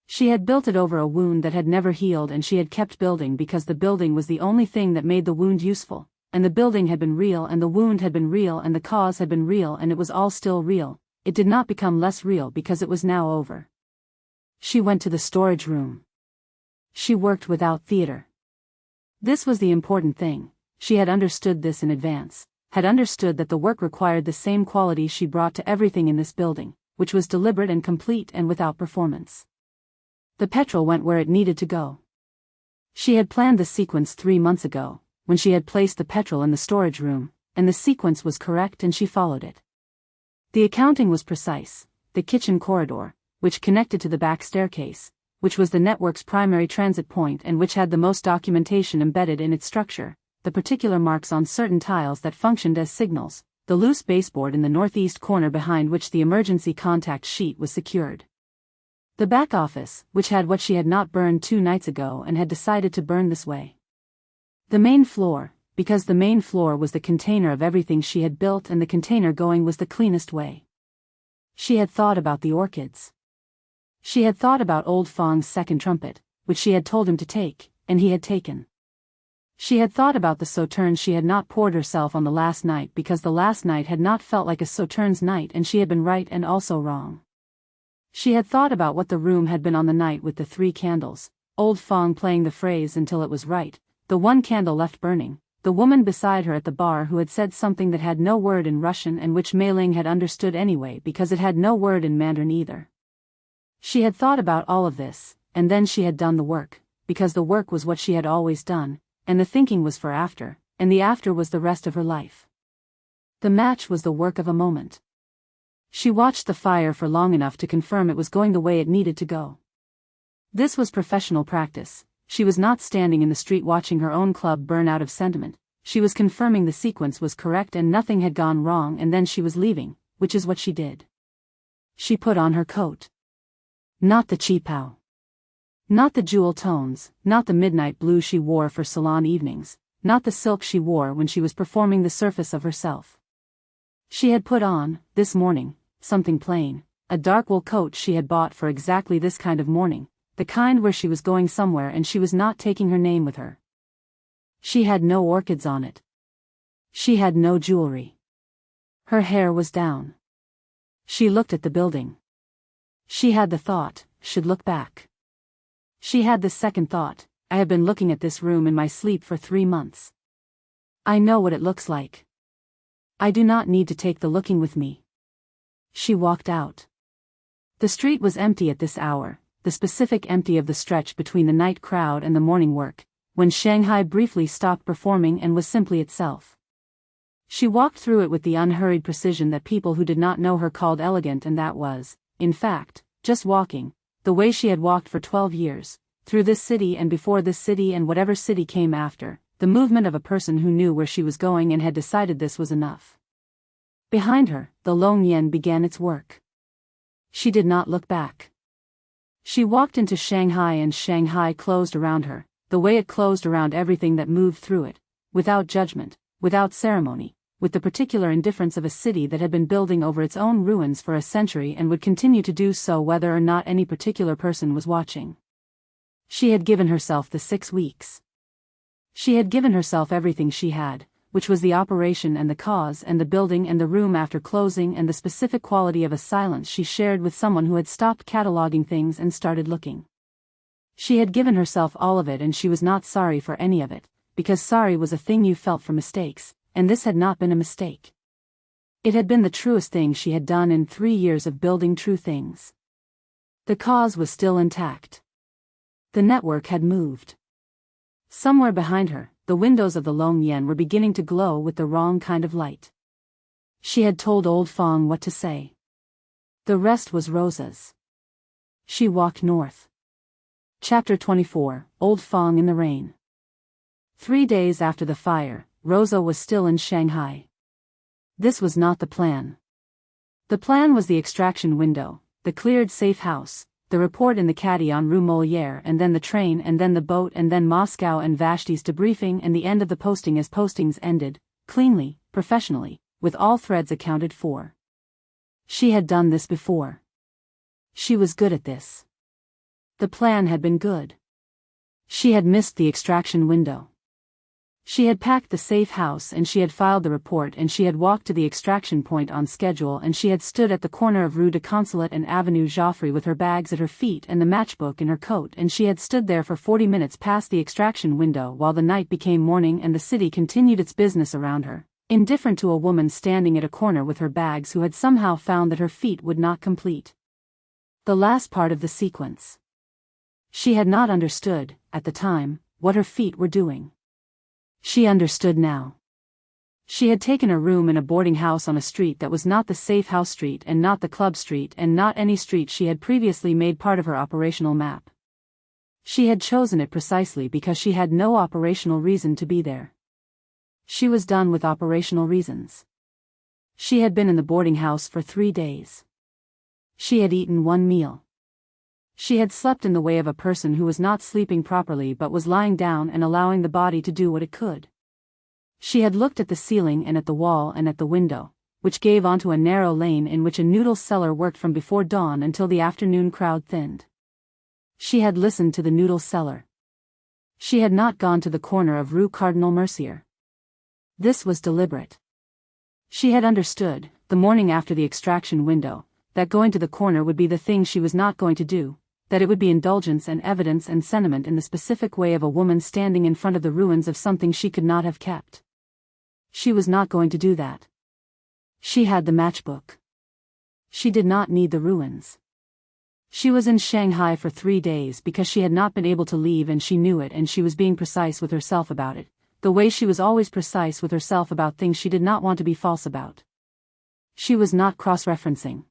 She had built it over a wound that had never healed, and she had kept building because the building was the only thing that made the wound useful, and the building had been real and the wound had been real and the cause had been real and it was all still real. It did not become less real because it was now over. She went to the storage room. She worked without Theodore. This was the important thing. She had understood this in advance, had understood that the work required the same quality she brought to everything in this building, which was deliberate and complete and without performance. The petrol went where it needed to go. She had planned the sequence 3 months ago, when she had placed the petrol in the storage room, and the sequence was correct and she followed it. The accounting was precise. The kitchen corridor, which connected to the back staircase, which was the network's primary transit point and which had the most documentation embedded in its structure, the particular marks on certain tiles that functioned as signals, the loose baseboard in the northeast corner behind which the emergency contact sheet was secured. The back office, which had what she had not burned 2 nights ago and had decided to burn this way. The main floor, because the main floor was the container of everything she had built and the container going was the cleanest way. She had thought about the orchids. She had thought about old Fang's second trumpet, which she had told him to take, and he had taken. She had thought about the sauternes she had not poured herself on the last night because the last night had not felt like a sauternes night and she had been right and also wrong. She had thought about what the room had been on the night with the 3 candles, old Fang playing the phrase until it was right, the 1 candle left burning, the woman beside her at the bar who had said something that had no word in Russian and which Mei-Ling had understood anyway because it had no word in Mandarin either. She had thought about all of this, and then she had done the work, because the work was what she had always done, and the thinking was for after, and the after was the rest of her life. The match was the work of a moment. She watched the fire for long enough to confirm it was going the way it needed to go. This was professional practice. She was not standing in the street watching her own club burn out of sentiment. She was confirming the sequence was correct and nothing had gone wrong, and then she was leaving, which is what she did. She put on her coat. Not the cheapao. Not the jewel tones, not the midnight blue she wore for salon evenings, not the silk she wore when she was performing the surface of herself. She had put on, this morning, something plain, a dark wool coat she had bought for exactly this kind of morning, the kind where she was going somewhere and she was not taking her name with her. She had no orchids on it. She had no jewelry. Her hair was down. She looked at the building. She had the thought, should look back. She had the second thought, I have been looking at this room in my sleep for 3 months. I know what it looks like. I do not need to take the looking with me. She walked out. The street was empty at this hour, the specific empty of the stretch between the night crowd and the morning work, when Shanghai briefly stopped performing and was simply itself. She walked through it with the unhurried precision that people who did not know her called elegant, and that was, in fact, just walking, the way she had walked for 12 years, through this city and before this city and whatever city came after, the movement of a person who knew where she was going and had decided this was enough. Behind her, the Lóng Yǎn began its work. She did not look back. She walked into Shanghai and Shanghai closed around her, the way it closed around everything that moved through it, without judgment, without ceremony, with the particular indifference of a city that had been building over its own ruins for a century and would continue to do so whether or not any particular person was watching. She had given herself the 6 weeks. She had given herself everything she had, which was the operation and the cause and the building and the room after closing and the specific quality of a silence she shared with someone who had stopped cataloging things and started looking. She had given herself all of it and she was not sorry for any of it, because sorry was a thing you felt for mistakes, and this had not been a mistake. It had been the truest thing she had done in 3 years of building true things. The cause was still intact. The network had moved. Somewhere behind her, the windows of the Lóng Yǎn were beginning to glow with the wrong kind of light. She had told old Fang what to say. The rest was Roza's. She walked north. Chapter 24, Old Fang in the Rain. 3 days after the fire, Roza was still in Shanghai. This was not the plan. The plan was the extraction window, the cleared safe house, the report in the caddy on Rue Molière and then the train and then the boat and then Moscow and Vashti's debriefing and the end of the posting as postings ended, cleanly, professionally, with all threads accounted for. She had done this before. She was good at this. The plan had been good. She had missed the extraction window. She had packed the safe house and she had filed the report and she had walked to the extraction point on schedule and she had stood at the corner of Rue de Consulate and Avenue Joffre with her bags at her feet and the matchbook in her coat and she had stood there for 40 minutes past the extraction window while the night became morning and the city continued its business around her, indifferent to a woman standing at a corner with her bags who had somehow found that her feet would not complete the last part of the sequence. She had not understood, at the time, what her feet were doing. She understood now. She had taken a room in a boarding house on a street that was not the safe house street and not the club street and not any street she had previously made part of her operational map. She had chosen it precisely because she had no operational reason to be there. She was done with operational reasons. She had been in the boarding house for 3 days. She had eaten 1 meal. She had slept in the way of a person who was not sleeping properly but was lying down and allowing the body to do what it could. She had looked at the ceiling and at the wall and at the window, which gave onto a narrow lane in which a noodle seller worked from before dawn until the afternoon crowd thinned. She had listened to the noodle seller. She had not gone to the corner of Rue Cardinal Mercier. This was deliberate. She had understood, the morning after the extraction window, that going to the corner would be the thing she was not going to do, that it would be indulgence and evidence and sentiment in the specific way of a woman standing in front of the ruins of something she could not have kept. She was not going to do that. She had the matchbook. She did not need the ruins. She was in Shanghai for 3 days because she had not been able to leave, and she knew it, and she was being precise with herself about it, the way she was always precise with herself about things she did not want to be false about. She was not cross-referencing.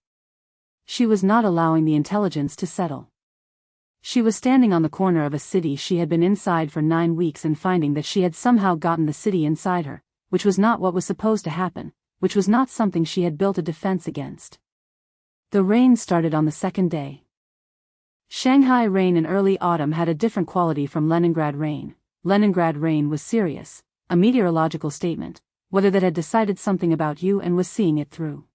She was not allowing the intelligence to settle. She was standing on the corner of a city she had been inside for 9 weeks and finding that she had somehow gotten the city inside her, which was not what was supposed to happen, which was not something she had built a defense against. The rain started on the second day. Shanghai rain in early autumn had a different quality from Leningrad rain. Leningrad rain was serious, a meteorological statement, weather that had decided something about you and was seeing it through.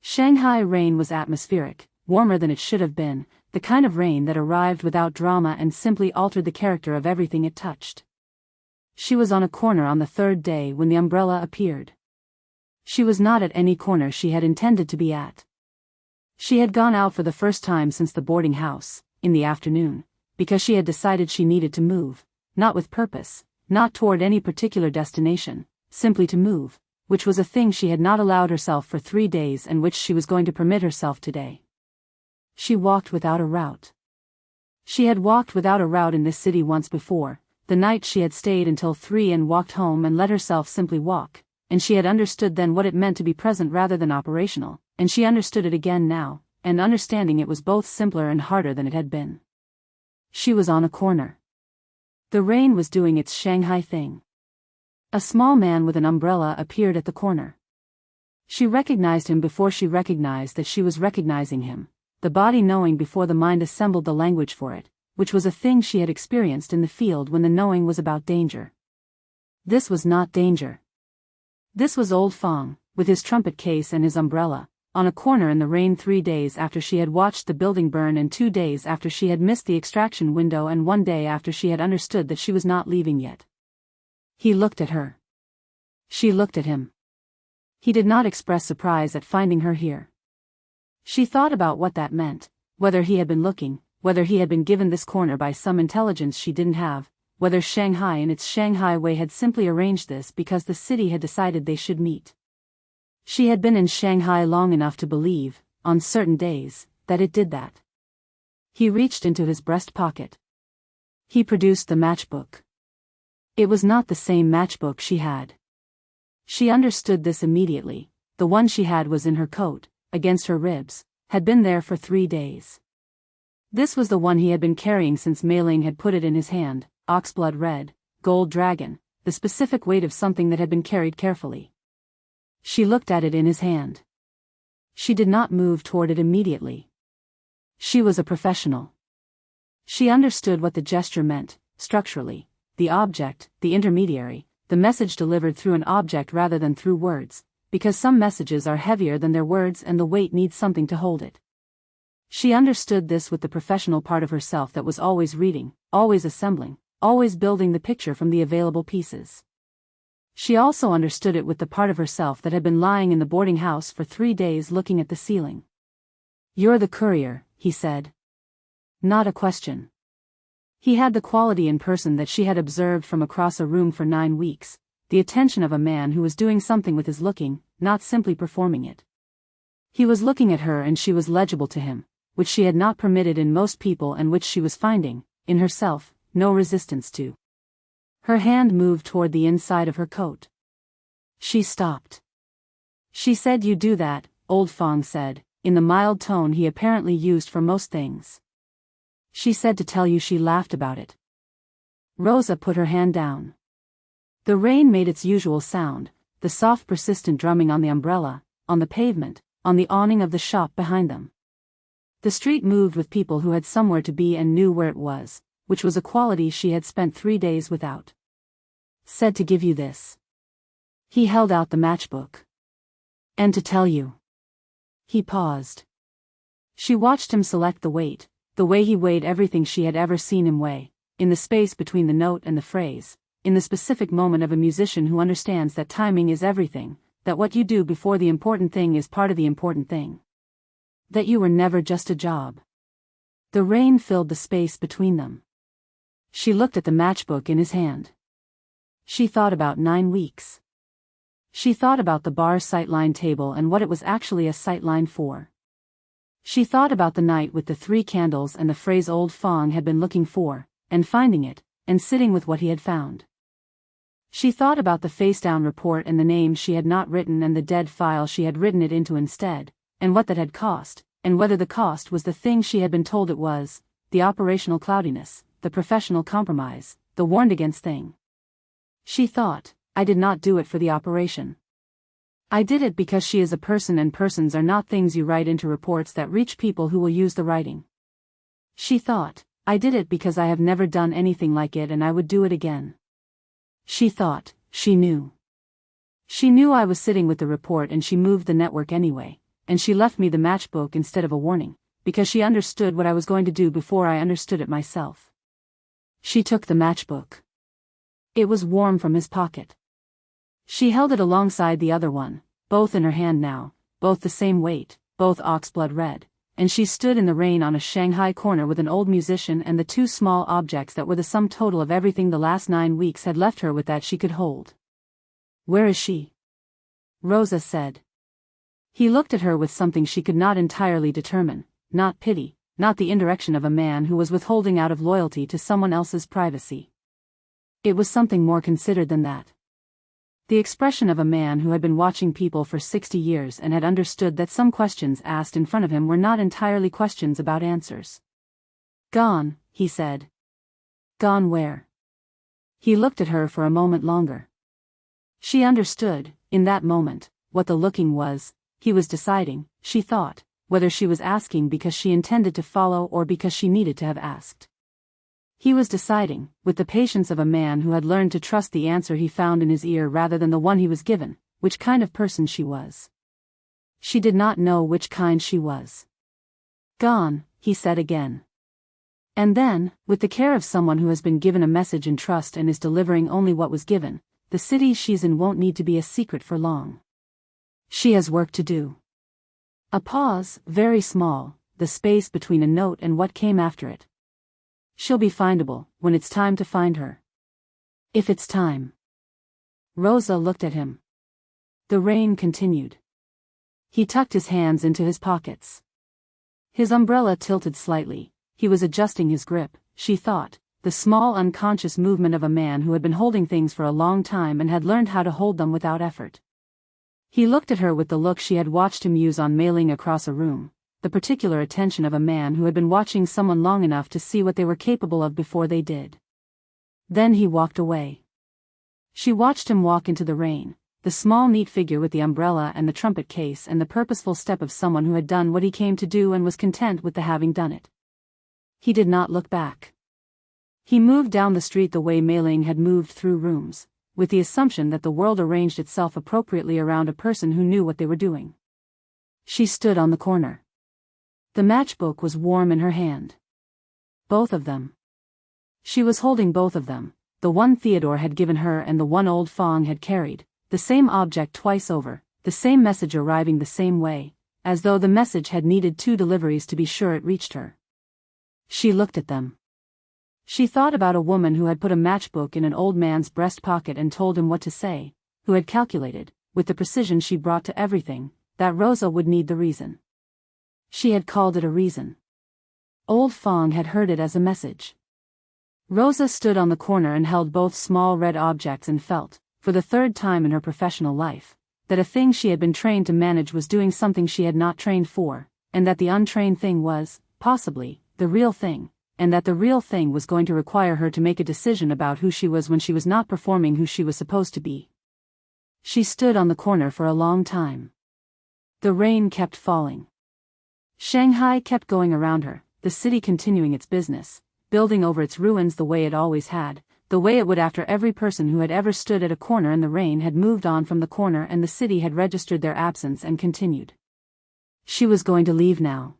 Shanghai rain was atmospheric, warmer than it should have been, the kind of rain that arrived without drama and simply altered the character of everything it touched. She was on a corner on the third day when the umbrella appeared. She was not at any corner she had intended to be at. She had gone out for the first time since the boarding house, in the afternoon, because she had decided she needed to move, not with purpose, not toward any particular destination, simply to move, which was a thing she had not allowed herself for 3 days and which she was going to permit herself today. She walked without a route. She had walked without a route in this city once before, the night she had stayed until 3 and walked home and let herself simply walk, and she had understood then what it meant to be present rather than operational, and she understood it again now, and understanding it was both simpler and harder than it had been. She was on a corner. The rain was doing its Shanghai thing. A small man with an umbrella appeared at the corner. She recognized him before she recognized that she was recognizing him, the body knowing before the mind assembled the language for it, which was a thing she had experienced in the field when the knowing was about danger. This was not danger. This was old Fong, with his trumpet case and his umbrella, on a corner in the rain 3 days after she had watched the building burn and 2 days after she had missed the extraction window and 1 day after she had understood that she was not leaving yet. He looked at her. She looked at him. He did not express surprise at finding her here. She thought about what that meant, whether he had been looking, whether he had been given this corner by some intelligence she didn't have, whether Shanghai in its Shanghai way had simply arranged this because the city had decided they should meet. She had been in Shanghai long enough to believe, on certain days, that it did that. He reached into his breast pocket. He produced the matchbook. It was not the same matchbook she had. She understood this immediately. The one she had was in her coat, against her ribs, had been there for 3 days. This was the one he had been carrying since Mei-Ling had put it in his hand, oxblood red, gold dragon, the specific weight of something that had been carried carefully. She looked at it in his hand. She did not move toward it immediately. She was a professional. She understood what the gesture meant, structurally, the object, the intermediary, the message delivered through an object rather than through words, because some messages are heavier than their words and the weight needs something to hold it. She understood this with the professional part of herself that was always reading, always assembling, always building the picture from the available pieces. She also understood it with the part of herself that had been lying in the boarding house for 3 days looking at the ceiling. "You're the courier," he said. Not a question. He had the quality in person that she had observed from across a room for 9 weeks, the attention of a man who was doing something with his looking, not simply performing it. He was looking at her and she was legible to him, which she had not permitted in most people and which she was finding, in herself, no resistance to. Her hand moved toward the inside of her coat. She stopped. She said, "You do that," old Fong said, in the mild tone he apparently used for most things. "She said to tell you she laughed about it." Roza put her hand down. The rain made its usual sound, the soft persistent drumming on the umbrella, on the pavement, on the awning of the shop behind them. The street moved with people who had somewhere to be and knew where it was, which was a quality she had spent 3 days without. "Said to give you this." He held out the matchbook. And to tell you. He paused. She watched him select the weight, the way he weighed everything she had ever seen him weigh, in the space between the note and the phrase, in the specific moment of a musician who understands that timing is everything, that what you do before the important thing is part of the important thing. That you were never just a job. The rain filled the space between them. She looked at the matchbook in his hand. She thought about 9 weeks. She thought about the bar sightline table and what it was actually a sightline for. She thought about the night with the 3 candles and the phrase old Fong had been looking for, and finding it, and sitting with what he had found. She thought about the face-down report and the name she had not written and the dead file she had written it into instead, and what that had cost, and whether the cost was the thing she had been told it was, the operational cloudiness, the professional compromise, the warned against thing. She thought, I did not do it for the operation. I did it because she is a person and persons are not things you write into reports that reach people who will use the writing. She thought, I did it because I have never done anything like it and I would do it again. She thought, she knew. She knew I was sitting with the report and she moved the network anyway, and she left me the matchbook instead of a warning, because she understood what I was going to do before I understood it myself. She took the matchbook. It was warm from his pocket. She held it alongside the other one, both in her hand now, both the same weight, both oxblood red, and she stood in the rain on a Shanghai corner with an old musician and the 2 small objects that were the sum total of everything the last 9 weeks had left her with that she could hold. Where is she? Roza said. He looked at her with something she could not entirely determine, not pity, not the indirection of a man who was withholding out of loyalty to someone else's privacy. It was something more considered than that. The expression of a man who had been watching people for 60 years and had understood that some questions asked in front of him were not entirely questions about answers. Gone, he said. Gone where? He looked at her for a moment longer. She understood, in that moment, what the looking was. He was deciding, she thought, whether she was asking because she intended to follow or because she needed to have asked. He was deciding, with the patience of a man who had learned to trust the answer he found in his ear rather than the one he was given, which kind of person she was. She did not know which kind she was. Gone, he said again. And then, with the care of someone who has been given a message in trust and is delivering only what was given, the city she's in won't need to be a secret for long. She has work to do. A pause, very small, the space between a note and what came after it. She'll be findable, when it's time to find her. If it's time. Roza looked at him. The rain continued. He tucked his hands into his pockets. His umbrella tilted slightly, he was adjusting his grip, she thought, the small unconscious movement of a man who had been holding things for a long time and had learned how to hold them without effort. He looked at her with the look she had watched him use on Mei-Ling across a room, the particular attention of a man who had been watching someone long enough to see what they were capable of before they did. Then he walked away. She watched him walk into the rain, the small neat figure with the umbrella and the trumpet case and the purposeful step of someone who had done what he came to do and was content with the having done it. He did not look back. He moved down the street the way Mei-Ling had moved through rooms, with the assumption that the world arranged itself appropriately around a person who knew what they were doing. She stood on the corner. The matchbook was warm in her hand. Both of them. She was holding both of them, the one Theodore had given her and the one old Fong had carried, the same object twice over, the same message arriving the same way, as though the message had needed 2 deliveries to be sure it reached her. She looked at them. She thought about a woman who had put a matchbook in an old man's breast pocket and told him what to say, who had calculated, with the precision she brought to everything, that Roza would need the reason. She had called it a reason. Old Fong had heard it as a message. Roza stood on the corner and held both small red objects and felt, for the 3rd time in her professional life, that a thing she had been trained to manage was doing something she had not trained for, and that the untrained thing was, possibly, the real thing, and that the real thing was going to require her to make a decision about who she was when she was not performing who she was supposed to be. She stood on the corner for a long time. The rain kept falling. Shanghai kept going around her, the city continuing its business, building over its ruins the way it always had, the way it would after every person who had ever stood at a corner in the rain had moved on from the corner and the city had registered their absence and continued. She was going to leave now.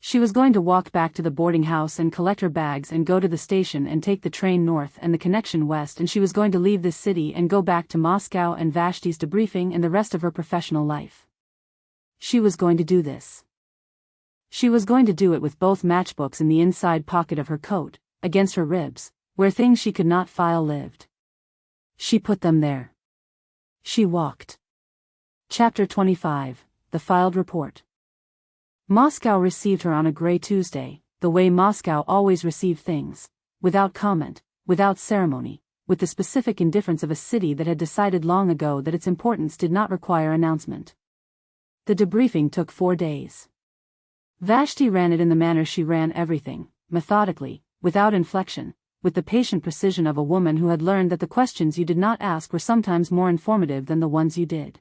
She was going to walk back to the boarding house and collect her bags and go to the station and take the train north and the connection west, and she was going to leave this city and go back to Moscow and Vashti's debriefing and the rest of her professional life. She was going to do this. She was going to do it with both matchbooks in the inside pocket of her coat, against her ribs, where things she could not file lived. She put them there. She walked. Chapter 25, The Filed Report. Moscow received her on a gray Tuesday, the way Moscow always received things, without comment, without ceremony, with the specific indifference of a city that had decided long ago that its importance did not require announcement. The debriefing took 4 days. Vashti ran it in the manner she ran everything, methodically, without inflection, with the patient precision of a woman who had learned that the questions you did not ask were sometimes more informative than the ones you did.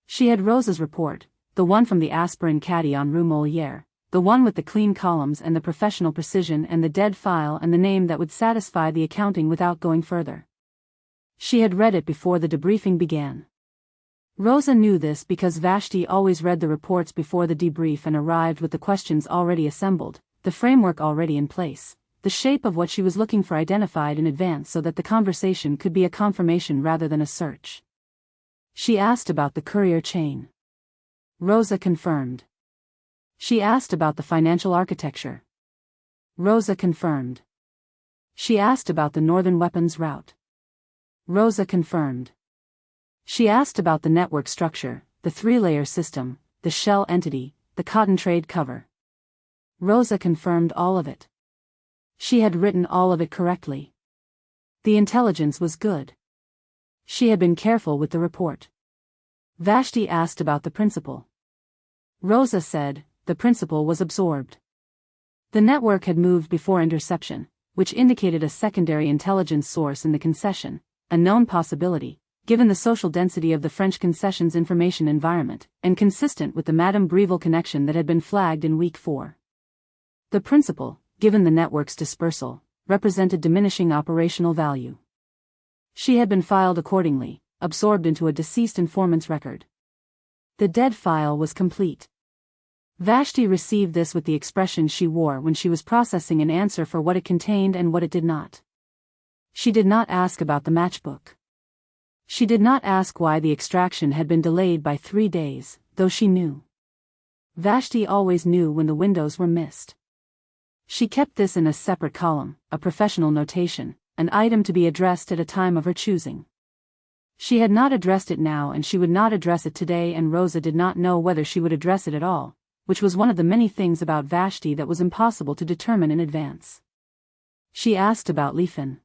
She had Roza's report, the one from the aspirin caddy on Rue Molière, the one with the clean columns and the professional precision and the dead file and the name that would satisfy the accounting without going further. She had read it before the debriefing began. Roza knew this because Vashti always read the reports before the debrief and arrived with the questions already assembled, the framework already in place, the shape of what she was looking for identified in advance so that the conversation could be a confirmation rather than a search. She asked about the courier chain. Roza confirmed. She asked about the financial architecture. Roza confirmed. She asked about the northern weapons route. Roza confirmed. She asked about the network structure, the 3-layer system, the shell entity, the cotton trade cover. Roza confirmed all of it. She had written all of it correctly. The intelligence was good. She had been careful with the report. Vashti asked about the principal. Roza said, the principal was absorbed. The network had moved before interception, which indicated a secondary intelligence source in the concession, a known possibility, given the social density of the French concession's information environment, and consistent with the Madame Breville connection that had been flagged in week 4. The principal, given the network's dispersal, represented diminishing operational value. She had been filed accordingly, absorbed into a deceased informant's record. The dead file was complete. Vashti received this with the expression she wore when she was processing an answer for what it contained and what it did not. She did not ask about the matchbook. She did not ask why the extraction had been delayed by 3 days, though she knew. Vashti always knew when the windows were missed. She kept this in a separate column, a professional notation, an item to be addressed at a time of her choosing. She had not addressed it now and she would not address it today, and Roza did not know whether she would address it at all, which was one of the many things about Vashti that was impossible to determine in advance. She asked about Leifen.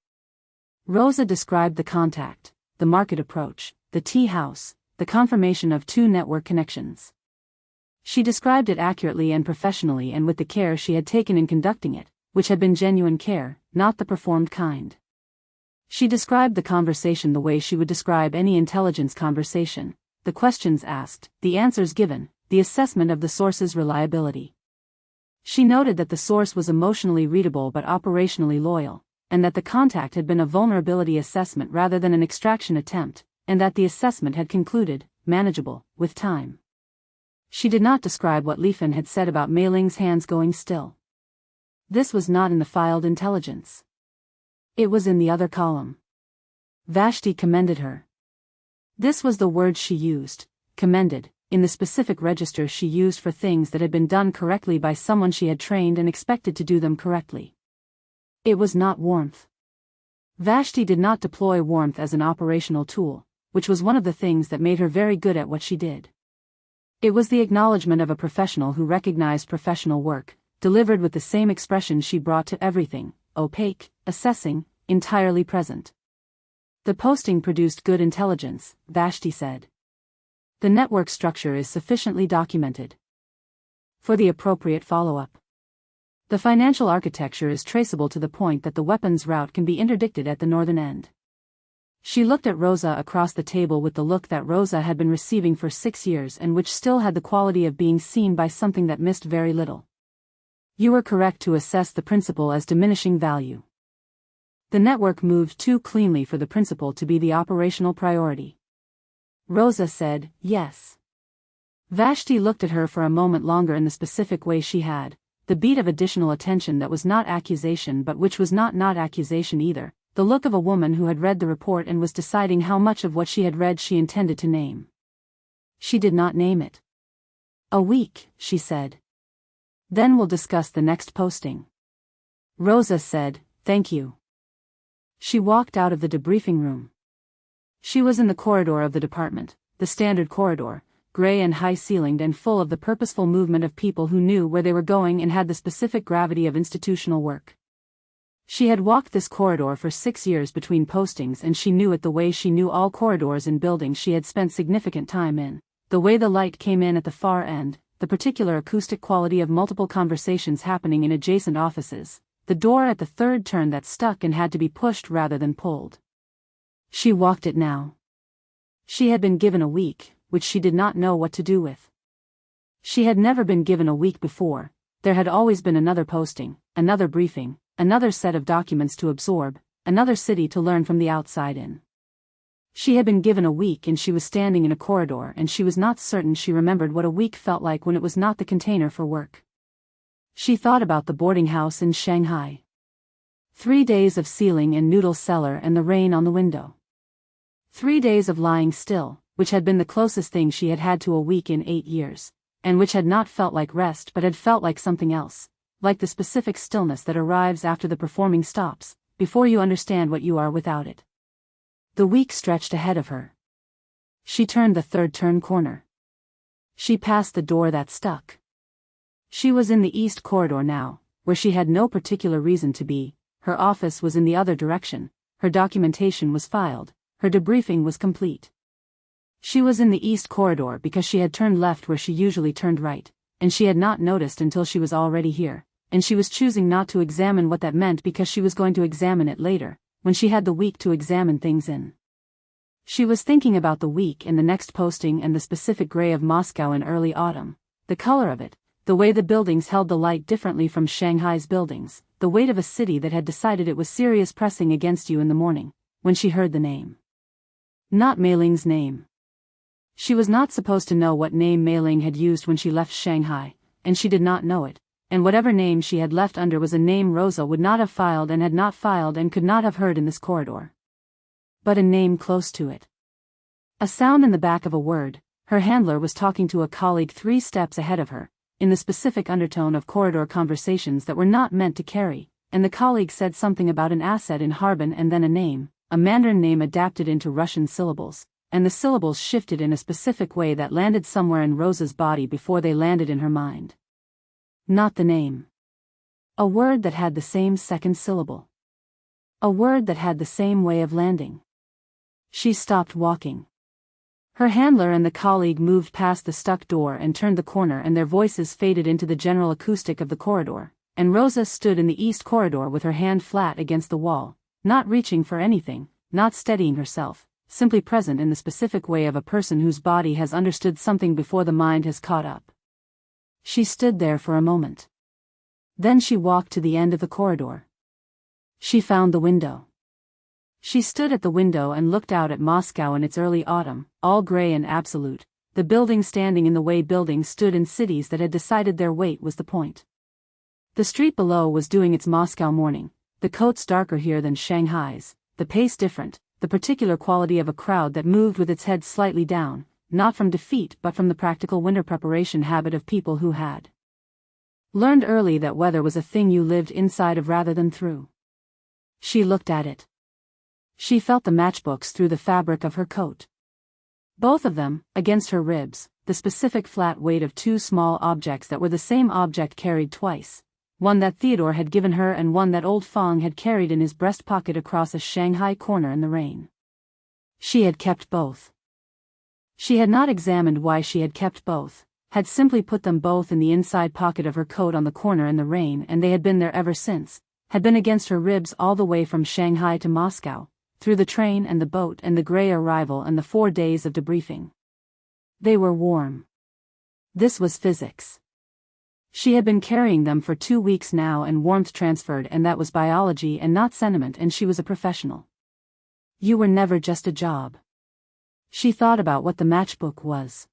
Roza described the contact, the market approach, the tea house, the confirmation of 2 network connections. She described it accurately and professionally and with the care she had taken in conducting it, which had been genuine care, not the performed kind. She described the conversation the way she would describe any intelligence conversation, the questions asked, the answers given, the assessment of the source's reliability. She noted that the source was emotionally readable but operationally loyal, and that the contact had been a vulnerability assessment rather than an extraction attempt, and that the assessment had concluded, manageable, with time. She did not describe what Lefen had said about Mei-Ling's hands going still. This was not in the filed intelligence. It was in the other column. Vashti commended her. This was the word she used, commended, in the specific register she used for things that had been done correctly by someone she had trained and expected to do them correctly. It was not warmth. Vashti did not deploy warmth as an operational tool, which was one of the things that made her very good at what she did. It was the acknowledgement of a professional who recognized professional work, delivered with the same expression she brought to everything, opaque, assessing, entirely present. The posting produced good intelligence, Vashti said. The network structure is sufficiently documented for the appropriate follow-up. The financial architecture is traceable to the point that the weapons route can be interdicted at the northern end. She looked at Roza across the table with the look that Roza had been receiving for 6 years and which still had the quality of being seen by something that missed very little. You were correct to assess the principle as diminishing value. The network moved too cleanly for the principal to be the operational priority. Roza said, yes. Vashti looked at her for a moment longer in the specific way she had, the beat of additional attention that was not accusation but which was not accusation either, the look of a woman who had read the report and was deciding how much of what she had read she intended to name. She did not name it. A week, she said. Then we'll discuss the next posting. Roza said, thank you. She walked out of the debriefing room. She was in the corridor of the department, the standard corridor, gray and high-ceilinged and full of the purposeful movement of people who knew where they were going and had the specific gravity of institutional work. She had walked this corridor for 6 years between postings and she knew it the way she knew all corridors in buildings she had spent significant time in, the way the light came in at the far end, the particular acoustic quality of multiple conversations happening in adjacent offices, the door at the third turn that stuck and had to be pushed rather than pulled. She walked it now. She had been given a week, which she did not know what to do with. She had never been given a week before, there had always been another posting, another briefing, another set of documents to absorb, another city to learn from the outside in. She had been given a week and she was standing in a corridor and she was not certain she remembered what a week felt like when it was not the container for work. She thought about the boarding house in Shanghai. 3 days of ceiling and noodle cellar and the rain on the window. 3 days of lying still, which had been the closest thing she had had to a week in 8 years, and which had not felt like rest but had felt like something else, like the specific stillness that arrives after the performing stops, before you understand what you are without it. The week stretched ahead of her. She turned the third turn corner. She passed the door that stuck. She was in the east corridor now, where she had no particular reason to be. Her office was in the other direction, her documentation was filed, her debriefing was complete. She was in the east corridor because she had turned left where she usually turned right, and she had not noticed until she was already here, and she was choosing not to examine what that meant because she was going to examine it later, when she had the week to examine things in. She was thinking about the week and the next posting and the specific gray of Moscow in early autumn, the color of it, the way the buildings held the light differently from Shanghai's buildings, the weight of a city that had decided it was serious pressing against you in the morning, when she heard the name. Not Mei-Ling's name. She was not supposed to know what name Mei-Ling had used when she left Shanghai, and she did not know it, and whatever name she had left under was a name Roza would not have filed and had not filed and could not have heard in this corridor. But a name close to it. A sound in the back of a word, her handler was talking to a colleague 3 steps ahead of her, in the specific undertone of corridor conversations that were not meant to carry, and the colleague said something about an asset in Harbin and then a name, a Mandarin name adapted into Russian syllables, and the syllables shifted in a specific way that landed somewhere in Roza's body before they landed in her mind. Not the name. A word that had the same second syllable. A word that had the same way of landing. She stopped walking. Her handler and the colleague moved past the stuck door and turned the corner and their voices faded into the general acoustic of the corridor, and Roza stood in the east corridor with her hand flat against the wall, not reaching for anything, not steadying herself, simply present in the specific way of a person whose body has understood something before the mind has caught up. She stood there for a moment. Then she walked to the end of the corridor. She found the window. She stood at the window and looked out at Moscow in its early autumn, all gray and absolute, the buildings standing in the way buildings stood in cities that had decided their weight was the point. The street below was doing its Moscow morning, the coats darker here than Shanghai's, the pace different, the particular quality of a crowd that moved with its head slightly down, not from defeat but from the practical winter preparation habit of people who had learned early that weather was a thing you lived inside of rather than through. She looked at it. She felt the matchbooks through the fabric of her coat. Both of them, against her ribs, the specific flat weight of 2 small objects that were the same object carried twice, one that Theodore had given her and one that old Fong had carried in his breast pocket across a Shanghai corner in the rain. She had kept both. She had not examined why she had kept both, had simply put them both in the inside pocket of her coat on the corner in the rain and they had been there ever since, had been against her ribs all the way from Shanghai to Moscow, through the train and the boat and the gray arrival and the 4 days of debriefing. They were warm. This was physics. She had been carrying them for 2 weeks now and warmth transferred, and that was biology and not sentiment, and she was a professional. You were never just a job. She thought about what the matchbook was.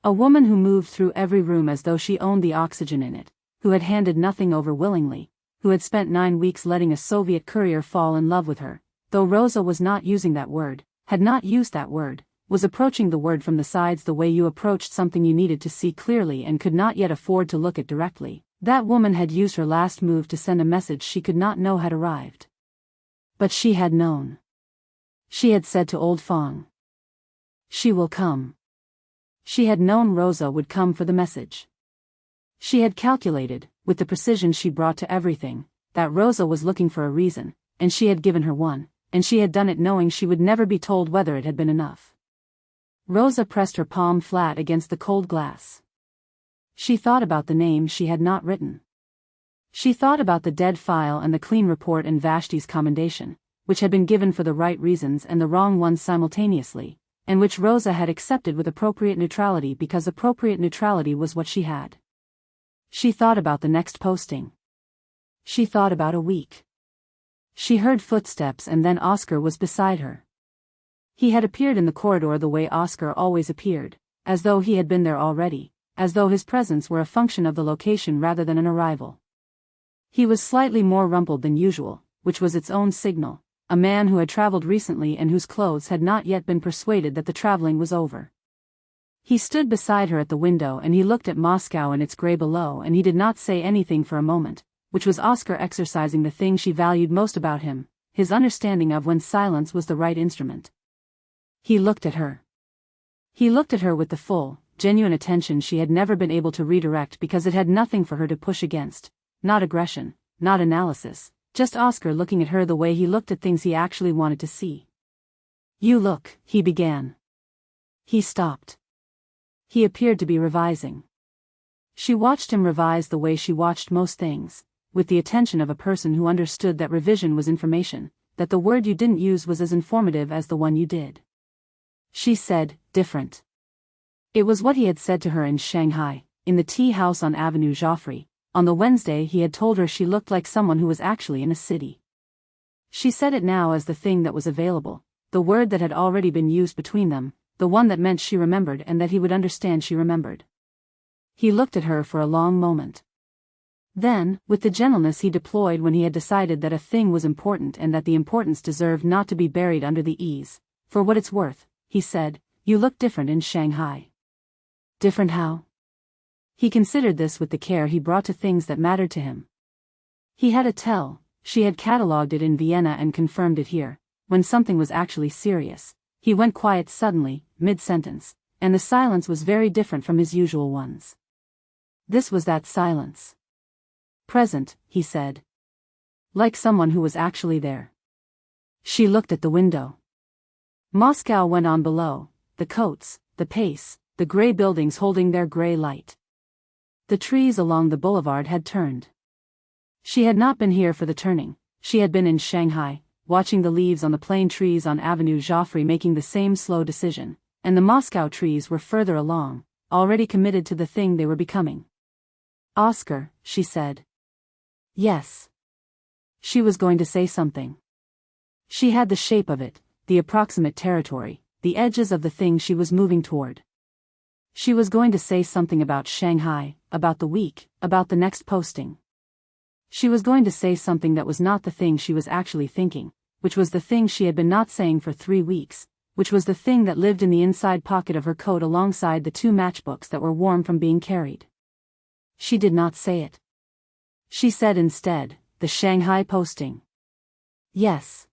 A woman who moved through every room as though she owned the oxygen in it, who had handed nothing over willingly, who had spent 9 weeks letting a Soviet courier fall in love with her, though Roza was not using that word, had not used that word, was approaching the word from the sides the way you approached something you needed to see clearly and could not yet afford to look at directly. That woman had used her last move to send a message she could not know had arrived. But she had known. She had said to old Fong, "She will come." She had known Roza would come for the message. She had calculated, with the precision she brought to everything, that Roza was looking for a reason, and she had given her one, and she had done it knowing she would never be told whether it had been enough. Roza pressed her palm flat against the cold glass. She thought about the name she had not written. She thought about the dead file and the clean report and Vashti's commendation, which had been given for the right reasons and the wrong ones simultaneously, and which Roza had accepted with appropriate neutrality because appropriate neutrality was what she had. She thought about the next posting. She thought about a week. She heard footsteps and then Oscar was beside her. He had appeared in the corridor the way Oscar always appeared, as though he had been there already, as though his presence were a function of the location rather than an arrival. He was slightly more rumpled than usual, which was its own signal, a man who had traveled recently and whose clothes had not yet been persuaded that the traveling was over. He stood beside her at the window and he looked at Moscow and its grey below, and he did not say anything for a moment, which was Oscar exercising the thing she valued most about him, his understanding of when silence was the right instrument. He looked at her. He looked at her with the full, genuine attention she had never been able to redirect because it had nothing for her to push against, not aggression, not analysis, just Oscar looking at her the way he looked at things he actually wanted to see. "You look," he began. He stopped. He appeared to be revising. She watched him revise the way she watched most things, with the attention of a person who understood that revision was information, that the word you didn't use was as informative as the one you did. She said, "Different." It was what he had said to her in Shanghai, in the tea house on Avenue Joffre. On the Wednesday he had told her she looked like someone who was actually in a city. She said it now as the thing that was available, the word that had already been used between them, the one that meant she remembered and that he would understand she remembered. He looked at her for a long moment. Then, with the gentleness he deployed when he had decided that a thing was important and that the importance deserved not to be buried under the ease, "For what it's worth," he said, "you look different in Shanghai." Different how? He considered this with the care he brought to things that mattered to him. He had a tell, she had catalogued it in Vienna and confirmed it here, when something was actually serious. He went quiet suddenly, mid-sentence, and the silence was very different from his usual ones. This was that silence. Present, he said. Like someone who was actually there. She looked at the window. Moscow went on below, the coats, the pace, the grey buildings holding their grey light. The trees along the boulevard had turned. She had not been here for the turning, she had been in Shanghai, watching the leaves on the plane trees on Avenue Joffre making the same slow decision, and the Moscow trees were further along, already committed to the thing they were becoming. "Oscar," she said. "Yes." She was going to say something. She had the shape of it, the approximate territory, the edges of the thing she was moving toward. She was going to say something about Shanghai, about the week, about the next posting. She was going to say something that was not the thing she was actually thinking, which was the thing she had been not saying for 3 weeks, which was the thing that lived in the inside pocket of her coat alongside the 2 matchbooks that were warm from being carried. She did not say it. She said instead, "The Shanghai posting." Yes.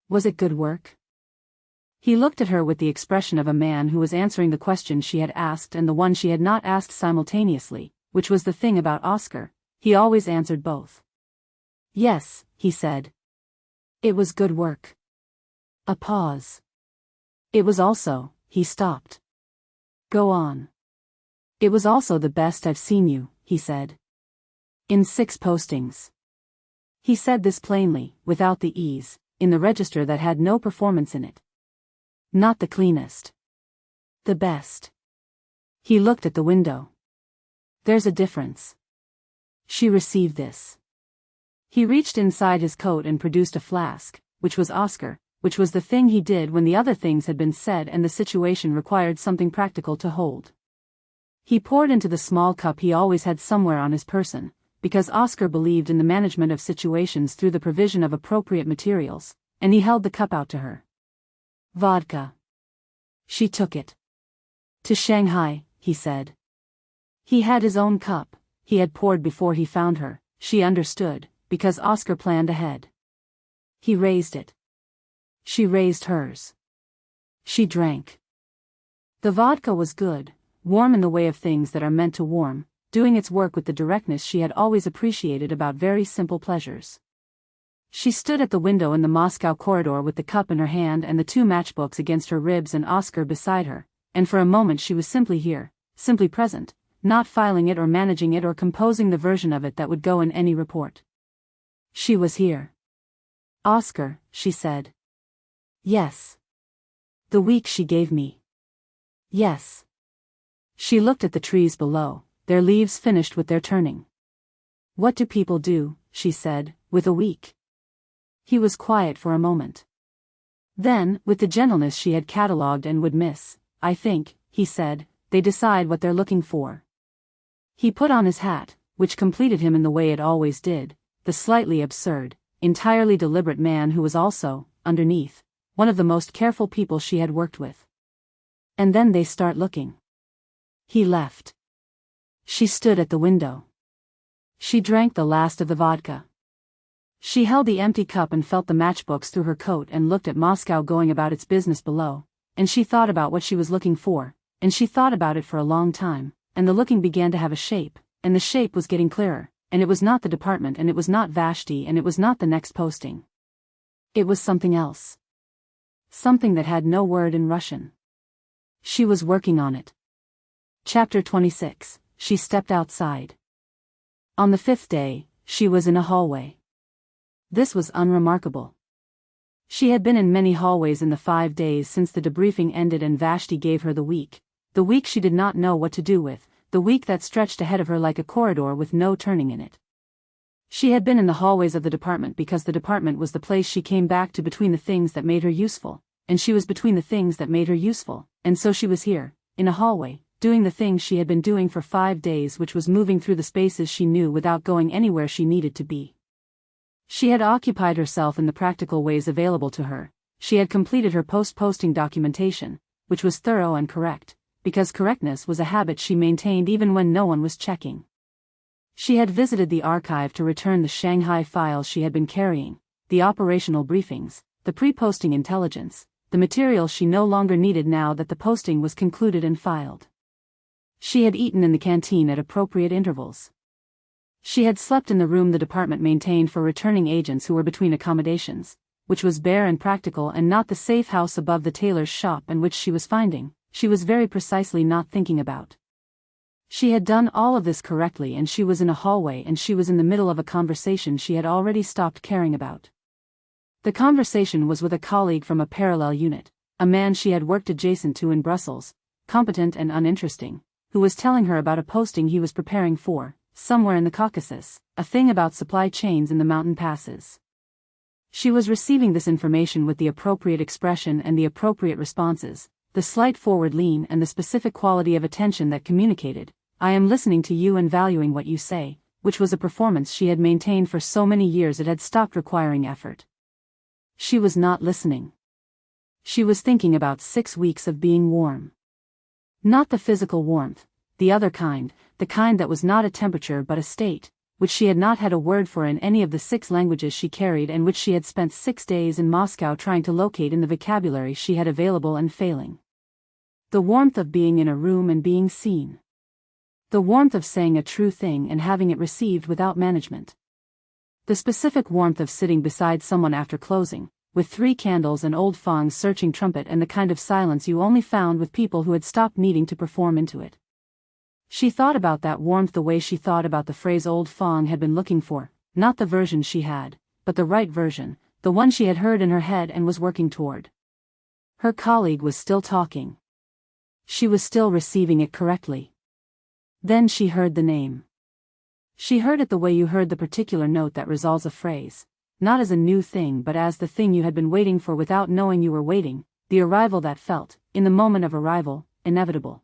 Was it good work? He looked at her with the expression of a man who was answering the question she had asked and the one she had not asked simultaneously, which was the thing about Oscar. He always answered both. "Yes," he said. "It was good work." A pause. "It was also," he stopped. "Go on." "It was also the best I've seen you," he said. "In 6 postings." He said this plainly, without the ease, in the register that had no performance in it. Not the cleanest. The best. He looked at the window. There's a difference. She received this. He reached inside his coat and produced a flask, which was Oscar, which was the thing he did when the other things had been said and the situation required something practical to hold. He poured into the small cup he always had somewhere on his person, because Oscar believed in the management of situations through the provision of appropriate materials, and he held the cup out to her. Vodka. She took it. To Shanghai, he said. He had his own cup, he had poured before he found her, she understood, because Oscar planned ahead. He raised it. She raised hers. She drank. The vodka was good, warm in the way of things that are meant to warm, doing its work with the directness she had always appreciated about very simple pleasures. She stood at the window in the Moscow corridor with the cup in her hand and the 2 matchbooks against her ribs and Oscar beside her, and for a moment she was simply here, simply present, not filing it or managing it or composing the version of it that would go in any report. She was here. Oscar, she said. Yes. The week she gave me. Yes. She looked at the trees below, their leaves finished with their turning. What do people do, she said, with a week? He was quiet for a moment. Then, with the gentleness she had catalogued and would miss, I think, he said, they decide what they're looking for. He put on his hat, which completed him in the way it always did, the slightly absurd, entirely deliberate man who was also, underneath, one of the most careful people she had worked with. And then they start looking. He left. She stood at the window. She drank the last of the vodka. She held the empty cup and felt the matchbooks through her coat and looked at Moscow going about its business below, and she thought about what she was looking for, and she thought about it for a long time, and the looking began to have a shape, and the shape was getting clearer, and it was not the department and it was not Vashti and it was not the next posting. It was something else. Something that had no word in Russian. She was working on it. Chapter 26, she stepped outside. On the 5th day, she was in a hallway. This was unremarkable. She had been in many hallways in the 5 days since the debriefing ended and Vashti gave her the week she did not know what to do with, the week that stretched ahead of her like a corridor with no turning in it. She had been in the hallways of the department because the department was the place she came back to between the things that made her useful, and she was between the things that made her useful, and so she was here, in a hallway, doing the things she had been doing for 5 days, which was moving through the spaces she knew without going anywhere she needed to be. She had occupied herself in the practical ways available to her, she had completed her post-posting documentation, which was thorough and correct, because correctness was a habit she maintained even when no one was checking. She had visited the archive to return the Shanghai files she had been carrying, the operational briefings, the pre-posting intelligence, the material she no longer needed now that the posting was concluded and filed. She had eaten in the canteen at appropriate intervals. She had slept in the room the department maintained for returning agents who were between accommodations, which was bare and practical and not the safe house above the tailor's shop and which she was finding, she was very precisely not thinking about. She had done all of this correctly and she was in a hallway and she was in the middle of a conversation she had already stopped caring about. The conversation was with a colleague from a parallel unit, a man she had worked adjacent to in Brussels, competent and uninteresting, who was telling her about a posting he was preparing for, somewhere in the Caucasus, a thing about supply chains in the mountain passes. She was receiving this information with the appropriate expression and the appropriate responses, the slight forward lean and the specific quality of attention that communicated, I am listening to you and valuing what you say, which was a performance she had maintained for so many years it had stopped requiring effort. She was not listening. She was thinking about 6 weeks of being warm. Not the physical warmth, the other kind, the kind that was not a temperature but a state, which she had not had a word for in any of the 6 languages she carried and which she had spent 6 days in Moscow trying to locate in the vocabulary she had available and failing. The warmth of being in a room and being seen. The warmth of saying a true thing and having it received without management. The specific warmth of sitting beside someone after closing, with 3 candles and old Fang's searching trumpet and the kind of silence you only found with people who had stopped needing to perform into it. She thought about that warmth the way she thought about the phrase old Fang had been looking for, not the version she had, but the right version, the one she had heard in her head and was working toward. Her colleague was still talking. She was still receiving it correctly. Then she heard the name. She heard it the way you heard the particular note that resolves a phrase, not as a new thing but as the thing you had been waiting for without knowing you were waiting, the arrival that felt, in the moment of arrival, inevitable.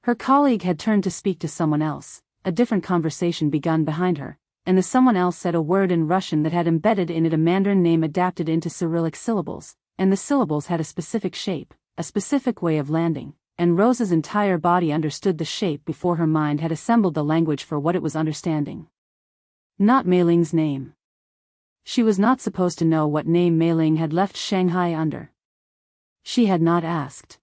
Her colleague had turned to speak to someone else, a different conversation begun behind her, and the someone else said a word in Russian that had embedded in it a Mandarin name adapted into Cyrillic syllables, and the syllables had a specific shape, a specific way of landing, and Roza's entire body understood the shape before her mind had assembled the language for what it was understanding. Not Mei-Ling's name. She was not supposed to know what name Mei-Ling had left Shanghai under. She had not asked.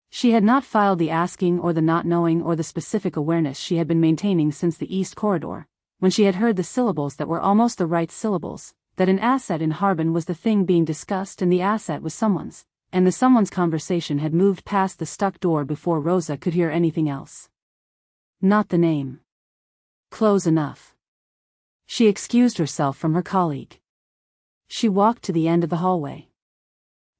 She had not filed the asking or the not knowing or the specific awareness she had been maintaining since the East Corridor, when she had heard the syllables that were almost the right syllables, that an asset in Harbin was the thing being discussed and the asset was someone's, and the someone's conversation had moved past the stuck door before Roza could hear anything else. Not the name. Close enough. She excused herself from her colleague. She walked to the end of the hallway.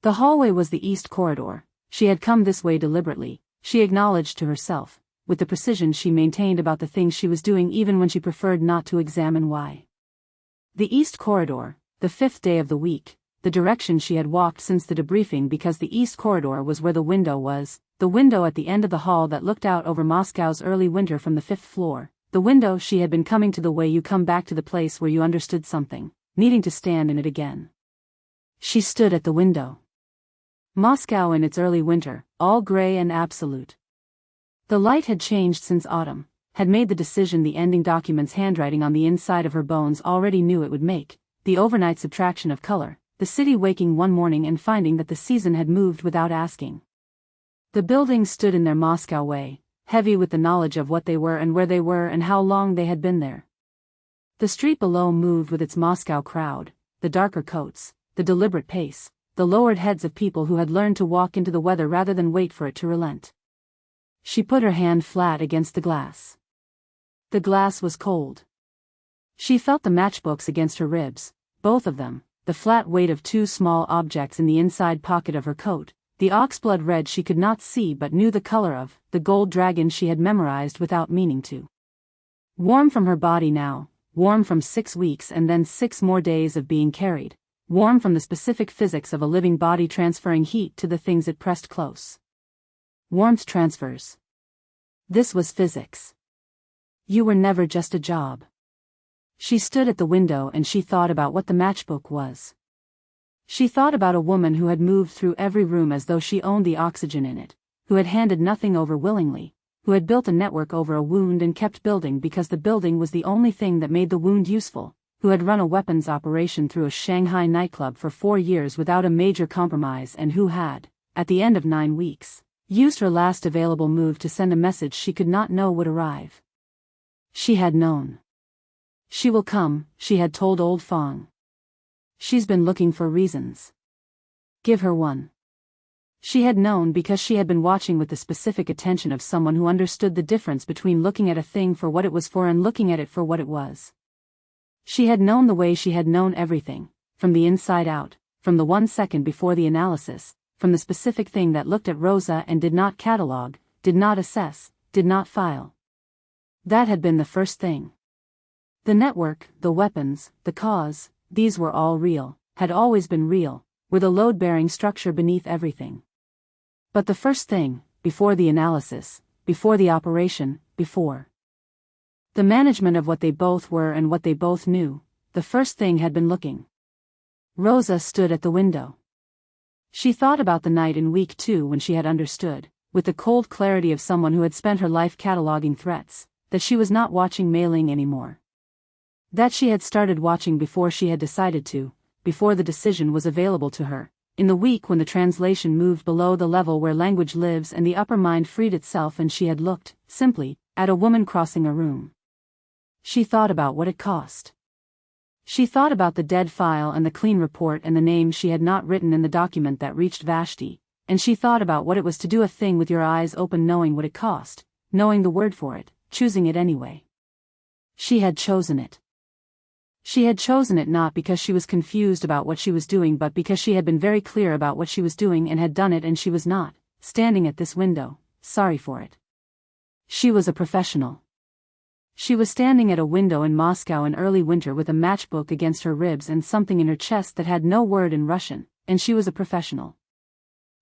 The hallway was the East Corridor. She had come this way deliberately, she acknowledged to herself, with the precision she maintained about the things she was doing even when she preferred not to examine why. The East Corridor, the 5th day of the week, the direction she had walked since the debriefing because the East Corridor was where the window was, the window at the end of the hall that looked out over Moscow's early winter from the 5th floor, the window she had been coming to the way you come back to the place where you understood something, needing to stand in it again. She stood at the window. Moscow in its early winter, all gray and absolute. The light had changed since autumn, had made the decision the ending document's handwriting on the inside of her bones already knew it would make, the overnight subtraction of color, the city waking one morning and finding that the season had moved without asking. The buildings stood in their Moscow way, heavy with the knowledge of what they were and where they were and how long they had been there. The street below moved with its Moscow crowd, the darker coats, the deliberate pace, the lowered heads of people who had learned to walk into the weather rather than wait for it to relent. She put her hand flat against the glass. The glass was cold. She felt the matchbooks against her ribs, both of them, the flat weight of two small objects in the inside pocket of her coat, the oxblood red she could not see but knew the color of, the gold dragon she had memorized without meaning to. Warm from her body now, warm from 6 weeks and then 6 more days of being carried. Warm from the specific physics of a living body transferring heat to the things it pressed close. Warmth transfers. This was physics. You were never just a job. She stood at the window and she thought about what the matchbook was. She thought about a woman who had moved through every room as though she owned the oxygen in it, who had handed nothing over willingly, who had built a network over a wound and kept building because the building was the only thing that made the wound useful, who had run a weapons operation through a Shanghai nightclub for 4 years without a major compromise and who had, at the end of 9 weeks, used her last available move to send a message she could not know would arrive. She had known. She will come, she had told old Fong. She's been looking for reasons. Give her one. She had known because she had been watching with the specific attention of someone who understood the difference between looking at a thing for what it was for and looking at it for what it was. She had known the way she had known everything, from the inside out, from the 1 second before the analysis, from the specific thing that looked at Roza and did not catalogue, did not assess, did not file. That had been the first thing. The network, the weapons, the cause, these were all real, had always been real, were the load-bearing structure beneath everything. But the first thing, before the analysis, before the operation, before the management of what they both were and what they both knew, the first thing had been looking. Roza stood at the window. She thought about the night in week 2 when she had understood, with the cold clarity of someone who had spent her life cataloging threats, that she was not watching Mei-Ling anymore. That she had started watching before she had decided to, before the decision was available to her, in the week when the translation moved below the level where language lives and the upper mind freed itself and she had looked, simply, at a woman crossing a room. She thought about what it cost. She thought about the dead file and the clean report and the name she had not written in the document that reached Vashti, and she thought about what it was to do a thing with your eyes open knowing what it cost, knowing the word for it, choosing it anyway. She had chosen it. She had chosen it not because she was confused about what she was doing but because she had been very clear about what she was doing and had done it and she was not, standing at this window, sorry for it. She was a professional. She was standing at a window in Moscow in early winter with a matchbook against her ribs and something in her chest that had no word in Russian, and she was a professional.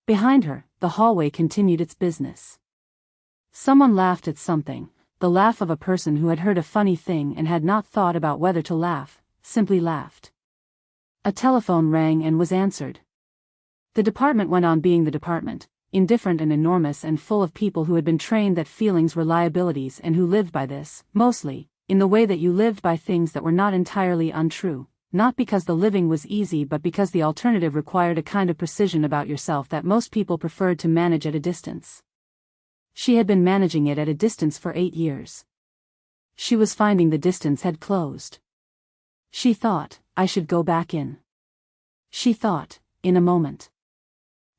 Behind her, the hallway continued its business. Someone laughed at something, the laugh of a person who had heard a funny thing and had not thought about whether to laugh, simply laughed. A telephone rang and was answered. The department went on being the department, indifferent and enormous and full of people who had been trained that feelings were liabilities and who lived by this, mostly, in the way that you lived by things that were not entirely untrue, not because the living was easy but because the alternative required a kind of precision about yourself that most people preferred to manage at a distance. She had been managing it at a distance for 8 years. She was finding the distance had closed. She thought, I should go back in. She thought, in a moment.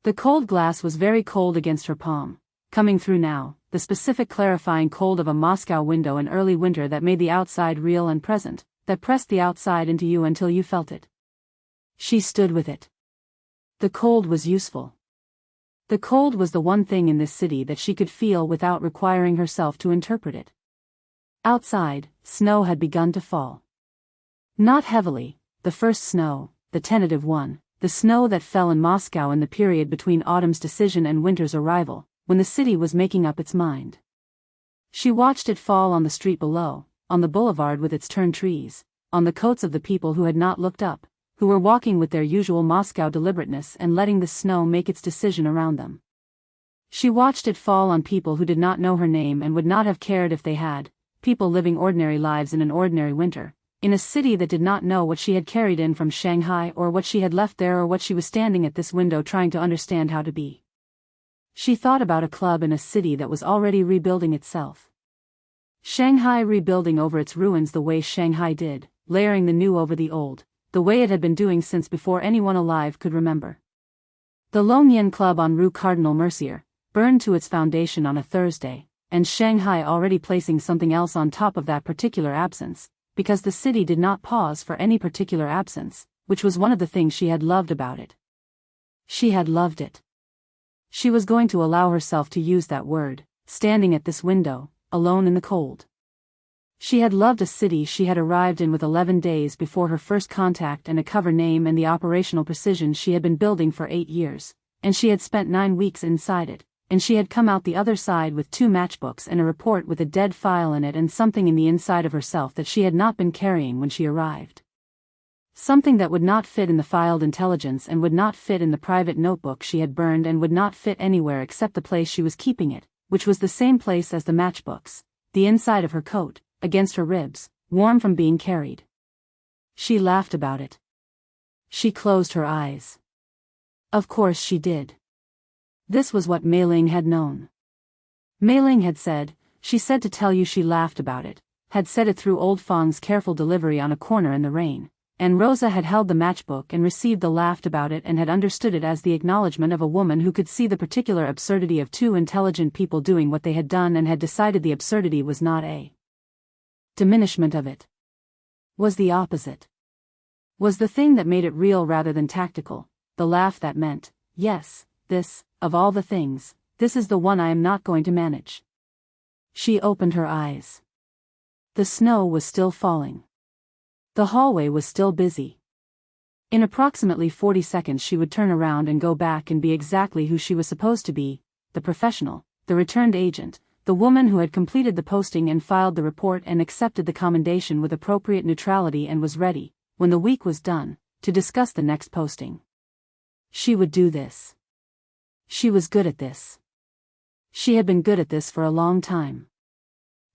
The cold glass was very cold against her palm, coming through now, the specific clarifying cold of a Moscow window in early winter that made the outside real and present, that pressed the outside into you until you felt it. She stood with it. The cold was useful. The cold was the one thing in this city that she could feel without requiring herself to interpret it. Outside, snow had begun to fall. Not heavily, the first snow, the tentative one, the snow that fell in Moscow in the period between autumn's decision and winter's arrival, when the city was making up its mind. She watched it fall on the street below, on the boulevard with its turned trees, on the coats of the people who had not looked up, who were walking with their usual Moscow deliberateness and letting the snow make its decision around them. She watched it fall on people who did not know her name and would not have cared if they had, people living ordinary lives in an ordinary winter, in a city that did not know what she had carried in from Shanghai or what she had left there or what she was standing at this window trying to understand how to be. She thought about a club in a city that was already rebuilding itself. Shanghai rebuilding over its ruins the way Shanghai did, layering the new over the old, the way it had been doing since before anyone alive could remember. The Lóng Yǎn Club on Rue Cardinal Mercier burned to its foundation on a Thursday, and Shanghai already placing something else on top of that particular absence, because the city did not pause for any particular absence, which was one of the things she had loved about it. She had loved it. She was going to allow herself to use that word, standing at this window, alone in the cold. She had loved a city she had arrived in with 11 days before her first contact and a cover name and the operational precision she had been building for 8 years, and she had spent 9 weeks inside it, and she had come out the other side with 2 matchbooks and a report with a dead file in it and something in the inside of herself that she had not been carrying when she arrived. Something that would not fit in the filed intelligence and would not fit in the private notebook she had burned and would not fit anywhere except the place she was keeping it, which was the same place as the matchbooks, the inside of her coat, against her ribs, warm from being carried. She laughed about it. She closed her eyes. Of course she did. This was what Mei-Ling had known. Mei-Ling had said, she said to tell you she laughed about it, had said it through old Fang's careful delivery on a corner in the rain, and Roza had held the matchbook and received the laughed about it and had understood it as the acknowledgement of a woman who could see the particular absurdity of 2 intelligent people doing what they had done and had decided the absurdity was not a diminishment of it. Was the opposite. Was the thing that made it real rather than tactical, the laugh that meant, yes, this, of all the things, this is the one I am not going to manage. She opened her eyes. The snow was still falling. The hallway was still busy. In approximately 40 seconds she would turn around and go back and be exactly who she was supposed to be, the professional, the returned agent, the woman who had completed the posting and filed the report and accepted the commendation with appropriate neutrality and was ready, when the week was done, to discuss the next posting. She would do this. She was good at this. She had been good at this for a long time.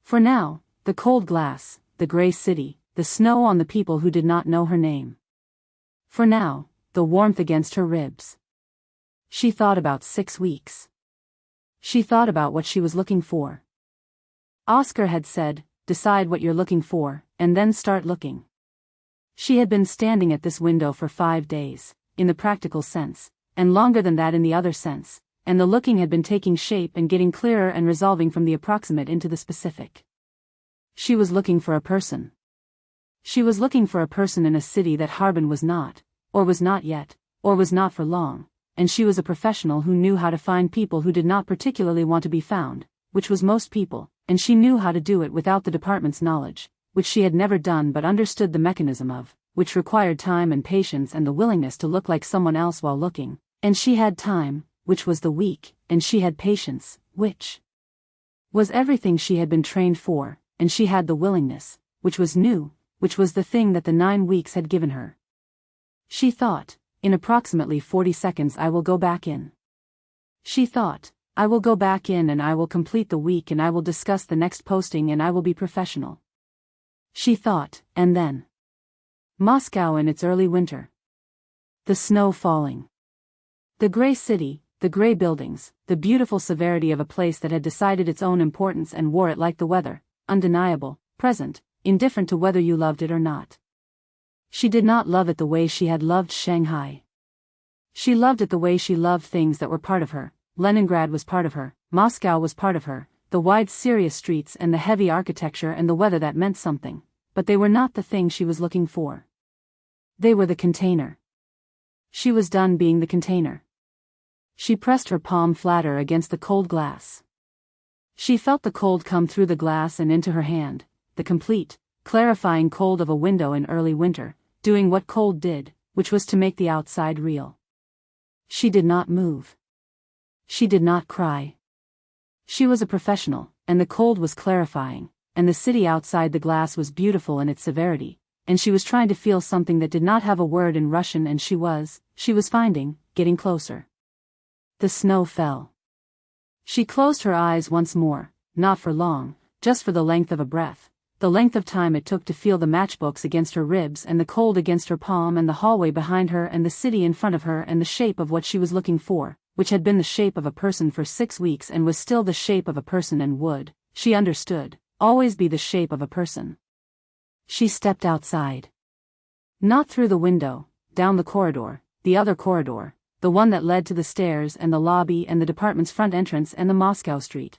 For now, the cold glass, the gray city, the snow on the people who did not know her name. For now, the warmth against her ribs. She thought about 6 weeks. She thought about what she was looking for. Oscar had said, decide what you're looking for, and then start looking. She had been standing at this window for 5 days, in the practical sense, and longer than that in the other sense, and the looking had been taking shape and getting clearer and resolving from the approximate into the specific. She was looking for a person. She was looking for a person in a city that Harbin was not, or was not yet, or was not for long, and she was a professional who knew how to find people who did not particularly want to be found, which was most people, and she knew how to do it without the department's knowledge, which she had never done but understood the mechanism of, which required time and patience and the willingness to look like someone else while looking, and she had time, which was the weak, and she had patience, which was everything she had been trained for, and she had the willingness, which was new, which was the thing that the 9 weeks had given her. She thought, in approximately 40 seconds I will go back in. She thought, I will go back in and I will complete the week and I will discuss the next posting and I will be professional. She thought, and then. Moscow in its early winter. The snow falling. The gray city, the gray buildings, the beautiful severity of a place that had decided its own importance and wore it like the weather, undeniable, present, indifferent to whether you loved it or not. She did not love it the way she had loved Shanghai. She loved it the way she loved things that were part of her. Leningrad was part of her, Moscow was part of her, the wide serious streets and the heavy architecture and the weather that meant something, but they were not the thing she was looking for. They were the container. She was done being the container. She pressed her palm flatter against the cold glass. She felt the cold come through the glass and into her hand, the complete, clarifying cold of a window in early winter, doing what cold did, which was to make the outside real. She did not move. She did not cry. She was a professional, and the cold was clarifying, and the city outside the glass was beautiful in its severity, and she was trying to feel something that did not have a word in Russian and she was getting closer. The snow fell. She closed her eyes once more, not for long, just for the length of a breath, the length of time it took to feel the matchbooks against her ribs and the cold against her palm and the hallway behind her and the city in front of her and the shape of what she was looking for, which had been the shape of a person for 6 weeks and was still the shape of a person and would, she understood, always be the shape of a person. She stepped outside. Not through the window, down the corridor, the other corridor, the one that led to the stairs and the lobby and the department's front entrance and the Moscow street.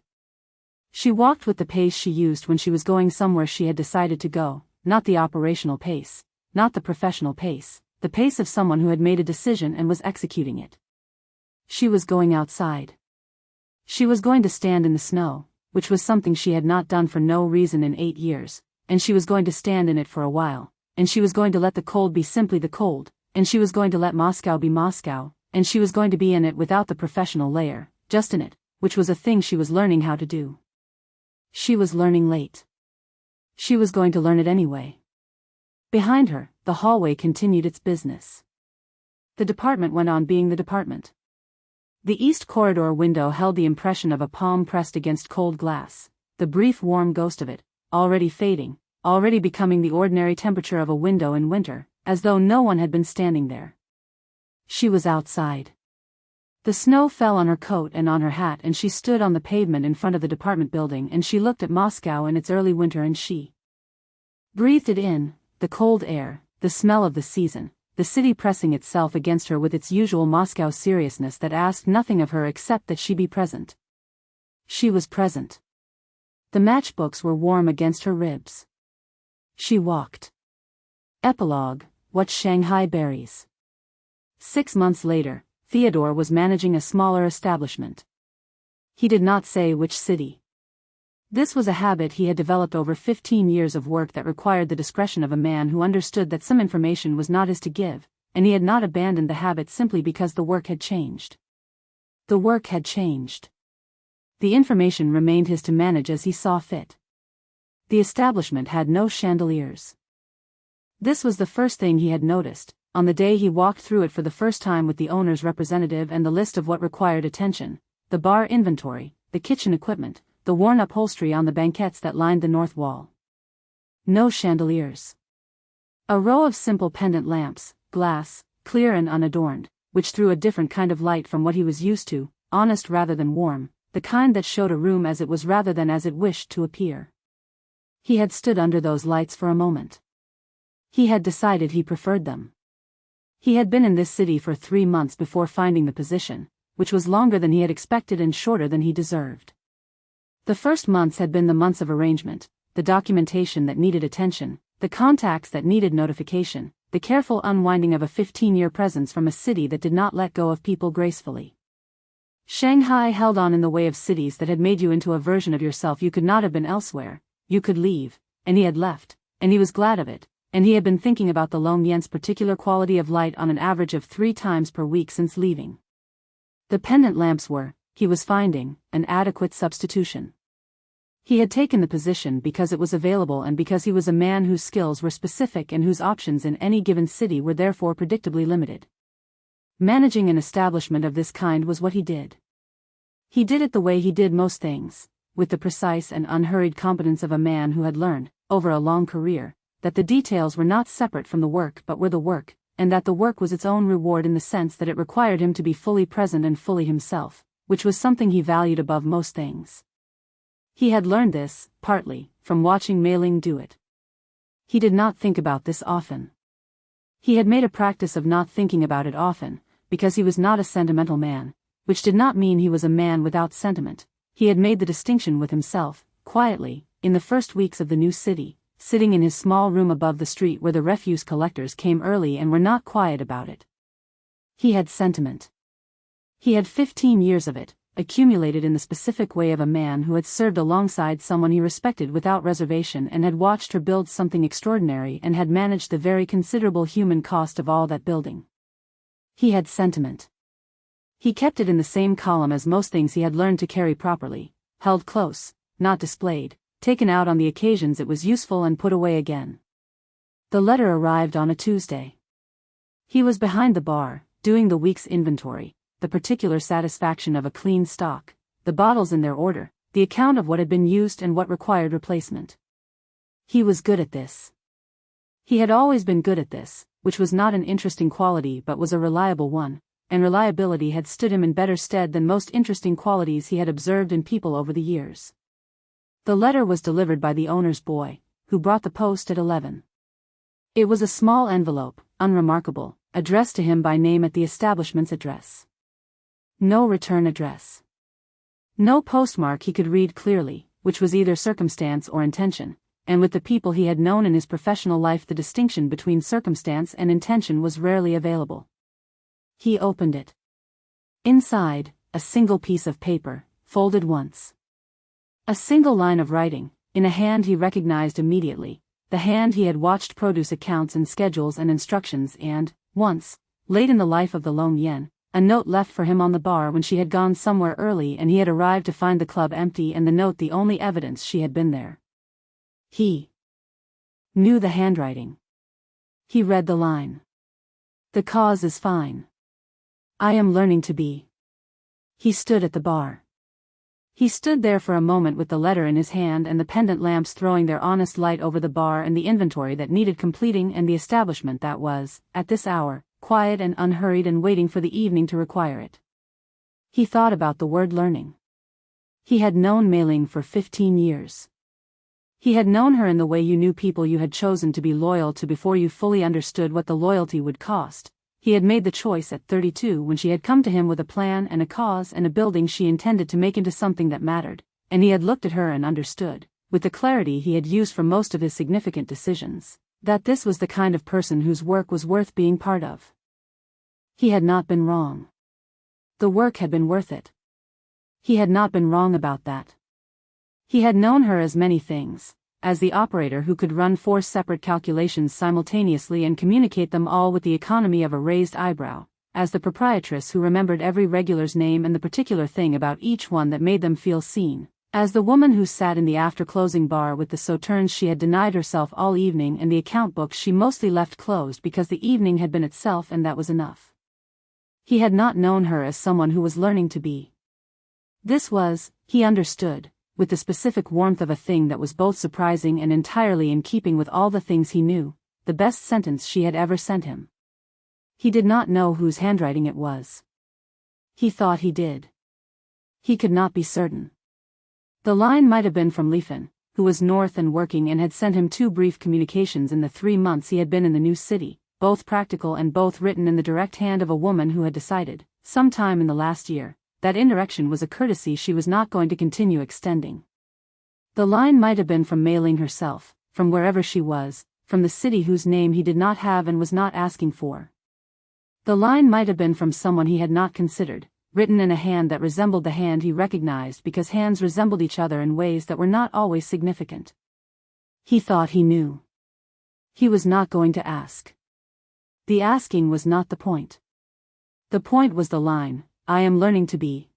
She walked with the pace she used when she was going somewhere she had decided to go, not the operational pace, not the professional pace, the pace of someone who had made a decision and was executing it. She was going outside. She was going to stand in the snow, which was something she had not done for no reason in 8 years, and she was going to stand in it for a while, and she was going to let the cold be simply the cold, and she was going to let Moscow be Moscow, and she was going to be in it without the professional layer, just in it, which was a thing she was learning how to do. She was learning late. She was going to learn it anyway. Behind her, the hallway continued its business. The department went on being the department. The east corridor window held the impression of a palm pressed against cold glass, the brief warm ghost of it, already fading, already becoming the ordinary temperature of a window in winter, as though no one had been standing there. She was outside. The snow fell on her coat and on her hat and she stood on the pavement in front of the department building and she looked at Moscow in its early winter and she breathed it in, the cold air, the smell of the season, the city pressing itself against her with its usual Moscow seriousness that asked nothing of her except that she be present. She was present. The matchbooks were warm against her ribs. She walked. Epilogue, What Shanghai Berries. 6 months later, Theodore was managing a smaller establishment. He did not say which city. This was a habit he had developed over 15 years of work that required the discretion of a man who understood that some information was not his to give, and he had not abandoned the habit simply because the work had changed. The work had changed. The information remained his to manage as he saw fit. The establishment had no chandeliers. This was the first thing he had noticed, on the day he walked through it for the first time with the owner's representative and the list of what required attention, the bar inventory, the kitchen equipment, the worn upholstery on the banquettes that lined the north wall. No chandeliers. A row of simple pendant lamps, glass, clear and unadorned, which threw a different kind of light from what he was used to, honest rather than warm, the kind that showed a room as it was rather than as it wished to appear. He had stood under those lights for a moment. He had decided he preferred them. He had been in this city for 3 months before finding the position, which was longer than he had expected and shorter than he deserved. The first months had been the months of arrangement, the documentation that needed attention, the contacts that needed notification, the careful unwinding of a 15-year presence from a city that did not let go of people gracefully. Shanghai held on in the way of cities that had made you into a version of yourself you could not have been elsewhere. You could leave, and he had left, and he was glad of it, and he had been thinking about the Lóng Yǎn's particular quality of light on an average of 3 times per week since leaving. The pendant lamps were, he was finding, an adequate substitution. He had taken the position because it was available and because he was a man whose skills were specific and whose options in any given city were therefore predictably limited. Managing an establishment of this kind was what he did. He did it the way he did most things, with the precise and unhurried competence of a man who had learned, over a long career, that the details were not separate from the work but were the work, and that the work was its own reward in the sense that it required him to be fully present and fully himself, which was something he valued above most things. He had learned this, partly, from watching Mei-Ling do it. He did not think about this often. He had made a practice of not thinking about it often, because he was not a sentimental man, which did not mean he was a man without sentiment. He had made the distinction with himself, quietly, in the first weeks of the new city, sitting in his small room above the street where the refuse collectors came early and were not quiet about it. He had sentiment. He had 15 years of it, accumulated in the specific way of a man who had served alongside someone he respected without reservation and had watched her build something extraordinary and had managed the very considerable human cost of all that building. He had sentiment. He kept it in the same column as most things he had learned to carry properly, held close, not displayed, taken out on the occasions it was useful and put away again. The letter arrived on a Tuesday. He was behind the bar, doing the week's inventory, the particular satisfaction of a clean stock, the bottles in their order, the account of what had been used and what required replacement. He was good at this. He had always been good at this, which was not an interesting quality but was a reliable one, and reliability had stood him in better stead than most interesting qualities he had observed in people over the years. The letter was delivered by the owner's boy, who brought the post at 11. It was a small envelope, unremarkable, addressed to him by name at the establishment's address. No return address. No postmark he could read clearly, which was either circumstance or intention, and with the people he had known in his professional life the distinction between circumstance and intention was rarely available. He opened it. Inside, a single piece of paper, folded once. A single line of writing, in a hand he recognized immediately, the hand he had watched produce accounts and schedules and instructions and, once, late in the life of the Lóng Yǎn, a note left for him on the bar when she had gone somewhere early and he had arrived to find the club empty and the note the only evidence she had been there. He knew the handwriting. He read the line. The cause is fine. I am learning to be. He stood at the bar. He stood there for a moment with the letter in his hand and the pendant lamps throwing their honest light over the bar and the inventory that needed completing and the establishment that was, at this hour, quiet and unhurried and waiting for the evening to require it. He thought about the word learning. He had known Mei-Ling for 15 years. He had known her in the way you knew people you had chosen to be loyal to before you fully understood what the loyalty would cost. He had made the choice at 32 when she had come to him with a plan and a cause and a building she intended to make into something that mattered, and he had looked at her and understood, with the clarity he had used for most of his significant decisions, that this was the kind of person whose work was worth being part of. He had not been wrong. The work had been worth it. He had not been wrong about that. He had known her as many things, as the operator who could run 4 separate calculations simultaneously and communicate them all with the economy of a raised eyebrow, as the proprietress who remembered every regular's name and the particular thing about each one that made them feel seen, as the woman who sat in the after-closing bar with the sauternes she had denied herself all evening and the account books she mostly left closed because the evening had been itself and that was enough. He had not known her as someone who was learning to be. This was, he understood, with the specific warmth of a thing that was both surprising and entirely in keeping with all the things he knew, the best sentence she had ever sent him. He did not know whose handwriting it was. He thought he did. He could not be certain. The line might have been from Leifen, who was north and working and had sent him 2 brief communications in the 3 months he had been in the new city, both practical and both written in the direct hand of a woman who had decided, sometime in the last year, that indirection was a courtesy she was not going to continue extending. The line might have been from Mei-Ling herself, from wherever she was, from the city whose name he did not have and was not asking for. The line might have been from someone he had not considered, written in a hand that resembled the hand he recognized because hands resembled each other in ways that were not always significant. He thought he knew. He was not going to ask. The asking was not the point. The point was the line, "I am learning to be."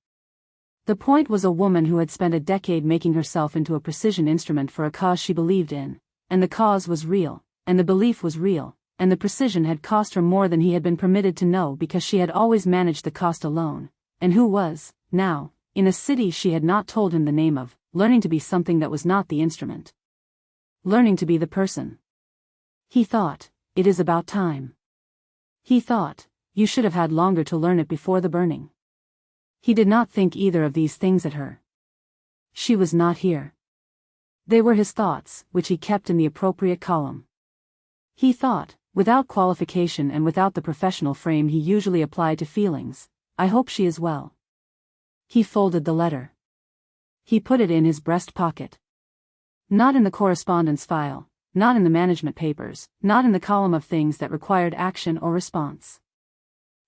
The point was a woman who had spent a decade making herself into a precision instrument for a cause she believed in, and the cause was real, and the belief was real, and the precision had cost her more than he had been permitted to know because she had always managed the cost alone, and who was, now, in a city she had not told him the name of, learning to be something that was not the instrument. Learning to be the person. He thought, "It is about time." He thought, "You should have had longer to learn it before the burning." He did not think either of these things at her. She was not here. They were his thoughts, which he kept in the appropriate column. He thought, without qualification and without the professional frame he usually applied to feelings, "I hope she is well." He folded the letter. He put it in his breast pocket. Not in the correspondence file, not in the management papers, not in the column of things that required action or response.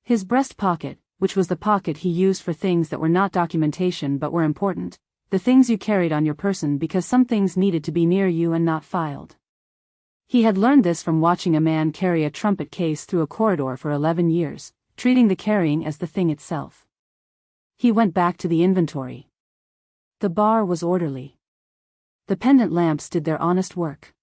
His breast pocket, which was the pocket he used for things that were not documentation but were important, the things you carried on your person because some things needed to be near you and not filed. He had learned this from watching a man carry a trumpet case through a corridor for 11 years, treating the carrying as the thing itself. He went back to the inventory. The bar was orderly. The pendant lamps did their honest work.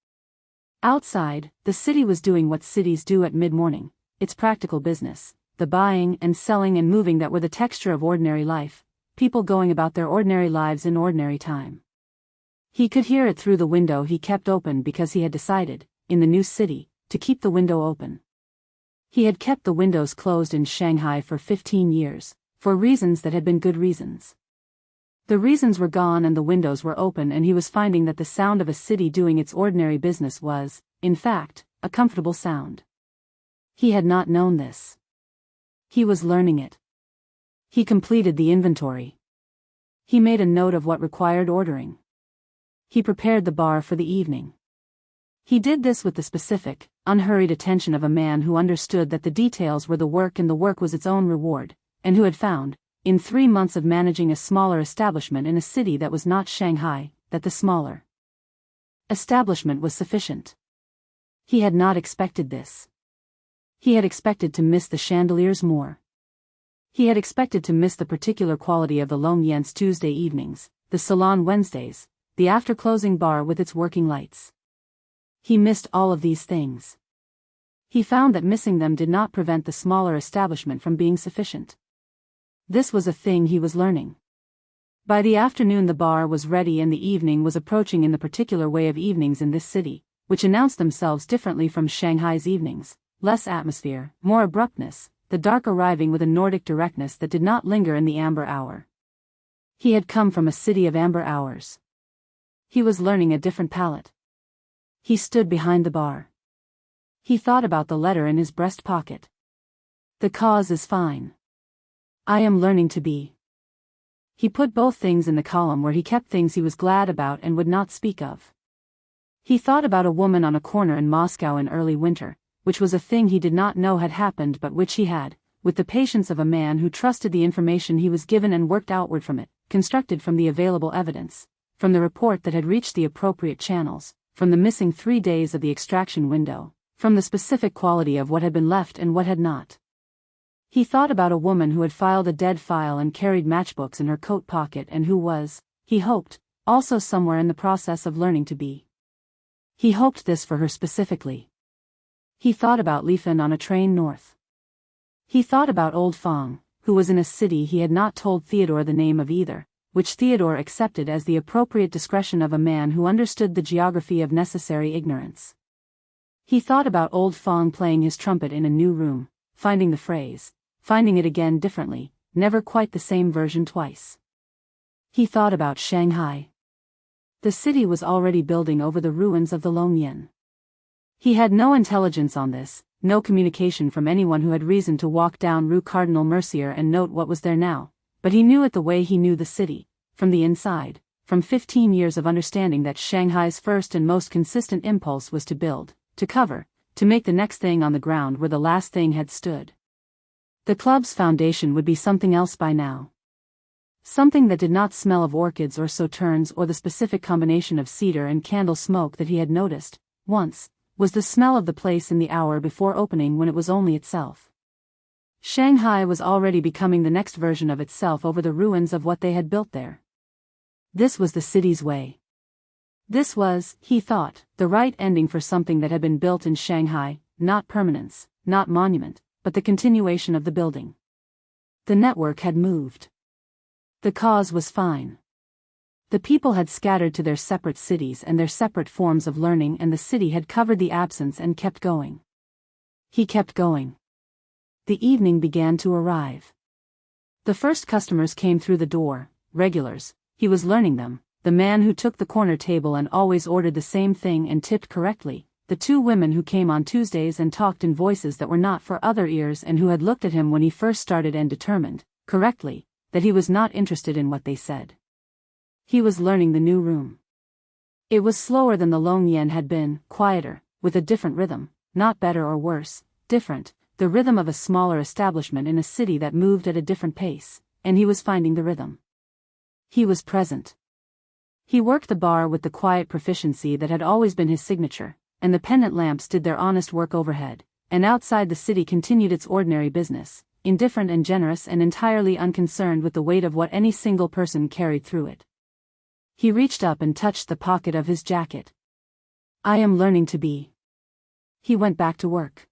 Outside, the city was doing what cities do at mid-morning, its practical business, the buying and selling and moving that were the texture of ordinary life, people going about their ordinary lives in ordinary time. He could hear it through the window he kept open because he had decided, in the new city, to keep the window open. He had kept the windows closed in Shanghai for 15 years, for reasons that had been good reasons. The reasons were gone and the windows were open, and he was finding that the sound of a city doing its ordinary business was, in fact, a comfortable sound. He had not known this. He was learning it. He completed the inventory. He made a note of what required ordering. He prepared the bar for the evening. He did this with the specific, unhurried attention of a man who understood that the details were the work and the work was its own reward, and who had found, in 3 months of managing a smaller establishment in a city that was not Shanghai, that the smaller establishment was sufficient. He had not expected this. He had expected to miss the chandeliers more. He had expected to miss the particular quality of the Lóng Yǎn's Tuesday evenings, the salon Wednesdays, the after-closing bar with its working lights. He missed all of these things. He found that missing them did not prevent the smaller establishment from being sufficient. This was a thing he was learning. By the afternoon the bar was ready and the evening was approaching in the particular way of evenings in this city, which announced themselves differently from Shanghai's evenings, less atmosphere, more abruptness, the dark arriving with a Nordic directness that did not linger in the amber hour. He had come from a city of amber hours. He was learning a different palette. He stood behind the bar. He thought about the letter in his breast pocket. The cause is fine. I am learning to be. He put both things in the column where he kept things he was glad about and would not speak of. He thought about a woman on a corner in Moscow in early winter, which was a thing he did not know had happened but which he had, with the patience of a man who trusted the information he was given and worked outward from it, constructed from the available evidence, from the report that had reached the appropriate channels, from the missing 3 days of the extraction window, from the specific quality of what had been left and what had not. He thought about a woman who had filed a dead file and carried matchbooks in her coat pocket and who was, he hoped, also somewhere in the process of learning to be. He hoped this for her specifically. He thought about Leifen on a train north. He thought about old Fong, who was in a city he had not told Theodore the name of either, which Theodore accepted as the appropriate discretion of a man who understood the geography of necessary ignorance. He thought about old Fong playing his trumpet in a new room, finding the phrase, finding it again differently, never quite the same version twice. He thought about Shanghai. The city was already building over the ruins of the Lóng Yǎn. He had no intelligence on this, no communication from anyone who had reason to walk down Rue Cardinal Mercier and note what was there now, but he knew it the way he knew the city, from the inside, from 15 years of understanding that Shanghai's first and most consistent impulse was to build, to cover, to make the next thing on the ground where the last thing had stood. The club's foundation would be something else by now. Something that did not smell of orchids or sauternes or the specific combination of cedar and candle smoke that he had noticed, once, was the smell of the place in the hour before opening when it was only itself. Shanghai was already becoming the next version of itself over the ruins of what they had built there. This was the city's way. This was, he thought, the right ending for something that had been built in Shanghai, not permanence, not monument, but the continuation of the building. The network had moved. The cause was fine. The people had scattered to their separate cities and their separate forms of learning, and the city had covered the absence and kept going. He kept going. The evening began to arrive. The first customers came through the door, regulars, he was learning them, the man who took the corner table and always ordered the same thing and tipped correctly, the two women who came on Tuesdays and talked in voices that were not for other ears and who had looked at him when he first started and determined, correctly, that he was not interested in what they said. He was learning the new room. It was slower than the Lóng Yǎn had been, quieter, with a different rhythm, not better or worse, different, the rhythm of a smaller establishment in a city that moved at a different pace, and he was finding the rhythm. He was present. He worked the bar with the quiet proficiency that had always been his signature, and the pendant lamps did their honest work overhead, and outside the city continued its ordinary business, indifferent and generous and entirely unconcerned with the weight of what any single person carried through it. He reached up and touched the pocket of his jacket. I am learning to be. He went back to work.